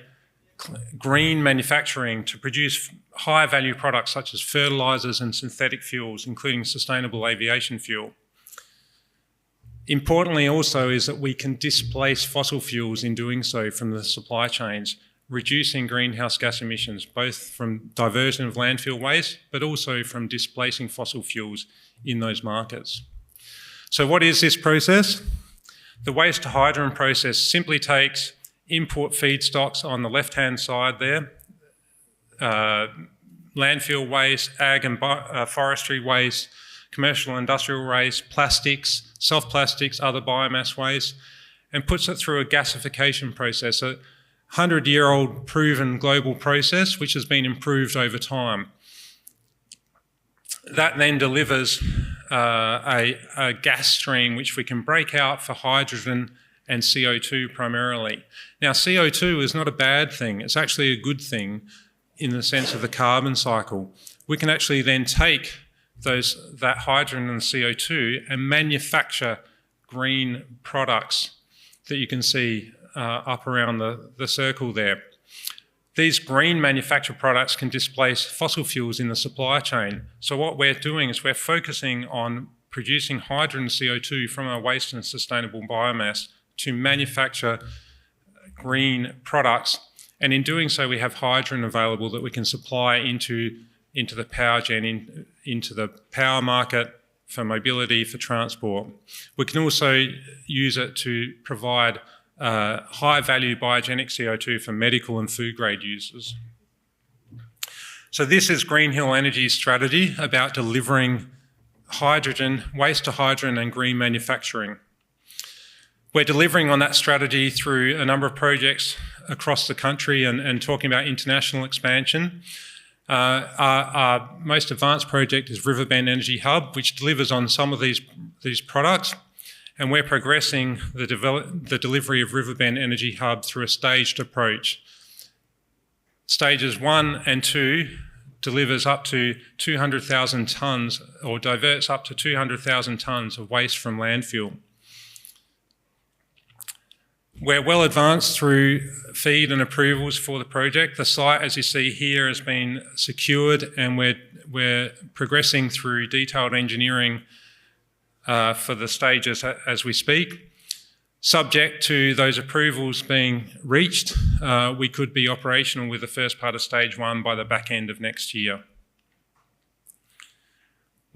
Speaker 13: green manufacturing to produce high-value products such as fertilisers and synthetic fuels, including sustainable aviation fuel. Importantly also is that we can displace fossil fuels in doing so from the supply chains, reducing greenhouse gas emissions, both from diversion of landfill waste, but also from displacing fossil fuels in those markets. So what is this process? The waste to hydrogen process simply takes import feedstocks on the left-hand side there, landfill waste, ag and forestry waste, commercial and industrial waste, plastics, soft plastics, other biomass waste, and puts it through a gasification process, a 100-year-old proven global process which has been improved over time. That then delivers a gas stream which we can break out for hydrogen and CO2 primarily. Now, CO2 is not a bad thing. It's actually a good thing in the sense of the carbon cycle. We can actually then take that hydrogen and CO2 and manufacture green products that you can see up around the circle there. These green manufactured products can displace fossil fuels in the supply chain. So what we're doing is we're focusing on producing hydrogen and CO2 from our waste and sustainable biomass to manufacture green products. And in doing so, we have hydrogen available that we can supply into the power gen, into the power market, for mobility, for transport. We can also use it to provide high-value biogenic CO2 for medical and food-grade users. So this is Green Hill Energy's strategy about delivering hydrogen, waste to hydrogen and green manufacturing. We're delivering on that strategy through a number of projects across the country and talking about international expansion. Our most advanced project is Riverbend Energy Hub, which delivers on some of these products, and we're progressing the delivery of Riverbend Energy Hub through a staged approach. Stages 1 and 2 delivers up to 200,000 tonnes, or diverts up to 200,000 tonnes of waste from landfill. We're well advanced through feed and approvals for the project. The site, as you see here, has been secured, and we're progressing through detailed engineering for the stages as we speak. Subject to those approvals being reached, we could be operational with the first part of stage 1 by the back end of next year.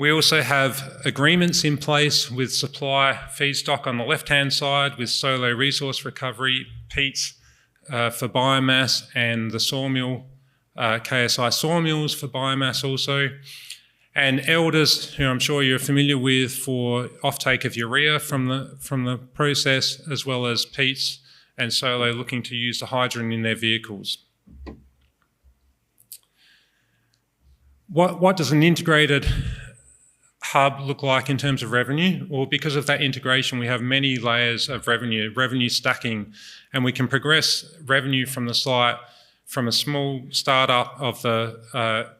Speaker 13: We also have agreements in place with supply feedstock on the left-hand side with Solo resource recovery, peats for biomass, and the sawmill, KSI sawmills for biomass also. And Elders, who I'm sure you're familiar with, for offtake of urea from the process, as well as peats and Solo looking to use the hydrogen in their vehicles. What does an integrated hub look like in terms of revenue? Well, because of that integration, we have many layers of revenue stacking, and we can progress revenue from the site from a small startup of the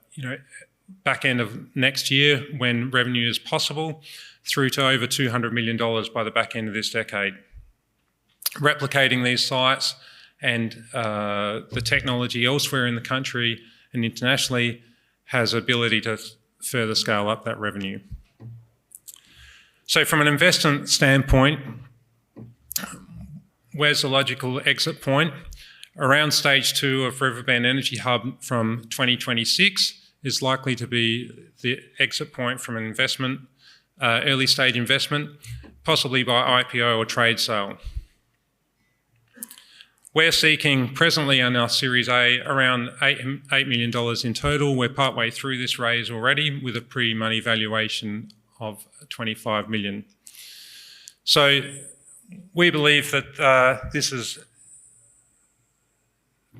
Speaker 13: back end of next year when revenue is possible, through to over $200 million by the back end of this decade. Replicating these sites and the technology elsewhere in the country and internationally has ability to further scale up that revenue. So from an investment standpoint, where's the logical exit point? Around stage 2 of Riverbend Energy Hub from 2026 is likely to be the exit point from an investment, early stage investment, possibly by IPO or trade sale. We're seeking presently on our Series A around $8 million in total. We're partway through this raise already with a pre-money valuation of $25 million. So we believe that this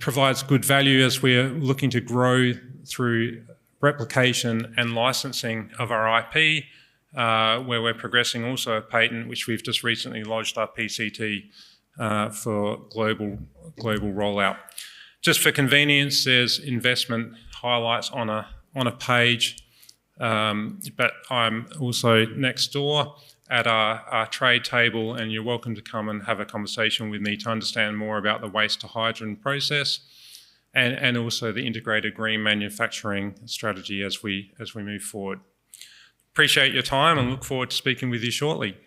Speaker 13: provides good value as we're looking to grow through replication and licensing of our IP, where we're progressing also a patent which we've just recently lodged our PCT for global rollout. Just for convenience, there's investment highlights on a page, but I'm also next door at our trade table, and you're welcome to come and have a conversation with me to understand more about the waste to hydrogen process and also the integrated green manufacturing strategy as we move forward. Appreciate your time and look forward to speaking with you shortly.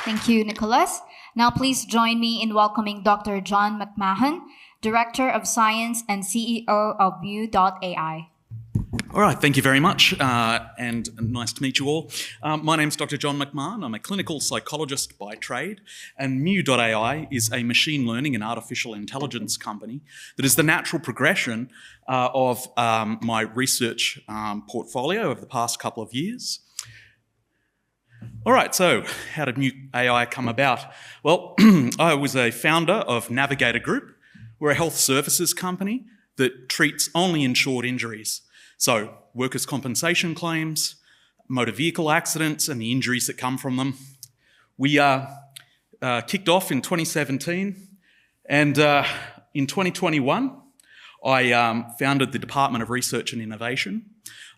Speaker 3: Thank you, Nicholas. Now please join me in welcoming Dr. John McMahon, Director of Science and CEO of View.ai.
Speaker 14: All right, thank you very much, and nice to meet you all. My name's Dr. John McMahon. I'm a clinical psychologist by trade, and View.ai is a machine learning and artificial intelligence company that is the natural progression of my research portfolio over the past couple of years. All right, so how did View.ai come about? Well, I was a founder of Navigator Group. We're a health services company that treats only insured injuries. So workers' compensation claims, motor vehicle accidents and the injuries that come from them. We kicked off in 2017, and in 2021, I founded the Department of Research and Innovation.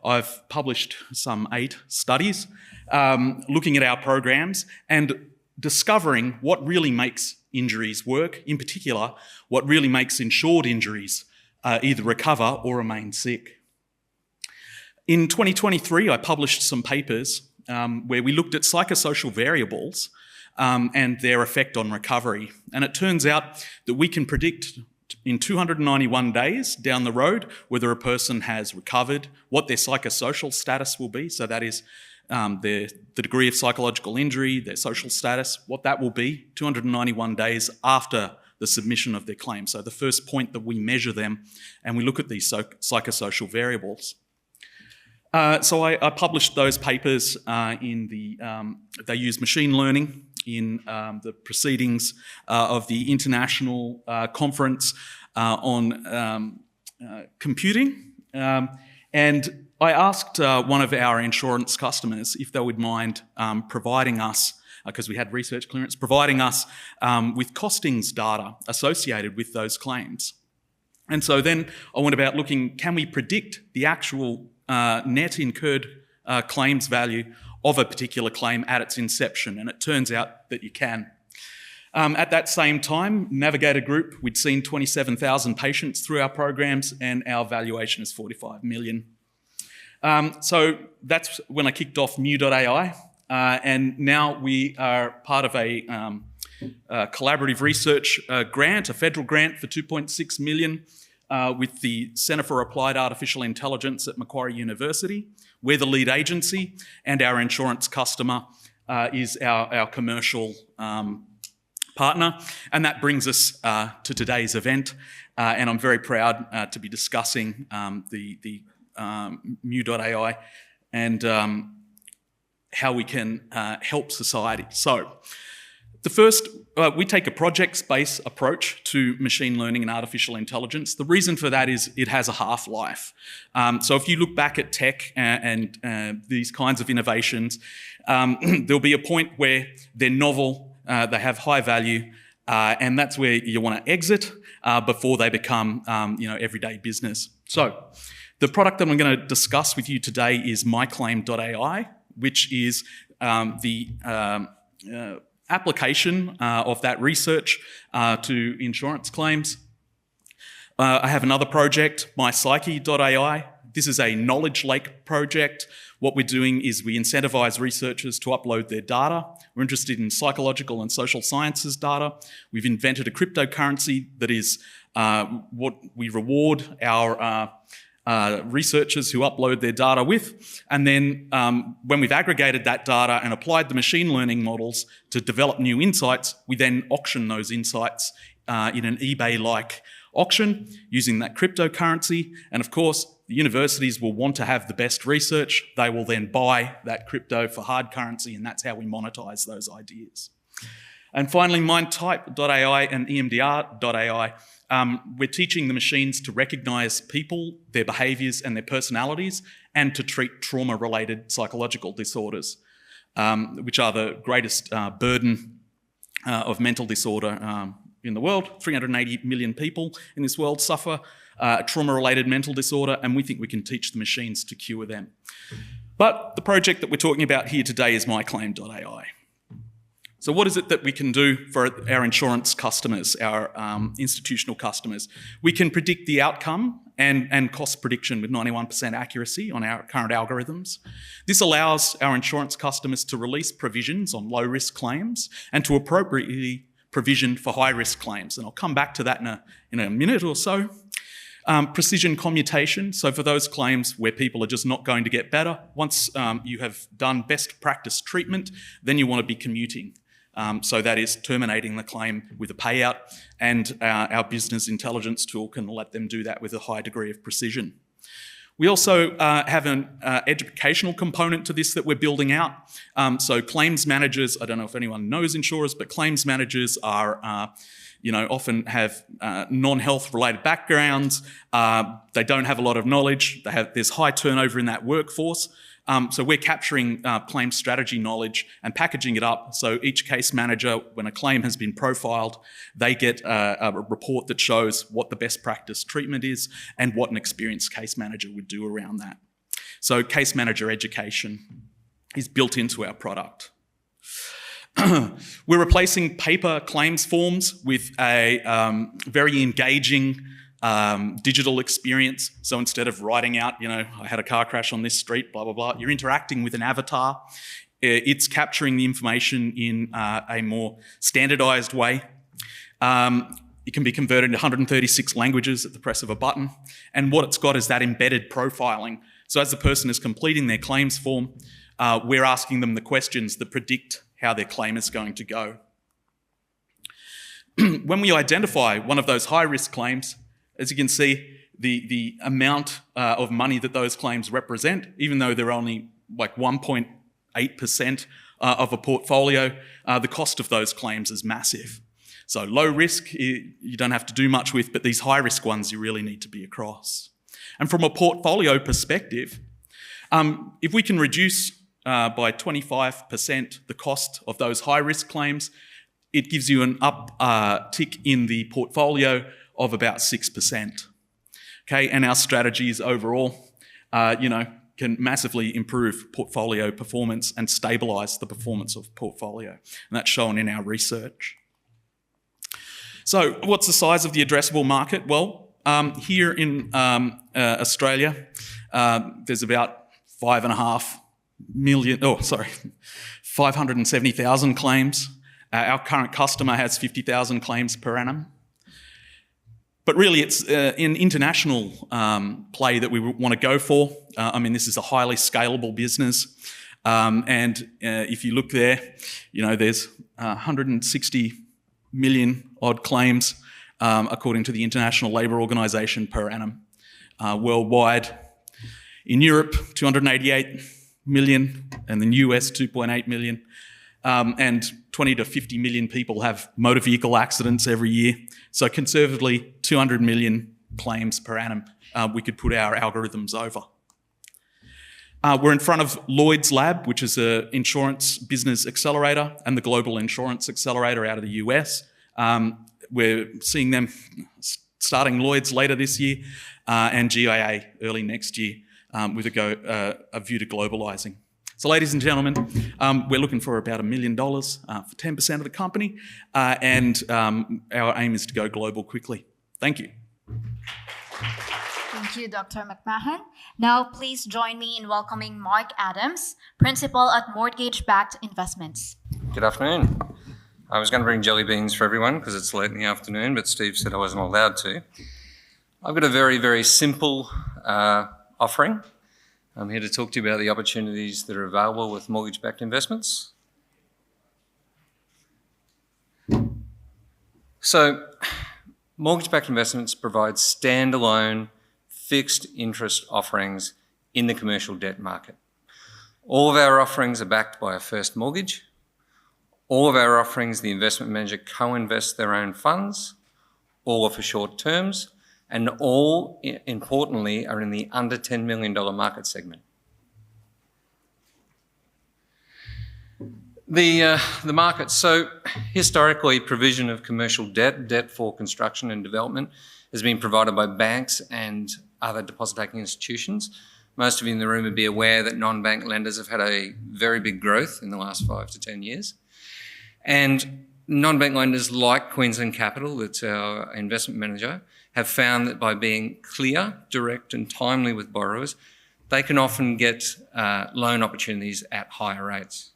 Speaker 14: I've published some 8 studies looking at our programs and discovering what really makes injuries work, in particular, what really makes insured injuries either recover or remain sick. In 2023, I published some papers where we looked at psychosocial variables and their effect on recovery. And it turns out that we can predict in 291 days down the road whether a person has recovered, what their psychosocial status will be. So that is the degree of psychological injury, their social status, what that will be 291 days after the submission of their claim. So the first point that we measure them and we look at these psychosocial variables. So I published those papers they use machine learning in the proceedings of the International Conference on Computing. And I asked one of our insurance customers if they would mind providing us, because we had research clearance, providing us with costings data associated with those claims. And so then I went about looking, can we predict the actual net incurred claims value of a particular claim at its inception? And it turns out that you can. At that same time, Navigator Group, we'd seen 27,000 patients through our programs and our valuation is $45 million. So that's when I kicked off View.ai, and now we are part of a collaborative research grant, a federal grant for $2.6 million with the Centre for Applied Artificial Intelligence at Macquarie University. We're the lead agency, and our insurance customer is our commercial partner. And that brings us to today's event. And I'm very proud to be discussing the mu.ai and how we can help society. So the first, we take a project-based approach to machine learning and artificial intelligence. The reason for that is it has a half-life. So if you look back at tech and these kinds of innovations, there'll be a point where they're novel, they have high value, and that's where you want to exit before they become everyday business. So the product that I'm going to discuss with you today is myclaim.ai, which is the application of that research to insurance claims. I have another project, mypsyche.ai. This is a knowledge lake project. What we're doing is we incentivize researchers to upload their data. We're interested in psychological and social sciences data. We've invented a cryptocurrency that is what we reward our researchers who upload their data with. And then when we've aggregated that data and applied the machine learning models to develop new insights, we then auction those insights in an eBay-like auction using that cryptocurrency. And of course, the universities will want to have the best research. They will then buy that crypto for hard currency, and that's how we monetize those ideas. And finally, mindtype.ai and EMDR.ai. We're teaching the machines to recognize people, their behaviors and their personalities, and to treat trauma-related psychological disorders, which are the greatest burden of mental disorder in the world. 380 million people in this world suffer trauma-related mental disorder, and we think we can teach the machines to cure them. But the project that we're talking about here today is myclaim.ai. So what is it that we can do for our insurance customers, our institutional customers? We can predict the outcome and cost prediction with 91% accuracy on our current algorithms. This allows our insurance customers to release provisions on low-risk claims and to appropriately provision for high-risk claims. And I'll come back to that in a minute or so. Precision commutation, so for those claims where people are just not going to get better, once you have done best practice treatment, then you want to be commuting. So that is terminating the claim with a payout, and our business intelligence tool can let them do that with a high degree of precision. We also have an educational component to this that we're building out. So claims managers, I don't know if anyone knows insurers, but claims managers are often have non-health related backgrounds. They don't have a lot of knowledge. There's high turnover in that workforce. So we're capturing claim strategy knowledge and packaging it up. So each case manager, when a claim has been profiled, they get a report that shows what the best practice treatment is and what an experienced case manager would do around that. So case manager education is built into our product. We're replacing paper claims forms with a very engaging digital experience. So instead of writing out, I had a car crash on this street, blah, blah, blah, you're interacting with an avatar. It's capturing the information in a more standardized way. It can be converted into 136 languages at the press of a button. And what it's got is that embedded profiling. So as the person is completing their claims form, we're asking them the questions that predict how their claim is going to go. When we identify one of those high-risk claims, as you can see, the amount of money that those claims represent, even though they're only like 1.8% of a portfolio, the cost of those claims is massive. So low risk, you don't have to do much with, but these high-risk ones you really need to be across. And from a portfolio perspective, if we can reduce by 25% the cost of those high-risk claims, it gives you an uptick in the portfolio of about 6%. Okay, and our strategies overall, can massively improve portfolio performance and stabilise the performance of portfolio, and that's shown in our research. So, what's the size of the addressable market? Well, here in Australia, there's about 570,000 claims. Our current customer has 50,000 claims per annum. But really, it's an international play that we want to go for. I mean, this is a highly scalable business. And if you look there, you know, there's 160 million odd claims, according to the International Labour Organisation, per annum worldwide. In Europe, 288 million, and the US, 2.8 million. And 20 to 50 million people have motor vehicle accidents every year. So conservatively, 200 million claims per annum we could put our algorithms over. We're in front of Lloyd's Lab, which is an insurance business accelerator, and the Global Insurance Accelerator out of the US. We're seeing them starting Lloyd's later this year, and GIA early next year, with a view to globalising. So, ladies and gentlemen, we're looking for about $1 million for 10% of the company, and our aim is to go global quickly. Thank you.
Speaker 15: Thank you, Dr. McMahon. Now, please join me in welcoming Mark Adams, Principal at Mortgage-Backed Investments.
Speaker 16: Good afternoon. I was going to bring jelly beans for everyone because it's late in the afternoon, but Steve said I wasn't allowed to. I've got a very, very simple offering. I'm here to talk to you about the opportunities that are available with mortgage-backed investments. So, mortgage-backed investments provide standalone fixed interest offerings in the commercial debt market. All of our offerings are backed by a first mortgage. All of our offerings, the investment manager co-invests their own funds, all are for short terms, and all, importantly, are in the under $10 million market segment. The market, so historically, provision of commercial debt for construction and development, has been provided by banks and other deposit-taking institutions. Most of you in the room would be aware that non-bank lenders have had a very big growth in the last 5 to 10 years. And non-bank lenders like Queensland Capital, that's our investment manager, have found that by being clear, direct and timely with borrowers, they can often get loan opportunities at higher rates.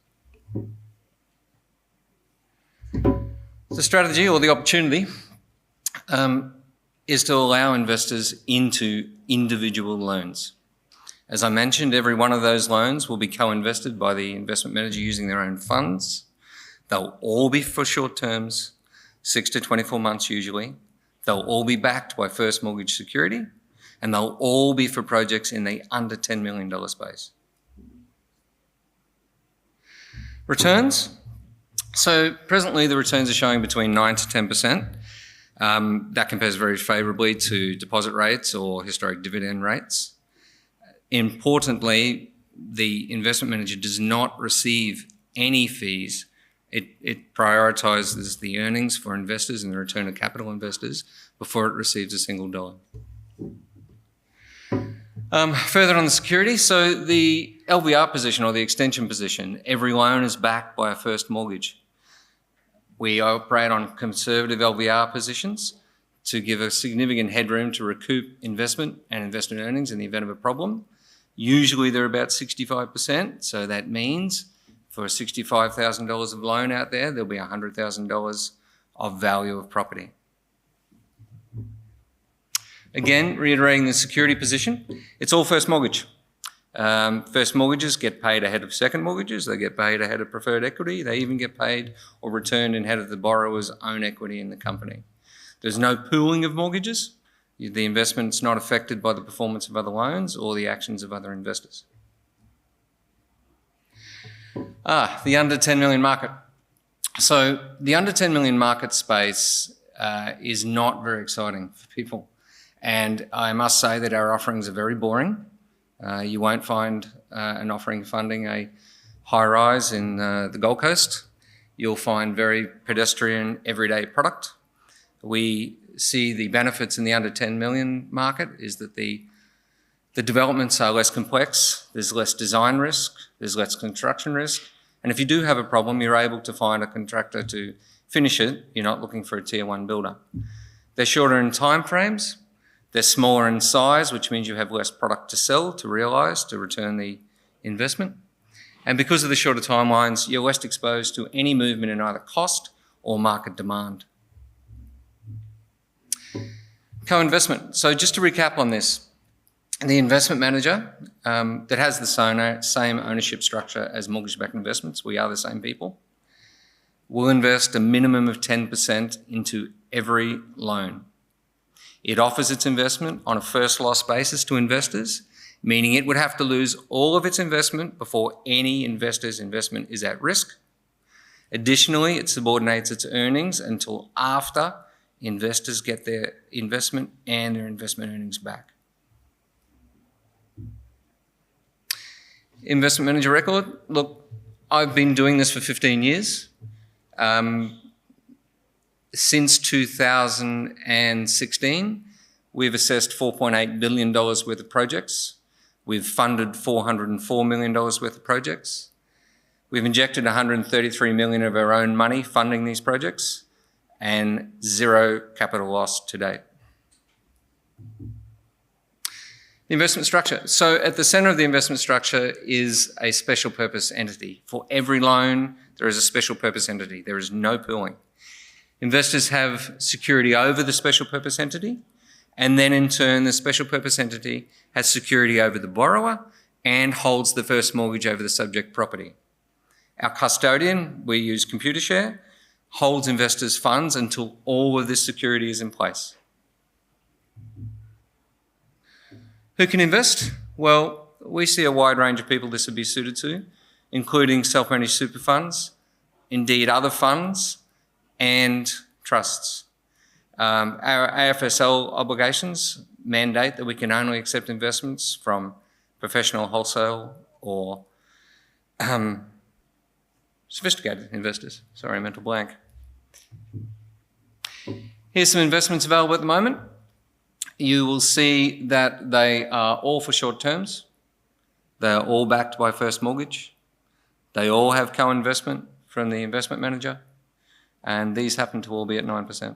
Speaker 16: The strategy or the opportunity is to allow investors into individual loans. As I mentioned, every one of those loans will be co-invested by the investment manager using their own funds. They'll all be for short terms, 6 to 24 months usually. They'll all be backed by first mortgage security, and they'll all be for projects in the under $10 million space. Returns. So presently the returns are showing between 9 to 10%. That compares very favourably to deposit rates or historic dividend rates. Importantly, the investment manager does not receive any fees. It prioritises the earnings for investors and the return of capital investors before it receives a single dollar. Further on the security, so the LVR position or the extension position, every loan is backed by a first mortgage. We operate on conservative LVR positions to give a significant headroom to recoup investment and investment earnings in the event of a problem. Usually they're about 65%, so that means for $65,000 of loan out there, there'll be $100,000 of value of property. Again, reiterating the security position, it's all first mortgage. First mortgages get paid ahead of second mortgages, they get paid ahead of preferred equity, they even get paid or returned ahead of the borrower's own equity in the company. There's no pooling of mortgages. The investment's not affected by the performance of other loans or the actions of other investors. The under 10 million market. So the under 10 million market space is not very exciting for people. And I must say that our offerings are very boring. You won't find an offering funding a high-rise in the Gold Coast. You'll find very pedestrian, everyday product. We see the benefits in the under 10 million market is that the developments are less complex, there's less design risk, there's less construction risk, and if you do have a problem, you're able to find a contractor to finish it. You're not looking for a tier 1 builder. They're shorter in time frames, they're smaller in size, which means you have less product to sell, to realise, to return the investment. And because of the shorter timelines, you're less exposed to any movement in either cost or market demand. Co-investment. So just to recap on this, the investment manager that has the same ownership structure as mortgage-backed investments, we are the same people, will invest a minimum of 10% into every loan. It offers its investment on a first loss basis to investors, meaning it would have to lose all of its investment before any investor's investment is at risk. Additionally, it subordinates its earnings until after investors get their investment and their investment earnings back. Investment manager record. Look, I've been doing this for 15 years. Since 2016, we've assessed $4.8 billion worth of projects. We've funded $404 million worth of projects. We've injected $133 million of our own money funding these projects and zero capital loss to date. The investment structure. So at the centre of the investment structure is a special purpose entity. For every loan, there is a special purpose entity. There is no pooling. Investors have security over the special purpose entity, and then in turn, the special purpose entity has security over the borrower and holds the first mortgage over the subject property. Our custodian, we use Computershare, holds investors' funds until all of this security is in place. Who can invest? Well, we see a wide range of people this would be suited to, including self-managed super funds, indeed other funds, and trusts. Our AFSL obligations mandate that we can only accept investments from professional, wholesale, or sophisticated investors. Sorry, mental blank. Here's some investments available at the moment. You will see that they are all for short terms. They are all backed by first mortgage. They all have co-investment from the investment manager, and these happen to all be at 9%.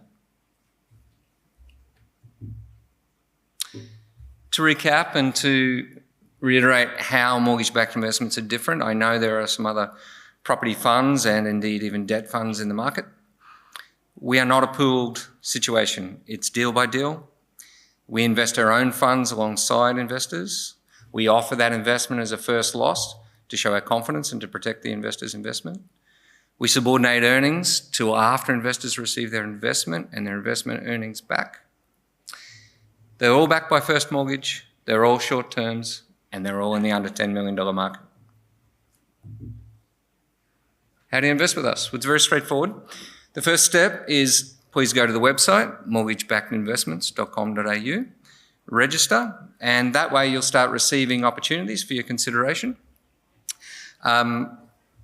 Speaker 16: To recap and to reiterate how mortgage-backed investments are different, I know there are some other property funds and indeed even debt funds in the market. We are not a pooled situation. It's deal by deal. We invest our own funds alongside investors. We offer that investment as a first loss to show our confidence and to protect the investor's investment. We subordinate earnings till after investors receive their investment and their investment earnings back. They're all backed by first mortgage, they're all short terms, and they're all in the under $10 million market. How do you invest with us? Well, it's very straightforward. The first step is please go to the website, mortgagebackedinvestments.com.au, register, and that way you'll start receiving opportunities for your consideration. I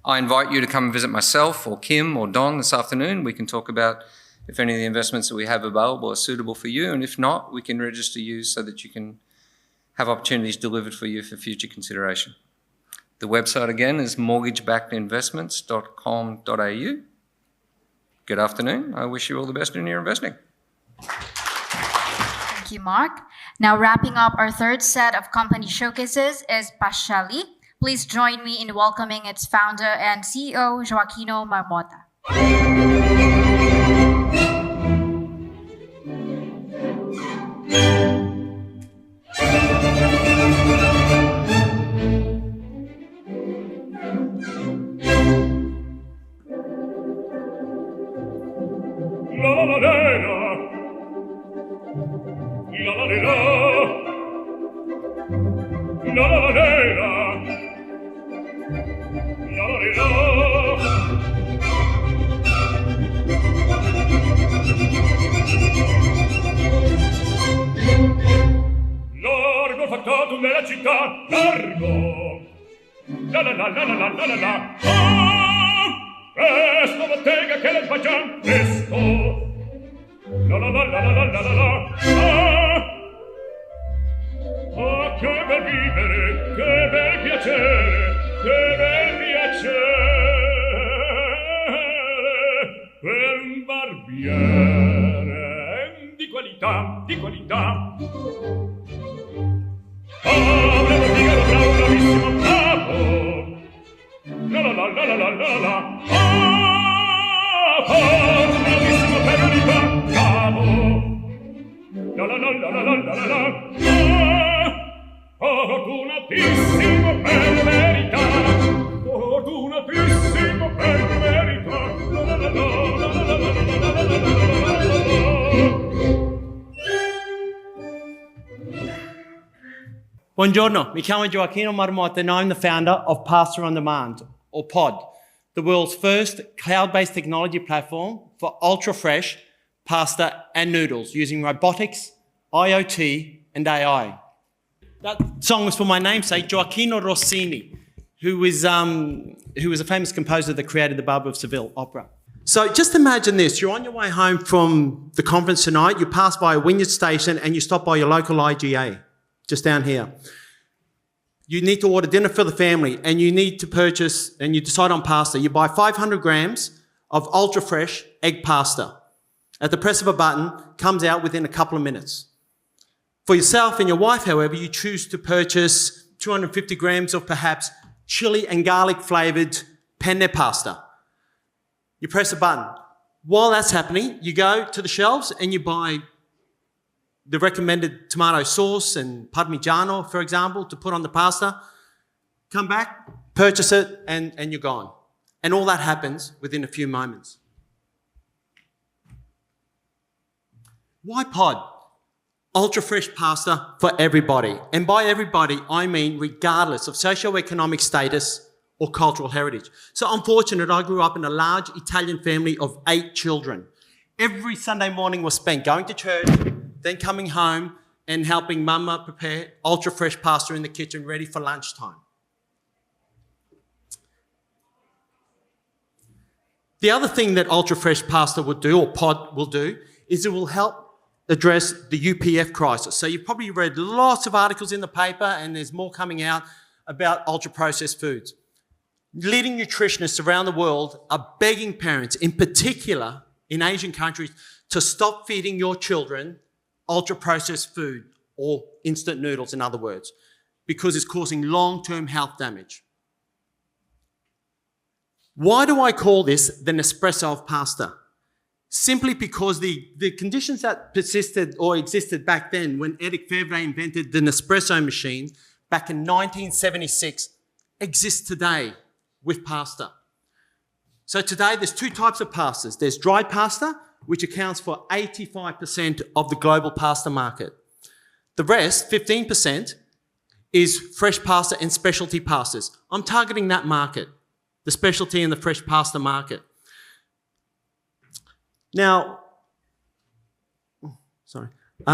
Speaker 16: invite you to come and visit myself or Kim or Don this afternoon. We can talk about if any of the investments that we have available are suitable for you, and if not, we can register you so that you can have opportunities delivered for you for future consideration. The website again is mortgagebackedinvestments.com.au. Good afternoon. I wish you all the best in your investing.
Speaker 15: Thank you, Mark. Now wrapping up our third set of company showcases is Paciali. Please join me in welcoming its founder and CEO, Joaquino Marmota.
Speaker 17: Largo il factotum della città, largo! La la la la la la la la la! Ah! Presto bottega che le facciam, presto! La la la la la la la la la! Ah! Oh, che bel vivere, che bel piacere, che bel piacere! Per un barbiere di qualità, di qualità! Bravo, Figaro, bravo, bravissimo, bravo! La la la la la la la la! Bravissimo per l'unità, bravo! La la la la la la la la la. Fortunatissimo per verità. Fortunatissimo per verità. La la la la la la la la la la.
Speaker 18: Buongiorno, mi chiamo Gioacchino Marmotta and I'm the founder of Pasta on Demand, or POD, the world's first cloud-based technology platform for ultra-fresh pasta and noodles using robotics, IoT, and AI. That song was for my namesake, Gioacchino Rossini, who was a famous composer that created the Barber of Seville opera. So just imagine this, you're on your way home from the conference tonight, you pass by a Wynyard station and you stop by your local IGA, just down here. You need to order dinner for the family and you need to purchase, and you decide on pasta. You buy 500 grams of ultra-fresh egg pasta. At the press of a button, comes out within a couple of minutes. For yourself and your wife, however, you choose to purchase 250 grams of perhaps chili and garlic flavoured penne pasta. You press a button. While that's happening, you go to the shelves and you buy the recommended tomato sauce and parmigiano, for example, to put on the pasta. Come back, purchase it, and you're gone. And all that happens within a few moments. Why pod? Ultra-fresh pasta for everybody. And by everybody, I mean regardless of socioeconomic status or cultural heritage. So I'm fortunate I grew up in a large Italian family of 8 children. Every Sunday morning was spent going to church, then coming home and helping Mama prepare ultra-fresh pasta in the kitchen ready for lunchtime. The other thing that ultra-fresh pasta would do, or pod will do, is it will help address the UPF crisis. So you've probably read lots of articles in the paper and there's more coming out about ultra-processed foods. Leading nutritionists around the world are begging parents, in particular in Asian countries, to stop feeding your children ultra-processed food, or instant noodles in other words, because it's causing long-term health damage. Why do I call this the Nespresso of pasta? Simply because the conditions that persisted or existed back then when Eric Fevre invented the Nespresso machine back in 1976 exist today with pasta. So today there's 2 types of pastas. There's dry pasta, which accounts for 85% of the global pasta market. The rest, 15%, is fresh pasta and specialty pastas. I'm targeting that market, the specialty and the fresh pasta market. Now,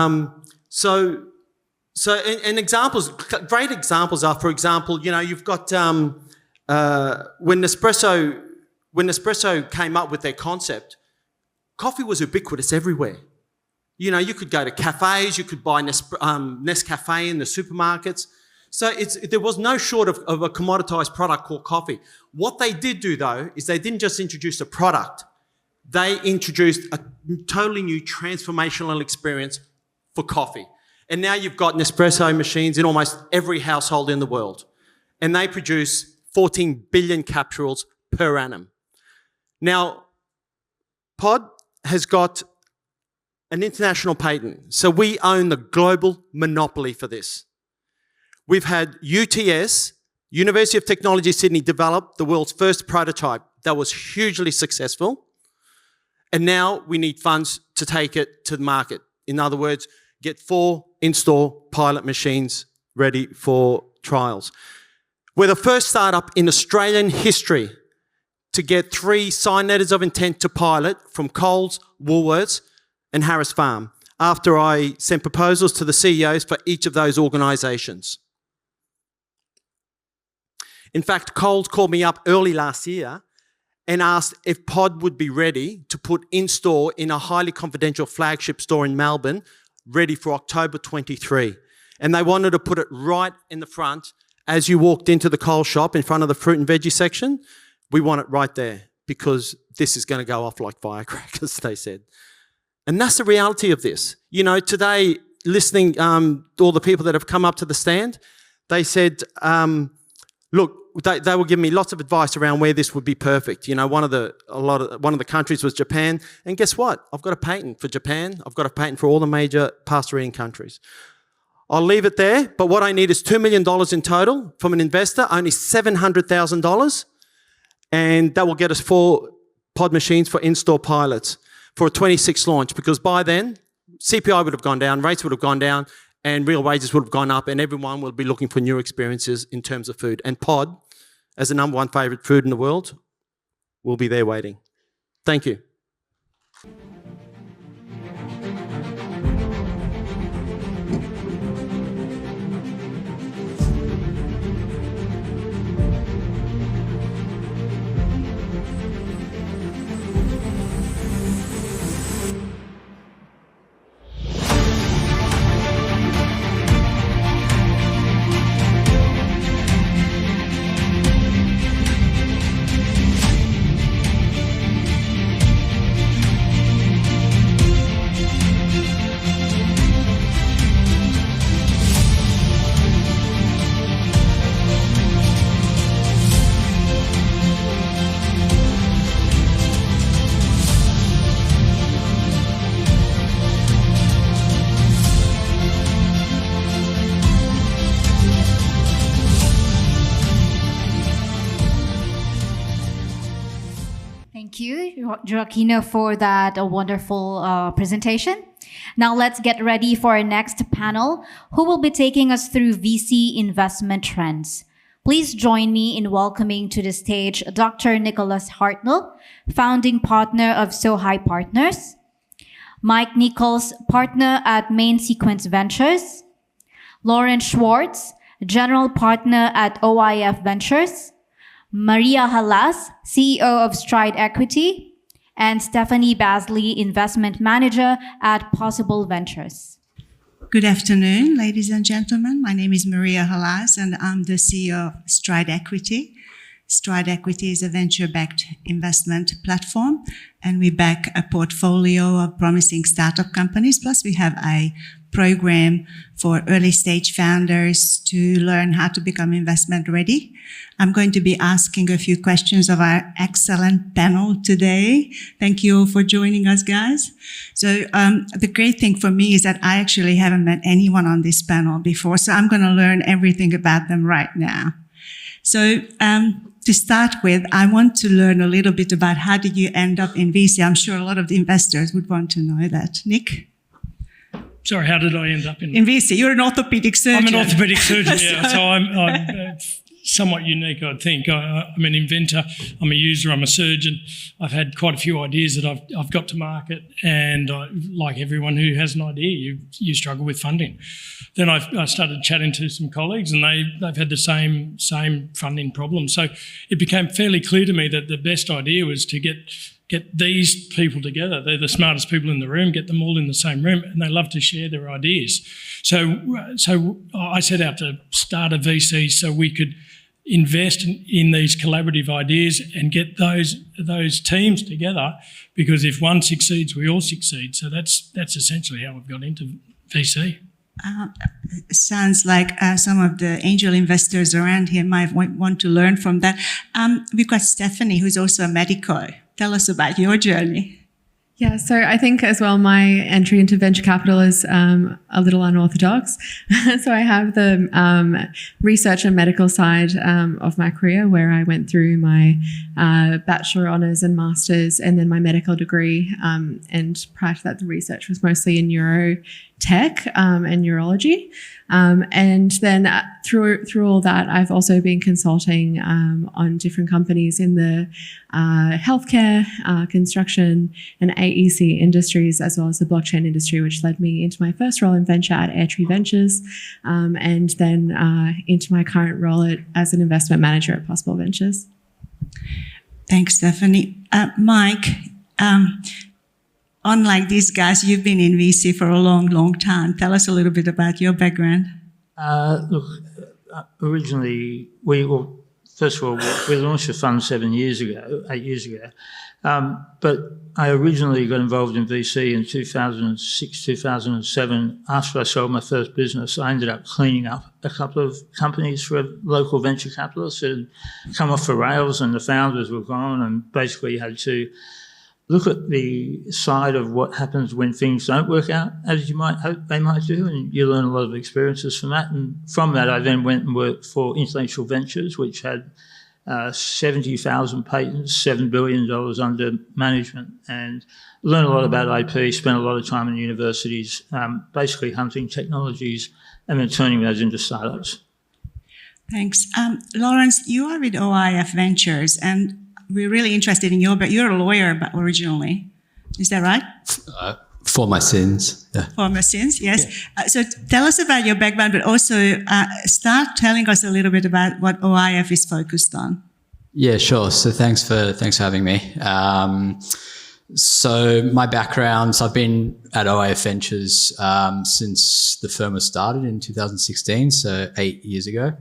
Speaker 18: and examples, great examples are, for example, you know, you've got when Nespresso came up with their concept, coffee was ubiquitous everywhere. You know, you could go to cafes, you could buy Nescafe in the supermarkets. So there was no short of a commoditized product called coffee. What they did do, though, is they didn't just introduce a product. They introduced a totally new transformational experience for coffee. And now you've got Nespresso machines in almost every household in the world. And they produce 14 billion capsules per annum. Now, Pod has got an international patent. So we own the global monopoly for this. We've had UTS, University of Technology Sydney, develop the world's first prototype that was hugely successful. And now we need funds to take it to the market. In other words, get 4 in-store pilot machines ready for trials. We're the first startup in Australian history to get 3 signed letters of intent to pilot from Coles, Woolworths and Harris Farm after I sent proposals to the CEOs for each of those organisations. In fact, Coles called me up early last year and asked if Pod would be ready to put in-store in a highly confidential flagship store in Melbourne, ready for October 23. And they wanted to put it right in the front as you walked into the Coles shop in front of the fruit and veggie section. We want it right there because this is going to go off like firecrackers, they said. And that's the reality of this. You know, today, listening to all the people that have come up to the stand, they said, look, they were giving me lots of advice around where this would be perfect. You know, one of the countries was Japan, and guess what? I've got a patent for Japan. I've got a patent for all the major pasta eating countries. I'll leave it there, but what I need is $2 million in total from an investor, only $700,000, and that will get us 4 pod machines for in-store pilots for a 26 launch, because by then, CPI would have gone down, rates would have gone down, and real wages would have gone up, and everyone will be looking for new experiences in terms of food. And pod, as the number 1 favourite food in the world, will be there waiting. Thank you.
Speaker 3: Thank you, Joaquino, for that wonderful presentation. Now let's get ready for our next panel, who will be taking us through VC investment trends. Please join me in welcoming to the stage Dr. Nicholas Hartnell, founding partner of Sohai Partners, Mike Nichols, partner at Main Sequence Ventures, Lauren Schwartz, general partner at OIF Ventures, Maria Halas, CEO of Stride Equity, and Stephanie Basley, investment manager at Possible Ventures.
Speaker 19: Good afternoon, ladies and gentlemen. My name is Maria Halas, and I'm the CEO of Stride Equity. Stride Equity is a venture-backed investment platform, and we back a portfolio of promising startup companies. Plus, we have a program for early-stage founders to learn how to become investment ready. I'm going to be asking a few questions of our excellent panel today. Thank you all for joining us, guys. So the great thing for me is that I actually haven't met anyone on this panel before, so I'm going to learn everything about them right now. So to start with, I want to learn a little bit about how did you end up in VC. I'm sure a lot of the investors would want to know that. Nick?
Speaker 20: Sorry, how did I end up in
Speaker 19: VC? You're an orthopedic surgeon.
Speaker 20: I'm an orthopedic surgeon, yeah. So I'm somewhat unique, I think. I'm an inventor, I'm a user, I'm a surgeon. I've had quite a few ideas that I've got to market, and like everyone who has an idea, you struggle with funding. Then I started chatting to some colleagues, and they've had the same funding problem. So it became fairly clear to me that the best idea was to get these people together. They're the smartest people in the room, get them all in the same room, and they love to share their ideas. So I set out to start a VC so we could invest in these collaborative ideas and get those teams together, because if one succeeds, we all succeed. So that's essentially how we've got into VC.
Speaker 19: Sounds like some of the angel investors around here might want to learn from that. We've got Stephanie, who's also a medico. Tell us about your journey.
Speaker 23: Yeah, so I think as well my entry into venture capital is a little unorthodox. So I have the research and medical side of my career, where I went through my bachelor honours and masters, and then my medical degree. And prior to that, the research was mostly in neurotech and neurology. And then through all that, I've also been consulting on different companies in the healthcare, construction, and AEC industries, as well as the blockchain industry, which led me into my first role in venture at Airtree Ventures, and then into my current role as an investment manager at Possible Ventures.
Speaker 19: Thanks, Stephanie. Mike, unlike these guys, you've been in VC for a long, long time. Tell us a little bit about your background.
Speaker 24: Look, originally,
Speaker 2: first of all, we launched a fund 8 years ago. But I originally got involved in VC in 2006, 2007. After I sold my first business, I ended up cleaning up a couple of companies for local venture capitalists who had come off the rails and the founders were gone, and basically had to look at the side of what happens when things don't work out as you might hope they might do, and you learn a lot of experiences from that. And from that, I then went and worked for Intellectual Ventures, which had 70,000 patents, $7 billion under management, and learned a lot about IP, spent a lot of time in universities, basically hunting technologies and then turning those into startups.
Speaker 19: Thanks. Lawrence, you are with OIF Ventures, and we're really interested in you, but you're a lawyer originally. Is that right?
Speaker 4: For my sins. Yeah.
Speaker 19: For my sins, yes. So tell us about your background, but also start telling us a little bit about what OIF is focused on.
Speaker 4: Yeah, sure. So thanks for having me. So my background, so I've been at OIF Ventures since the firm was started in 2016, so 8 years ago.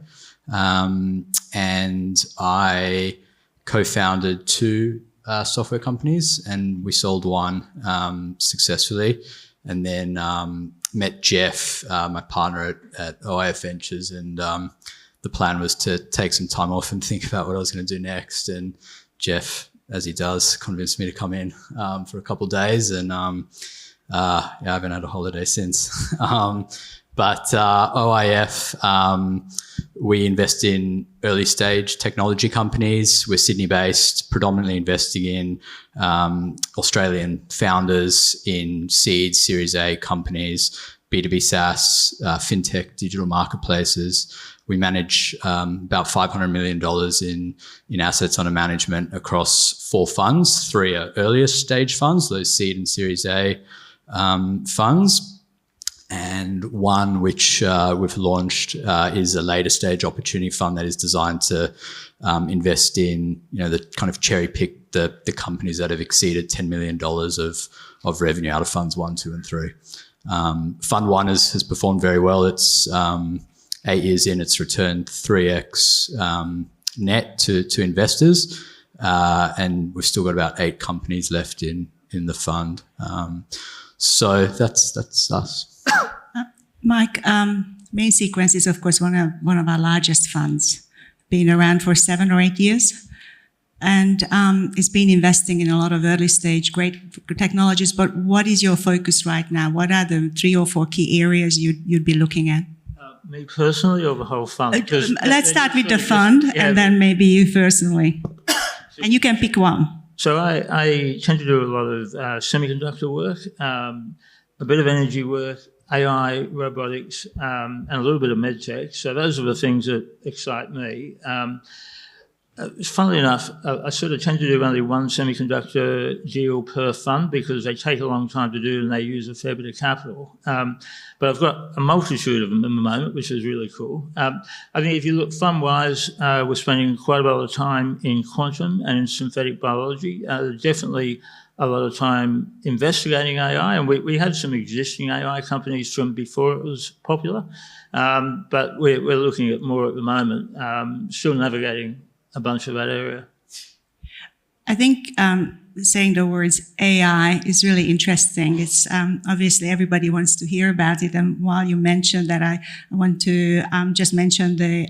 Speaker 4: And I co-founded 2 software companies, and we sold one successfully, and then met Jeff, my partner at OIF Ventures, and the plan was to take some time off and think about what I was going to do next. And Jeff, as he does, convinced me to come in for a couple of days, and yeah, I haven't had a holiday since. But OIF, we invest in early stage technology companies. We're Sydney based, predominantly investing in Australian founders in seed, Series A companies, B2B SaaS, fintech, digital marketplaces. We manage about $500 million in assets under management across 4 funds. 3 are earlier stage funds, those seed and Series A funds. And one which we've launched is a later stage opportunity fund that is designed to invest in, the kind of cherry pick the companies that have exceeded $10 million of revenue out of funds 1, 2, and 3. Fund 1 has performed very well. It's 8 years in, it's returned 3x net to investors, and we've still got about 8 companies left in the fund. So that's us.
Speaker 19: Mike, Main Sequence is, of course, one of our largest funds, been around for 7 or 8 years, and it's been investing in a lot of early stage great technologies. But what is your focus right now? What are the 3 or 4 key areas you'd be looking at?
Speaker 2: Me personally, or the whole fund?
Speaker 19: Let's start with the fund, and then maybe you personally. And you can pick one.
Speaker 2: So I tend to do a lot of semiconductor work, a bit of energy work, AI, robotics, and a little bit of medtech. So those are the things that excite me. Funnily enough, I sort of tend to do only one semiconductor deal per fund because they take a long time to do and they use a fair bit of capital. But I've got a multitude of them at the moment, which is really cool. I think if you look fund-wise, we're spending quite a lot of time in quantum and in synthetic biology. Definitely a lot of time investigating AI, and we had some existing AI companies from before it was popular, but we're looking at more at the moment, still navigating a bunch of that area.
Speaker 19: I think saying the words AI is really interesting. It's obviously everybody wants to hear about it, and while you mentioned that, I want to just mention the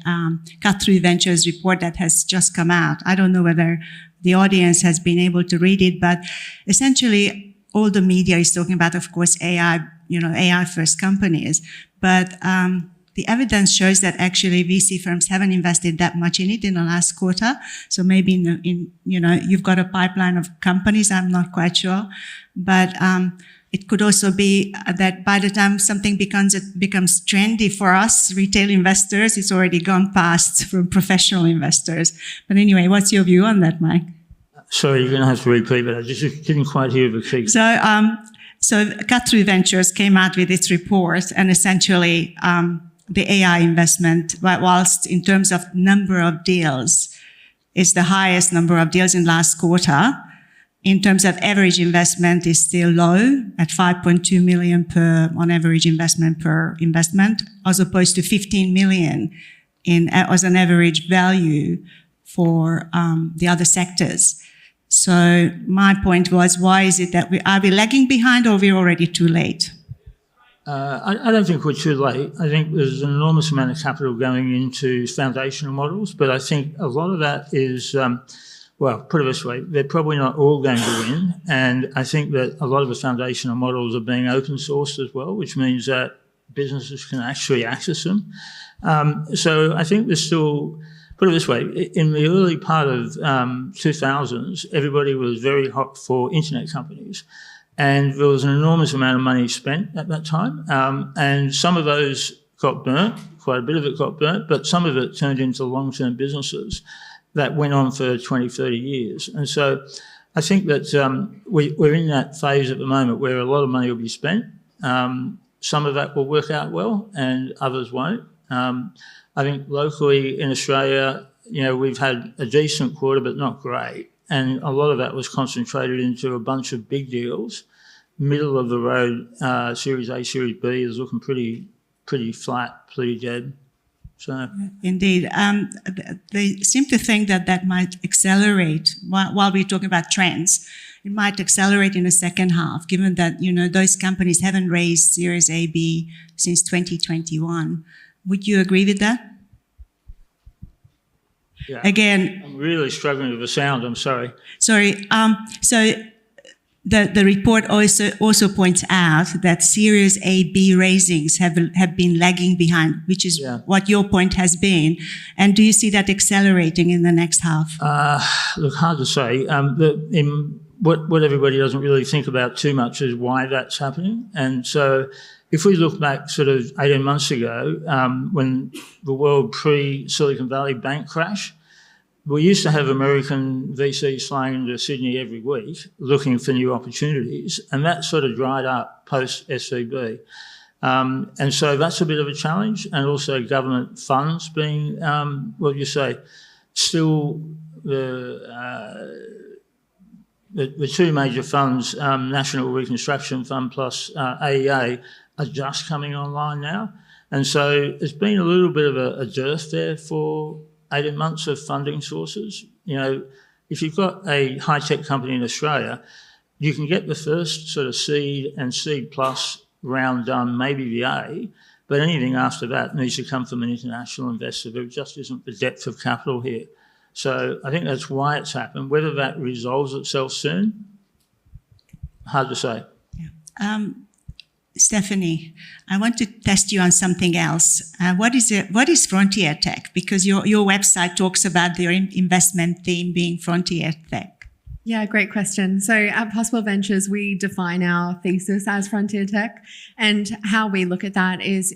Speaker 19: Cut-Through Ventures report that has just come out. I don't know whether the audience has been able to read it, but essentially all the media is talking about, of course, AI, AI first companies. But the evidence shows that actually VC firms haven't invested that much in it in the last quarter. So maybe you've got a pipeline of companies, I'm not quite sure. But it could also be that by the time something becomes trendy for us, retail investors, it's already gone past from professional investors. But anyway, what's your view on that, Mike?
Speaker 2: Sorry, you're going to have to repeat, but I just didn't quite hear the figure.
Speaker 19: So Cut-Through Ventures came out with its report, and essentially the AI investment, whilst in terms of number of deals, is the highest number of deals in last quarter. In terms of average investment is still low at 5.2 million on average investment per investment, as opposed to 15 million as an average value for the other sectors. So my point was, why is it that are we lagging behind, or we're already too late?
Speaker 2: I don't think we're too late. I think there's an enormous amount of capital going into foundational models, but I think a lot of that is, well, put it this way, they're probably not all going to win. And I think that a lot of the foundational models are being open sourced as well, which means that businesses can actually access them. So I think there's still, put it this way, in the early part of 2000s, everybody was very hot for internet companies. And there was an enormous amount of money spent at that time. And some of those got burnt, quite a bit of it got burnt, but some of it turned into long-term businesses that went on for 20, 30 years. And so I think that we're in that phase at the moment where a lot of money will be spent. Some of that will work out well and others won't. I think locally in Australia, we've had a decent quarter, but not great. And a lot of that was concentrated into a bunch of big deals. Middle of the road, Series A, Series B is looking pretty flat, pretty dead. So
Speaker 19: indeed, they seem to think that might accelerate while we're talking about trends. It might accelerate in the second half, given that those companies haven't raised Series A, B since 2021. Would you agree with that?
Speaker 2: Yeah.
Speaker 19: Again,
Speaker 2: I'm really struggling with the sound. I'm sorry.
Speaker 19: Sorry. So the report also points out that Series A, B raisings have been lagging behind, which is what your point has been. And do you see that accelerating in the next half?
Speaker 2: Look, hard to say. What everybody doesn't really think about too much is why that's happening. And so if we look back sort of 18 months ago, when the world pre-Silicon Valley bank crash, we used to have American VCs flying into Sydney every week looking for new opportunities, and that sort of dried up post-SVB. And so that's a bit of a challenge, and also government funds being, still the two major funds, National Reconstruction Fund plus AEA, are just coming online now. And so there's been a little bit of a dearth there for 18 months of funding sources. If you've got a high-tech company in Australia, you can get the first sort of seed and seed plus round done, maybe the A, but anything after that needs to come from an international investor. There just isn't the depth of capital here. So I think that's why it's happened. Whether that resolves itself soon, hard to say.
Speaker 19: Yeah. Stephanie, I want to test you on something else. What is frontier tech? Because your website talks about their investment theme being frontier tech.
Speaker 23: Yeah, great question. So at Possible Ventures, we define our thesis as frontier tech, and how we look at that is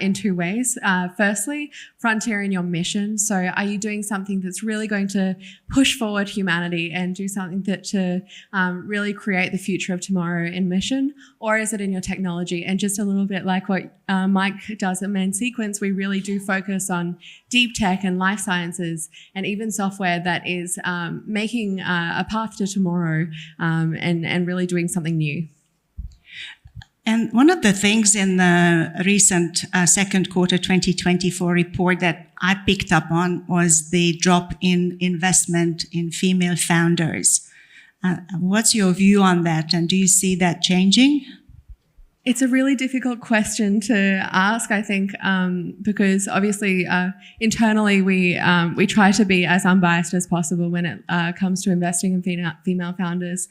Speaker 23: in two ways. Firstly, frontier in your mission. So are you doing something that's really going to push forward humanity and do something that to really create the future of tomorrow in mission, or is it in your technology? And just a little bit like what Mike does at Main Sequence, we really do focus on deep tech and life sciences, and even software that is making a path to tomorrow and really doing something new.
Speaker 19: And one of the things in the recent second quarter 2024 report that I picked up on was the drop in investment in female founders. What's your view on that, and do you see that changing?
Speaker 23: It's a really difficult question to ask, I think, because obviously internally we try to be as unbiased as possible when it comes to investing in female founders,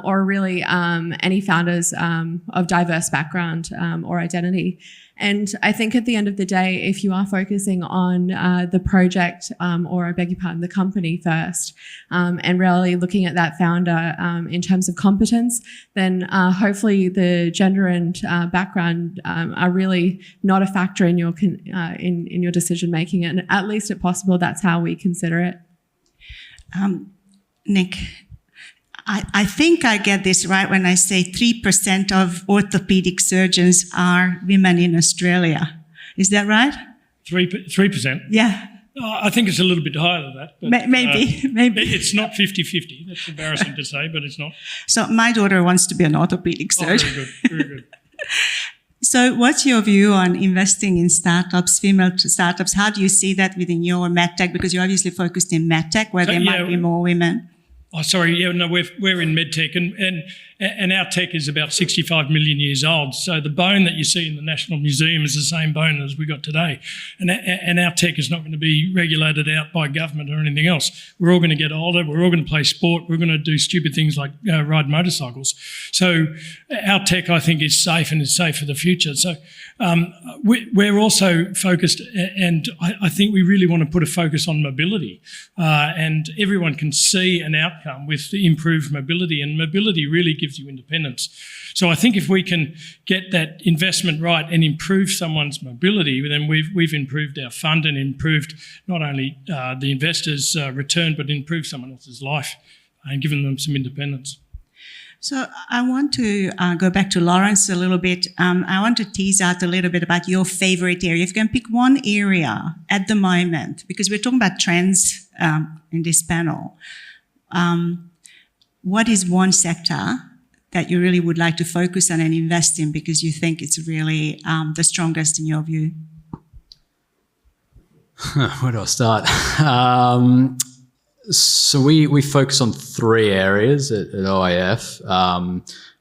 Speaker 23: or really any founders of diverse background or identity. And I think at the end of the day, if you are focusing on the project, or I beg your pardon, the company first, and really looking at that founder in terms of competence, then hopefully the gender and background are really not a factor in your in your decision making. And at least if possible, that's how we consider it.
Speaker 19: Nick, I think I get this right when I say 3% of orthopedic surgeons are women in Australia. Is that right?
Speaker 20: 3%?
Speaker 19: Yeah.
Speaker 20: I think it's a little bit higher than that. But,
Speaker 19: maybe.
Speaker 20: It's not 50-50. That's embarrassing to say, but it's not.
Speaker 19: So my daughter wants to be an orthopedic surgeon.
Speaker 20: Very good.
Speaker 19: So what's your view on investing in startups, female startups? How do you see that within your medtech? Because you're obviously focused in medtech where there might be more women.
Speaker 20: Oh, sorry. Yeah, no, we're in medtech, and our tech is about 65 million years old. So the bone that you see in the National Museum is the same bone as we got today, and our tech is not going to be regulated out by government or anything else. We're all going to get older. We're all going to play sport. We're going to do stupid things like ride motorcycles. So our tech, I think, is safe and is safe for the future. So we're also focused, and I think we really want to put a focus on mobility, and everyone can see an outcome with the improved mobility, and mobility really gives you independence. So I think if we can get that investment right and improve someone's mobility, then we've improved our fund and improved not only the investors' return, but improved someone else's life and given them some independence.
Speaker 19: So I want to go back to Lawrence a little bit. I want to tease out a little bit about your favorite area. If you can pick one area at the moment, because we're talking about trends in this panel, what is one sector that you really would like to focus on and invest in because you think it's really the strongest in your view?
Speaker 4: Where do I start? So we focus on 3 areas at OIF,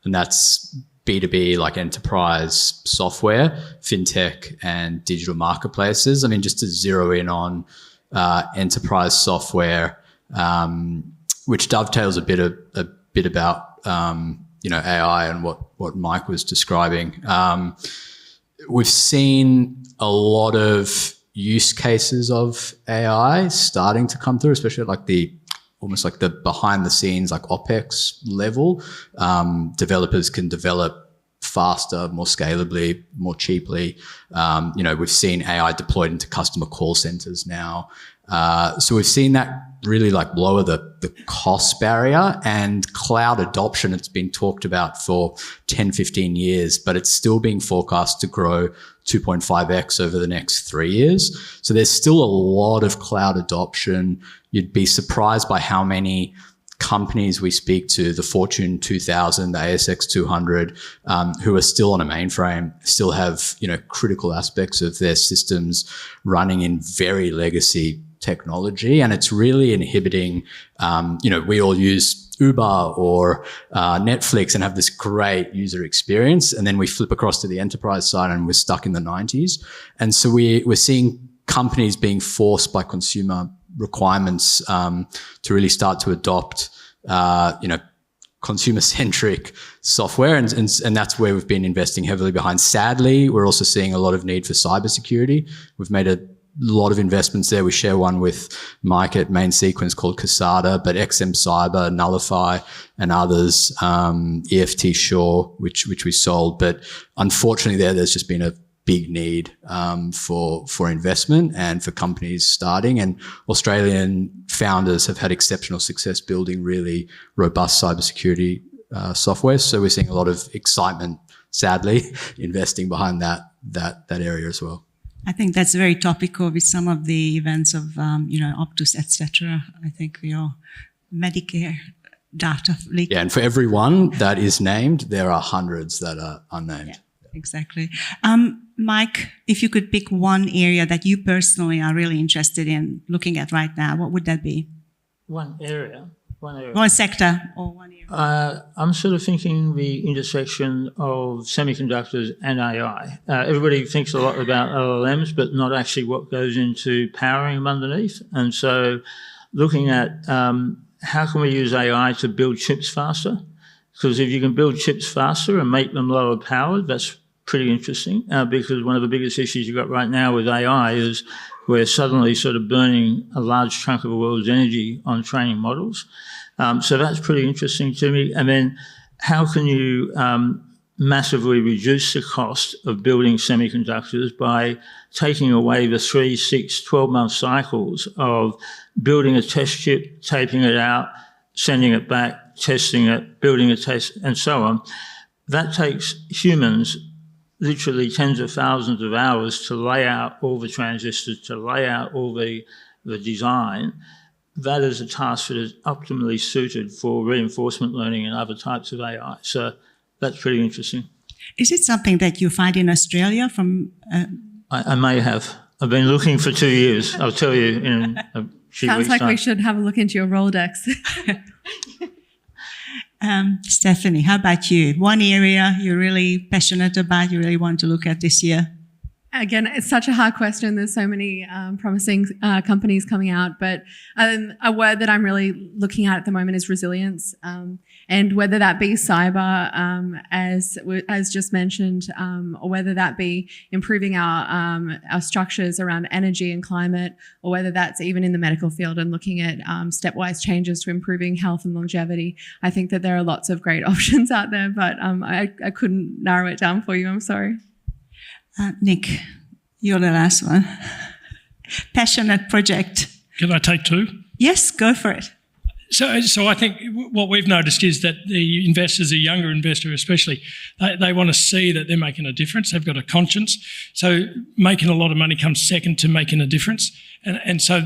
Speaker 4: and that's B2B, like enterprise software, fintech, and digital marketplaces. I mean, just to zero in on enterprise software, which dovetails a bit about AI and what Mike was describing. We've seen a lot of use cases of AI starting to come through, especially at like almost like the behind the scenes, like OpEx level. Developers can develop faster, more scalably, more cheaply. We've seen AI deployed into customer call centers now. So we've seen that really like lower the cost barrier, and cloud adoption. It's been talked about for 10, 15 years, but it's still being forecast to grow 2.5x over the next 3 years. So there's still a lot of cloud adoption. You'd be surprised by how many companies we speak to, the Fortune 2000, the ASX 200, who are still on a mainframe, still have, critical aspects of their systems running in very legacy technology. And it's really inhibiting, we all use Uber or Netflix and have this great user experience. And then we flip across to the enterprise side and we're stuck in the 90s. And so we're seeing companies being forced by consumer requirements to really start to adopt, consumer-centric software, and that's where we've been investing heavily behind. Sadly, we're also seeing a lot of need for cybersecurity. We've made a lot of investments there. We share one with Mike at Main Sequence called Casada, but XM Cyber, Nullify, and others, EFT Shore, which we sold. But unfortunately, there's just been a big need for investment and for companies starting. And Australian founders have had exceptional success building really robust cybersecurity software. So we're seeing a lot of excitement, sadly, investing behind that area as well.
Speaker 19: I think that's very topical with some of the events of, Optus, etc. I think we are Medicare data leak.
Speaker 4: Yeah, and for every one that is named, there are hundreds that are unnamed.
Speaker 19: Yeah, exactly. Mike, if you could pick one area that you personally are really interested in looking at right now, what would that be?
Speaker 2: One area.
Speaker 19: One sector or one area.
Speaker 2: I'm sort of thinking the intersection of semiconductors and AI. Everybody thinks a lot about LLMs, but not actually what goes into powering them underneath. And so looking at how can we use AI to build chips faster? Because if you can build chips faster and make them lower powered, that's pretty interesting, because one of the biggest issues you've got right now with AI is we're suddenly sort of burning a large chunk of the world's energy on training models. So that's pretty interesting to me. And then how can you massively reduce the cost of building semiconductors by taking away the 3, 6, 12-month cycles of building a test chip, taping it out, sending it back, testing it, building a test, and so on. That takes humans literally tens of thousands of hours to lay out all the transistors, to lay out all the design. That is a task that is optimally suited for reinforcement learning and other types of AI. So that's pretty interesting.
Speaker 19: Is it something that you find in Australia from?
Speaker 2: I may have. I've been looking for 2 years. I'll tell you in a few
Speaker 23: Sounds
Speaker 2: weeks'
Speaker 23: like
Speaker 2: time.
Speaker 23: we should have a look into your Rolodex.
Speaker 19: Stephanie, how about you? One area you're really passionate about, you really want to look at this year?
Speaker 23: Again, it's such a hard question. There's so many promising companies coming out, but a word that I'm really looking at the moment is resilience. And whether that be cyber, as just mentioned, or whether that be improving our structures around energy and climate, or whether that's even in the medical field and looking at stepwise changes to improving health and longevity. I think that there are lots of great options out there, but I couldn't narrow it down for you. I'm sorry.
Speaker 19: Nick, you're the last one. Passionate project.
Speaker 20: Can I take two?
Speaker 19: Yes, go for it.
Speaker 20: So I think what we've noticed is that the investors, a younger investor especially, they want to see that they're making a difference. They've got a conscience. So making a lot of money comes second to making a difference. And so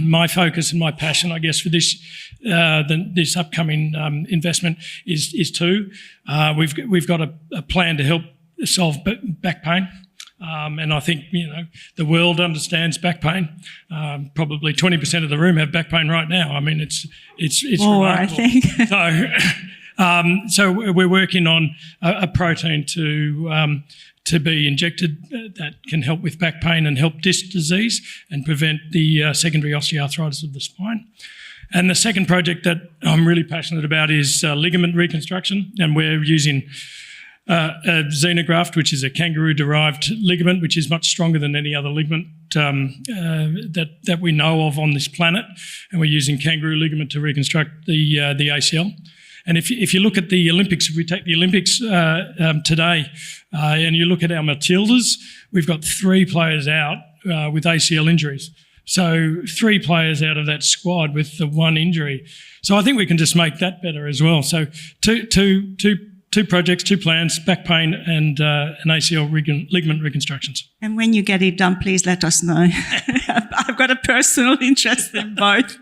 Speaker 20: my focus and my passion, I guess, for this upcoming investment is two. We've got a plan to help solve back pain. And I think, the world understands back pain. Probably 20% of the room have back pain right now. I mean, it's
Speaker 19: more,
Speaker 20: remarkable.
Speaker 19: I think.
Speaker 20: So we're working on a protein to be injected that can help with back pain and help disc disease and prevent the secondary osteoarthritis of the spine. And the second project that I'm really passionate about is ligament reconstruction, and we're using a xenograft, which is a kangaroo-derived ligament, which is much stronger than any other ligament that we know of on this planet. And we're using kangaroo ligament to reconstruct the ACL. And if you look at the Olympics, if we take the Olympics today and you look at our Matildas, we've got 3 players out with ACL injuries. So 3 players out of that squad with the 1 injury. So I think we can just make that better as well. So two projects, 2 plans, back pain and an ACL ligament reconstructions.
Speaker 19: And when you get it done, please let us know. I've got a personal interest in both.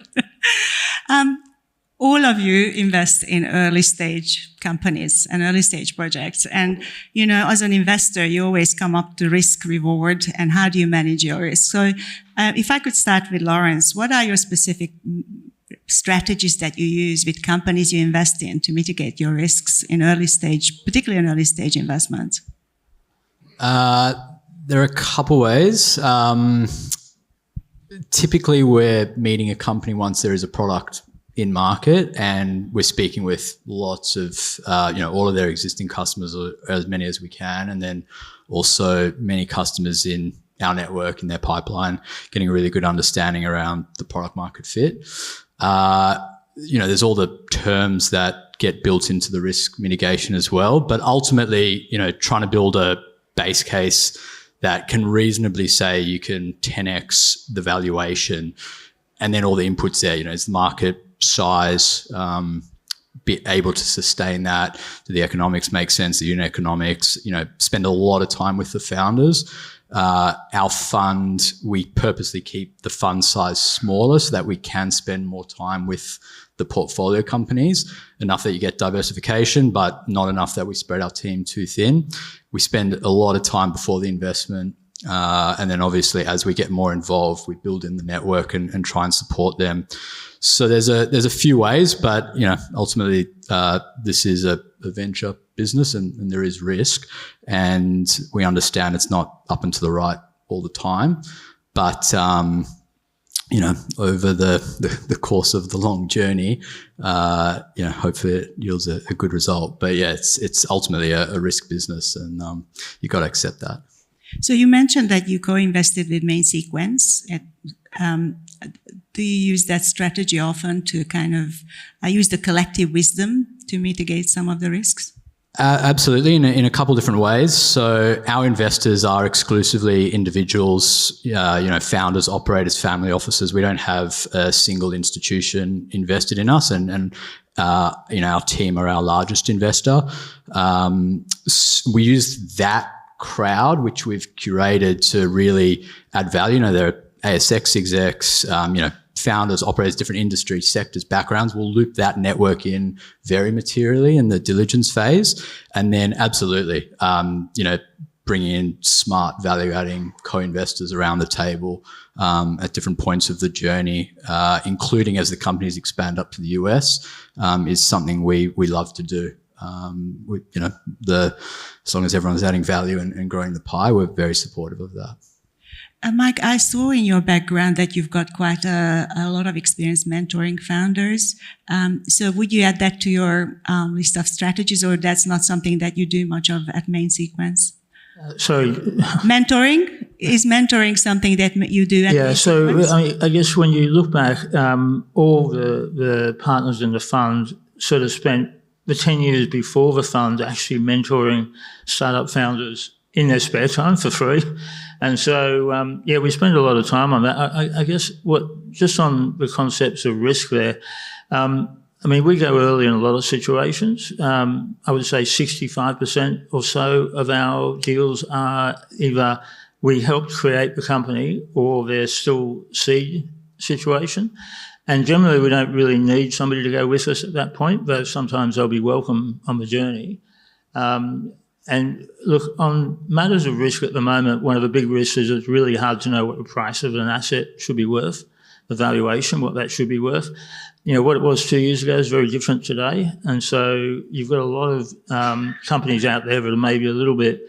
Speaker 19: All of you invest in early stage companies and early stage projects. And, as an investor, you always come up to risk reward and how do you manage your risk. So if I could start with Lawrence, what are your specific strategies that you use with companies you invest in to mitigate your risks in early stage, particularly in early stage investments?
Speaker 4: There are a couple ways. Typically, we're meeting a company once there is a product in market, and we're speaking with lots of, all of their existing customers, or as many as we can, and then also many customers in our network, in their pipeline, getting a really good understanding around the product market fit. There's all the terms that get built into the risk mitigation as well. But ultimately, trying to build a base case that can reasonably say you can 10x the valuation, and then all the inputs there, is the market size, be able to sustain that? Do the economics make sense? The unit economics, spend a lot of time with the founders. Our fund, we purposely keep the fund size smaller so that we can spend more time with the portfolio companies, enough that you get diversification, but not enough that we spread our team too thin. We spend a lot of time before the investment. And then obviously as we get more involved, we build in the network and try and support them. So there's a few ways, but ultimately this is a venture business and there is risk, and we understand it's not up and to the right all the time, but over the course of the long journey, hopefully it yields a good result. But yeah, it's ultimately a risk business, and you've got to accept that.
Speaker 19: So you mentioned that you co-invested with Main Sequence. Do you use that strategy often to kind of use the collective wisdom to mitigate some of the risks?
Speaker 4: Absolutely, in a couple different ways. So our investors are exclusively individuals, founders, operators, family offices. We don't have a single institution invested in us, and our team are our largest investor. We use that crowd, which we've curated to really add value. There are ASX execs, founders, operators, different industry sectors, backgrounds. We'll loop that network in very materially in the diligence phase. And then absolutely, bringing in smart value-adding co-investors around the table at different points of the journey, including as the companies expand up to the US, is something we love to do. As long as everyone's adding value and growing the pie, we're very supportive of that.
Speaker 19: Mike, I saw in your background that you've got quite a lot of experience mentoring founders. So would you add that to your list of strategies, or that's not something that you do much of at Main Sequence?
Speaker 2: Sorry.
Speaker 19: Mentoring? Is mentoring something that you do at Main Sequence?
Speaker 2: I guess when you look back, all the partners in the fund sort of spent the 10 years before the fund actually mentoring startup founders in their spare time for free. And so, we spend a lot of time on that. I guess just on the concepts of risk there, we go early in a lot of situations. I would say 65% or so of our deals are either we helped create the company or they're still seed situation. And generally, we don't really need somebody to go with us at that point, though sometimes they'll be welcome on the journey. And look, on matters of risk at the moment, one of the big risks is it's really hard to know what the price of an asset should be worth, the valuation, what that should be worth. What it was 2 years ago is very different today. And so you've got a lot of companies out there that are maybe a little bit,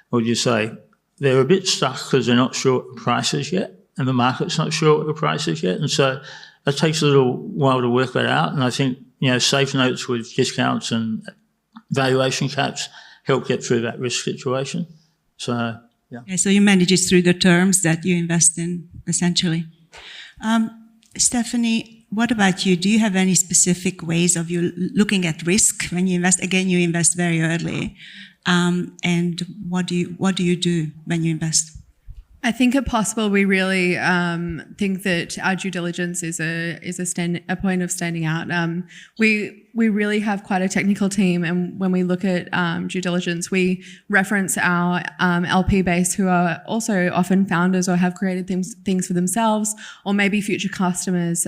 Speaker 2: what would you say, they're a bit stuck because they're not sure what the price is yet, and the market's not sure what the price is yet. And so it takes a little while to work that out. And I think, safe notes with discounts and valuation caps help get through that risk situation. So, yeah.
Speaker 19: So you manage it through the terms that you invest in, essentially. Stephanie, what about you? Do you have any specific ways of you looking at risk when you invest? Again, you invest very early. And what do you do when you invest?
Speaker 23: I think if possible, we really think that our due diligence is a point of standing out. We really have quite a technical team, and when we look at due diligence, we reference our LP base, who are also often founders or have created things for themselves, or maybe future customers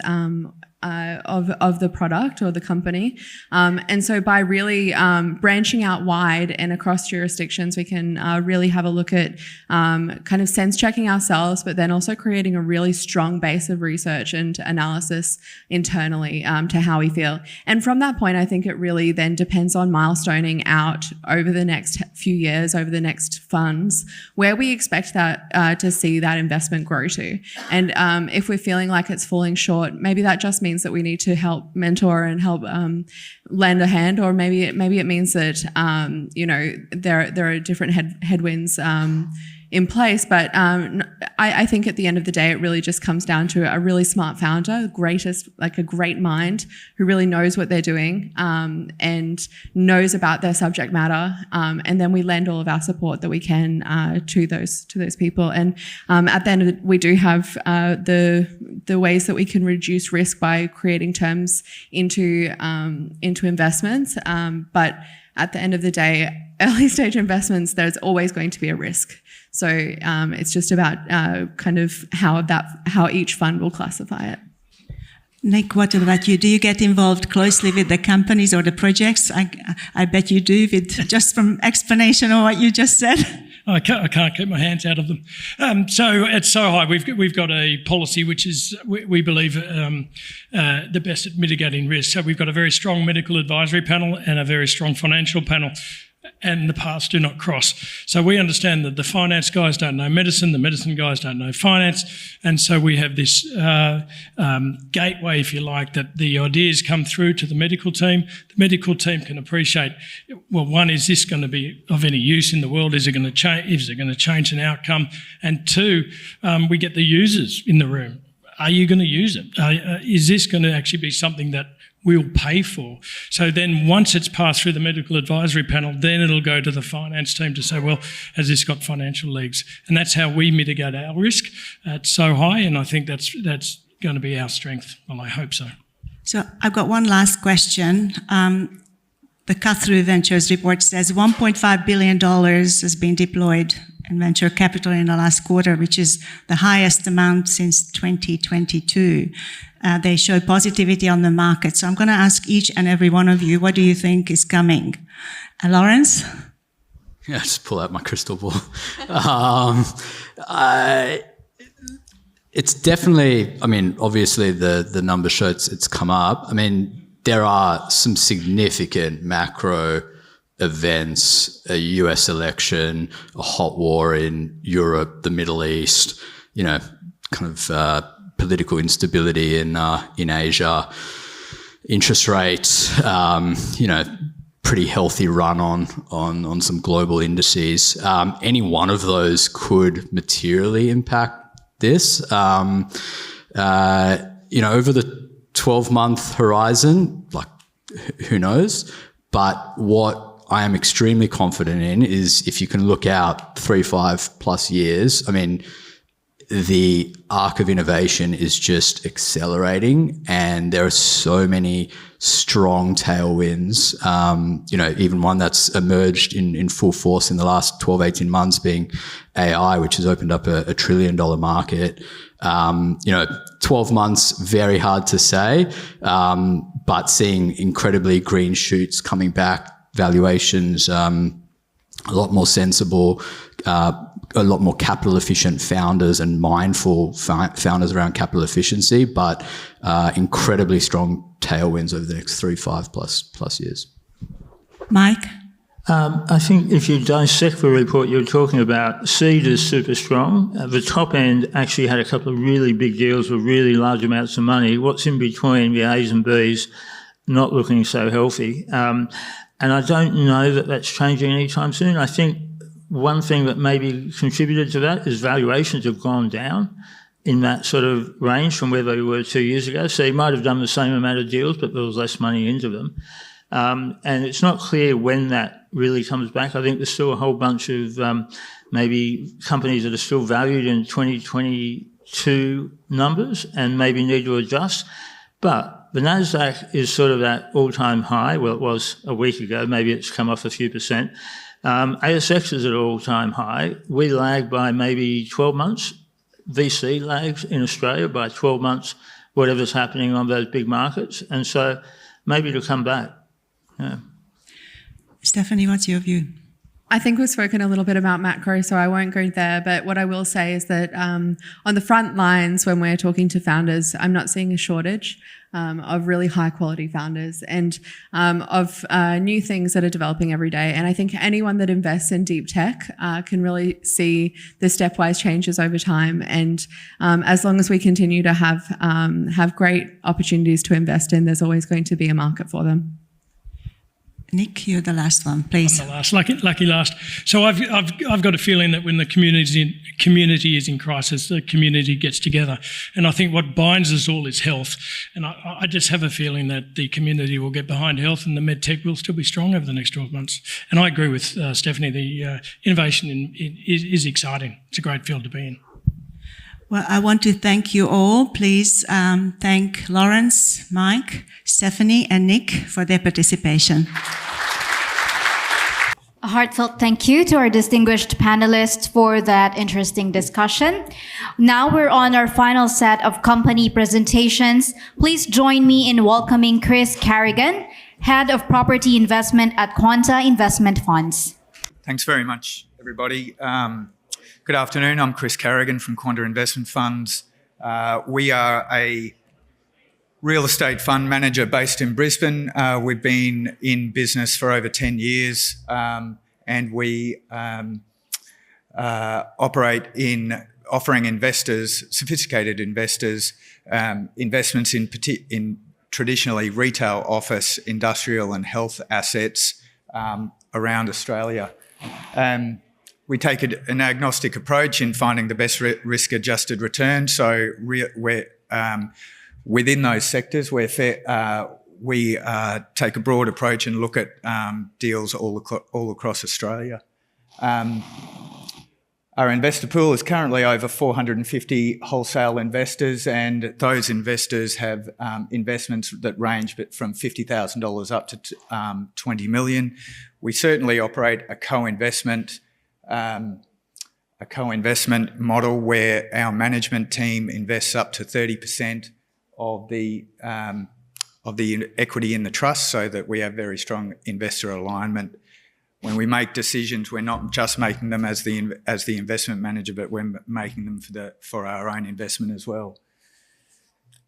Speaker 23: of the product or the company. And so by really branching out wide and across jurisdictions, we can really have a look at kind of sense checking ourselves, but then also creating a really strong base of research and analysis internally to how we feel. And from that point, I think it really then depends on milestoning out over the next few years, over the next funds, where we expect that to see that investment grow to. And if we're feeling like it's falling short, maybe that just means that we need to help mentor and help lend a hand, or maybe it means that there are different headwinds in place. But I think at the end of the day, it really just comes down to a really smart founder, a great mind who really knows what they're doing and knows about their subject matter. And then we lend all of our support that we can to those people. And at the end of it, we do have the ways that we can reduce risk by creating terms into investments. But at the end of the day, early stage investments, there's always going to be a risk. So it's just about kind of how each fund will classify it.
Speaker 19: Nick, what about you? Do you get involved closely with the companies or the projects? I bet you do, just from explanation of what you just said.
Speaker 20: I can't keep my hands out of them. So at SoHi, we've got a policy which is, we believe, the best at mitigating risk. So we've got a very strong medical advisory panel and a very strong financial panel, and the paths do not cross. So we understand that the finance guys don't know medicine, the medicine guys don't know finance, and so we have this gateway, if you like, that the ideas come through to the medical team. The medical team can appreciate, well, one, is this going to be of any use in the world? Is it going to change? Is it going to change an outcome? And two, we get the users in the room. Are you going to use it? Is this going to actually be something that we'll pay for? So then once it's passed through the medical advisory panel, then it'll go to the finance team to say, well, has this got financial legs? And that's how we mitigate our risk at SoHi, and I think that's going to be our strength. Well, I hope so.
Speaker 19: So I've got one last question. The Cut-Through Ventures report says $1.5 billion has been deployed and venture capital in the last quarter, which is the highest amount since 2022. They show positivity on the market. So I'm going to ask each and every one of you, what do you think is coming? Lawrence?
Speaker 4: Yeah, just pull out my crystal ball. It's definitely, I mean, obviously the numbers show it's come up. I mean, there are some significant macro events, a US election, a hot war in Europe, the Middle East, you know, kind of political instability in Asia, interest rates, you know, pretty healthy run on some global indices. Any one of those could materially impact this. You know, over the 12-month horizon, like, who knows? But what I am extremely confident in is if you can look out 3-5+ years, I mean, the arc of innovation is just accelerating, and there are so many strong tailwinds. You know, even one that's emerged in full force in the last 12-18 months being AI, which has opened up a $1 trillion market. You know, 12 months, very hard to say, but seeing incredibly green shoots coming back, valuations a lot more sensible, a lot more capital efficient founders and mindful founders around capital efficiency, but incredibly strong tailwinds over the next 3-5+ years.
Speaker 19: Mike?
Speaker 2: I think if you dissect the report you're talking about, seed is super strong. The top end actually had a couple of really big deals with really large amounts of money. What's in between, the A's and B's, not looking so healthy. And I don't know that that's changing anytime soon. I think one thing that maybe contributed to that is valuations have gone down in that sort of range from where they were 2 years ago. So you might have done the same amount of deals, but there was less money into them. And it's not clear when that really comes back. I think there's still a whole bunch of maybe companies that are still valued in 2022 numbers and maybe need to adjust. But the NASDAQ is sort of at all-time high. Well, it was a week ago. Maybe it's come off a few percent. ASX is at all-time high. We lag by maybe 12 months. VC lags in Australia by 12 months, whatever's happening on those big markets. And so maybe it'll come back. Yeah.
Speaker 19: Stephanie, what's your view?
Speaker 23: I think we've spoken a little bit about macro, so I won't go there. But what I will say is that on the front lines, when we're talking to founders, I'm not seeing a shortage of really high quality founders and of new things that are developing every day. And I think anyone that invests in deep tech can really see the stepwise changes over time. And as long as we continue to have great opportunities to invest in, there's always going to be a market for them.
Speaker 19: Nick, you're the last one, please.
Speaker 20: I'm the last, lucky last. So I've got a feeling that when the community is in crisis, the community gets together. And I think what binds us all is health. And I just have a feeling that the community will get behind health and the medtech will still be strong over the next 12 months. And I agree with Stephanie, the innovation is exciting. It's a great field to be in.
Speaker 19: Well, I want to thank you all. Please thank Lawrence, Mike, Stephanie, and Nick for their participation.
Speaker 3: A heartfelt thank you to our distinguished panelists for that interesting discussion. Now we're on our final set of company presentations. Please join me in welcoming Chris Carrigan, Head of Property Investment at Quanta Investment Funds.
Speaker 7: Thanks very much, everybody. Good afternoon. I'm Chris Carrigan from Quanta Investment Funds. We are a real estate fund manager based in Brisbane. We've been in business for over 10 years and we operate in offering investors, sophisticated investors, investments in traditionally retail, office, industrial and health assets around Australia. We take an agnostic approach in finding the best risk-adjusted return. So we're within those sectors, we take a broad approach and look at deals all across Australia. Our investor pool is currently over 450 wholesale investors, and those investors have investments that range from $50,000 up to $20 million. We certainly operate a co-investment a co-investment model where our management team invests up to 30% of the equity in the trust, so that we have very strong investor alignment. When we make decisions, we're not just making them as the investment manager, but we're making them for our own investment as well.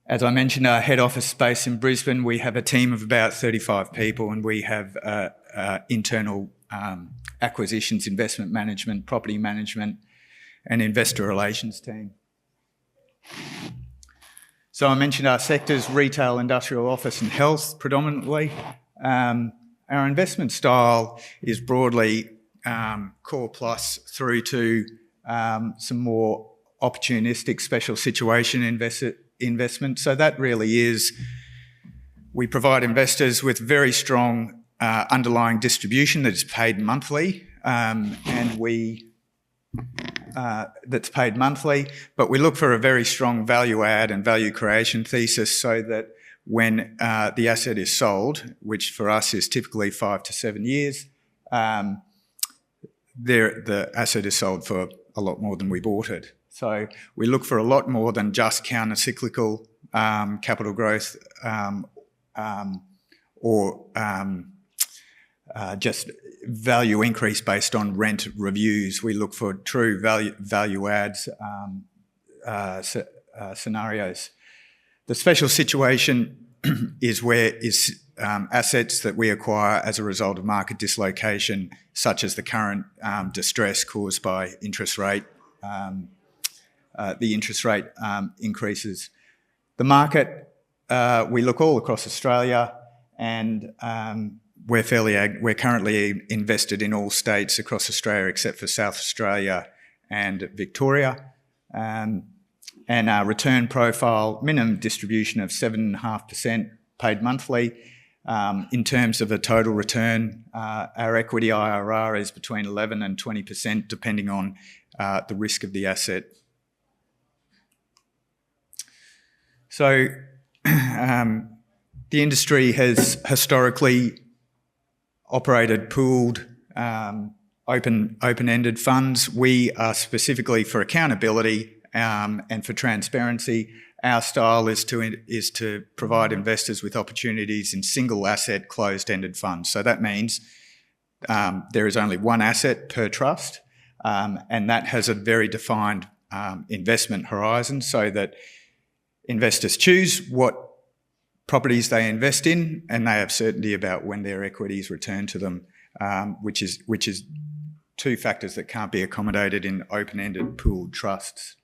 Speaker 7: As I mentioned, our head office space in Brisbane, we have a team of about 35 people, and we have internal acquisitions, investment management, property management, and investor relations team. So I mentioned our sectors: retail, industrial, office and health predominantly. Our investment style is broadly core plus through to some more opportunistic special situation investment. So that really is, we provide investors with very strong underlying distribution that is paid monthly, that's paid monthly, but we look for a very strong value add and value creation thesis, so that when the asset is sold, which for us is typically 5 to 7 years, the asset is sold for a lot more than we bought it. So we look for a lot more than just counter-cyclical capital growth or just value increase based on rent reviews. We look for true value adds scenarios. The special situation is assets that we acquire as a result of market dislocation, such as the current distress caused by interest rate, the interest rate increases. The market, we look all across Australia, and we're currently invested in all states across Australia except for South Australia and Victoria. And our return profile, minimum distribution of 7.5% paid monthly. In terms of a total return, our equity IRR is between 11 and 20%, depending on the risk of the asset. So the industry has historically operated pooled, open-ended funds. We are specifically for accountability and for transparency. Our style is to provide investors with opportunities in single asset closed-ended funds. So that means there is only one asset per trust, and that has a very defined investment horizon, so that investors choose what properties they invest in, and they have certainty about when their equity is returned to them, which is two factors that can't be accommodated in open-ended pooled trusts.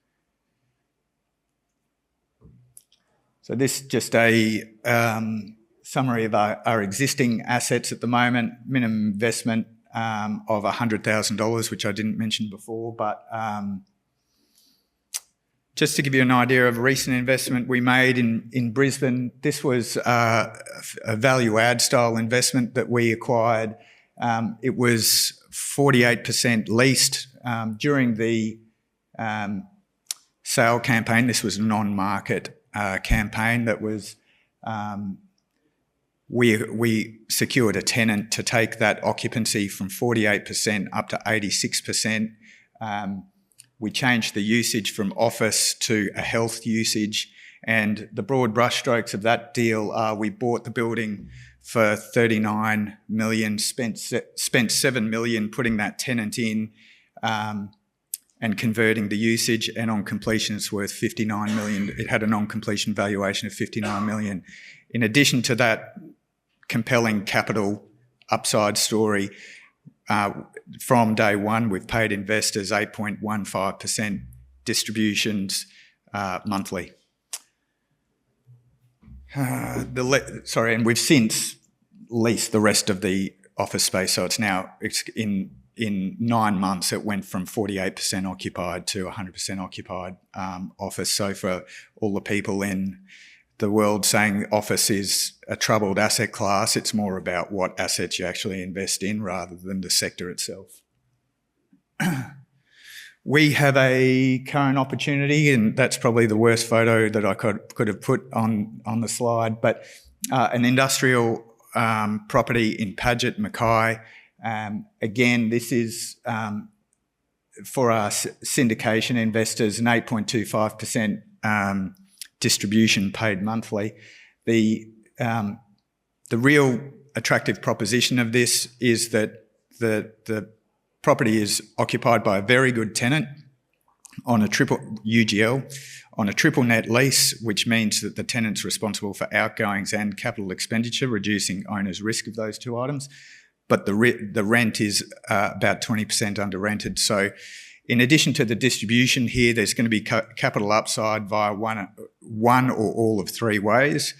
Speaker 7: So this is just a summary of our existing assets at the moment. Minimum investment of $100,000, which I didn't mention before, but just to give you an idea of a recent investment we made in Brisbane, this was a value add style investment that we acquired. It was 48% leased during the sale campaign. This was a non-market campaign that was, we secured a tenant to take that occupancy from 48% up to 86%. We changed the usage from office to a health usage, and the broad brushstrokes of that deal are: we bought the building for $39 million, spent $7 million putting that tenant in, and converting the usage, and on completion it's worth $59 million. It had a non-completion valuation of $59 million. In addition to that compelling capital upside story, from day one we've paid investors 8.15% distributions monthly. And we've since leased the rest of the office space, so it's now in 9 months, it went from 48% occupied to 100% occupied office. So for all the people in the world saying office is a troubled asset class, it's more about what assets you actually invest in rather than the sector itself. We have a current opportunity, and that's probably the worst photo that I could have put on the slide, but an industrial property in Paget, Mackay. Again, this is for our syndication investors, an 8.25% distribution paid monthly. The real attractive proposition of this is that the property is occupied by a very good tenant on a triple UGL, on a triple net lease, which means that the tenant's responsible for outgoings and capital expenditure, reducing owner's risk of those two items. But the rent is about 20% under rented. So in addition to the distribution here, there's going to be capital upside via one or all of three ways.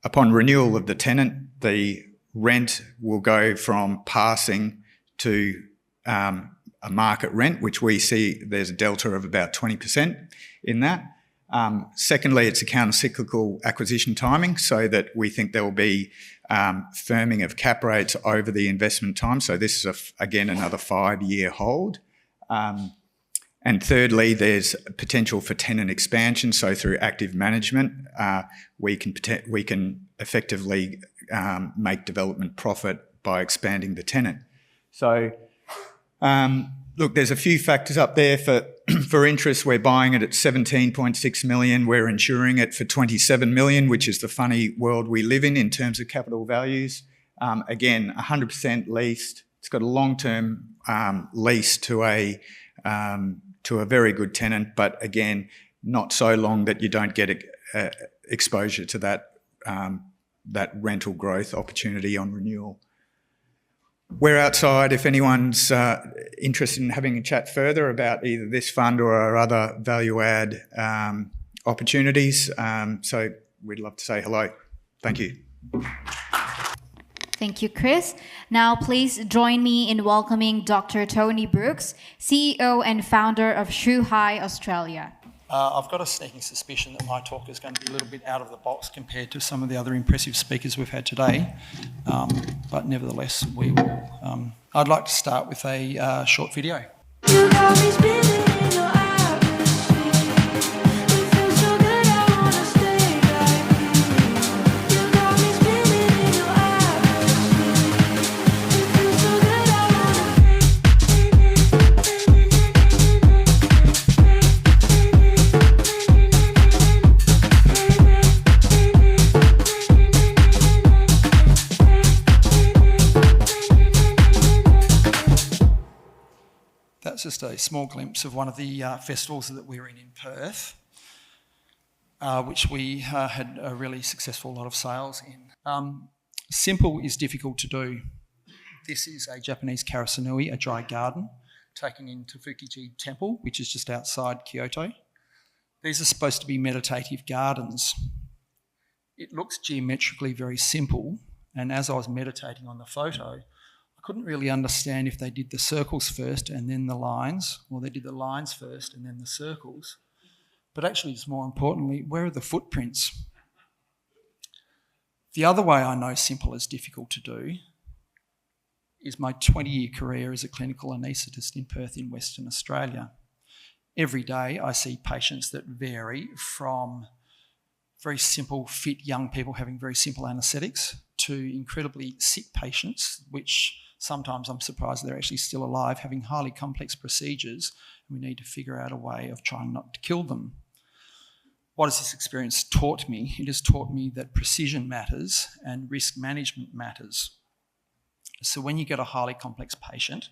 Speaker 7: Upon renewal of the tenant, the rent will go from passing to a market rent, which we see there's a delta of about 20% in that. Secondly, it's a counter-cyclical acquisition timing, so that we think there will be firming of cap rates over the investment time. So this is, again, another 5-year hold. And thirdly, there's potential for tenant expansion. So through active management, we can effectively make development profit by expanding the tenant. So look, there's a few factors up there for interest. We're buying it at 17.6 million. We're insuring it for 27 million, which is the funny world we live in terms of capital values. Again, 100% leased. It's got a long-term lease to a very good tenant, but again, not so long that you don't get exposure to that rental growth opportunity on renewal. We're outside if anyone's interested in having a chat further about either this fund or our other value add opportunities. So we'd love to say hello. Thank you.
Speaker 3: Thank you, Chris. Now, please join me in welcoming Dr. Tony Brooks, CEO and founder of Shuhai Australia.
Speaker 1: I've got a sneaking suspicion that my talk is going to be a little bit out of the box compared to some of the other impressive speakers we've had today, but nevertheless, we will. I'd like to start with a short video. That's just a small glimpse of one of the festivals that we were in Perth, which we had a really successful lot of sales in. Simple is difficult to do. This is a Japanese karasanui, a dry garden, taken into Fukiji Temple, which is just outside Kyoto. These are supposed to be meditative gardens. It looks geometrically very simple, and as I was meditating on the photo, I couldn't really understand if they did the circles first and then the lines, or they did the lines first and then the circles. But actually, it's more importantly, where are the footprints? The other way I know simple is difficult to do is my 20-year career as a clinical anaesthetist in Perth in Western Australia. Every day I see patients that vary from very simple, fit young people having very simple anaesthetics to incredibly sick patients, which sometimes I'm surprised they're actually still alive, having highly complex procedures, and we need to figure out a way of trying not to kill them. What has this experience taught me? It has taught me that precision matters and risk management matters. So when you get a highly complex patient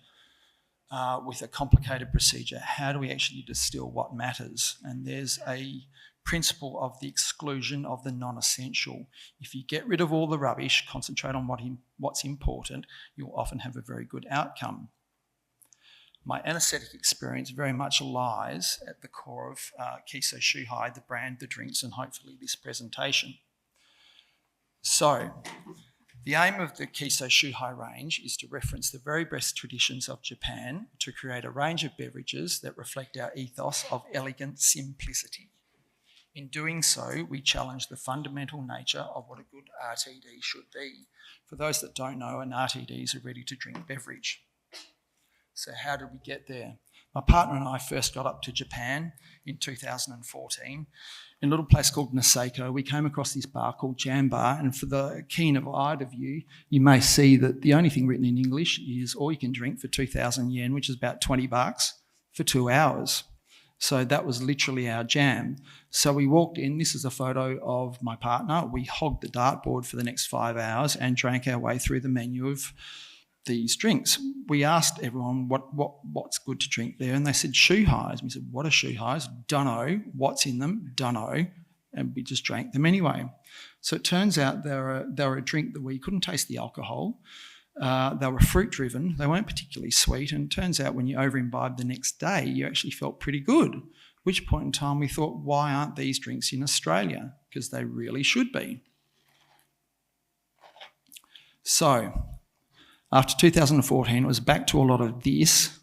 Speaker 1: with a complicated procedure, how do we actually distill what matters? And there's a principle of the exclusion of the non-essential. If you get rid of all the rubbish, concentrate on what's important, you'll often have a very good outcome. My anaesthetic experience very much lies at the core of Kiso Shuhai, the brand, the drinks, and hopefully this presentation. So, the aim of the Kiso Shuhai range is to reference the very best traditions of Japan to create a range of beverages that reflect our ethos of elegant simplicity. In doing so, we challenge the fundamental nature of what a good RTD should be. For those that don't know, an RTD is a ready-to-drink beverage. So how did we get there? My partner and I first got up to Japan in 2014. In a little place called Niseko, we came across this bar called Jam Bar, and for the keen-eyed of you, you may see that the only thing written in English is all you can drink for 2,000 yen, which is about $20. for 2 hours. So that was literally our jam. So we walked in, this is a photo of my partner, we hogged the dartboard for the next 5 hours and drank our way through the menu of these drinks. We asked everyone what's good to drink there, and they said shoe highs. We said, what are shoe highs? Dunno. What's in them? Dunno. And we just drank them anyway. So it turns out they were a drink that we couldn't taste the alcohol. They were fruit driven. They weren't particularly sweet. And it turns out when you over imbibe the next day, you actually felt pretty good. At which point in time we thought, why aren't these drinks in Australia? Because they really should be. So after 2014, it was back to a lot of this,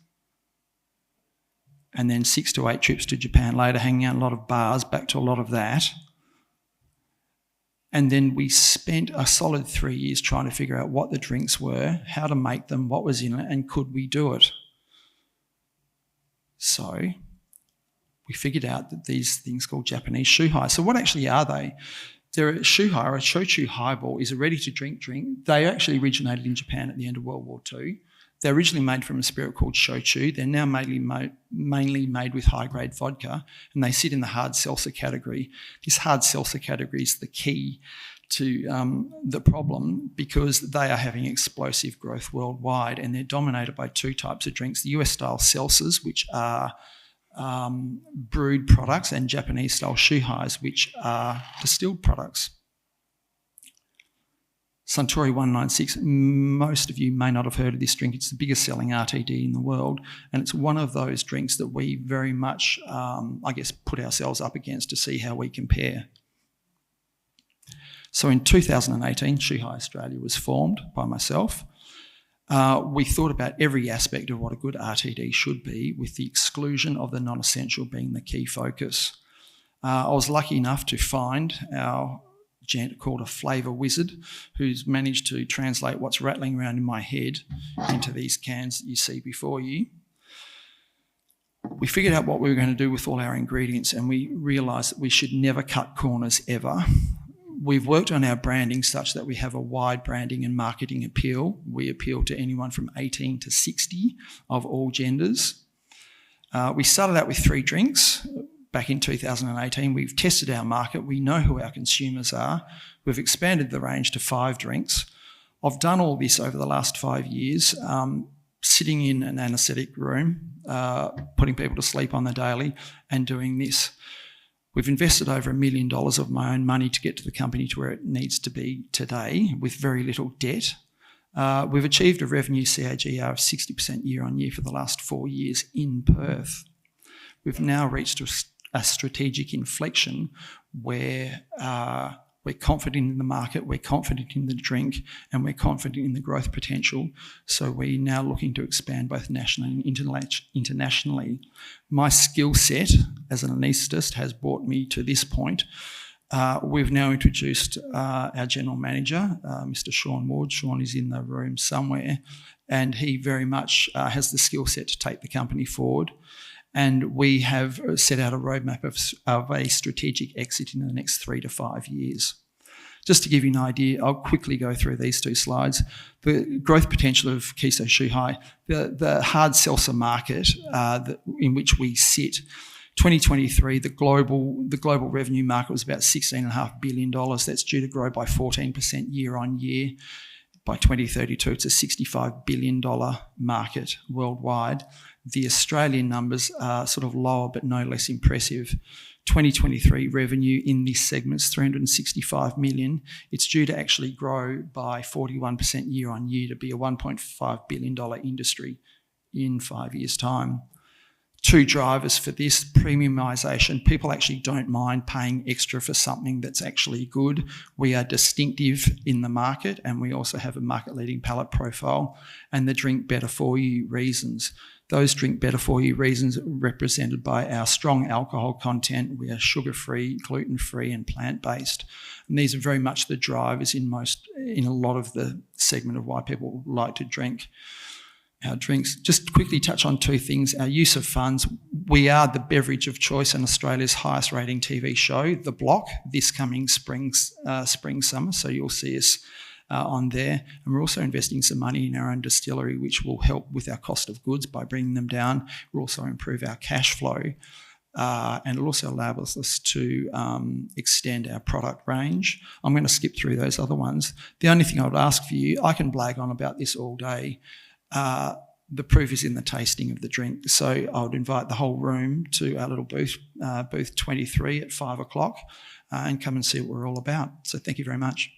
Speaker 1: and then 6 to 8 trips to Japan later, hanging out in a lot of bars, back to a lot of that. And then we spent a solid 3 years trying to figure out what the drinks were, how to make them, what was in it, and could we do it. So we figured out that these things called Japanese shoe high. So what actually are they? They're a shoe high, or a shochu highball, is a ready-to-drink drink. They actually originated in Japan at the end of World War II. They're originally made from a spirit called shochu. They're now mainly made with high-grade vodka, and they sit in the hard seltzer category. This hard seltzer category is the key to the problem, because they are having explosive growth worldwide, and they're dominated by 2 types of drinks: the US-style seltzers, which are brewed products, and Japanese-style shoe highs, which are distilled products. Suntory 196, most of you may not have heard of this drink. It's the biggest selling RTD in the world, and it's one of those drinks that we very much, put ourselves up against to see how we compare. So in 2018, Shoe High Australia was formed by myself. We thought about every aspect of what a good RTD should be, with the exclusion of the non-essential being the key focus. I was lucky enough to find our gent called a flavour wizard, who's managed to translate what's rattling around in my head into these cans that you see before you. We figured out what we were going to do with all our ingredients, and we realised that we should never cut corners ever. We've worked on our branding such that we have a wide branding and marketing appeal. We appeal to anyone from 18 to 60 of all genders. We started out with 3 drinks. Back in 2018, we've tested our market. We know who our consumers are. We've expanded the range to 5 drinks. I've done all this over the last 5 years, sitting in an anaesthetic room, putting people to sleep on the daily, and doing this. We've invested over $1 million of my own money to get to the company to where it needs to be today, with very little debt. We've achieved a revenue CAGR of 60% year on year for the last 4 years in Perth. We've now reached a strategic inflection where we're confident in the market, we're confident in the drink, and we're confident in the growth potential. So we're now looking to expand both nationally and internationally. My skill set as an anaesthetist has brought me to this point. We've now introduced our general manager, Mr. Sean Ward. Sean is in the room somewhere, and he very much has the skill set to take the company forward. And we have set out a roadmap of a strategic exit in the next 3 to 5 years. Just to give you an idea, I'll quickly go through these 2 slides. The growth potential of Keystone Shoe High, the hard seltzer market in which we sit. 2023, the global revenue market was about $16.5 billion. That's due to grow by 14% year on year. By 2032, it's a $65 billion market worldwide. The Australian numbers are sort of lower but no less impressive. 2023 revenue in this segment is $365 million. It's due to actually grow by 41% year on year to be a $1.5 billion industry in 5 years' time. 2 drivers for this: premiumisation. People actually don't mind paying extra for something that's actually good. We are distinctive in the market, and we also have a market-leading palate profile. And the drink better for you reasons. Those drink better for you reasons are represented by our strong alcohol content. We are sugar-free, gluten-free, and plant-based. And these are very much the drivers in a lot of the segment of why people like to drink our drinks. Just quickly touch on 2 things. Our use of funds. We are the beverage of choice in Australia's highest rating TV show, The Block, this coming spring, summer. So you'll see us on there. And we're also investing some money in our own distillery, which will help with our cost of goods by bringing them down. We'll also improve our cash flow. And it'll also allow us to extend our product range. I'm going to skip through those other ones. The only thing I would ask for you, I can blag on about this all day. The proof is in the tasting of the drink. So I would invite the whole room to our little booth, booth 23 at 5 o'clock, and come and see what we're all about. So thank you very much.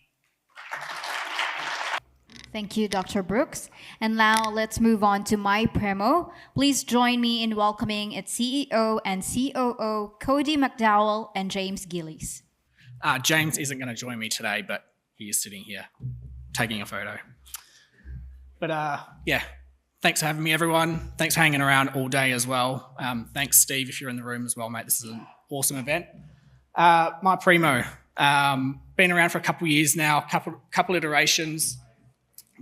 Speaker 3: Thank you, Dr. Brooks. And now let's move on to My Premo. Please join me in welcoming its CEO and COO, Cody McDowell and James Gillies.
Speaker 6: James isn't going to join me today, but he is sitting here taking a photo. But yeah, thanks for having me, everyone. Thanks for hanging around all day as well. Thanks, Steve, if you're in the room as well, mate. This is an awesome event. My Premo, been around for a couple of years now, couple iterations.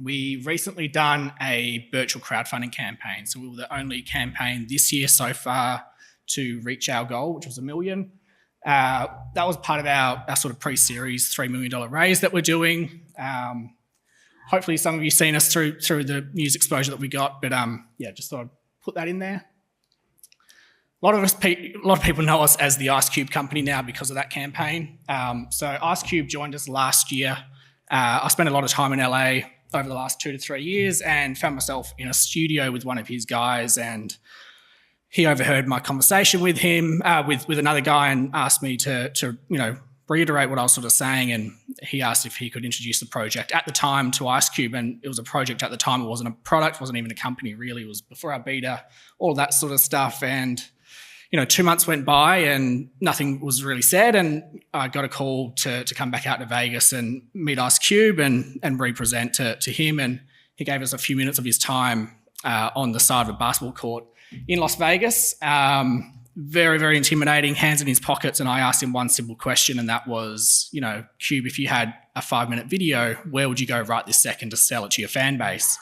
Speaker 6: We recently done a virtual crowdfunding campaign. So we were the only campaign this year so far to reach our goal, which was $1 million. That was part of our sort of pre-series $3 million raise that we're doing. Hopefully some of you seen us through the news exposure that we got, but yeah, just thought I'd put that in there. A lot of people know us as the Ice Cube company now because of that campaign. So Ice Cube joined us last year. I spent a lot of time in LA over the last 2 to 3 years and found myself in a studio with one of his guys, and he overheard my conversation with him, with another guy, and asked me to reiterate what I was sort of saying, and he asked if he could introduce the project at the time to Ice Cube, and it was a project at the time. It wasn't a product, wasn't even a company really. It was before our beta, all that sort of stuff, and 2 months went by and nothing was really said, and I got a call to come back out to Vegas and meet Ice Cube and represent to him, and he gave us a few minutes of his time on the side of a basketball court in Las Vegas. Very, very intimidating, hands in his pockets, and I asked him one simple question, and that was, Cube, if you had a 5-minute video, where would you go right this second to sell it to your fan base?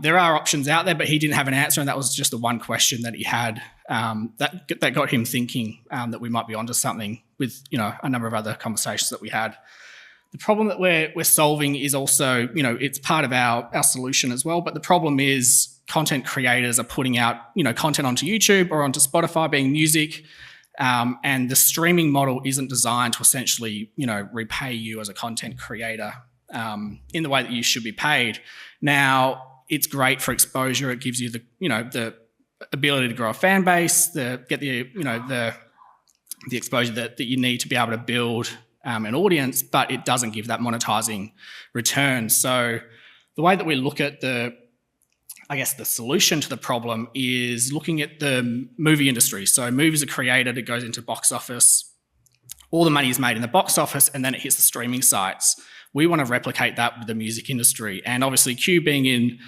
Speaker 6: There are options out there, but he didn't have an answer, and that was just the one question that he had that got him thinking that we might be onto something with a number of other conversations that we had. The problem that we're solving is also, it's part of our solution as well, but the problem is content creators are putting out content onto YouTube or onto Spotify, being music, and the streaming model isn't designed to essentially repay you as a content creator in the way that you should be paid. Now, it's great for exposure. It gives you the ability to grow a fan base, get the exposure that you need to be able to build an audience, but it doesn't give that monetizing return. So the way that we look at the solution to the problem is looking at the movie industry. So movies are created, it goes into box office, all the money is made in the box office, and then it hits the streaming sites. We want to replicate that with the music industry. And obviously Q being in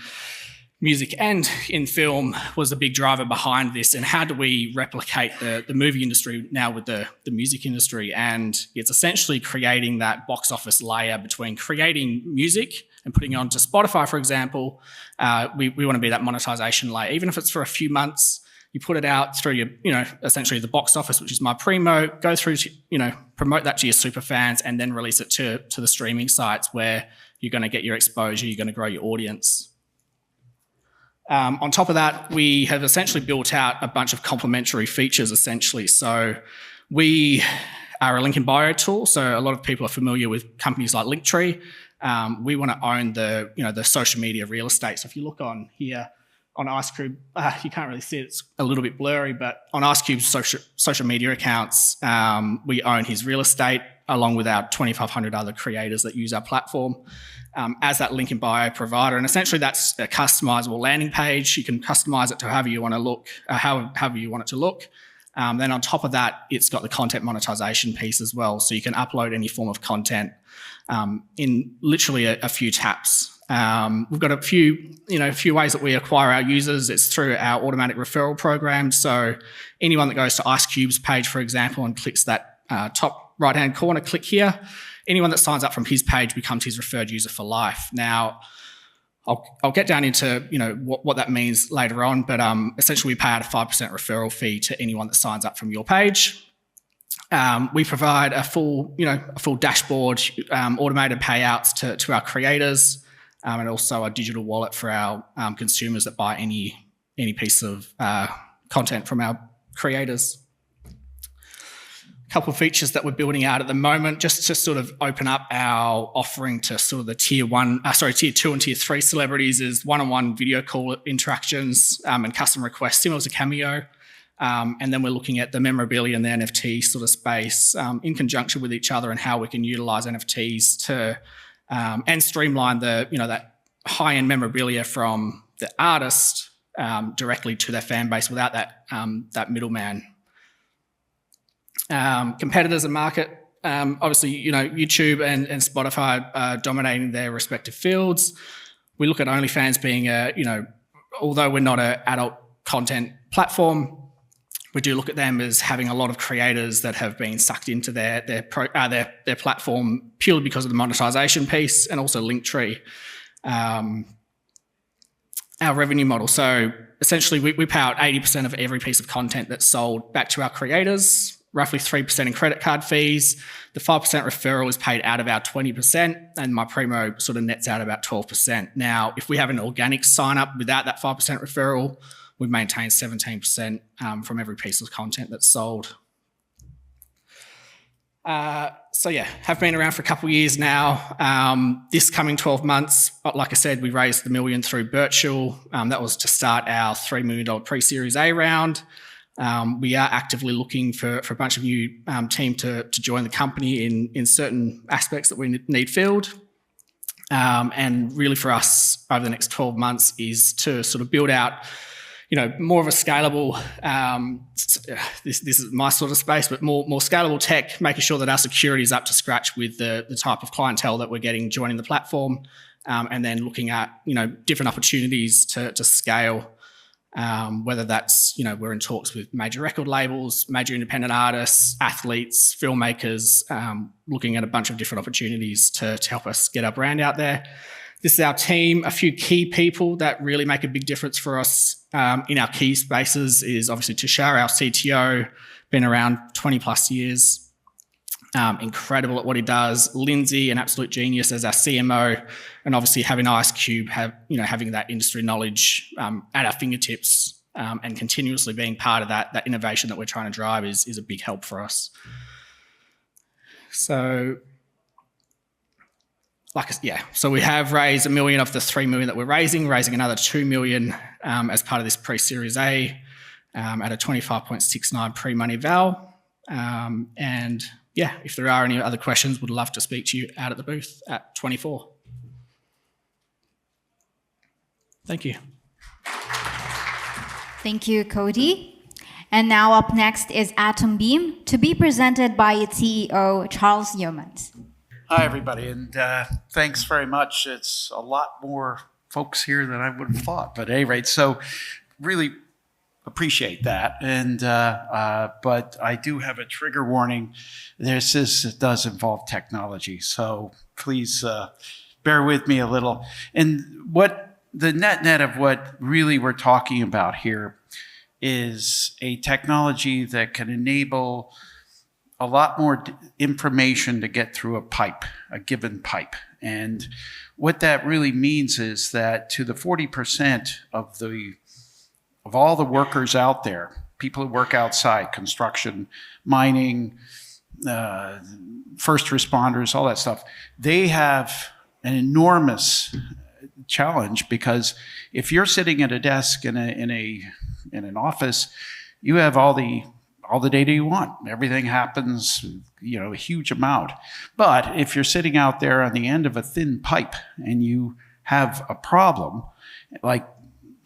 Speaker 6: music and in film was a big driver behind this. And how do we replicate the movie industry now with the music industry? And it's essentially creating that box office layer between creating music and putting it onto Spotify, for example. We want to be that monetization layer. Even if it's for a few months, you put it out through your, essentially the box office, which is My Premo, go through to, promote that to your super fans and then release it to the streaming sites where you're going to get your exposure, you're going to grow your audience. On top of that, we have essentially built out a bunch of complementary features, essentially. So we are a link in bio tool. So a lot of people are familiar with companies like Linktree. We want to own the social media real estate. So if you look on here, on Ice Cube, you can't really see it, it's a little bit blurry, but on Ice Cube's social media accounts, we own his real estate along with our 2,500 other creators that use our platform as that link in bio provider. And essentially that's a customizable landing page. You can customize it to however you want to look, however you want it to look. Then on top of that, it's got the content monetization piece as well. So you can upload any form of content in literally a few taps. We've got a few ways that we acquire our users. It's through our automatic referral program. So anyone that goes to Ice Cube's page, for example, and clicks that top right-hand corner, click here, anyone that signs up from his page becomes his referred user for life. Now, I'll get down into what that means later on, but essentially we pay out a 5% referral fee to anyone that signs up from your page. We provide a full dashboard, automated payouts to our creators, and also a digital wallet for our consumers that buy any piece of content from our creators. A couple of features that we're building out at the moment, just to sort of open up our offering to sort of the tier 2 and tier 3 celebrities, is one-on-one video call interactions and custom requests, similar to Cameo. And then we're looking at the memorabilia and the NFT sort of space in conjunction with each other, and how we can utilize NFTs to and streamline that high-end memorabilia from the artist directly to their fan base without that middleman. Competitors and market, obviously, YouTube and Spotify are dominating their respective fields. We look at OnlyFans being although we're not an adult content platform, we do look at them as having a lot of creators that have been sucked into their platform purely because of the monetization piece, and also Linktree. Our revenue model. So essentially, we pay out 80% of every piece of content that's sold back to our creators, roughly 3% in credit card fees. The 5% referral is paid out of our 20%, and my Primo sort of nets out about 12%. Now, if we have an organic sign up without that 5% referral, we maintain 17% from every piece of content that's sold. Have been around for a couple of years now. This coming 12 months, like I said, we raised the $1 million through Birchall. That was to start our $3 million pre-Series A round. We are actively looking for a bunch of new team to join the company in certain aspects that we need filled. And really for us over the next 12 months is to sort of build out more of a scalable, this is my sort of space, but more scalable tech, making sure that our security is up to scratch with the type of clientele that we're getting joining the platform, and then looking at, different opportunities to scale, whether that's, we're in talks with major record labels, major independent artists, athletes, filmmakers, looking at a bunch of different opportunities to help us get our brand out there. This is our team. A few key people that really make a big difference for us in our key spaces is obviously Tushar, our CTO, been around 20 plus years, incredible at what he does. Lindsay, an absolute genius as our CMO, and obviously having IceCube, having that industry knowledge at our fingertips, and continuously being part of that innovation that we're trying to drive is a big help for us. So we have raised $1 million of the $3 million that we're raising another $2 million as part of this pre-Series A at a 25.69 pre-money val. If there are any other questions, would love to speak to you out at the booth at 24. Thank you.
Speaker 3: Thank you, Cody. And now up next is Atom Beam, to be presented by its CEO, Charles Yeomans.
Speaker 5: Hi, everybody, and thanks very much. It's a lot more folks here than I would have thought, but at any rate, so really appreciate that. And but I do have a trigger warning. It does involve technology, so please bear with me a little. And what the net of what really we're talking about here is a technology that can enable a lot more information to get through a given pipe. And what that really means is that to the 40% of all the workers out there, people who work outside, construction, mining, first responders, all that stuff, they have an enormous challenge, because if you're sitting at a desk in an office, you have all the data you want. Everything happens, a huge amount. But if you're sitting out there on the end of a thin pipe and you have a problem, like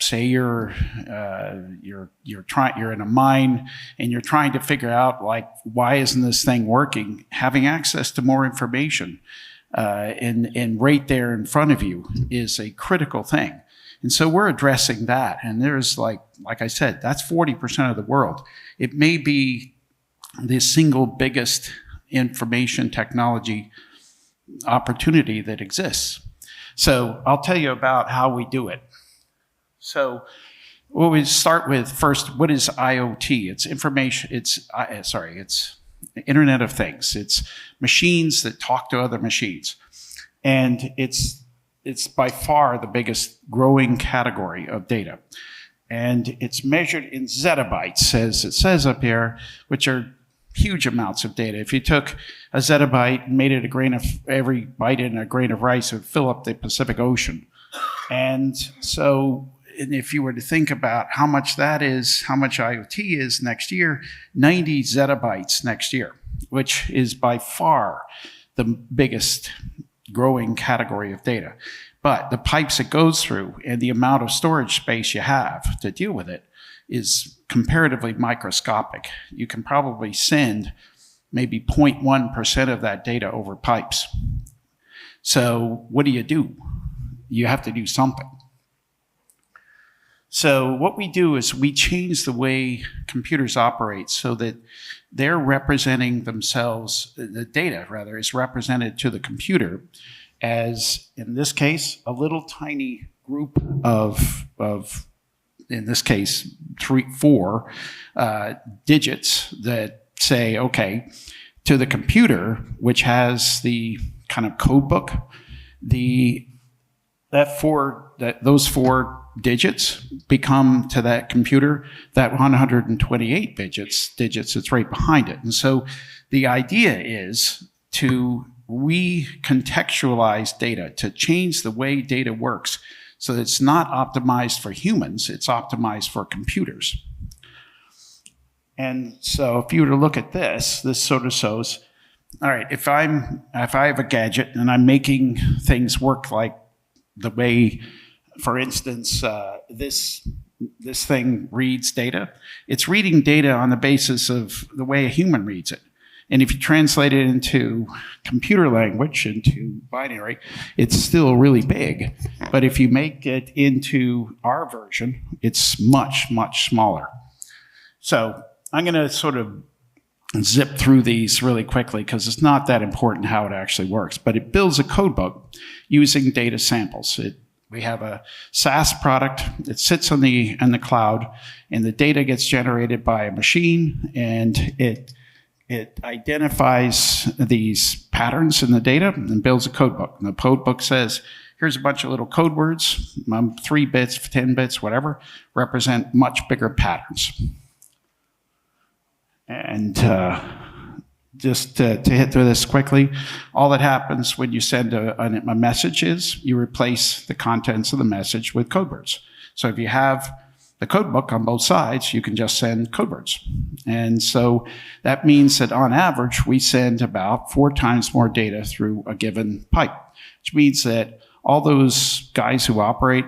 Speaker 5: say you're in a mine and you're trying to figure out, like, why isn't this thing working? Having access to more information and right there in front of you is a critical thing. And so we're addressing that. And there's like I said, that's 40% of the world. It may be the single biggest information technology opportunity that exists. So I'll tell you about how we do it. So what we start with first, what is IoT? It's information, it's Internet of Things. It's machines that talk to other machines. And it's by far the biggest growing category of data. And it's measured in zettabytes, as it says up here, which are huge amounts of data. If you took a zettabyte and made it every byte in a grain of rice, it would fill up the Pacific Ocean. And so if you were to think about how much that is, how much IoT is next year, 90 zettabytes next year, which is by far the biggest growing category of data. But the pipes it goes through and the amount of storage space you have to deal with it is comparatively microscopic. You can probably send maybe 0.1% of that data over pipes. So what do? You have to do something. So what we do is we change the way computers operate so that they're representing themselves, the data rather, is represented to the computer as, in this case, a little tiny group of in this case, 4 digits that say, okay, to the computer, which has the kind of code book, those 4 digits become to that computer that 128 digits that's right behind it. And so the idea is to recontextualize data, to change the way data works so that it's not optimized for humans, it's optimized for computers. And so if you were to look at this sort of shows, all right, if I have a gadget and I'm making things work like the way, for instance, this thing reads data, it's reading data on the basis of the way a human reads it. And if you translate it into computer language, into binary, it's still really big. But if you make it into our version, it's much, much smaller. So I'm going to sort of zip through these really quickly because it's not that important how it actually works. But it builds a code book using data samples. We have a SaaS product. It sits in the cloud, and the data gets generated by a machine, and it identifies these patterns in the data and builds a code book. And the code book says, here's a bunch of little code words, 3 bits, 10 bits, whatever, represent much bigger patterns. And just to hit through this quickly, all that happens when you send a message is you replace the contents of the message with code words. So if you have the code book on both sides, you can just send code words. And so that means that on average, we send about 4 times more data through a given pipe, which means that all those guys who operate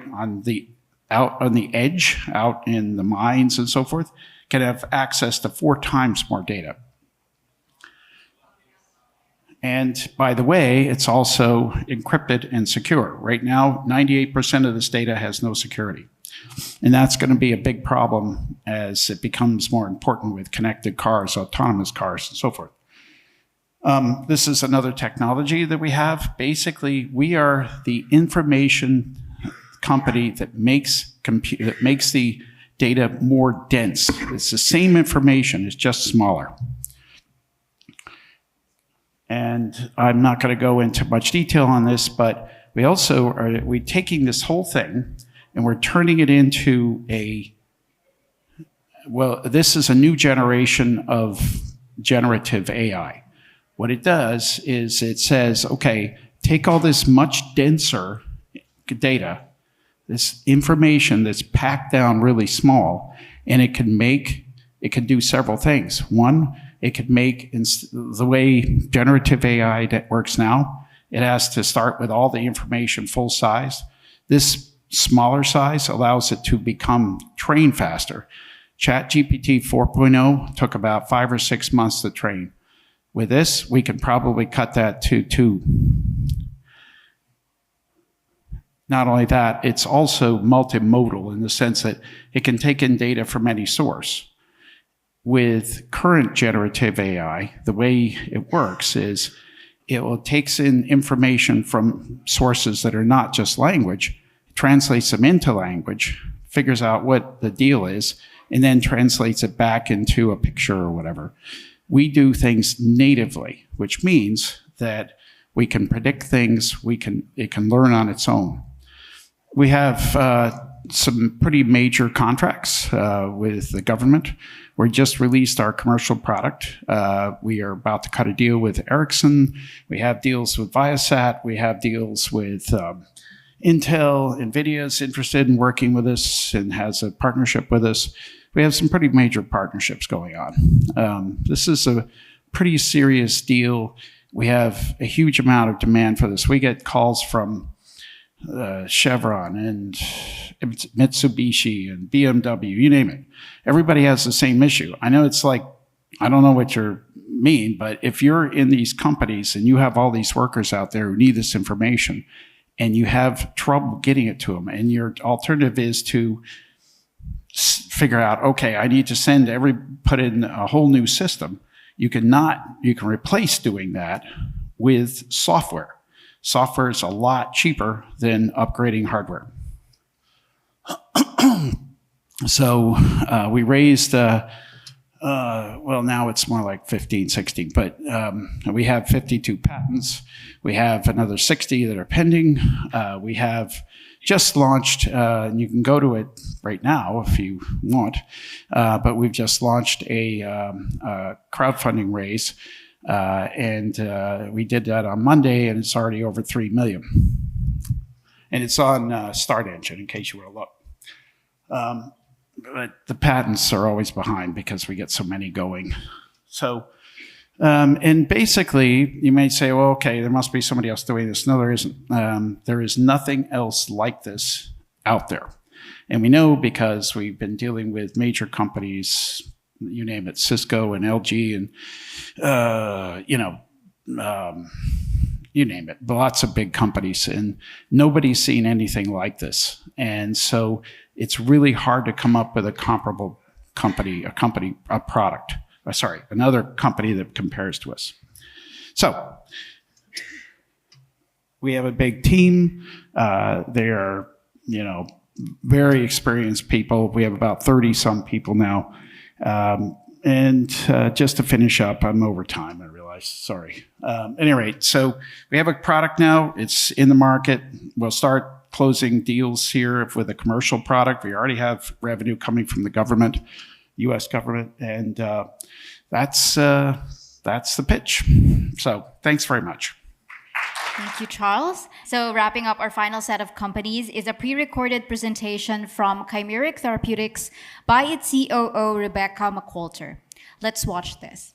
Speaker 5: out on the edge, out in the mines and so forth, can have access to 4 times more data. And by the way, it's also encrypted and secure. Right now, 98% of this data has no security. And that's going to be a big problem as it becomes more important with connected cars, autonomous cars, and so forth. This is another technology that we have. Basically, we are the information company that makes the data more dense. It's the same information, it's just smaller. And I'm not going to go into much detail on this, but we're taking this whole thing and we're turning it into this is a new generation of generative AI. What it does is it says, okay, take all this much denser data, this information that's packed down really small, and it can do several things. One, it could make, the way generative AI works now, it has to start with all the information full size. This smaller size allows it to become trained faster. ChatGPT 4.0 took about 5 or 6 months to train. With this, we can probably cut that to 2. Not only that, it's also multimodal in the sense that it can take in data from any source. With current generative AI, the way it works is it takes in information from sources that are not just language, translates them into language, figures out what the deal is, and then translates it back into a picture or whatever. We do things natively, which means that we can predict things, it can learn on its own. We have some pretty major contracts with the government. We just released our commercial product. We are about to cut a deal with Ericsson. We have deals with Viasat. We have deals with Intel. NVIDIA is interested in working with us and has a partnership with us. We have some pretty major partnerships going on. This is a pretty serious deal. We have a huge amount of demand for this. We get calls from Chevron and Mitsubishi and BMW, you name it. Everybody has the same issue. I know it's like, I don't know what you mean, but if you're in these companies and you have all these workers out there who need this information and you have trouble getting it to them, and your alternative is to figure out, okay, I need to put in a whole new system. You can replace doing that with software. Software is a lot cheaper than upgrading hardware. So we raised, well, now it's more like 15, 16, but we have 52 patents. We have another 60 that are pending. We have just launched, and you can go to it right now if you want, but we've just launched a crowdfunding raise. And we did that on Monday, and it's already over 3 million. And it's on Start Engine, in case you were to look. But the patents are always behind because we get so many going. So, and basically, you may say, well, okay, there must be somebody else doing this. No, there isn't. There is nothing else like this out there. And we know because we've been dealing with major companies, you name it, Cisco and LG and, you name it, lots of big companies, and nobody's seen anything like this. And so it's really hard to come up with a comparable company, another company that compares to us. So we have a big team. They are, very experienced people. We have about 30 some people now. And just to finish up, I'm over time, I realize, sorry. At any rate, so we have a product now, it's in the market. We'll start closing deals here with a commercial product. We already have revenue coming from the government, US government, and that's the pitch. So thanks very much.
Speaker 3: Thank you, Charles. So wrapping up our final set of companies is a pre-recorded presentation from Chimeric Therapeutics by its COO, Rebecca McQualter. Let's watch this.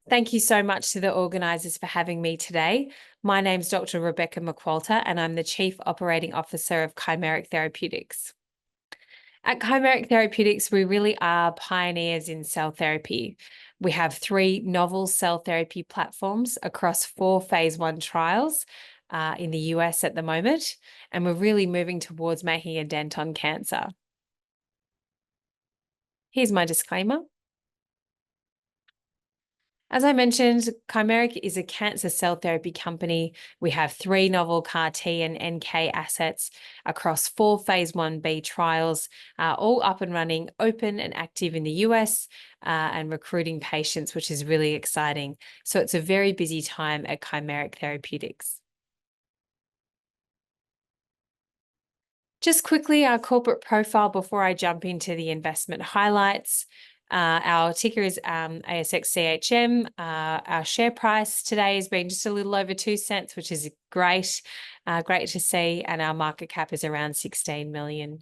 Speaker 9: Thank you so much to the organisers for having me today. My name's Dr. Rebecca McQualter, and I'm the Chief Operating Officer of Chimeric Therapeutics. At Chimeric Therapeutics, we really are pioneers in cell therapy. We have 3 novel cell therapy platforms across 4 phase 1 trials in the US at the moment, and we're really moving towards making a dent on cancer. Here's my disclaimer. As I mentioned, Chimeric is a cancer cell therapy company. We have 3 novel CAR T and NK assets across 4 phase 1b trials, all up and running, open and active in the US, and recruiting patients, which is really exciting. So it's a very busy time at Chimeric Therapeutics. Just quickly, our corporate profile before I jump into the investment highlights. Our ticker is ASX CHM. Our share price today has been just a little over 2 cents, which is great, great to see. And our market cap is around 16 million.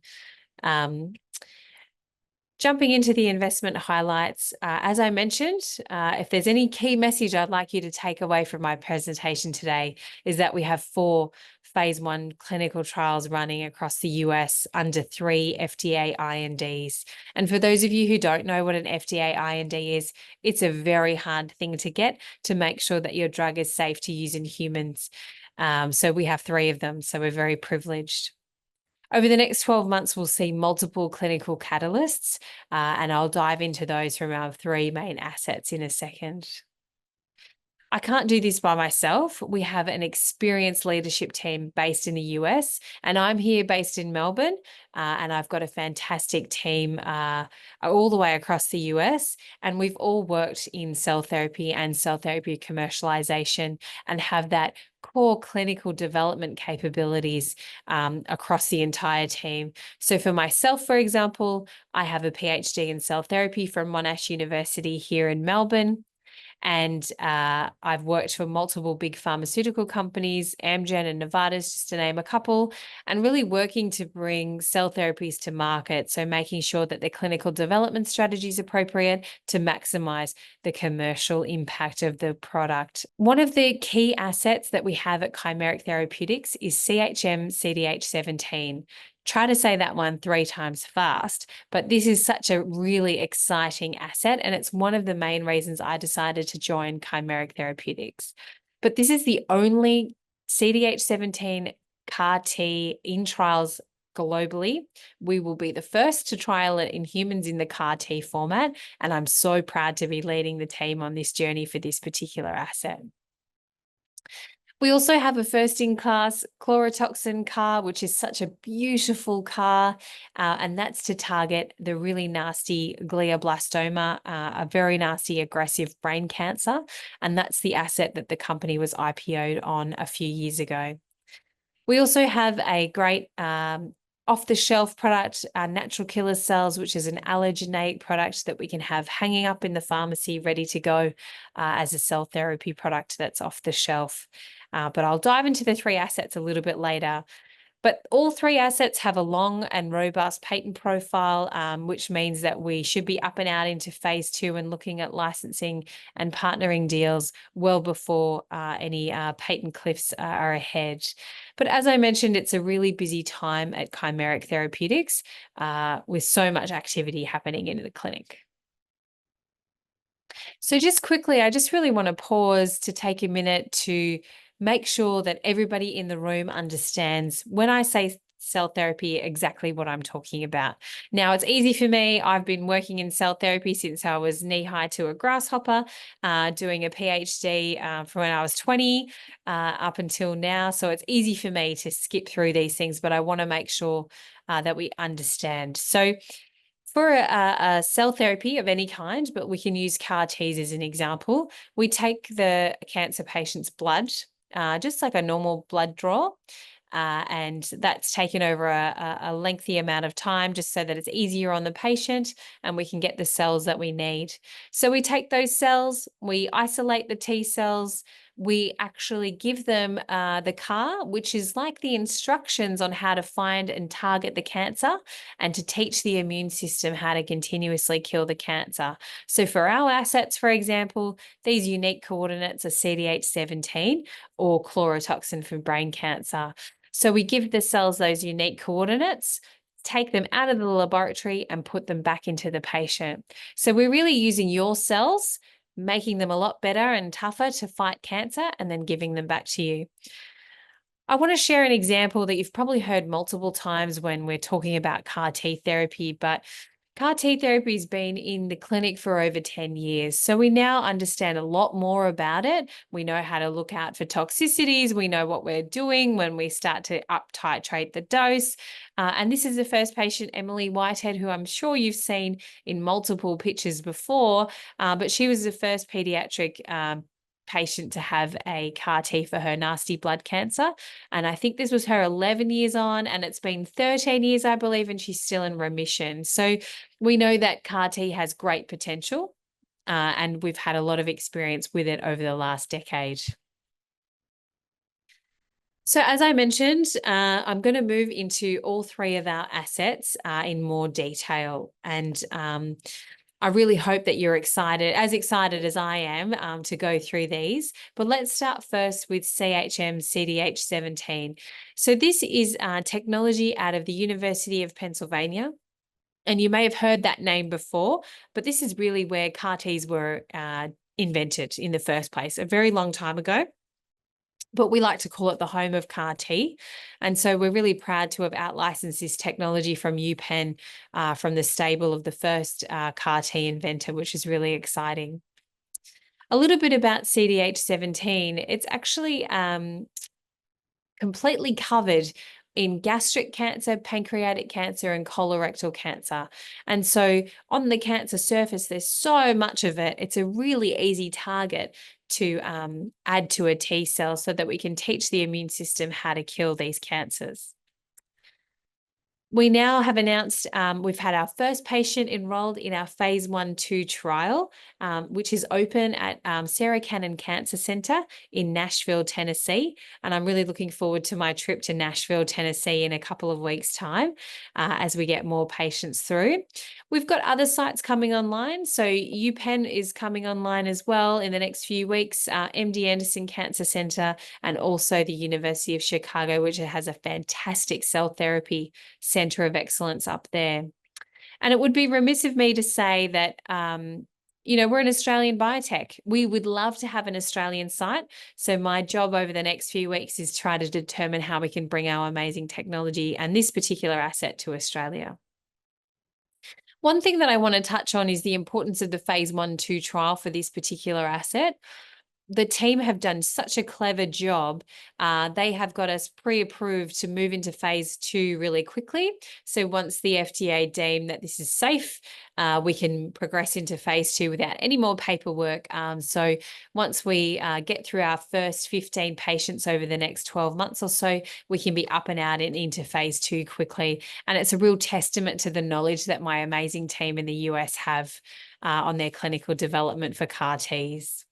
Speaker 9: Jumping into the investment highlights, as I mentioned, if there's any key message I'd like you to take away from my presentation today is that we have 4 phase 1 clinical trials running across the US under 3 FDA INDs. And for those of you who don't know what an FDA IND is, it's a very hard thing to get to make sure that your drug is safe to use in humans. So we have 3 of them, so we're very privileged. Over the next 12 months, we'll see multiple clinical catalysts, and I'll dive into those from our 3 main assets in a second. I can't do this by myself. We have an experienced leadership team based in the US, and I'm here based in Melbourne, and I've got a fantastic team all the way across the US, and we've all worked in cell therapy and cell therapy commercialization and have that core clinical development capabilities across the entire team. So for myself, for example, I have a PhD in cell therapy from Monash University here in Melbourne. And I've worked for multiple big pharmaceutical companies, Amgen and Novartis, just to name a couple, and really working to bring cell therapies to market. So making sure that the clinical development strategy is appropriate to maximize the commercial impact of the product. One of the key assets that we have at Chimeric Therapeutics is CHM-CDH17. Try to say that one 3 times fast, but this is such a really exciting asset, and it's one of the main reasons I decided to join Chimeric Therapeutics. But this is the only CDH17 CAR T in trials globally. We will be the first to trial it in humans in the CAR T format, and I'm so proud to be leading the team on this journey for this particular asset. We also have a first-in-class chlorotoxin CAR, which is such a beautiful CAR, and that's to target the really nasty glioblastoma, a very nasty aggressive brain cancer, and that's the asset that the company was IPO'd on a few years ago. We also have a great off-the-shelf product, Natural Killer Cells, which is an allogeneic product that we can have hanging up in the pharmacy ready to go as a cell therapy product that's off the shelf. But I'll dive into the 3 assets a little bit later. But all 3 assets have a long and robust patent profile, which means that we should be up and out into phase 2 and looking at licensing and partnering deals well before any patent cliffs are ahead. But as I mentioned, it's a really busy time at Chimeric Therapeutics with so much activity happening in the clinic. So just quickly, I just really want to pause to take a minute to make sure that everybody in the room understands when I say cell therapy, exactly what I'm talking about. Now, it's easy for me. I've been working in cell therapy since I was knee-high to a grasshopper, doing a PhD from when I was 20 up until now. So it's easy for me to skip through these things, but I want to make sure that we understand. So for a cell therapy of any kind, but we can use CAR Ts as an example, we take the cancer patient's blood, just like a normal blood draw, and that's taken over a lengthy amount of time just so that it's easier on the patient and we can get the cells that we need. So we take those cells, we isolate the T cells, we actually give them the CAR, which is like the instructions on how to find and target the cancer and to teach the immune system how to continuously kill the cancer. So for our assets, for example, these unique coordinates are CDH17 or chlorotoxin for brain cancer. So we give the cells those unique coordinates, take them out of the laboratory and put them back into the patient. So we're really using your cells, making them a lot better and tougher to fight cancer, and then giving them back to you. I want to share an example that you've probably heard multiple times when we're talking about CAR T therapy, but CAR T therapy has been in the clinic for over 10 years. So we now understand a lot more about it. We know how to look out for toxicities. We know what we're doing when we start to up titrate the dose. And this is the first patient, Emily Whitehead, who I'm sure you've seen in multiple pictures before, but she was the first pediatric patient to have a CAR T for her nasty blood cancer. And I think this was her 11 years on, and it's been 13 years, I believe, and she's still in remission. So we know that CAR T has great potential, and we've had a lot of experience with it over the last decade. So as I mentioned, I'm going to move into all 3 of our assets in more detail. And I really hope that you're excited as I am, to go through these. But let's start first with CHM-CDH17. So this is technology out of the University of Pennsylvania. And you may have heard that name before, but this is really where CAR Ts were invented in the first place, a very long time ago. But we like to call it the home of CAR T. And so we're really proud to have out-licensed this technology from UPenn, from the stable of the first CAR T inventor, which is really exciting. A little bit about CDH17. It's actually completely covered in gastric cancer, pancreatic cancer, and colorectal cancer. And so on the cancer surface, there's so much of it. It's a really easy target to add to a T cell so that we can teach the immune system how to kill these cancers. We now have announced we've had our first patient enrolled in our phase 1/2 trial, which is open at Sarah Cannon Cancer Center in Nashville, Tennessee. And I'm really looking forward to my trip to Nashville, Tennessee in a couple of weeks' time as we get more patients through. We've got other sites coming online. So UPenn is coming online as well in the next few weeks, MD Anderson Cancer Center, and also the University of Chicago, which has a fantastic cell therapy center of excellence up there. And it would be remiss of me to say that, we're an Australian biotech. We would love to have an Australian site. So my job over the next few weeks is try to determine how we can bring our amazing technology and this particular asset to Australia. One thing that I want to touch on is the importance of the phase 1/2 trial for this particular asset. The team have done such a clever job. They have got us pre-approved to move into phase 2 really quickly. So once the FDA deem that this is safe, we can progress into phase 2 without any more paperwork. So once we get through our first 15 patients over the next 12 months or so, we can be up and out and into phase 2 quickly. And it's a real testament to the knowledge that my amazing team in the US have on their clinical development for CAR-Ts.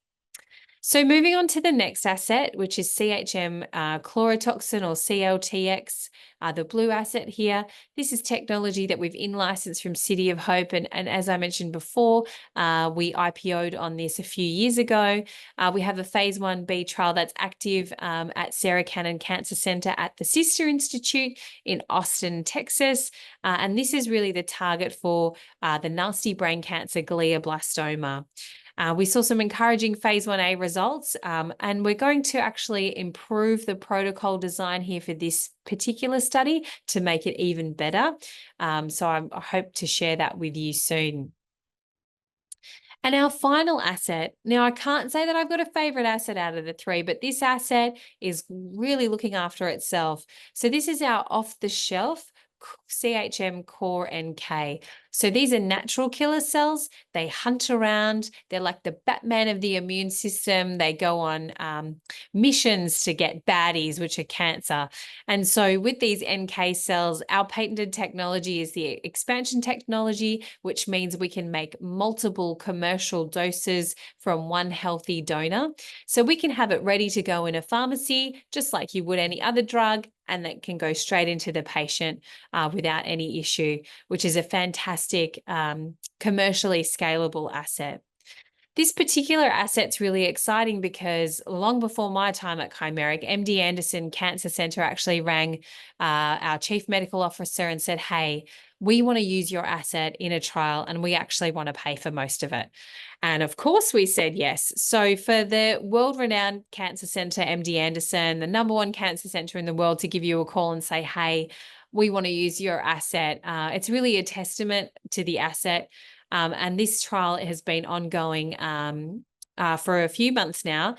Speaker 9: So moving on to the next asset, which is CHM chlorotoxin or CLTX, the blue asset here. This is technology that we've in-licensed from City of Hope. And as I mentioned before, we IPO'd on this a few years ago. We have a phase 1B trial that's active at Sarah Cannon Cancer Center at the Sister Institute in Austin, Texas. And this is really the target for the nasty brain cancer glioblastoma. We saw some encouraging phase 1A results, and we're going to actually improve the protocol design here for this particular study to make it even better. So I hope to share that with you soon. And our final asset, now I can't say that I've got a favorite asset out of the 3, but this asset is really looking after itself. So this is our off-the-shelf CHM Core NK. So these are natural killer cells. They hunt around. They're like the Batman of the immune system. They go on missions to get baddies, which are cancer. And so with these NK cells, our patented technology is the expansion technology, which means we can make multiple commercial doses from one healthy donor. So we can have it ready to go in a pharmacy, just like you would any other drug, and that can go straight into the patient without any issue, which is a fantastic commercially scalable asset. This particular asset's really exciting because long before my time at Chimeric, MD Anderson Cancer Center actually rang our chief medical officer and said, hey, we want to use your asset in a trial and we actually want to pay for most of it. And of course we said yes. So for the world-renowned cancer center, MD Anderson, the #1 cancer center in the world, to give you a call and say, hey, we want to use your asset, it's really a testament to the asset. And this trial has been ongoing for a few months now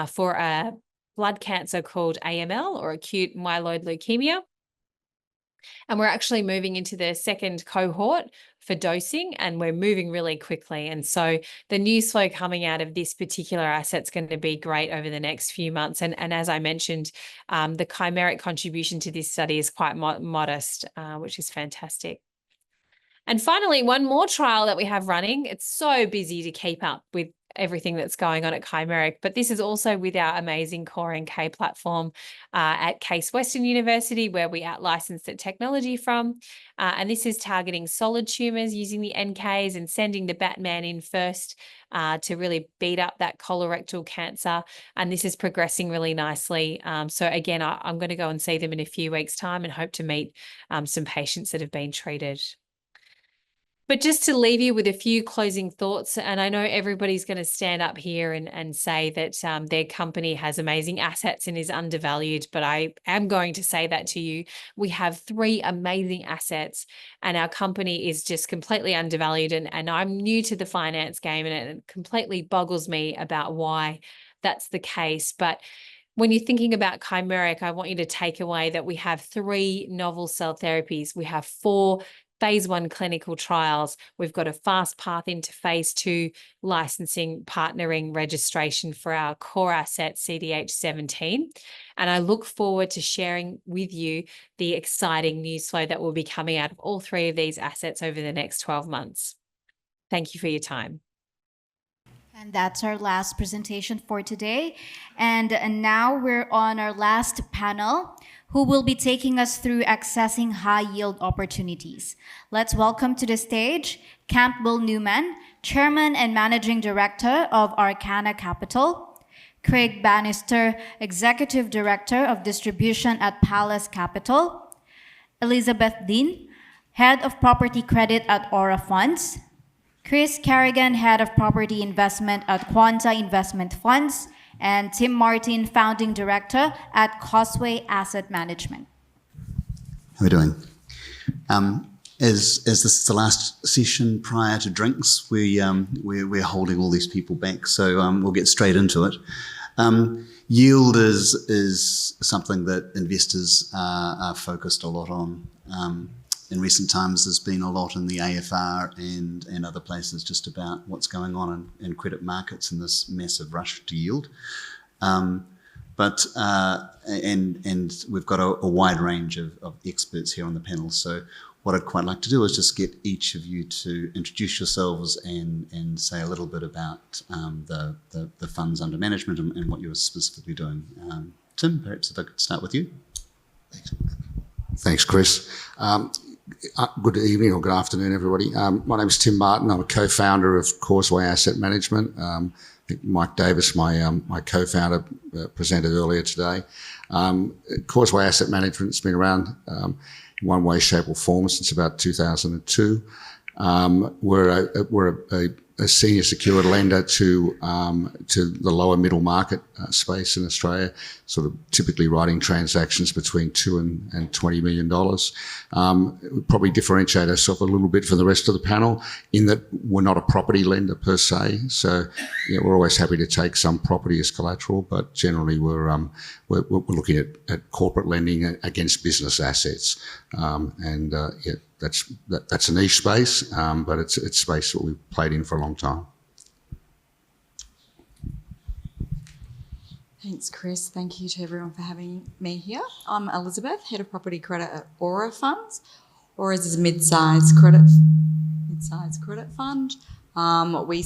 Speaker 9: for a blood cancer called AML, or acute myeloid leukemia. And we're actually moving into the second cohort for dosing, and we're moving really quickly. And so the news flow coming out of this particular asset is going to be great over the next few months. And as I mentioned, the Chimeric contribution to this study is quite modest, which is fantastic. And finally, one more trial that we have running. It's so busy to keep up with everything that's going on at Chimeric, but this is also with our amazing Core NK platform at Case Western University, where we out-licensed the technology from. And this is targeting solid tumors using the NKs and sending the Batman in first to really beat up that colorectal cancer. And this is progressing really nicely. So again, I'm going to go and see them in a few weeks' time and hope to meet some patients that have been treated. But just to leave you with a few closing thoughts, and I know everybody's going to stand up here and say that their company has amazing assets and is undervalued, but I am going to say that to you. We have 3 amazing assets and our company is just completely undervalued. And I'm new to the finance game and it completely boggles me about why that's the case. But when you're thinking about Chimeric, I want you to take away that we have 3 novel cell therapies. We have 4 phase 1 clinical trials. We've got a fast path into phase 2 licensing, partnering, registration for our core asset CDH17. And I look forward to sharing with you the exciting news flow that will be coming out of all 3 of these assets over the next 12 months. Thank you for your time.
Speaker 3: And that's our last presentation for today. And now we're on our last panel, who will be taking us through accessing high-yield opportunities. Let's welcome to the stage Campbell Newman, Chairman and Managing Director of Arcana Capital, Craig Bannister, Executive Director of Distribution at Palace Capital, Elizabeth Dean, Head of Property Credit at Aura Funds, Chris Carrigan, Head of Property Investment at Quanta Investment Funds, and Tim Martin, Founding Director at Causeway Asset Management.
Speaker 10: How are we doing? As this is the last session prior to drinks, we're holding all these people back, so we'll get straight into it. Yield is something that investors are focused a lot on. In recent times, there's been a lot in the AFR and other places just about what's going on in credit markets and this massive rush to yield. And we've got a wide range of experts here on the panel. So what I'd quite like to do is just get each of you to introduce yourselves and say a little bit about the funds under management and what you're specifically doing. Tim, perhaps if I could start with you.
Speaker 21: Thanks, Chris. Good evening or good afternoon, everybody. My name is Tim Martin. I'm a co-founder of Causeway Asset Management. I think Mike Davis, my co-founder, presented earlier today. Causeway Asset Management's been around in one way, shape or form since about 2002. We're a senior secured lender to the lower middle market space in Australia, sort of typically writing transactions between $2 and $20 million. We probably differentiate ourselves a little bit from the rest of the panel in that we're not a property lender per se. So we're always happy to take some property as collateral, but generally we're looking at corporate lending against business assets. That's a niche space, but it's a space that we've played in for a long time.
Speaker 22: Thanks, Chris. Thank you to everyone for having me here. I'm Elizabeth, Head of Property Credit at Aura Funds. Aura is a mid-sized credit fund. We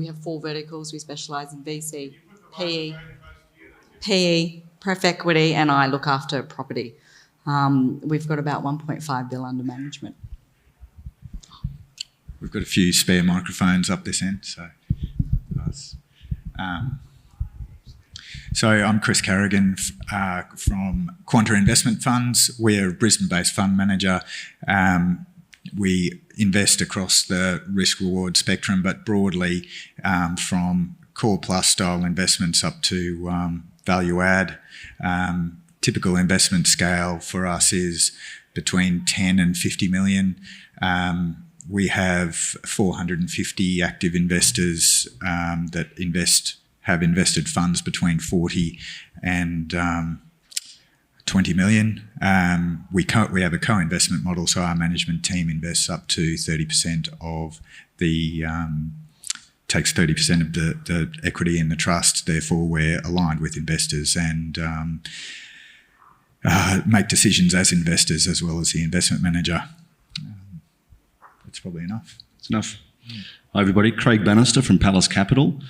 Speaker 22: have 4 verticals. We specialise in VC, PE, pref equity, and I look after property. We've got about 1.5 billion under management.
Speaker 7: We've got a few spare microphones up this end, so nice. So I'm Chris Carrigan from Quanta Investment Funds. We're a Brisbane-based fund manager. We invest across the risk-reward spectrum, but broadly from core plus style investments up to value add. Typical investment scale for us is between 10 and 50 million. We have 450 active investors that have invested funds between 40 and 20 million. We have a co-investment model, so our management team invests up to 30% of takes 30% of the equity in the trust. Therefore, we're aligned with investors and make decisions as investors as well as the investment manager. That's probably enough.
Speaker 24: It's enough. Hi everybody, Craig Bannister from Palace Capital.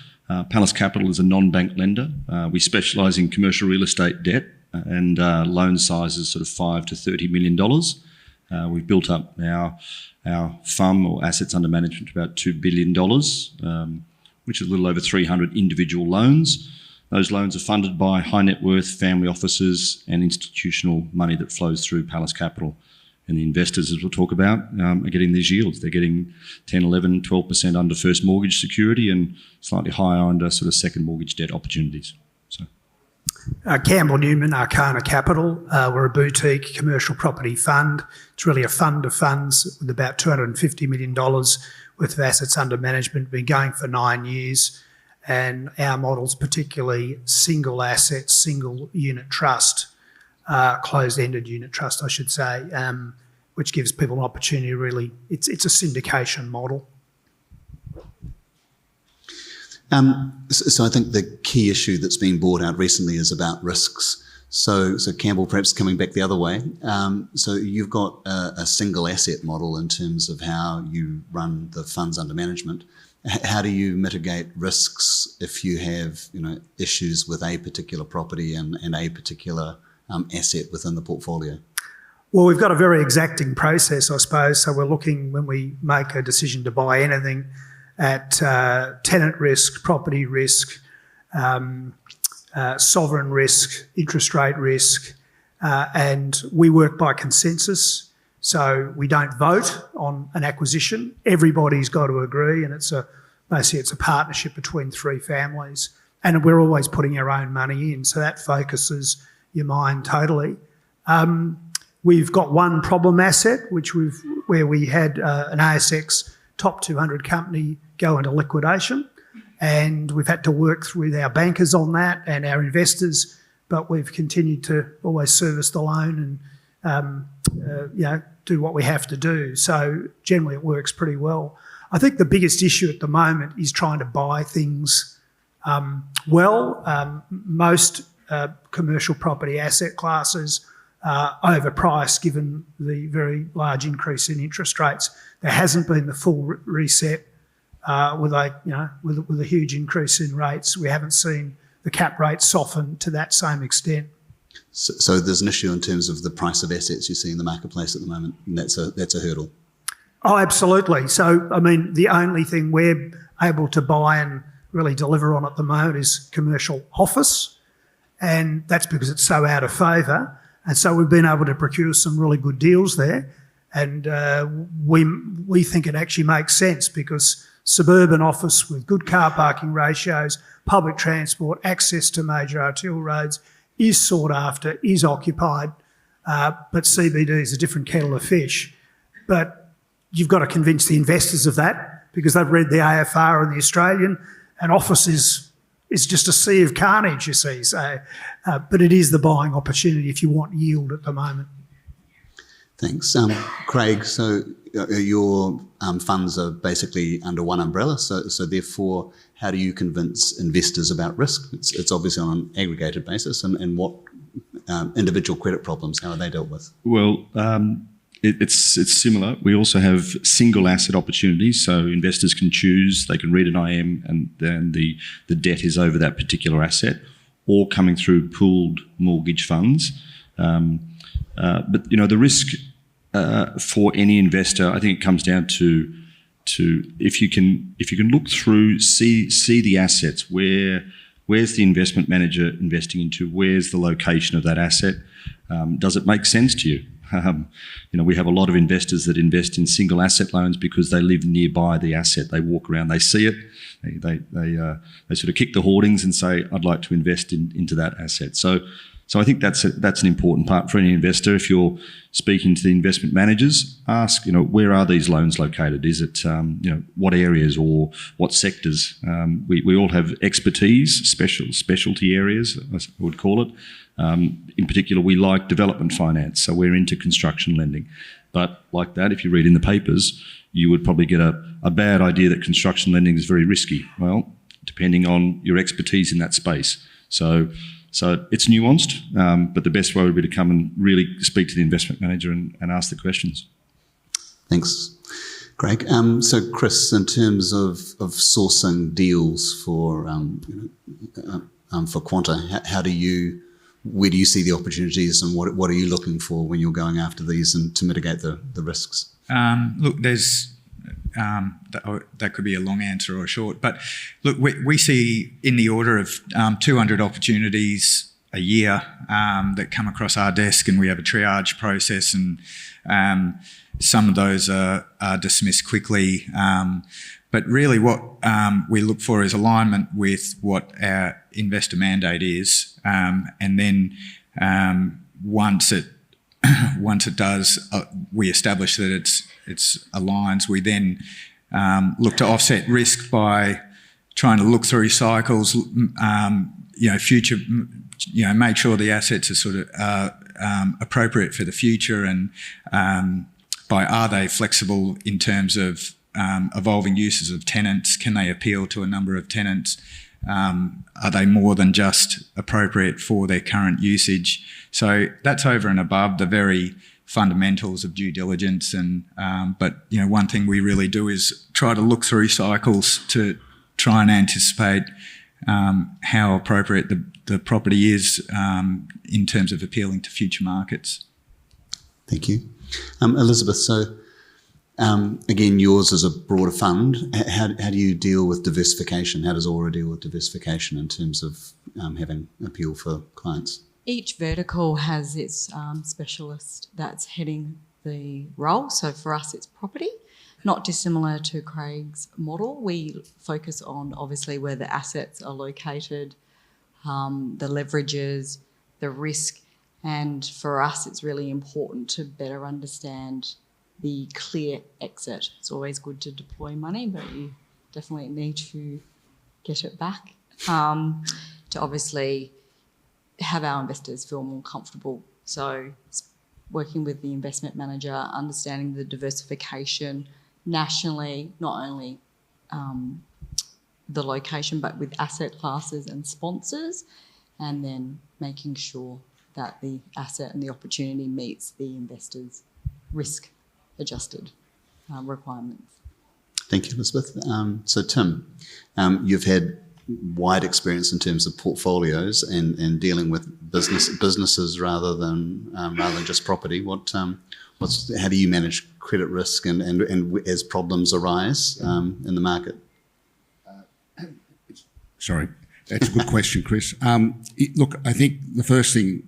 Speaker 24: Palace Capital is a non-bank lender. We specialise in commercial real estate debt and loan sizes sort of $5 to $30 million. We've built up our FUM or assets under management to about $2 billion, which is a little over 300 individual loans. Those loans are funded by high net worth family offices and institutional money that flows through Palace Capital. And the investors, as we'll talk about, are getting these yields. They're getting 10, 11, 12% under first mortgage security and slightly higher under sort of second mortgage debt opportunities. So.
Speaker 8: Campbell Newman, Arcana Capital. We're a boutique commercial property fund. It's really a fund of funds with about $250 million worth of assets under management. Been going for 9 years. And our model's particularly single asset, single unit trust, closed-ended unit trust, I should say, which gives people an opportunity really, it's a syndication model.
Speaker 10: So I think the key issue that's been brought out recently is about risks. So Campbell, perhaps coming back the other way, so you've got a single asset model in terms of how you run the funds under management. How do you mitigate risks if you have, issues with a particular property and a particular asset within the portfolio?
Speaker 8: Well, we've got a very exacting process, I suppose. So we're looking, when we make a decision to buy anything, at tenant risk, property risk, sovereign risk, interest rate risk, and we work by consensus. So we don't vote on an acquisition. Everybody's got to agree, and basically it's a partnership between three families. And we're always putting our own money in, so that focuses your mind totally. We've got one problem asset, where we had an ASX top 200 company go into liquidation, and we've had to work with our bankers on that and our investors, but we've continued to always service the loan and do what we have to do. So generally it works pretty well. I think the biggest issue at the moment is trying to buy things well. Most commercial property asset classes are overpriced given the very large increase in interest rates. There hasn't been the full reset with a huge increase in rates. We haven't seen the cap rate soften to that same extent.
Speaker 10: So there's an issue in terms of the price of assets you see in the marketplace at the moment, and that's a hurdle.
Speaker 8: Oh, absolutely. So, I mean, the only thing we're able to buy and really deliver on at the moment is commercial office, and that's because it's so out of favour. And so we've been able to procure some really good deals there, and we think it actually makes sense because suburban office with good car parking ratios, public transport, access to major arterial roads is sought after, is occupied, but CBD is a different kettle of fish. But you've got to convince the investors of that because they've read the AFR and the Australian, and office is just a sea of carnage, you see. So, but it is the buying opportunity if you want yield at the moment.
Speaker 10: Thanks. Craig, so your funds are basically under one umbrella, so therefore how do you convince investors about risk? It's obviously on an aggregated basis, and what individual credit problems, how are they dealt with?
Speaker 24: Well, it's similar. We also have single asset opportunities, so investors can choose, they can read an IM and then the debt is over that particular asset, or coming through pooled mortgage funds. But the risk for any investor, I think it comes down to if you can look through, see the assets, where's the investment manager investing into, where's the location of that asset, does it make sense to you? We have a lot of investors that invest in single asset loans because they live nearby the asset. They walk around, they see it, they sort of kick the hoardings and say, I'd like to invest into that asset. So I think that's an important part for any investor. If you're speaking to the investment managers, ask, where are these loans located? Is it, what areas or what sectors? We all have expertise, specialty areas, I would call it. In particular, we like development finance, so we're into construction lending. But like that, if you read in the papers, you would probably get a bad idea that construction lending is very risky. Well, depending on your expertise in that space. So it's nuanced, but the best way would be to come and really speak to the investment manager and ask the questions.
Speaker 10: Thanks, Craig. So Chris, in terms of sourcing deals for Quanta, where do you see the opportunities, and what are you looking for when you're going after these and to mitigate the risks?
Speaker 7: Look, there's that could be a long answer or a short, but look, we see in the order of 200 opportunities a year that come across our desk, and we have a triage process, and some of those are dismissed quickly. But really what we look for is alignment with what our investor mandate is. And then once it does, we establish that it's aligns. We then look to offset risk by trying to look through cycles, future, make sure the assets are sort of appropriate for the future, and by are they flexible in terms of evolving uses of tenants? Can they appeal to a number of tenants? Are they more than just appropriate for their current usage? So that's over and above the very fundamentals of due diligence. And but one thing we really do is try to look through cycles to try and anticipate how appropriate the property is in terms of appealing to future markets.
Speaker 10: Thank you. Elizabeth, so again, yours is a broader fund. How do you deal with diversification? How does Aura deal with diversification in terms of having appeal for clients?
Speaker 22: Each vertical has its specialist that's heading the role. So for us, it's property. Not dissimilar to Craig's model. We focus on obviously where the assets are located, the leverages, the risk. And for us, it's really important to better understand the clear exit. It's always good to deploy money, but you definitely need to get it back to obviously have our investors feel more comfortable. So working with the investment manager, understanding the diversification nationally, not only the location, but with asset classes and sponsors, and then making sure that the asset and the opportunity meets the investors' risk-adjusted requirements.
Speaker 10: Thank you, Elizabeth. So Tim, you've had wide experience in terms of portfolios and dealing with businesses rather than just property. How do you manage credit risk and as problems arise in the market?
Speaker 11: Sorry, that's a good question, Chris. Look, I think the first thing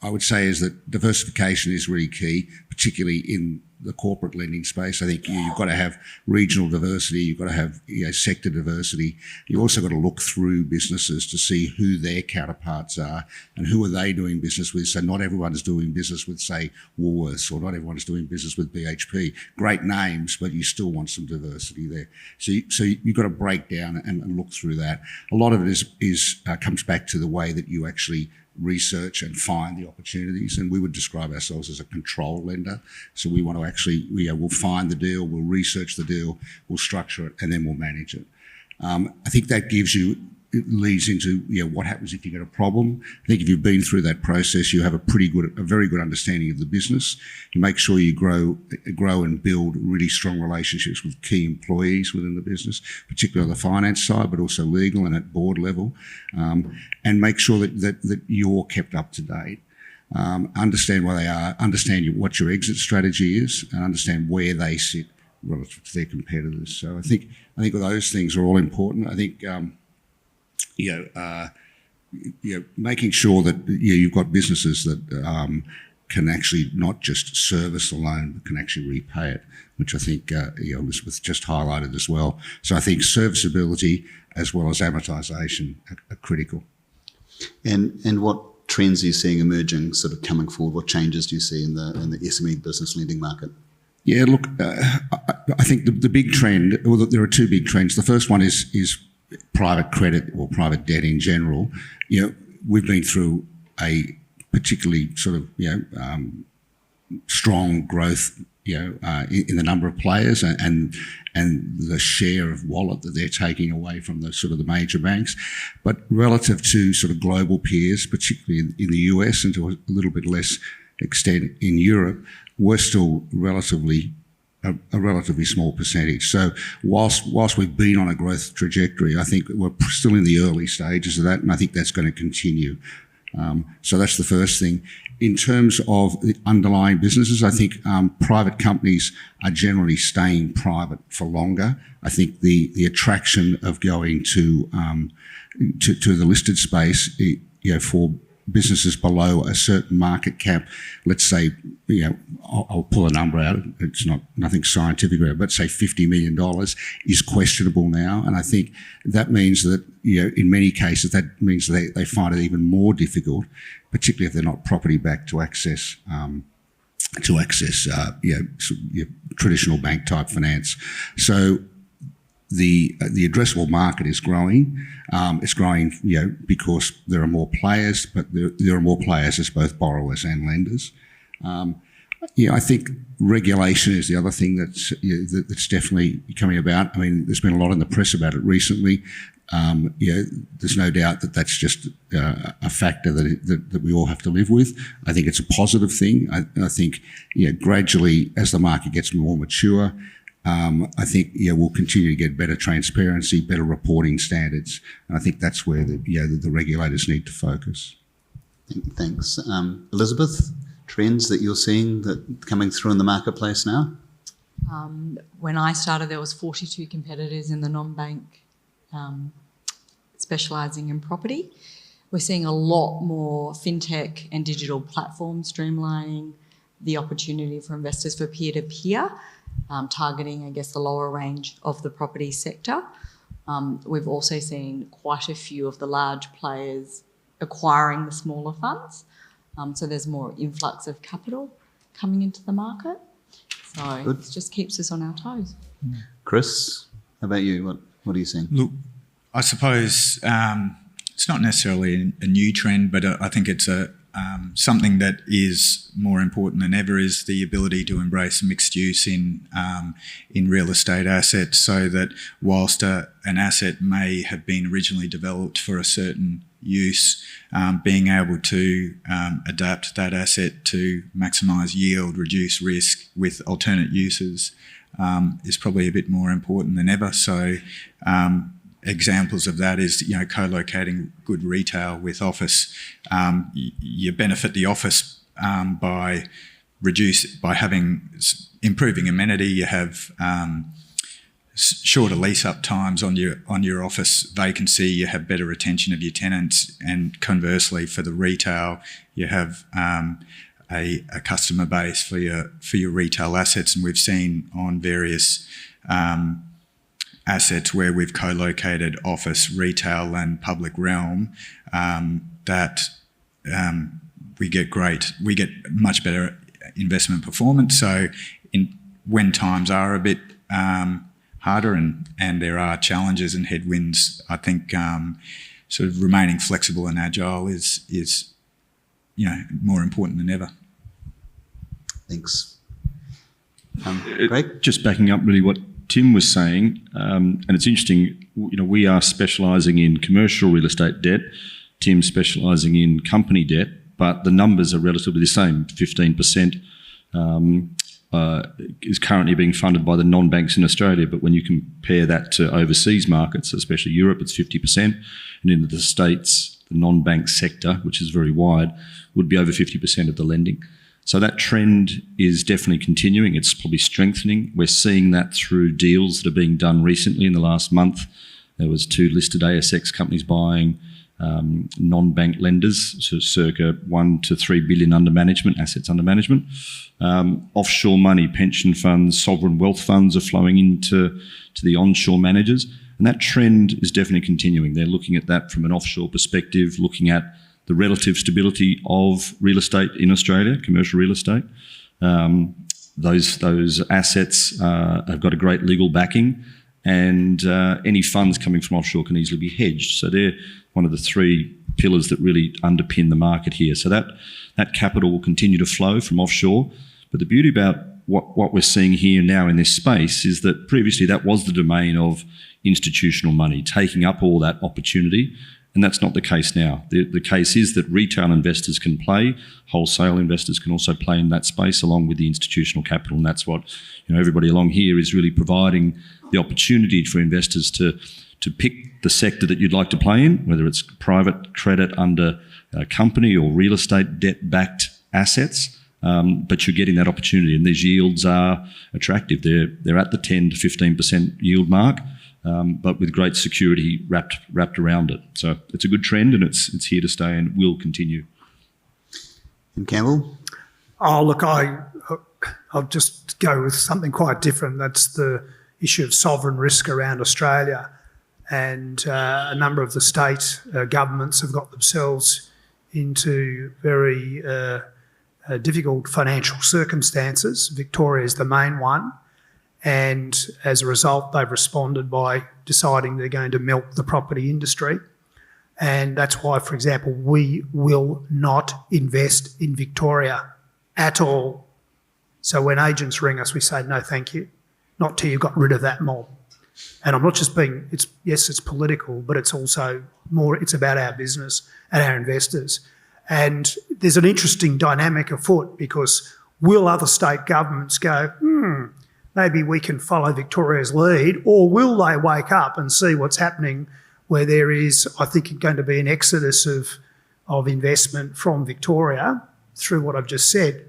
Speaker 11: I would say is that diversification is really key, particularly in the corporate lending space. I think you've got to have regional diversity, you've got to have sector diversity. You've also got to look through businesses to see who their counterparts are and who are they doing business with. So not everyone is doing business with, say, Woolworths, or not everyone is doing business with BHP. Great names, but you still want some diversity there. So you've got to break down and look through that. A lot of it comes back to the way that you actually research and find the opportunities, and we would describe ourselves as a control lender. So we want to actually, we'll find the deal, we'll research the deal, we'll structure it, and then we'll manage it. I think that it leads into what happens if you get a problem. I think if you've been through that process, you have a very good understanding of the business. You make sure you grow and build really strong relationships with key employees within the business, particularly on the finance side, but also legal and at board level, and make sure that you're kept up to date. Understand where they are, understand what your exit strategy is, and understand where they sit relative to their competitors. So I think those things are all important. I think making sure that you've got businesses that can actually not just service a loan, but can actually repay it, which I think Elizabeth just highlighted as well. So I think serviceability as well as amortisation are critical.
Speaker 10: And what trends are you seeing emerging, sort of coming forward? What changes do you see in the SME business lending market?
Speaker 11: Yeah, look, I think the big trend, well, there are two big trends. The first one is private credit or private debt in general. We've been through a particularly sort of strong growth in the number of players and the share of wallet that they're taking away from the sort of the major banks. But relative to sort of global peers, particularly in the US and to a little bit less extent in Europe, we're still a relatively small percentage. So whilst we've been on a growth trajectory, I think we're still in the early stages of that, and I think that's going to continue. So that's the first thing. In terms of the underlying businesses, I think private companies are generally staying private for longer. I think the attraction of going to the listed space, for businesses below a certain market cap, let's say, I'll pull a number out, it's nothing scientific about it, but say $50 million is questionable now. And I think that means that, in many cases, that means they find it even more difficult, particularly if they're not property backed to access traditional bank type finance. So the addressable market is growing. It's growing, because there are more players, but there are more players as both borrowers and lenders. I think regulation is the other thing that's definitely coming about. I mean, there's been a lot in the press about it recently. There's no doubt that that's just a factor that we all have to live with. I think it's a positive thing. I think, gradually as the market gets more mature, I think we'll continue to get better transparency, better reporting standards, and I think that's where the regulators need to focus.
Speaker 10: Thanks, Elizabeth. Trends that you're seeing that coming through in the marketplace now?
Speaker 22: When I started, there was 42 competitors in the non-bank specialising in property. We're seeing a lot more fintech and digital platforms streamlining the opportunity for investors for peer-to-peer, targeting, I guess, the lower range of the property sector. We've also seen quite a few of the large players acquiring the smaller funds. So there's more influx of capital coming into the market. So Good. It just keeps us on our toes.
Speaker 10: Chris, how about you? What are you seeing?
Speaker 7: Look, I suppose it's not necessarily a new trend, but I think it's something that is more important than ever is the ability to embrace mixed use in real estate assets, so that whilst an asset may have been originally developed for a certain use, being able to adapt that asset to maximise yield, reduce risk with alternate uses is probably a bit more important than ever. So examples of that is, co-locating good retail with office. You benefit the office by improving amenity. You have shorter lease-up times on your office vacancy. You have better retention of your tenants, and conversely, for the retail, you have a customer base for your retail assets. And we've seen on various assets where we've co-located office, retail, and public realm that we get much better investment performance. So when times are a bit harder and there are challenges and headwinds, I think sort of remaining flexible and agile is more important than ever.
Speaker 10: Thanks.
Speaker 24: Craig? Just backing up really what Tim was saying, and it's interesting, we are specialising in commercial real estate debt, Tim specialising in company debt, but the numbers are relatively the same. 15% is currently being funded by the non-banks in Australia, but when you compare that to overseas markets, especially Europe, it's 50%, and in the States, the non-bank sector, which is very wide, would be over 50% of the lending. So that trend is definitely continuing. It's probably strengthening. We're seeing that through deals that are being done recently in the last month. There was 2 listed ASX companies buying non-bank lenders, so circa 1 to 3 billion assets under management. Offshore money, pension funds, sovereign wealth funds are flowing into the onshore managers. And that trend is definitely continuing. They're looking at that from an offshore perspective, looking at the relative stability of real estate in Australia, commercial real estate. Those assets have got a great legal backing, and any funds coming from offshore can easily be hedged. So they're one of the 3 pillars that really underpin the market here. So that capital will continue to flow from offshore. But the beauty about what we're seeing here now in this space is that previously that was the domain of institutional money, taking up all that opportunity. And that's not the case now. The case is that retail investors can play, wholesale investors can also play in that space along with the institutional capital. And that's what everybody along here is really providing the opportunity for investors to pick the sector that you'd like to play in, whether it's private credit under a company or real estate debt-backed assets. But you're getting that opportunity, and these yields are attractive. They're at the 10 to 15% yield mark. But with great security wrapped around it. So it's a good trend, and it's here to stay and will continue.
Speaker 10: And Campbell?
Speaker 8: Oh, look, I'll just go with something quite different. That's the issue of sovereign risk around Australia. And a number of the state governments have got themselves into very difficult financial circumstances. Victoria is the main one. And as a result, they've responded by deciding they're going to milk the property industry. And that's why, for example, we will not invest in Victoria at all. So when agents ring us, we say, no, thank you, not till you've got rid of that mob. And I'm not just being, yes, it's political, but it's also more, it's about our business and our investors. And there's an interesting dynamic afoot, because will other state governments go, maybe we can follow Victoria's lead, or will they wake up and see what's happening where there is, I think, going to be an exodus of investment from Victoria through what I've just said.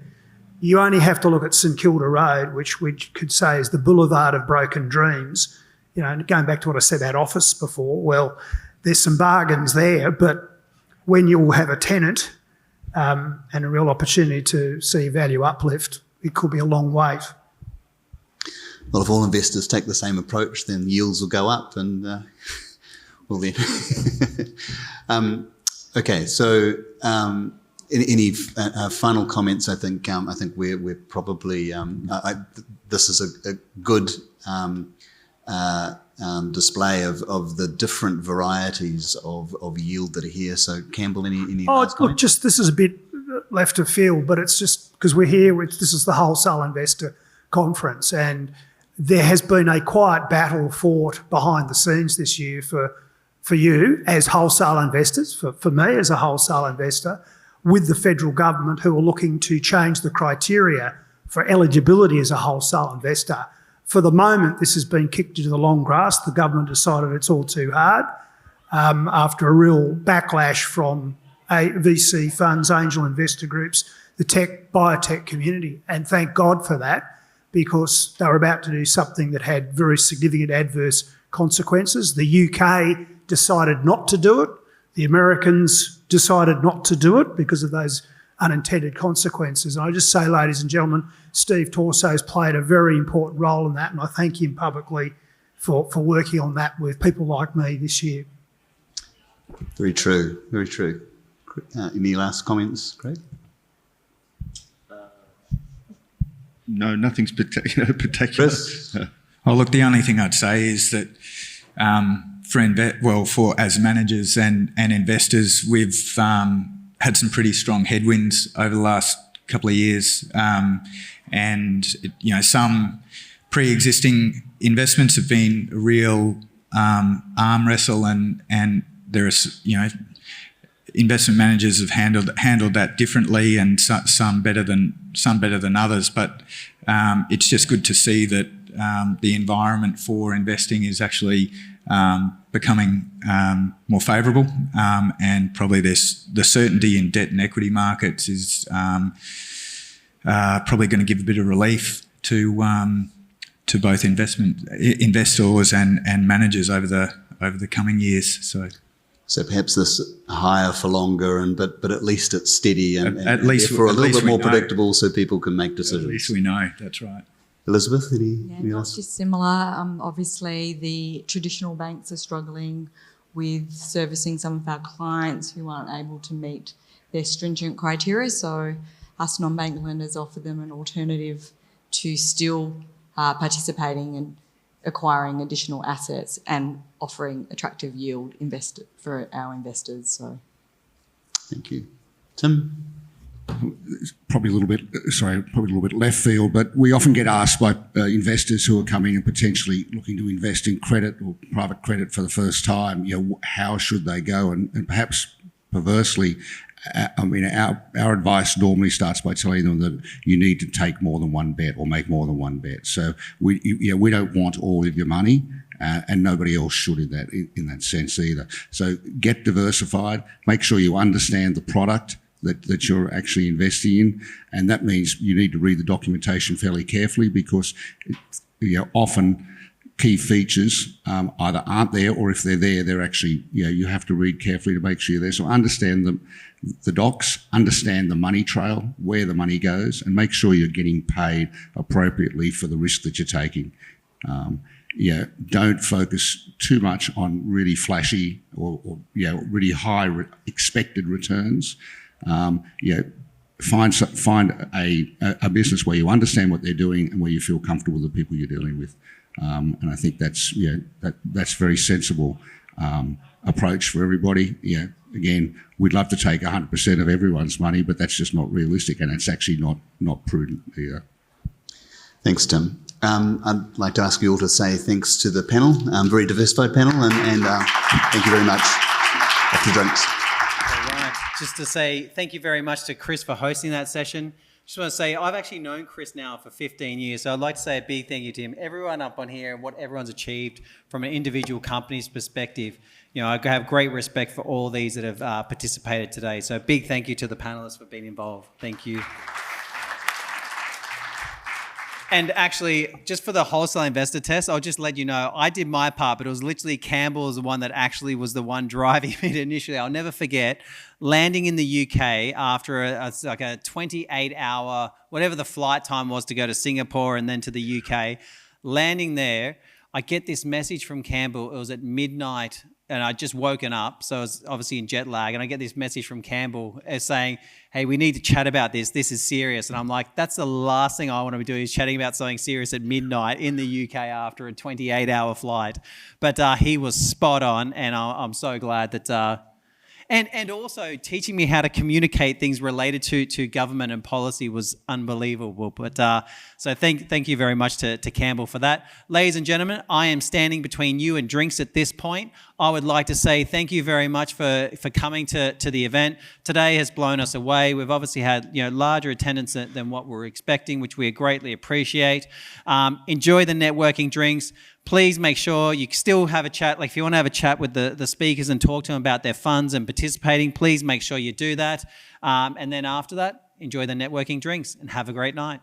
Speaker 8: You only have to look at St Kilda Road, which we could say is the boulevard of broken dreams. You know, going back to what I said about office before, well, there's some bargains there, but when you'll have a tenant and a real opportunity to see value uplift, it could be a long wait.
Speaker 10: Well, if all investors take the same approach, then yields will go up, and well then. Okay, so any final comments? I think we're probably this is a good display of the different varieties of yield that are here. So Campbell, any last comments?
Speaker 8: Look, just this is a bit left of field, but it's just because we're here. This is the Wholesale Investor Conference, and there has been a quiet battle fought behind the scenes this year for you as wholesale investors, for me as a wholesale investor, with the federal government, who are looking to change the criteria for eligibility as a wholesale investor. For the moment, this has been kicked into the long grass. The government decided it's all too hard after a real backlash from VC funds, angel investor groups, the biotech community, and thank God for that, because they were about to do something that had very significant adverse consequences. The UK decided not to do it. The Americans decided not to do it because of those unintended consequences. And I just say, ladies and gentlemen, Steve Torso's played a very important role in that, and I thank him publicly for working on that with people like me this year.
Speaker 10: Very true, very true. Any last comments, Craig?
Speaker 7: No, nothing's particular. Oh, look, the only thing I'd say is that for as managers and investors, we've had some pretty strong headwinds over the last couple of years, and some pre-existing investments have been a real arm wrestle, and there are investment managers have handled that differently, and some better than others. But it's just good to see that the environment for investing is actually becoming more favourable, and probably the certainty in debt and equity markets is probably going to give a bit of relief to both investors and managers over the coming years.
Speaker 10: So perhaps this higher for longer, but at least it's steady and
Speaker 7: at least
Speaker 10: therefore a little bit more
Speaker 7: know.
Speaker 10: predictable, so people can make decisions.
Speaker 7: At least we know, that's right.
Speaker 10: Elizabeth, any
Speaker 22: Not
Speaker 10: else?
Speaker 22: dissimilar. Obviously, the traditional banks are struggling with servicing some of our clients who aren't able to meet their stringent criteria. So us non-bank lenders offer them an alternative to still participating in acquiring additional assets and offering attractive yield for our investors. So,
Speaker 10: thank you, Tim.
Speaker 11: Probably a little bit left field, but we often get asked by investors who are coming and potentially looking to invest in credit or private credit for the first time, how should they go? And perhaps perversely, our advice normally starts by telling them that you need to take more than one bet or make more than one bet. So we don't want all of your money, and nobody else should in that sense either. So get diversified, make sure you understand the product that you're actually investing in, and that means you need to read the documentation fairly carefully, because often key features either aren't there, or if they're there, they're actually, you have to read carefully to make sure you're there. So understand the docs, understand the money trail, where the money goes, and make sure you're getting paid appropriately for the risk that you're taking. Don't focus too much on really flashy or really high expected returns. Find a business where you understand what they're doing and where you feel comfortable with the people you're dealing with. And I think that's very sensible approach for everybody. Again, we'd love to take 100% of everyone's money, but that's just not realistic, and it's actually not prudent either.
Speaker 10: Thanks, Tim. I'd like to ask you all to say thanks to the panel, very diversified panel, and thank you very much. Off to drinks.
Speaker 12: All right. Just to say thank you very much to Chris for hosting that session. Just want to say I've actually known Chris now for 15 years, so I'd like to say a big thank you to him. Everyone up on here and what everyone's achieved from an individual company's perspective. I have great respect for all these that have participated today. So big thank you to the panelists for being involved. Thank you. And actually, just for the wholesale investor test, I'll just let you know, I did my part, but it was literally Campbell was the one that actually was the one driving it initially. I'll never forget landing in the UK after a 28-hour, whatever the flight time was to go to Singapore and then to the UK. Landing there, I get this message from Campbell. It was at midnight and I'd just woken up, so I was obviously in jet lag, and I get this message from Campbell saying, hey, we need to chat about this. This is serious. And I'm like, that's the last thing I want to be doing, is chatting about something serious at midnight in the UK after a 28-hour flight. But he was spot on, and I'm so glad that... And also teaching me how to communicate things related to government and policy was unbelievable. But so thank you very much to Campbell for that. Ladies and gentlemen, I am standing between you and drinks at this point. I would like to say thank you very much for coming to the event. Today has blown us away. We've obviously had larger attendance than what we were expecting, which we greatly appreciate. Enjoy the networking drinks. Please make sure you still have a chat. Like if you want to have a chat with the speakers and talk to them about their funds and participating, please make sure you do that. And then after that, enjoy the networking drinks and have a great night.